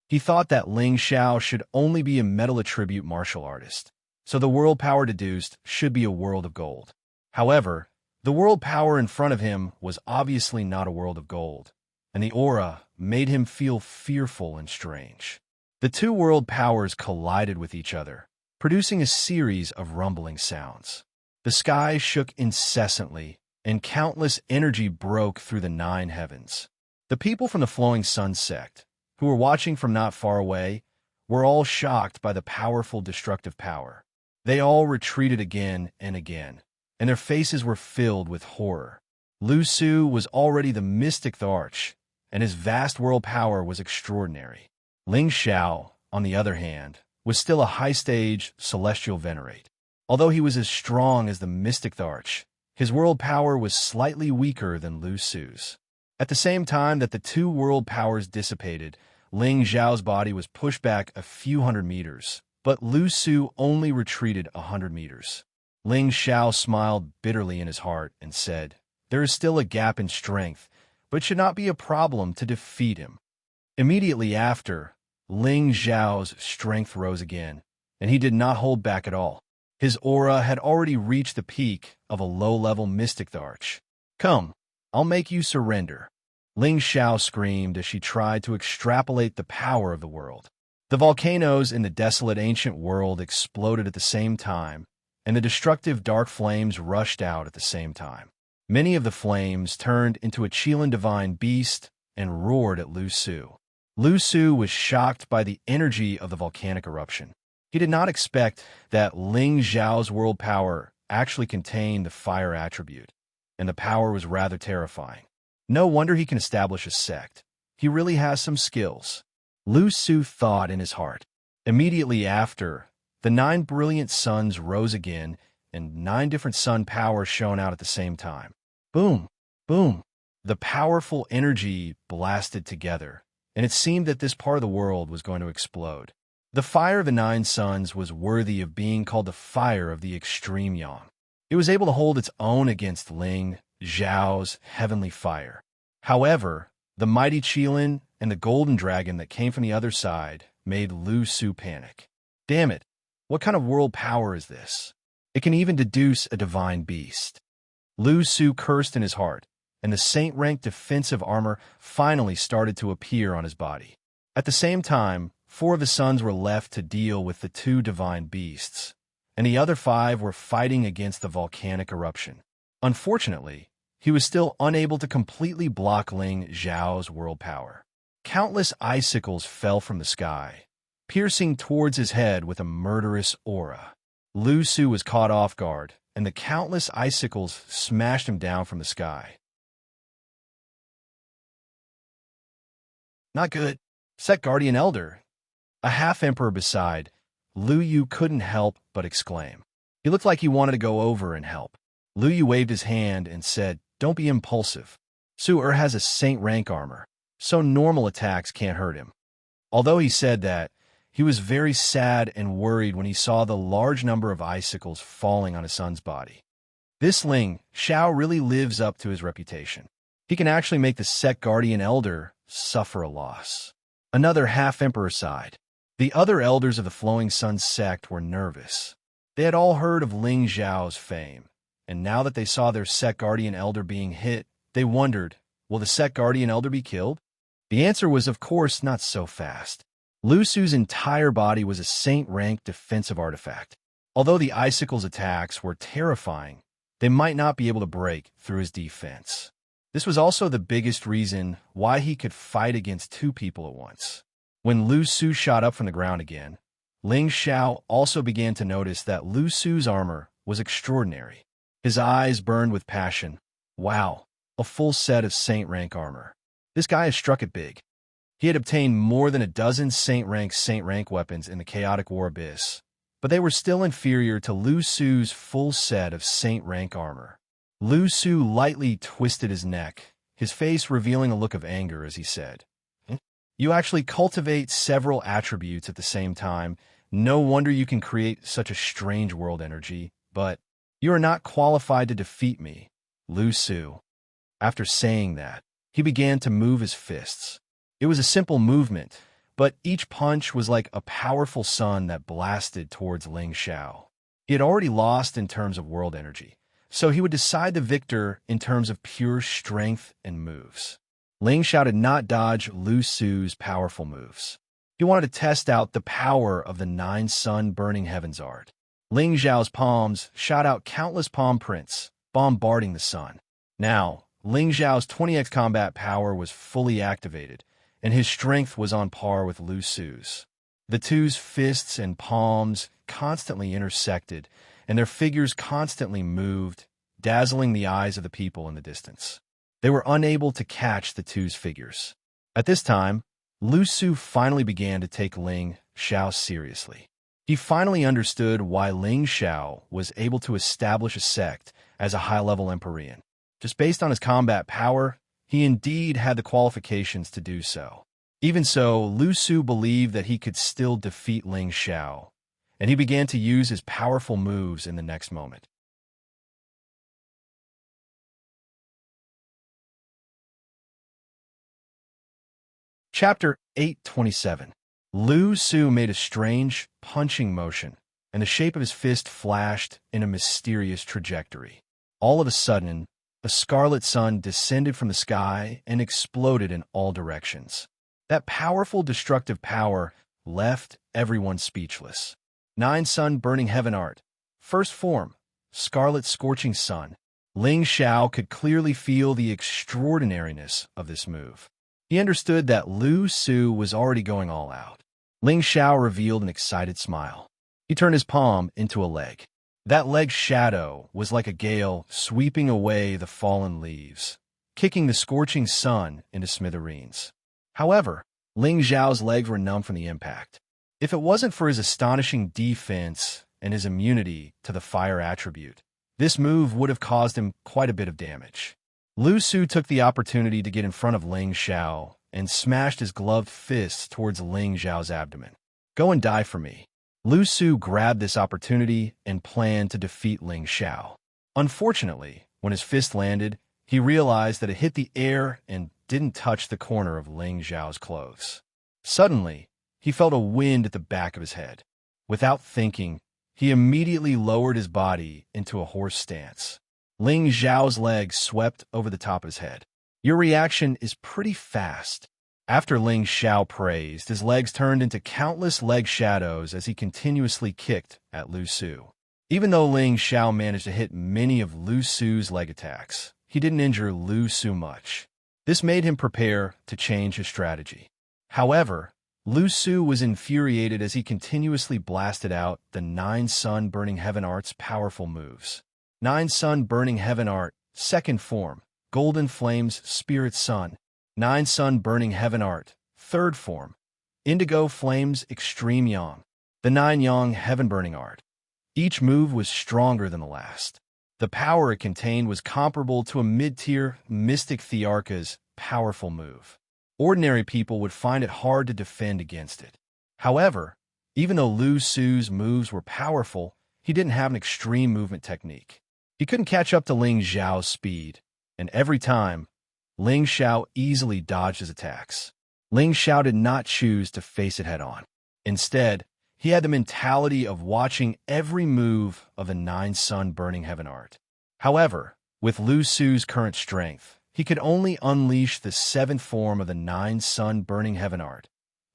He thought that Ling Xiao should only be a metal attribute martial artist, so the world power deduced should be a world of gold. However, the world power in front of him was obviously not a world of gold, and the aura made him feel fearful and strange. The two world powers collided with each other, producing a series of rumbling sounds. The sky shook incessantly, and countless energy broke through the 9 heavens. The people from the Flowing Sun sect, who were watching from not far away, were all shocked by the powerful destructive power. They all retreated again and again, and their faces were filled with horror. Lu Su was already the mystic arch, and his vast world power was extraordinary. Ling Xiao, on the other hand, was still a high-stage celestial venerate. Although he was as strong as the mystic arch, his world power was slightly weaker than Lu Su's. At the same time that the two world powers dissipated, Ling Xiao's body was pushed back a few hundred meters, but Lu Su only retreated 100 meters. Ling Xiao smiled bitterly in his heart and said, "There is still a gap in strength, but it should not be a problem to defeat him." Immediately after, Ling Xiao's strength rose again, and he did not hold back at all. His aura had already reached the peak of a low-level mystic arch. "Come, I'll make you surrender," Ling Xiao screamed as she tried to extrapolate the power of the world. The volcanoes in the desolate ancient world exploded at the same time, and the destructive dark flames rushed out at the same time. Many of the flames turned into a Qilin divine beast and roared at Lu Su. Lu Su was shocked by the energy of the volcanic eruption. He did not expect that Ling Xiao's world power actually contained the fire attribute, and the power was rather terrifying. No wonder he can establish a sect. He really has some skills, Lu Su thought in his heart. Immediately after, the 9 brilliant suns rose again, and 9 different sun powers shone out at the same time. Boom! Boom! The powerful energy blasted together, and it seemed that this part of the world was going to explode. The fire of the 9 suns was worthy of being called the fire of the extreme yang. It was able to hold its own against Ling Xiao's heavenly fire. However, the mighty Qilin and the golden dragon that came from the other side made Lu Su panic. Damn it, what kind of world power is this? It can even deduce a divine beast. Lu Su cursed in his heart, and the saint-rank defensive armor finally started to appear on his body. At the same time, 4 of the sons were left to deal with the 2 divine beasts, and the other 5 were fighting against the volcanic eruption. Unfortunately, he was still unable to completely block Ling Xiao's world power. Countless icicles fell from the sky, piercing towards his head with a murderous aura. Lu Su was caught off guard, and the countless icicles smashed him down from the sky. Not good. Sect Guardian Elder. A half-emperor beside, Lu Yu couldn't help but exclaim. He looked like he wanted to go over and help. Lu Yu waved his hand and said, "Don't be impulsive. Su-er has a saint-rank armor, so normal attacks can't hurt him." Although he said that, he was very sad and worried when he saw the large number of icicles falling on his son's body. This Ling Xiao really lives up to his reputation. He can actually make the Sect Guardian Elder suffer a loss. Another half-emperor sighed. The other elders of the Flowing Sun sect were nervous. They had all heard of Ling Xiao's fame, and now that they saw their Sect Guardian Elder being hit, they wondered, will the Sect Guardian Elder be killed? The answer was, of course, not so fast. Lu Su's entire body was a saint-rank defensive artifact. Although the icicle's attacks were terrifying, they might not be able to break through his defense. This was also the biggest reason why he could fight against 2 people at once. When Lu Su shot up from the ground again, Ling Xiao also began to notice that Lu Su's armor was extraordinary. His eyes burned with passion. Wow, a full set of saint-rank armor. This guy has struck it big. He had obtained more than a dozen saint-rank weapons in the chaotic war abyss, but they were still inferior to Lu Su's full set of saint-rank armor. Lu Su lightly twisted his neck, his face revealing a look of anger as he said, "You actually cultivate several attributes at the same time. No wonder you can create such a strange world energy, but you are not qualified to defeat me, Lu Su." After saying that, he began to move his fists. It was a simple movement, but each punch was like a powerful sun that blasted towards Ling Xiao. He had already lost in terms of world energy, so he would decide the victor in terms of pure strength and moves. Ling Xiao did not dodge Lu Su's powerful moves. He wanted to test out the power of the Nine Sun Burning Heavens art. Ling Xiao's palms shot out countless palm prints, bombarding the sun. Now, Ling Xiao's 20x combat power was fully activated, and his strength was on par with Lu Su's. The two's fists and palms constantly intersected, and their figures constantly moved, dazzling the eyes of the people in the distance. They were unable to catch the two's figures. At this time, Lu Su finally began to take Ling Xiao seriously. He finally understood why Ling Xiao was able to establish a sect as a high-level Empyrean. Just based on his combat power, he indeed had the qualifications to do so. Even so, Lu Su believed that he could still defeat Ling Xiao, and he began to use his powerful moves in the next moment. Chapter 827. Lu Su made a strange, punching motion, and the shape of his fist flashed in a mysterious trajectory. All of a sudden, a scarlet sun descended from the sky and exploded in all directions. That powerful destructive power left everyone speechless. Nine Sun Burning Heaven art. First form, Scarlet Scorching Sun. Ling Xiao could clearly feel the extraordinariness of this move. He understood that Lu Su was already going all out. Ling Xiao revealed an excited smile. He turned his palm into a leg. That leg's shadow was like a gale sweeping away the fallen leaves, kicking the scorching sun into smithereens. However, Ling Xiao's legs were numb from the impact. If it wasn't for his astonishing defense and his immunity to the fire attribute, this move would have caused him quite a bit of damage. Lu Su took the opportunity to get in front of Ling Xiao and smashed his gloved fists towards Ling Xiao's abdomen. "Go and die for me." Lu Su grabbed this opportunity and planned to defeat Ling Xiao. Unfortunately, when his fist landed, he realized that it hit the air and didn't touch the corner of Ling Xiao's clothes. Suddenly, he felt a wind at the back of his head. Without thinking, he immediately lowered his body into a horse stance. Ling Xiao's legs swept over the top of his head. "Your reaction is pretty fast." After Ling Xiao praised, his legs turned into countless leg shadows as he continuously kicked at Lu Su. Even though Ling Xiao managed to hit many of Lu Su's leg attacks, he didn't injure Lu Su much. This made him prepare to change his strategy. However, Lu Su was infuriated as he continuously blasted out the Nine Sun Burning Heaven art's powerful moves. Nine Sun Burning Heaven art, second form, Golden Flames Spirit Sun. Nine Sun Burning Heaven art, third form, Indigo Flames Extreme Yang. The Nine Yang Heaven Burning art. Each move was stronger than the last. The power it contained was comparable to a mid-tier Mystic Thearka's powerful move. Ordinary people would find it hard to defend against it. However, even though Lu Su's moves were powerful, he didn't have an extreme movement technique. He couldn't catch up to Ling Xiao's speed, and every time, Ling Xiao easily dodged his attacks. Ling Xiao did not choose to face it head-on. Instead, he had the mentality of watching every move of the Nine Sun Burning Heaven art. However, with Lu Su's current strength, he could only unleash the seventh form of the Nine Sun Burning Heaven art,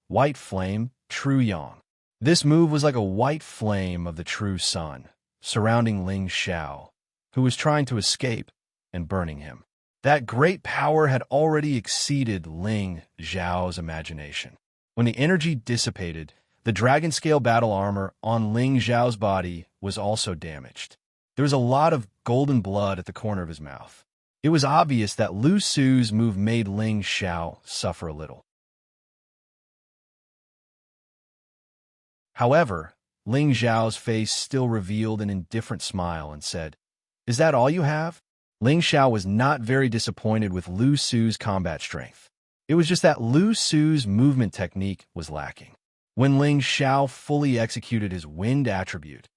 White Flame True Yang. This move was like a white flame of the true sun, surrounding Ling Xiao, who was trying to escape and burning him. That great power had already exceeded Ling Xiao's imagination. When the energy dissipated, the dragon scale battle armor on Ling Xiao's body was also damaged. There was a lot of golden blood at the corner of his mouth. It was obvious that Lu Su's move made Ling Xiao suffer a little. However, Ling Xiao's face still revealed an indifferent smile and said, "Is that all you have?" Ling Xiao was not very disappointed with Lu Su's combat strength. It was just that Lu Su's movement technique was lacking. When Ling Xiao fully executed his wind attribute,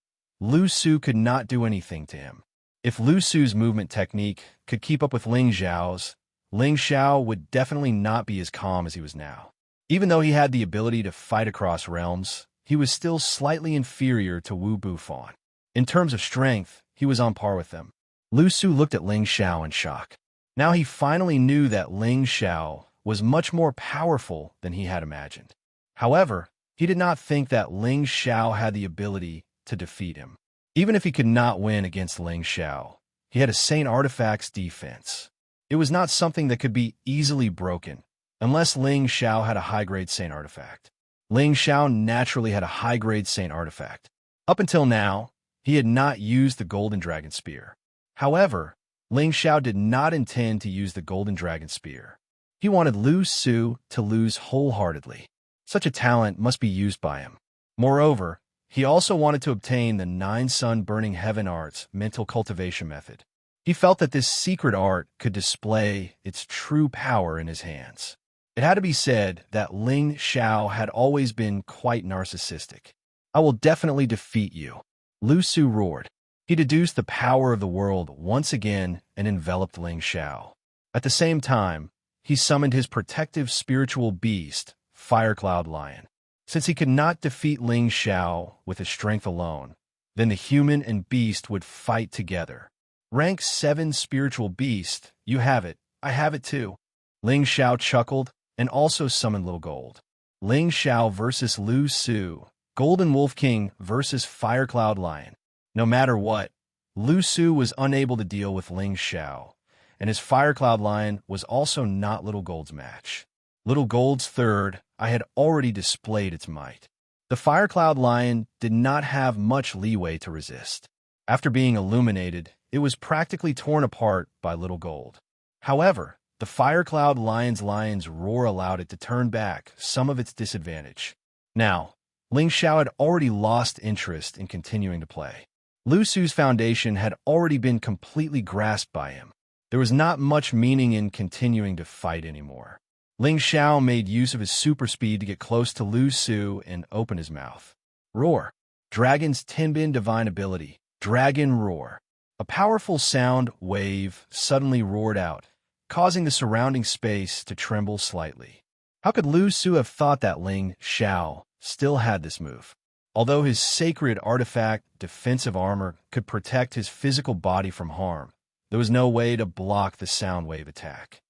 Lu Su could not do anything to him. If Lu Su's movement technique could keep up with Ling Xiao's, Ling Xiao would definitely not be as calm as he was now. Even though he had the ability to fight across realms, he was still slightly inferior to Wu Bufan. In terms of strength, he was on par with them. Lu Su looked at Ling Xiao in shock. Now he finally knew that Ling Xiao was much more powerful than he had imagined. However, he did not think that Ling Xiao had the ability to defeat him. Even if he could not win against Ling Xiao, he had a Saint Artifact's defense. It was not something that could be easily broken, unless Ling Xiao had a high-grade Saint Artifact. Ling Xiao naturally had a high-grade Saint Artifact. Up until now, he had not used the Golden Dragon Spear. However, Ling Xiao did not intend to use the Golden Dragon Spear. He wanted Lu Su to lose wholeheartedly. Such a talent must be used by him. Moreover, he also wanted to obtain the 9-Sun Burning Heaven Art's mental cultivation method. He felt that this secret art could display its true power in his hands. It had to be said that Ling Xiao had always been quite narcissistic. "I will definitely defeat you," Lu Su roared. He deduced the power of the world once again and enveloped Ling Xiao. At the same time, he summoned his protective spiritual beast, Firecloud Lion. Since he could not defeat Ling Xiao with his strength alone, then the human and beast would fight together. Rank 7 spiritual beast, you have it, I have it too. Ling Xiao chuckled and also summoned Little Gold. Ling Xiao versus Lu Su, Golden Wolf King versus Firecloud Lion. No matter what, Lu Su was unable to deal with Ling Xiao, and his Firecloud Lion was also not Little Gold's match. Little Gold's third eye had already displayed its might. The Firecloud Lion did not have much leeway to resist. After being illuminated, it was practically torn apart by Little Gold. However, the Firecloud Lion's roar allowed it to turn back some of its disadvantage. Now, Ling Xiao had already lost interest in continuing to play. Lu Su's foundation had already been completely grasped by him. There was not much meaning in continuing to fight anymore. Ling Xiao made use of his super speed to get close to Lu Su and open his mouth. Roar. Dragon's Tenbin Divine Ability. Dragon Roar. A powerful sound wave suddenly roared out, causing the surrounding space to tremble slightly. How could Lu Su have thought that Ling Xiao still had this move? Although his sacred artifact defensive armor could protect his physical body from harm, there was no way to block the sound wave attack.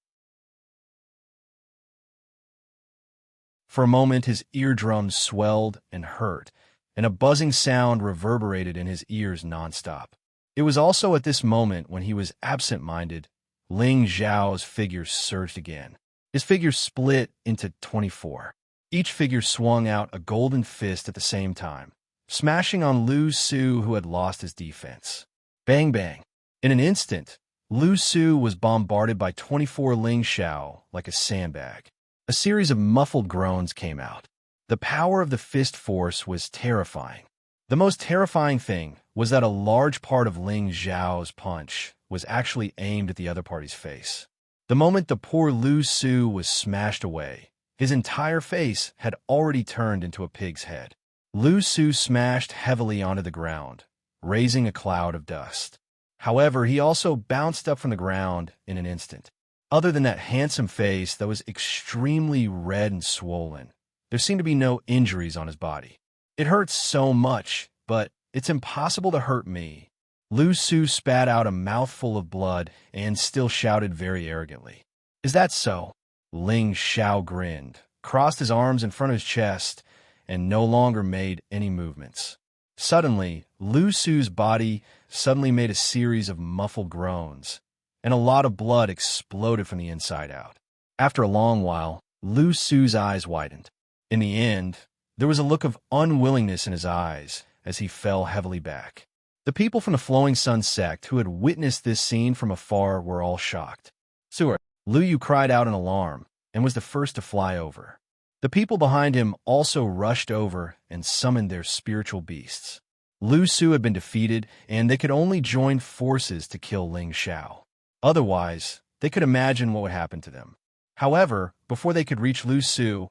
For a moment, his eardrums swelled and hurt, and a buzzing sound reverberated in his ears nonstop. It was also at this moment when he was absent-minded, Ling Xiao's figure surged again. His figure split into 24. Each figure swung out a golden fist at the same time, smashing on Lu Su, who had lost his defense. Bang bang. In an instant, Lu Su was bombarded by 24 Ling Xiao like a sandbag. A series of muffled groans came out. The power of the fist force was terrifying. The most terrifying thing was that a large part of Ling Xiao's punch was actually aimed at the other party's face. The moment the poor Lu Su was smashed away, his entire face had already turned into a pig's head. Lu Su smashed heavily onto the ground, raising a cloud of dust. However, he also bounced up from the ground in an instant. Other than that handsome face that was extremely red and swollen, there seemed to be no injuries on his body. "It hurts so much, but it's impossible to hurt me." Lu Su spat out a mouthful of blood and still shouted very arrogantly. "Is that so?" Ling Xiao grinned, crossed his arms in front of his chest, and no longer made any movements. Suddenly, Lu Su's body suddenly made a series of muffled groans, and a lot of blood exploded from the inside out. After a long while, Lu Su's eyes widened. In the end, there was a look of unwillingness in his eyes as he fell heavily back. The people from the Flowing Sun sect who had witnessed this scene from afar were all shocked. "Sewer!" Lu Yu cried out in alarm and was the first to fly over. The people behind him also rushed over and summoned their spiritual beasts. Lu Su had been defeated, and they could only join forces to kill Ling Xiao. Otherwise, they could imagine what would happen to them. However, before they could reach Lu Su,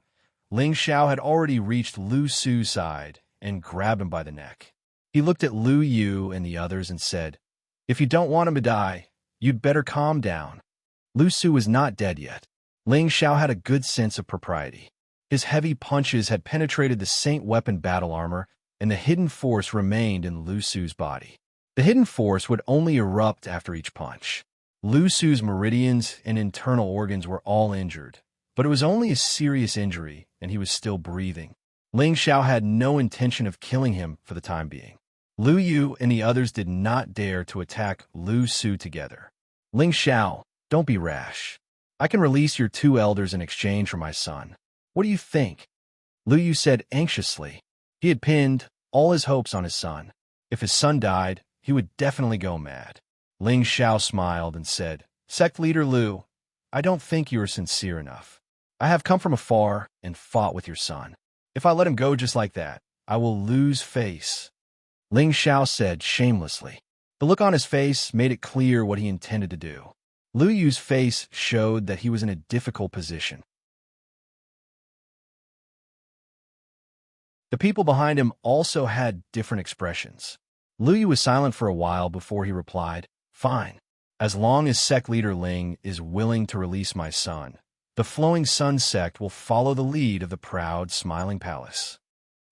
Ling Xiao had already reached Lu Su's side and grabbed him by the neck. He looked at Lu Yu and the others and said, "If you don't want him to die, you'd better calm down." Lu Su was not dead yet. Ling Xiao had a good sense of propriety. His heavy punches had penetrated the Saint weapon battle armor, and the hidden force remained in Lu Su's body. The hidden force would only erupt after each punch. Lu Su's meridians and internal organs were all injured, but it was only a serious injury, and he was still breathing. Ling Xiao had no intention of killing him for the time being. Lu Yu and the others did not dare to attack Lu Su together. "Ling Xiao, don't be rash. I can release your 2 elders in exchange for my son. What do you think?" Lu Yu said anxiously. He had pinned all his hopes on his son. If his son died, he would definitely go mad. Ling Xiao smiled and said, "Sect leader Lu, I don't think you are sincere enough. I have come from afar and fought with your son. If I let him go just like that, I will lose face." Ling Xiao said shamelessly. The look on his face made it clear what he intended to do. Lu Yu's face showed that he was in a difficult position. The people behind him also had different expressions. Lu Yu was silent for a while before he replied, "Fine. As long as sect leader Ling is willing to release my son, the Flowing Sun sect will follow the lead of the proud, smiling palace."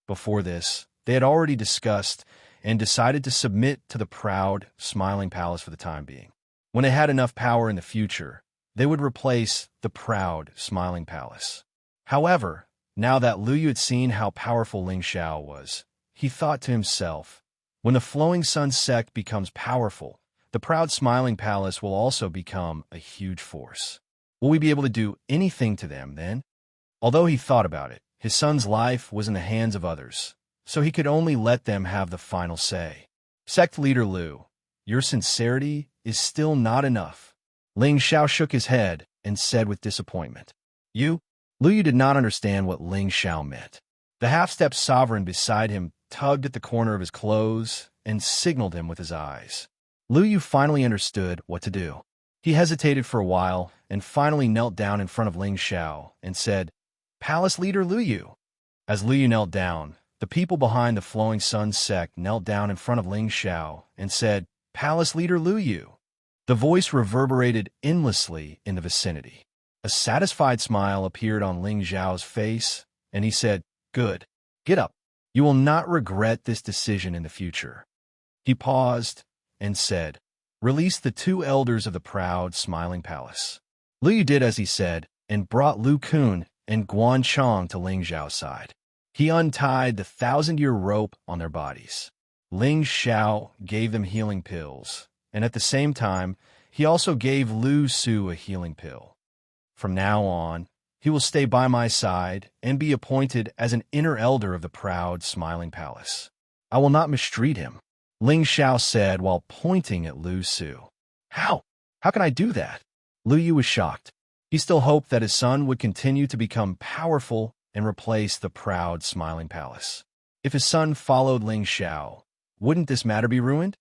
Before this, they had already discussed and decided to submit to the proud, smiling palace for the time being. When they had enough power in the future, they would replace the proud, smiling palace. However, now that Lu Yu had seen how powerful Ling Xiao was, he thought to himself, when the Flowing Sun sect becomes powerful, the proud smiling palace will also become a huge force. Will we be able to do anything to them then? Although he thought about it, his son's life was in the hands of others, so he could only let them have the final say. "Sect leader Lu, your sincerity is still not enough." Ling Xiao shook his head and said with disappointment, "You?" Lu Yu did not understand what Ling Xiao meant. The half-step sovereign beside him tugged at the corner of his clothes and signaled him with his eyes. Lu Yu finally understood what to do. He hesitated for a while and finally knelt down in front of Ling Xiao and said, "Palace leader Lu Yu." As Lu Yu knelt down, the people behind the Flowing Sun sect knelt down in front of Ling Xiao and said, "Palace leader Lu Yu." The voice reverberated endlessly in the vicinity. A satisfied smile appeared on Ling Xiao's face, and he said, "Good. Get up. You will not regret this decision in the future." He paused and said, "Release the 2 elders of the proud, smiling palace." Lu Yu did as he said and brought Lu Kun and Guan Chong to Ling Xiao's side. He untied the 1,000-year rope on their bodies. Ling Xiao gave them healing pills, and at the same time, he also gave Lu Su a healing pill. "From now on, he will stay by my side and be appointed as an inner elder of the proud, smiling palace. I will not mistreat him," Ling Xiao said while pointing at Lu Su. How? How can I do that?" Lu Yu was shocked. He still hoped that his son would continue to become powerful and replace the proud, smiling palace. If his son followed Ling Xiao, wouldn't this matter be ruined?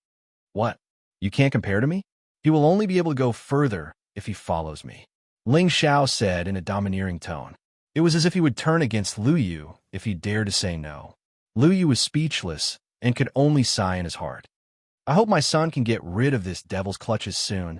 "What? You can't compare to me? He will only be able to go further if he follows me," Ling Xiao said in a domineering tone. It was as if he would turn against Lu Yu if he dared to say no. Lu Yu was speechless and could only sigh in his heart. "I hope my son can get rid of this devil's clutches soon."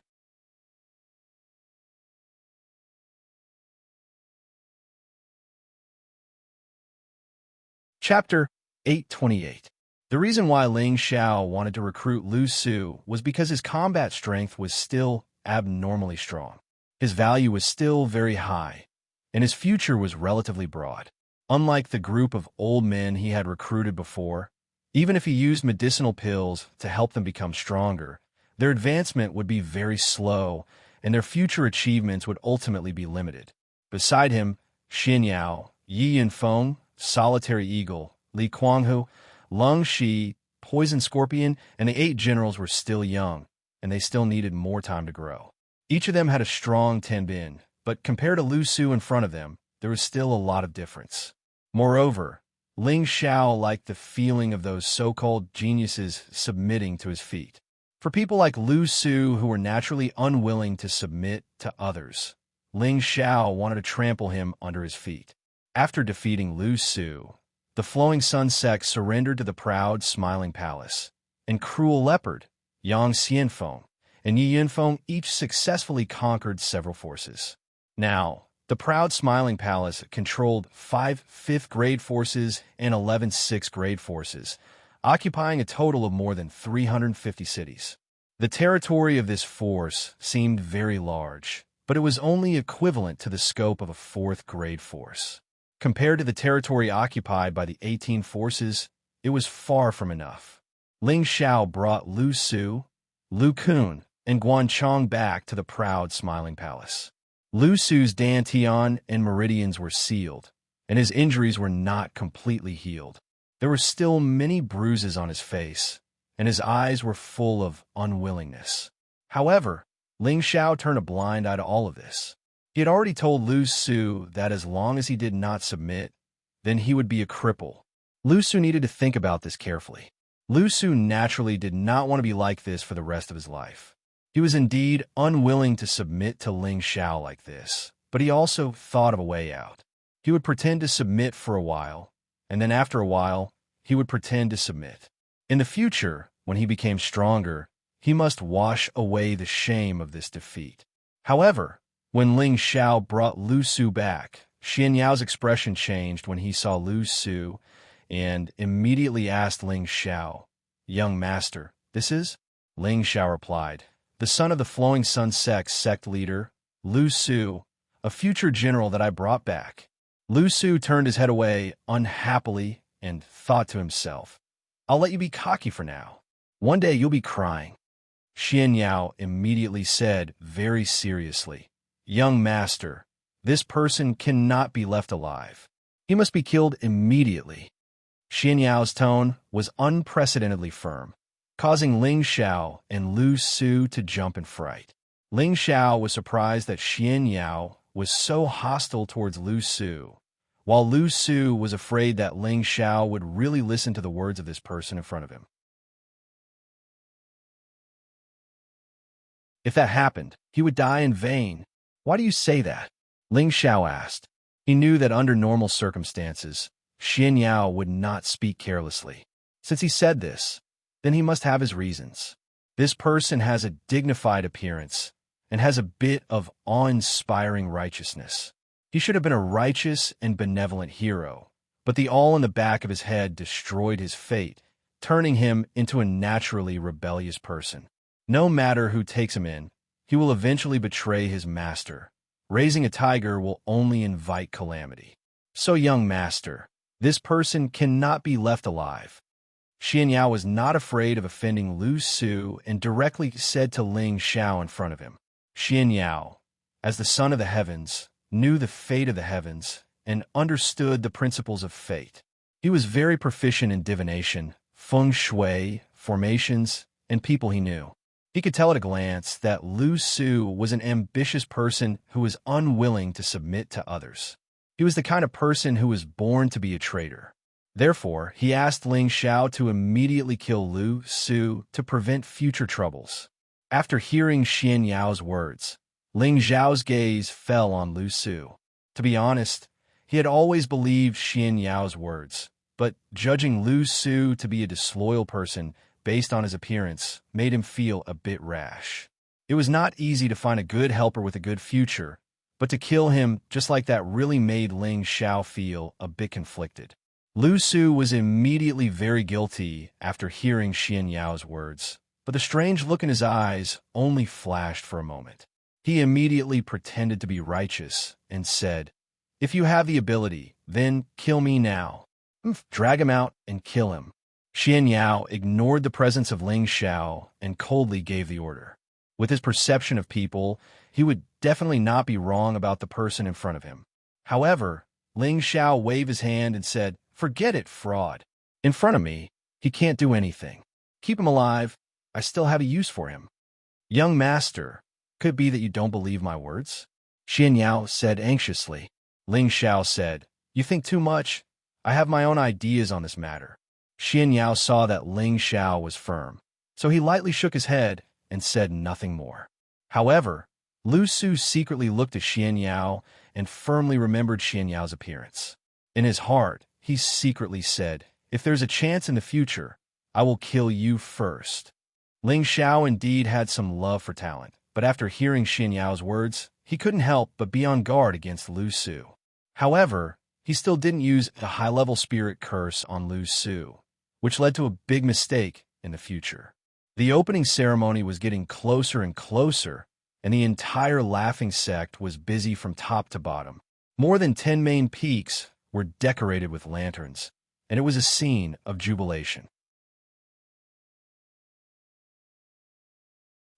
Chapter 828. The reason why Ling Xiao wanted to recruit Lu Su was because his combat strength was still abnormally strong. His value was still very high, and his future was relatively broad. Unlike the group of old men he had recruited before, even if he used medicinal pills to help them become stronger, their advancement would be very slow, and their future achievements would ultimately be limited. Beside him, Xianxia, Yi Yinfeng, Solitary Eagle, Li Kuanghu, Lung Shi, Poison Scorpion, and the 8 generals were still young, and they still needed more time to grow. Each of them had a strong tenbin, but compared to Lu Su in front of them, there was still a lot of difference. Moreover, Ling Xiao liked the feeling of those so-called geniuses submitting to his feet. For people like Lu Su who were naturally unwilling to submit to others, Ling Xiao wanted to trample him under his feet. After defeating Lu Su, the Flowing Sun sect surrendered to the proud, smiling palace, and Cruel Leopard, Yang Xianfeng, and Yi Yunfeng each successfully conquered several forces. Now, the proud, smiling palace controlled 5 fifth-grade forces and 11 sixth-grade forces, occupying a total of more than 350 cities. The territory of this force seemed very large, but it was only equivalent to the scope of a 4th-grade force. Compared to the territory occupied by the 18 forces, it was far from enough. Ling Xiao brought Lu Su, Lu Kun, and Guanchong back to the proud, smiling palace. Lu Su's dantian and meridians were sealed, and his injuries were not completely healed. There were still many bruises on his face, and his eyes were full of unwillingness. However, Ling Xiao turned a blind eye to all of this. He had already told Lu Su that as long as he did not submit, then he would be a cripple. Lu Su needed to think about this carefully. Lu Su naturally did not want to be like this for the rest of his life. He was indeed unwilling to submit to Ling Xiao like this, but he also thought of a way out. He would pretend to submit for a while, and then after a while, he would pretend to submit. In the future, when he became stronger, he must wash away the shame of this defeat. However, when Ling Xiao brought Lu Su back, Xianyao's expression changed when he saw Lu Su and immediately asked Ling Xiao, "Young master, this is?" Ling Xiao replied, "The son of the Flowing Sun sect leader, Lu Su, a future general that I brought back." Lu Su turned his head away unhappily and thought to himself, "I'll let you be cocky for now. One day you'll be crying." Xianyao immediately said very seriously, "Young master, this person cannot be left alive. He must be killed immediately." Xianyao's tone was unprecedentedly firm, causing Ling Xiao and Lu Su to jump in fright. Ling Xiao was surprised that Xianyao was so hostile towards Lu Su, while Lu Su was afraid that Ling Xiao would really listen to the words of this person in front of him. If that happened, he would die in vain. "Why do you say that?" Ling Xiao asked. He knew that under normal circumstances, Xianyao would not speak carelessly. Since he said this, then he must have his reasons. This person has a dignified appearance and has a bit of awe-inspiring righteousness. He should have been a righteous and benevolent hero, but the awe in the back of his head destroyed his fate, turning him into a naturally rebellious person. No matter who takes him in, he will eventually betray his master. Raising a tiger will only invite calamity. So, young master, this person cannot be left alive. Xianyao was not afraid of offending Lu Su and directly said to Ling Xiao in front of him. Xianyao, as the son of the heavens, knew the fate of the heavens and understood the principles of fate. He was very proficient in divination, feng shui, formations, and people he knew. He could tell at a glance that Lu Su was an ambitious person who was unwilling to submit to others. He was the kind of person who was born to be a traitor. Therefore, he asked Ling Xiao to immediately kill Lu Su to prevent future troubles. After hearing Xianyao's words, Ling Xiao's gaze fell on Lu Su. To be honest, he had always believed Xianyao's words, but judging Lu Su to be a disloyal person based on his appearance made him feel a bit rash. It was not easy to find a good helper with a good future, but to kill him just like that really made Ling Xiao feel a bit conflicted. Lu Su was immediately very guilty after hearing Xianyao's words, but the strange look in his eyes only flashed for a moment. He immediately pretended to be righteous and said, "If you have the ability, then kill me now. Drag him out and kill him." Xianyao ignored the presence of Ling Xiao and coldly gave the order. With his perception of people, he would definitely not be wrong about the person in front of him. However, Ling Xiao waved his hand and said, "Forget it, fraud. In front of me, he can't do anything. Keep him alive. I still have a use for him." "Young master, could it be that you don't believe my words?" Xianyao said anxiously. Ling Xiao said, "You think too much? I have my own ideas on this matter." Xianxia saw that Ling Xiao was firm, so he lightly shook his head and said nothing more. However, Lu Su secretly looked at Xianxia and firmly remembered Xianxia's appearance. In his heart, he secretly said, "If there's a chance in the future, I will kill you first." Ling Xiao indeed had some love for talent, but after hearing Xianxia's words, he couldn't help but be on guard against Lu Su. However, he still didn't use the high-level spirit curse on Lu Su, which led to a big mistake in the future. The opening ceremony was getting closer and closer, and the entire laughing sect was busy from top to bottom. More than 10 main peaks were decorated with lanterns, and it was a scene of jubilation.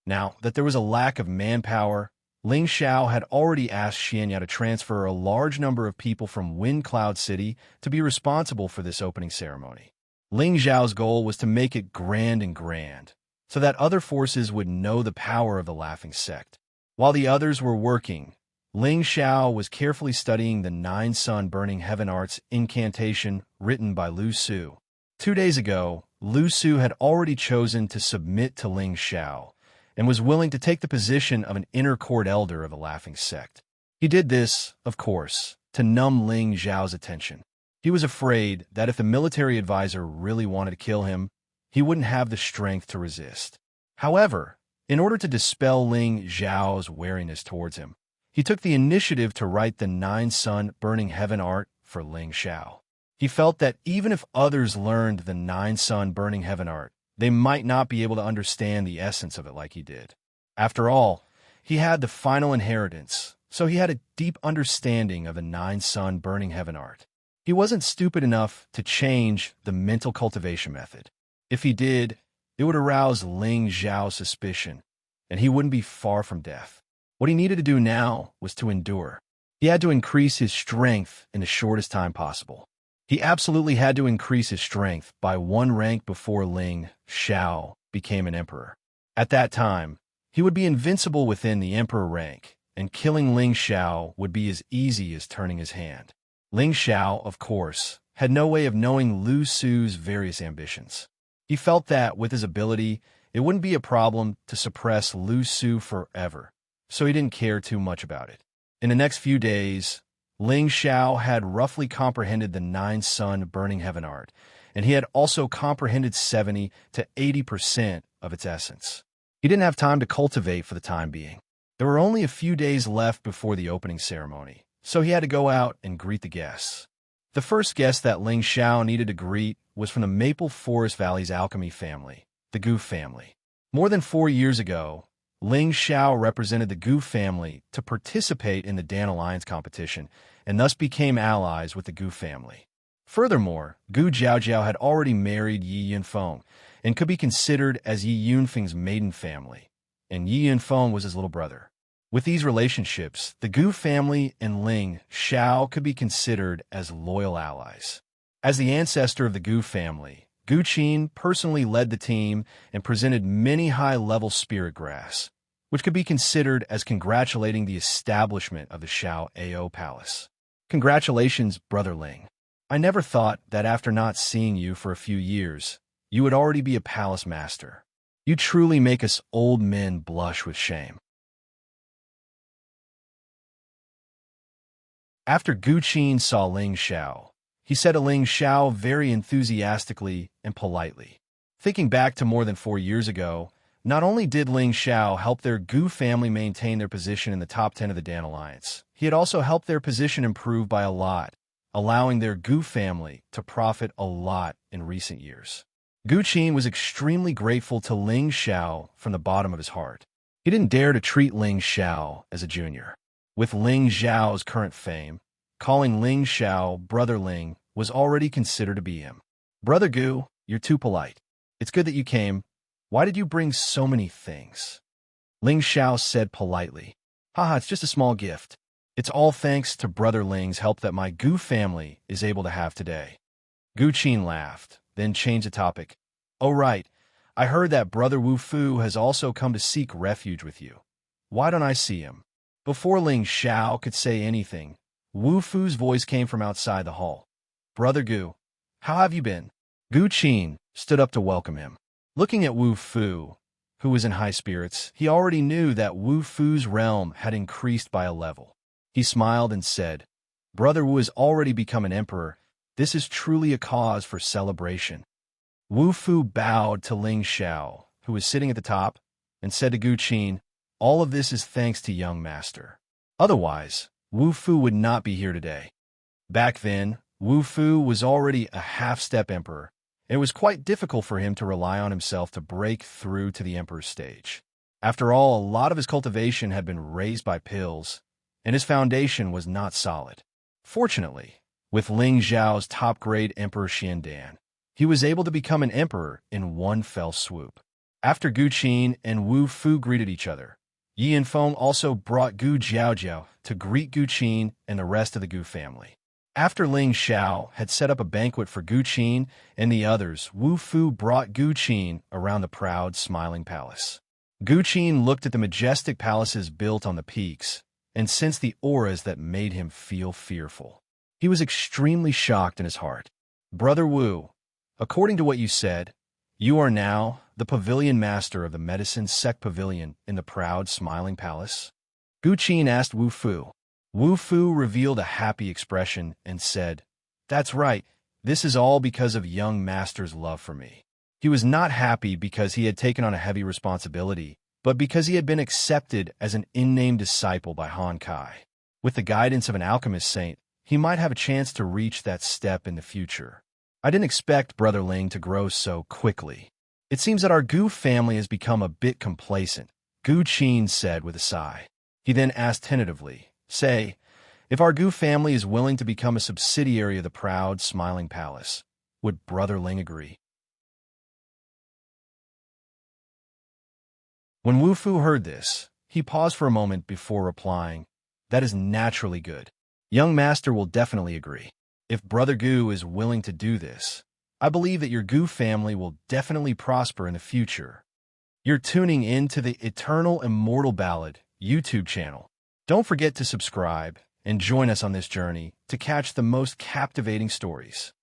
Now that there was a lack of manpower, Ling Xiao had already asked Xianxia to transfer a large number of people from Wind Cloud City to be responsible for this opening ceremony. Ling Xiao's goal was to make it grand and grand, so that other forces would know the power of the Laughing Sect. While the others were working, Ling Xiao was carefully studying the 9-Sun Burning Heaven Arts incantation written by Lu Su. 2 days ago, Lu Su had already chosen to submit to Ling Xiao, and was willing to take the position of an inner court elder of the Laughing Sect. He did this, of course, to numb Ling Xiao's attention. He was afraid that if the military advisor really wanted to kill him, he wouldn't have the strength to resist. However, in order to dispel Ling Xiao's wariness towards him, he took the initiative to write the 9-Sun Burning Heaven art for Ling Xiao. He felt that even if others learned the 9-Sun Burning Heaven art, they might not be able to understand the essence of it like he did. After all, he had the final inheritance, so he had a deep understanding of the 9-Sun Burning Heaven art. He wasn't stupid enough to change the mental cultivation method. If he did, it would arouse Ling Xiao's suspicion, and he wouldn't be far from death. What he needed to do now was to endure. He had to increase his strength in the shortest time possible. He absolutely had to increase his strength by 1 rank before Ling Xiao became an emperor. At that time, he would be invincible within the emperor rank, and killing Ling Xiao would be as easy as turning his hand. Ling Xiao, of course, had no way of knowing Lu Su's various ambitions. He felt that, with his ability, it wouldn't be a problem to suppress Lu Su forever, so he didn't care too much about it. In the next few days, Ling Xiao had roughly comprehended the 9-Sun Burning Heaven art, and he had also comprehended 70 to 80% of its essence. He didn't have time to cultivate for the time being. There were only a few days left before the opening ceremony, so he had to go out and greet the guests. The first guest that Ling Xiao needed to greet was from the Maple Forest Valley's alchemy family, the Gu family. More than 4 years ago, Ling Xiao represented the Gu family to participate in the Dan Alliance competition and thus became allies with the Gu family. Furthermore, Gu Jiaojiao had already married Yi Yunfeng and could be considered as Yi Yunfeng's maiden family, and Yi Yunfeng was his little brother. With these relationships, the Gu family and Ling Xiao could be considered as loyal allies. As the ancestor of the Gu family, Gu Qin personally led the team and presented many high-level spirit grass, which could be considered as congratulating the establishment of the Xiao Ao Palace. Congratulations, Brother Ling. I never thought that after not seeing you for a few years, you would already be a palace master. You truly make us old men blush with shame. After Gu Qin saw Ling Xiao, he said to Ling Xiao very enthusiastically and politely. Thinking back to more than 4 years ago, not only did Ling Xiao help their Gu family maintain their position in the top 10 of the Dan Alliance, he had also helped their position improve by a lot, allowing their Gu family to profit a lot in recent years. Gu Qin was extremely grateful to Ling Xiao from the bottom of his heart. He didn't dare to treat Ling Xiao as a junior. With Ling Xiao's current fame, calling Ling Xiao Brother Ling was already considered to be him. Brother Gu, you're too polite. It's good that you came. Why did you bring so many things? Ling Xiao said politely. Haha, it's just a small gift. It's all thanks to Brother Ling's help that my Gu family is able to have today. Gu Qin laughed, then changed the topic. Oh right, I heard that Brother Wu Fu has also come to seek refuge with you. Why don't I see him? Before Ling Xiao could say anything, Wu Fu's voice came from outside the hall. "Brother Gu, how have you been?" Gu Qin stood up to welcome him. Looking at Wu Fu, who was in high spirits, he already knew that Wu Fu's realm had increased by a level. He smiled and said, "Brother Wu has already become an emperor. This is truly a cause for celebration." Wu Fu bowed to Ling Xiao, who was sitting at the top, and said to Gu Qin, "All of this is thanks to young master. Otherwise, Wu Fu would not be here today." Back then, Wu Fu was already a half-step emperor. It was quite difficult for him to rely on himself to break through to the emperor's stage. After all, a lot of his cultivation had been raised by pills, and his foundation was not solid. Fortunately, with Ling Zhao's top-grade Emperor Xiandan, he was able to become an emperor in one fell swoop. After Gu Qin and Wu Fu greeted each other, Yi and Feng also brought Gu Jiaojiao to greet Gu Qin and the rest of the Gu family. After Ling Xiao had set up a banquet for Gu Qin and the others, Wu Fu brought Gu Qin around the proud, smiling palace. Gu Qin looked at the majestic palaces built on the peaks and sensed the auras that made him feel fearful. He was extremely shocked in his heart. "Brother Wu, according to what you said, you are now the pavilion master of the medicine sect pavilion in the proud, smiling palace?" Gu Qin asked Wu Fu. Wu Fu revealed a happy expression and said, "That's right, this is all because of young master's love for me." He was not happy because he had taken on a heavy responsibility, but because he had been accepted as an in-name disciple by Han Kai. With the guidance of an alchemist saint, he might have a chance to reach that step in the future. "I didn't expect Brother Ling to grow so quickly. It seems that our Gu family has become a bit complacent," Gu Qin said with a sigh. He then asked tentatively, "Say, if our Gu family is willing to become a subsidiary of the proud, smiling palace, would Brother Ling agree?" When Wu Fu heard this, he paused for a moment before replying, "That is naturally good. Young master will definitely agree. If Brother Gu is willing to do this, I believe that your Gu family will definitely prosper in the future." You're tuning in to the Eternal Immortal Ballad YouTube channel. Don't forget to subscribe and join us on this journey to catch the most captivating stories.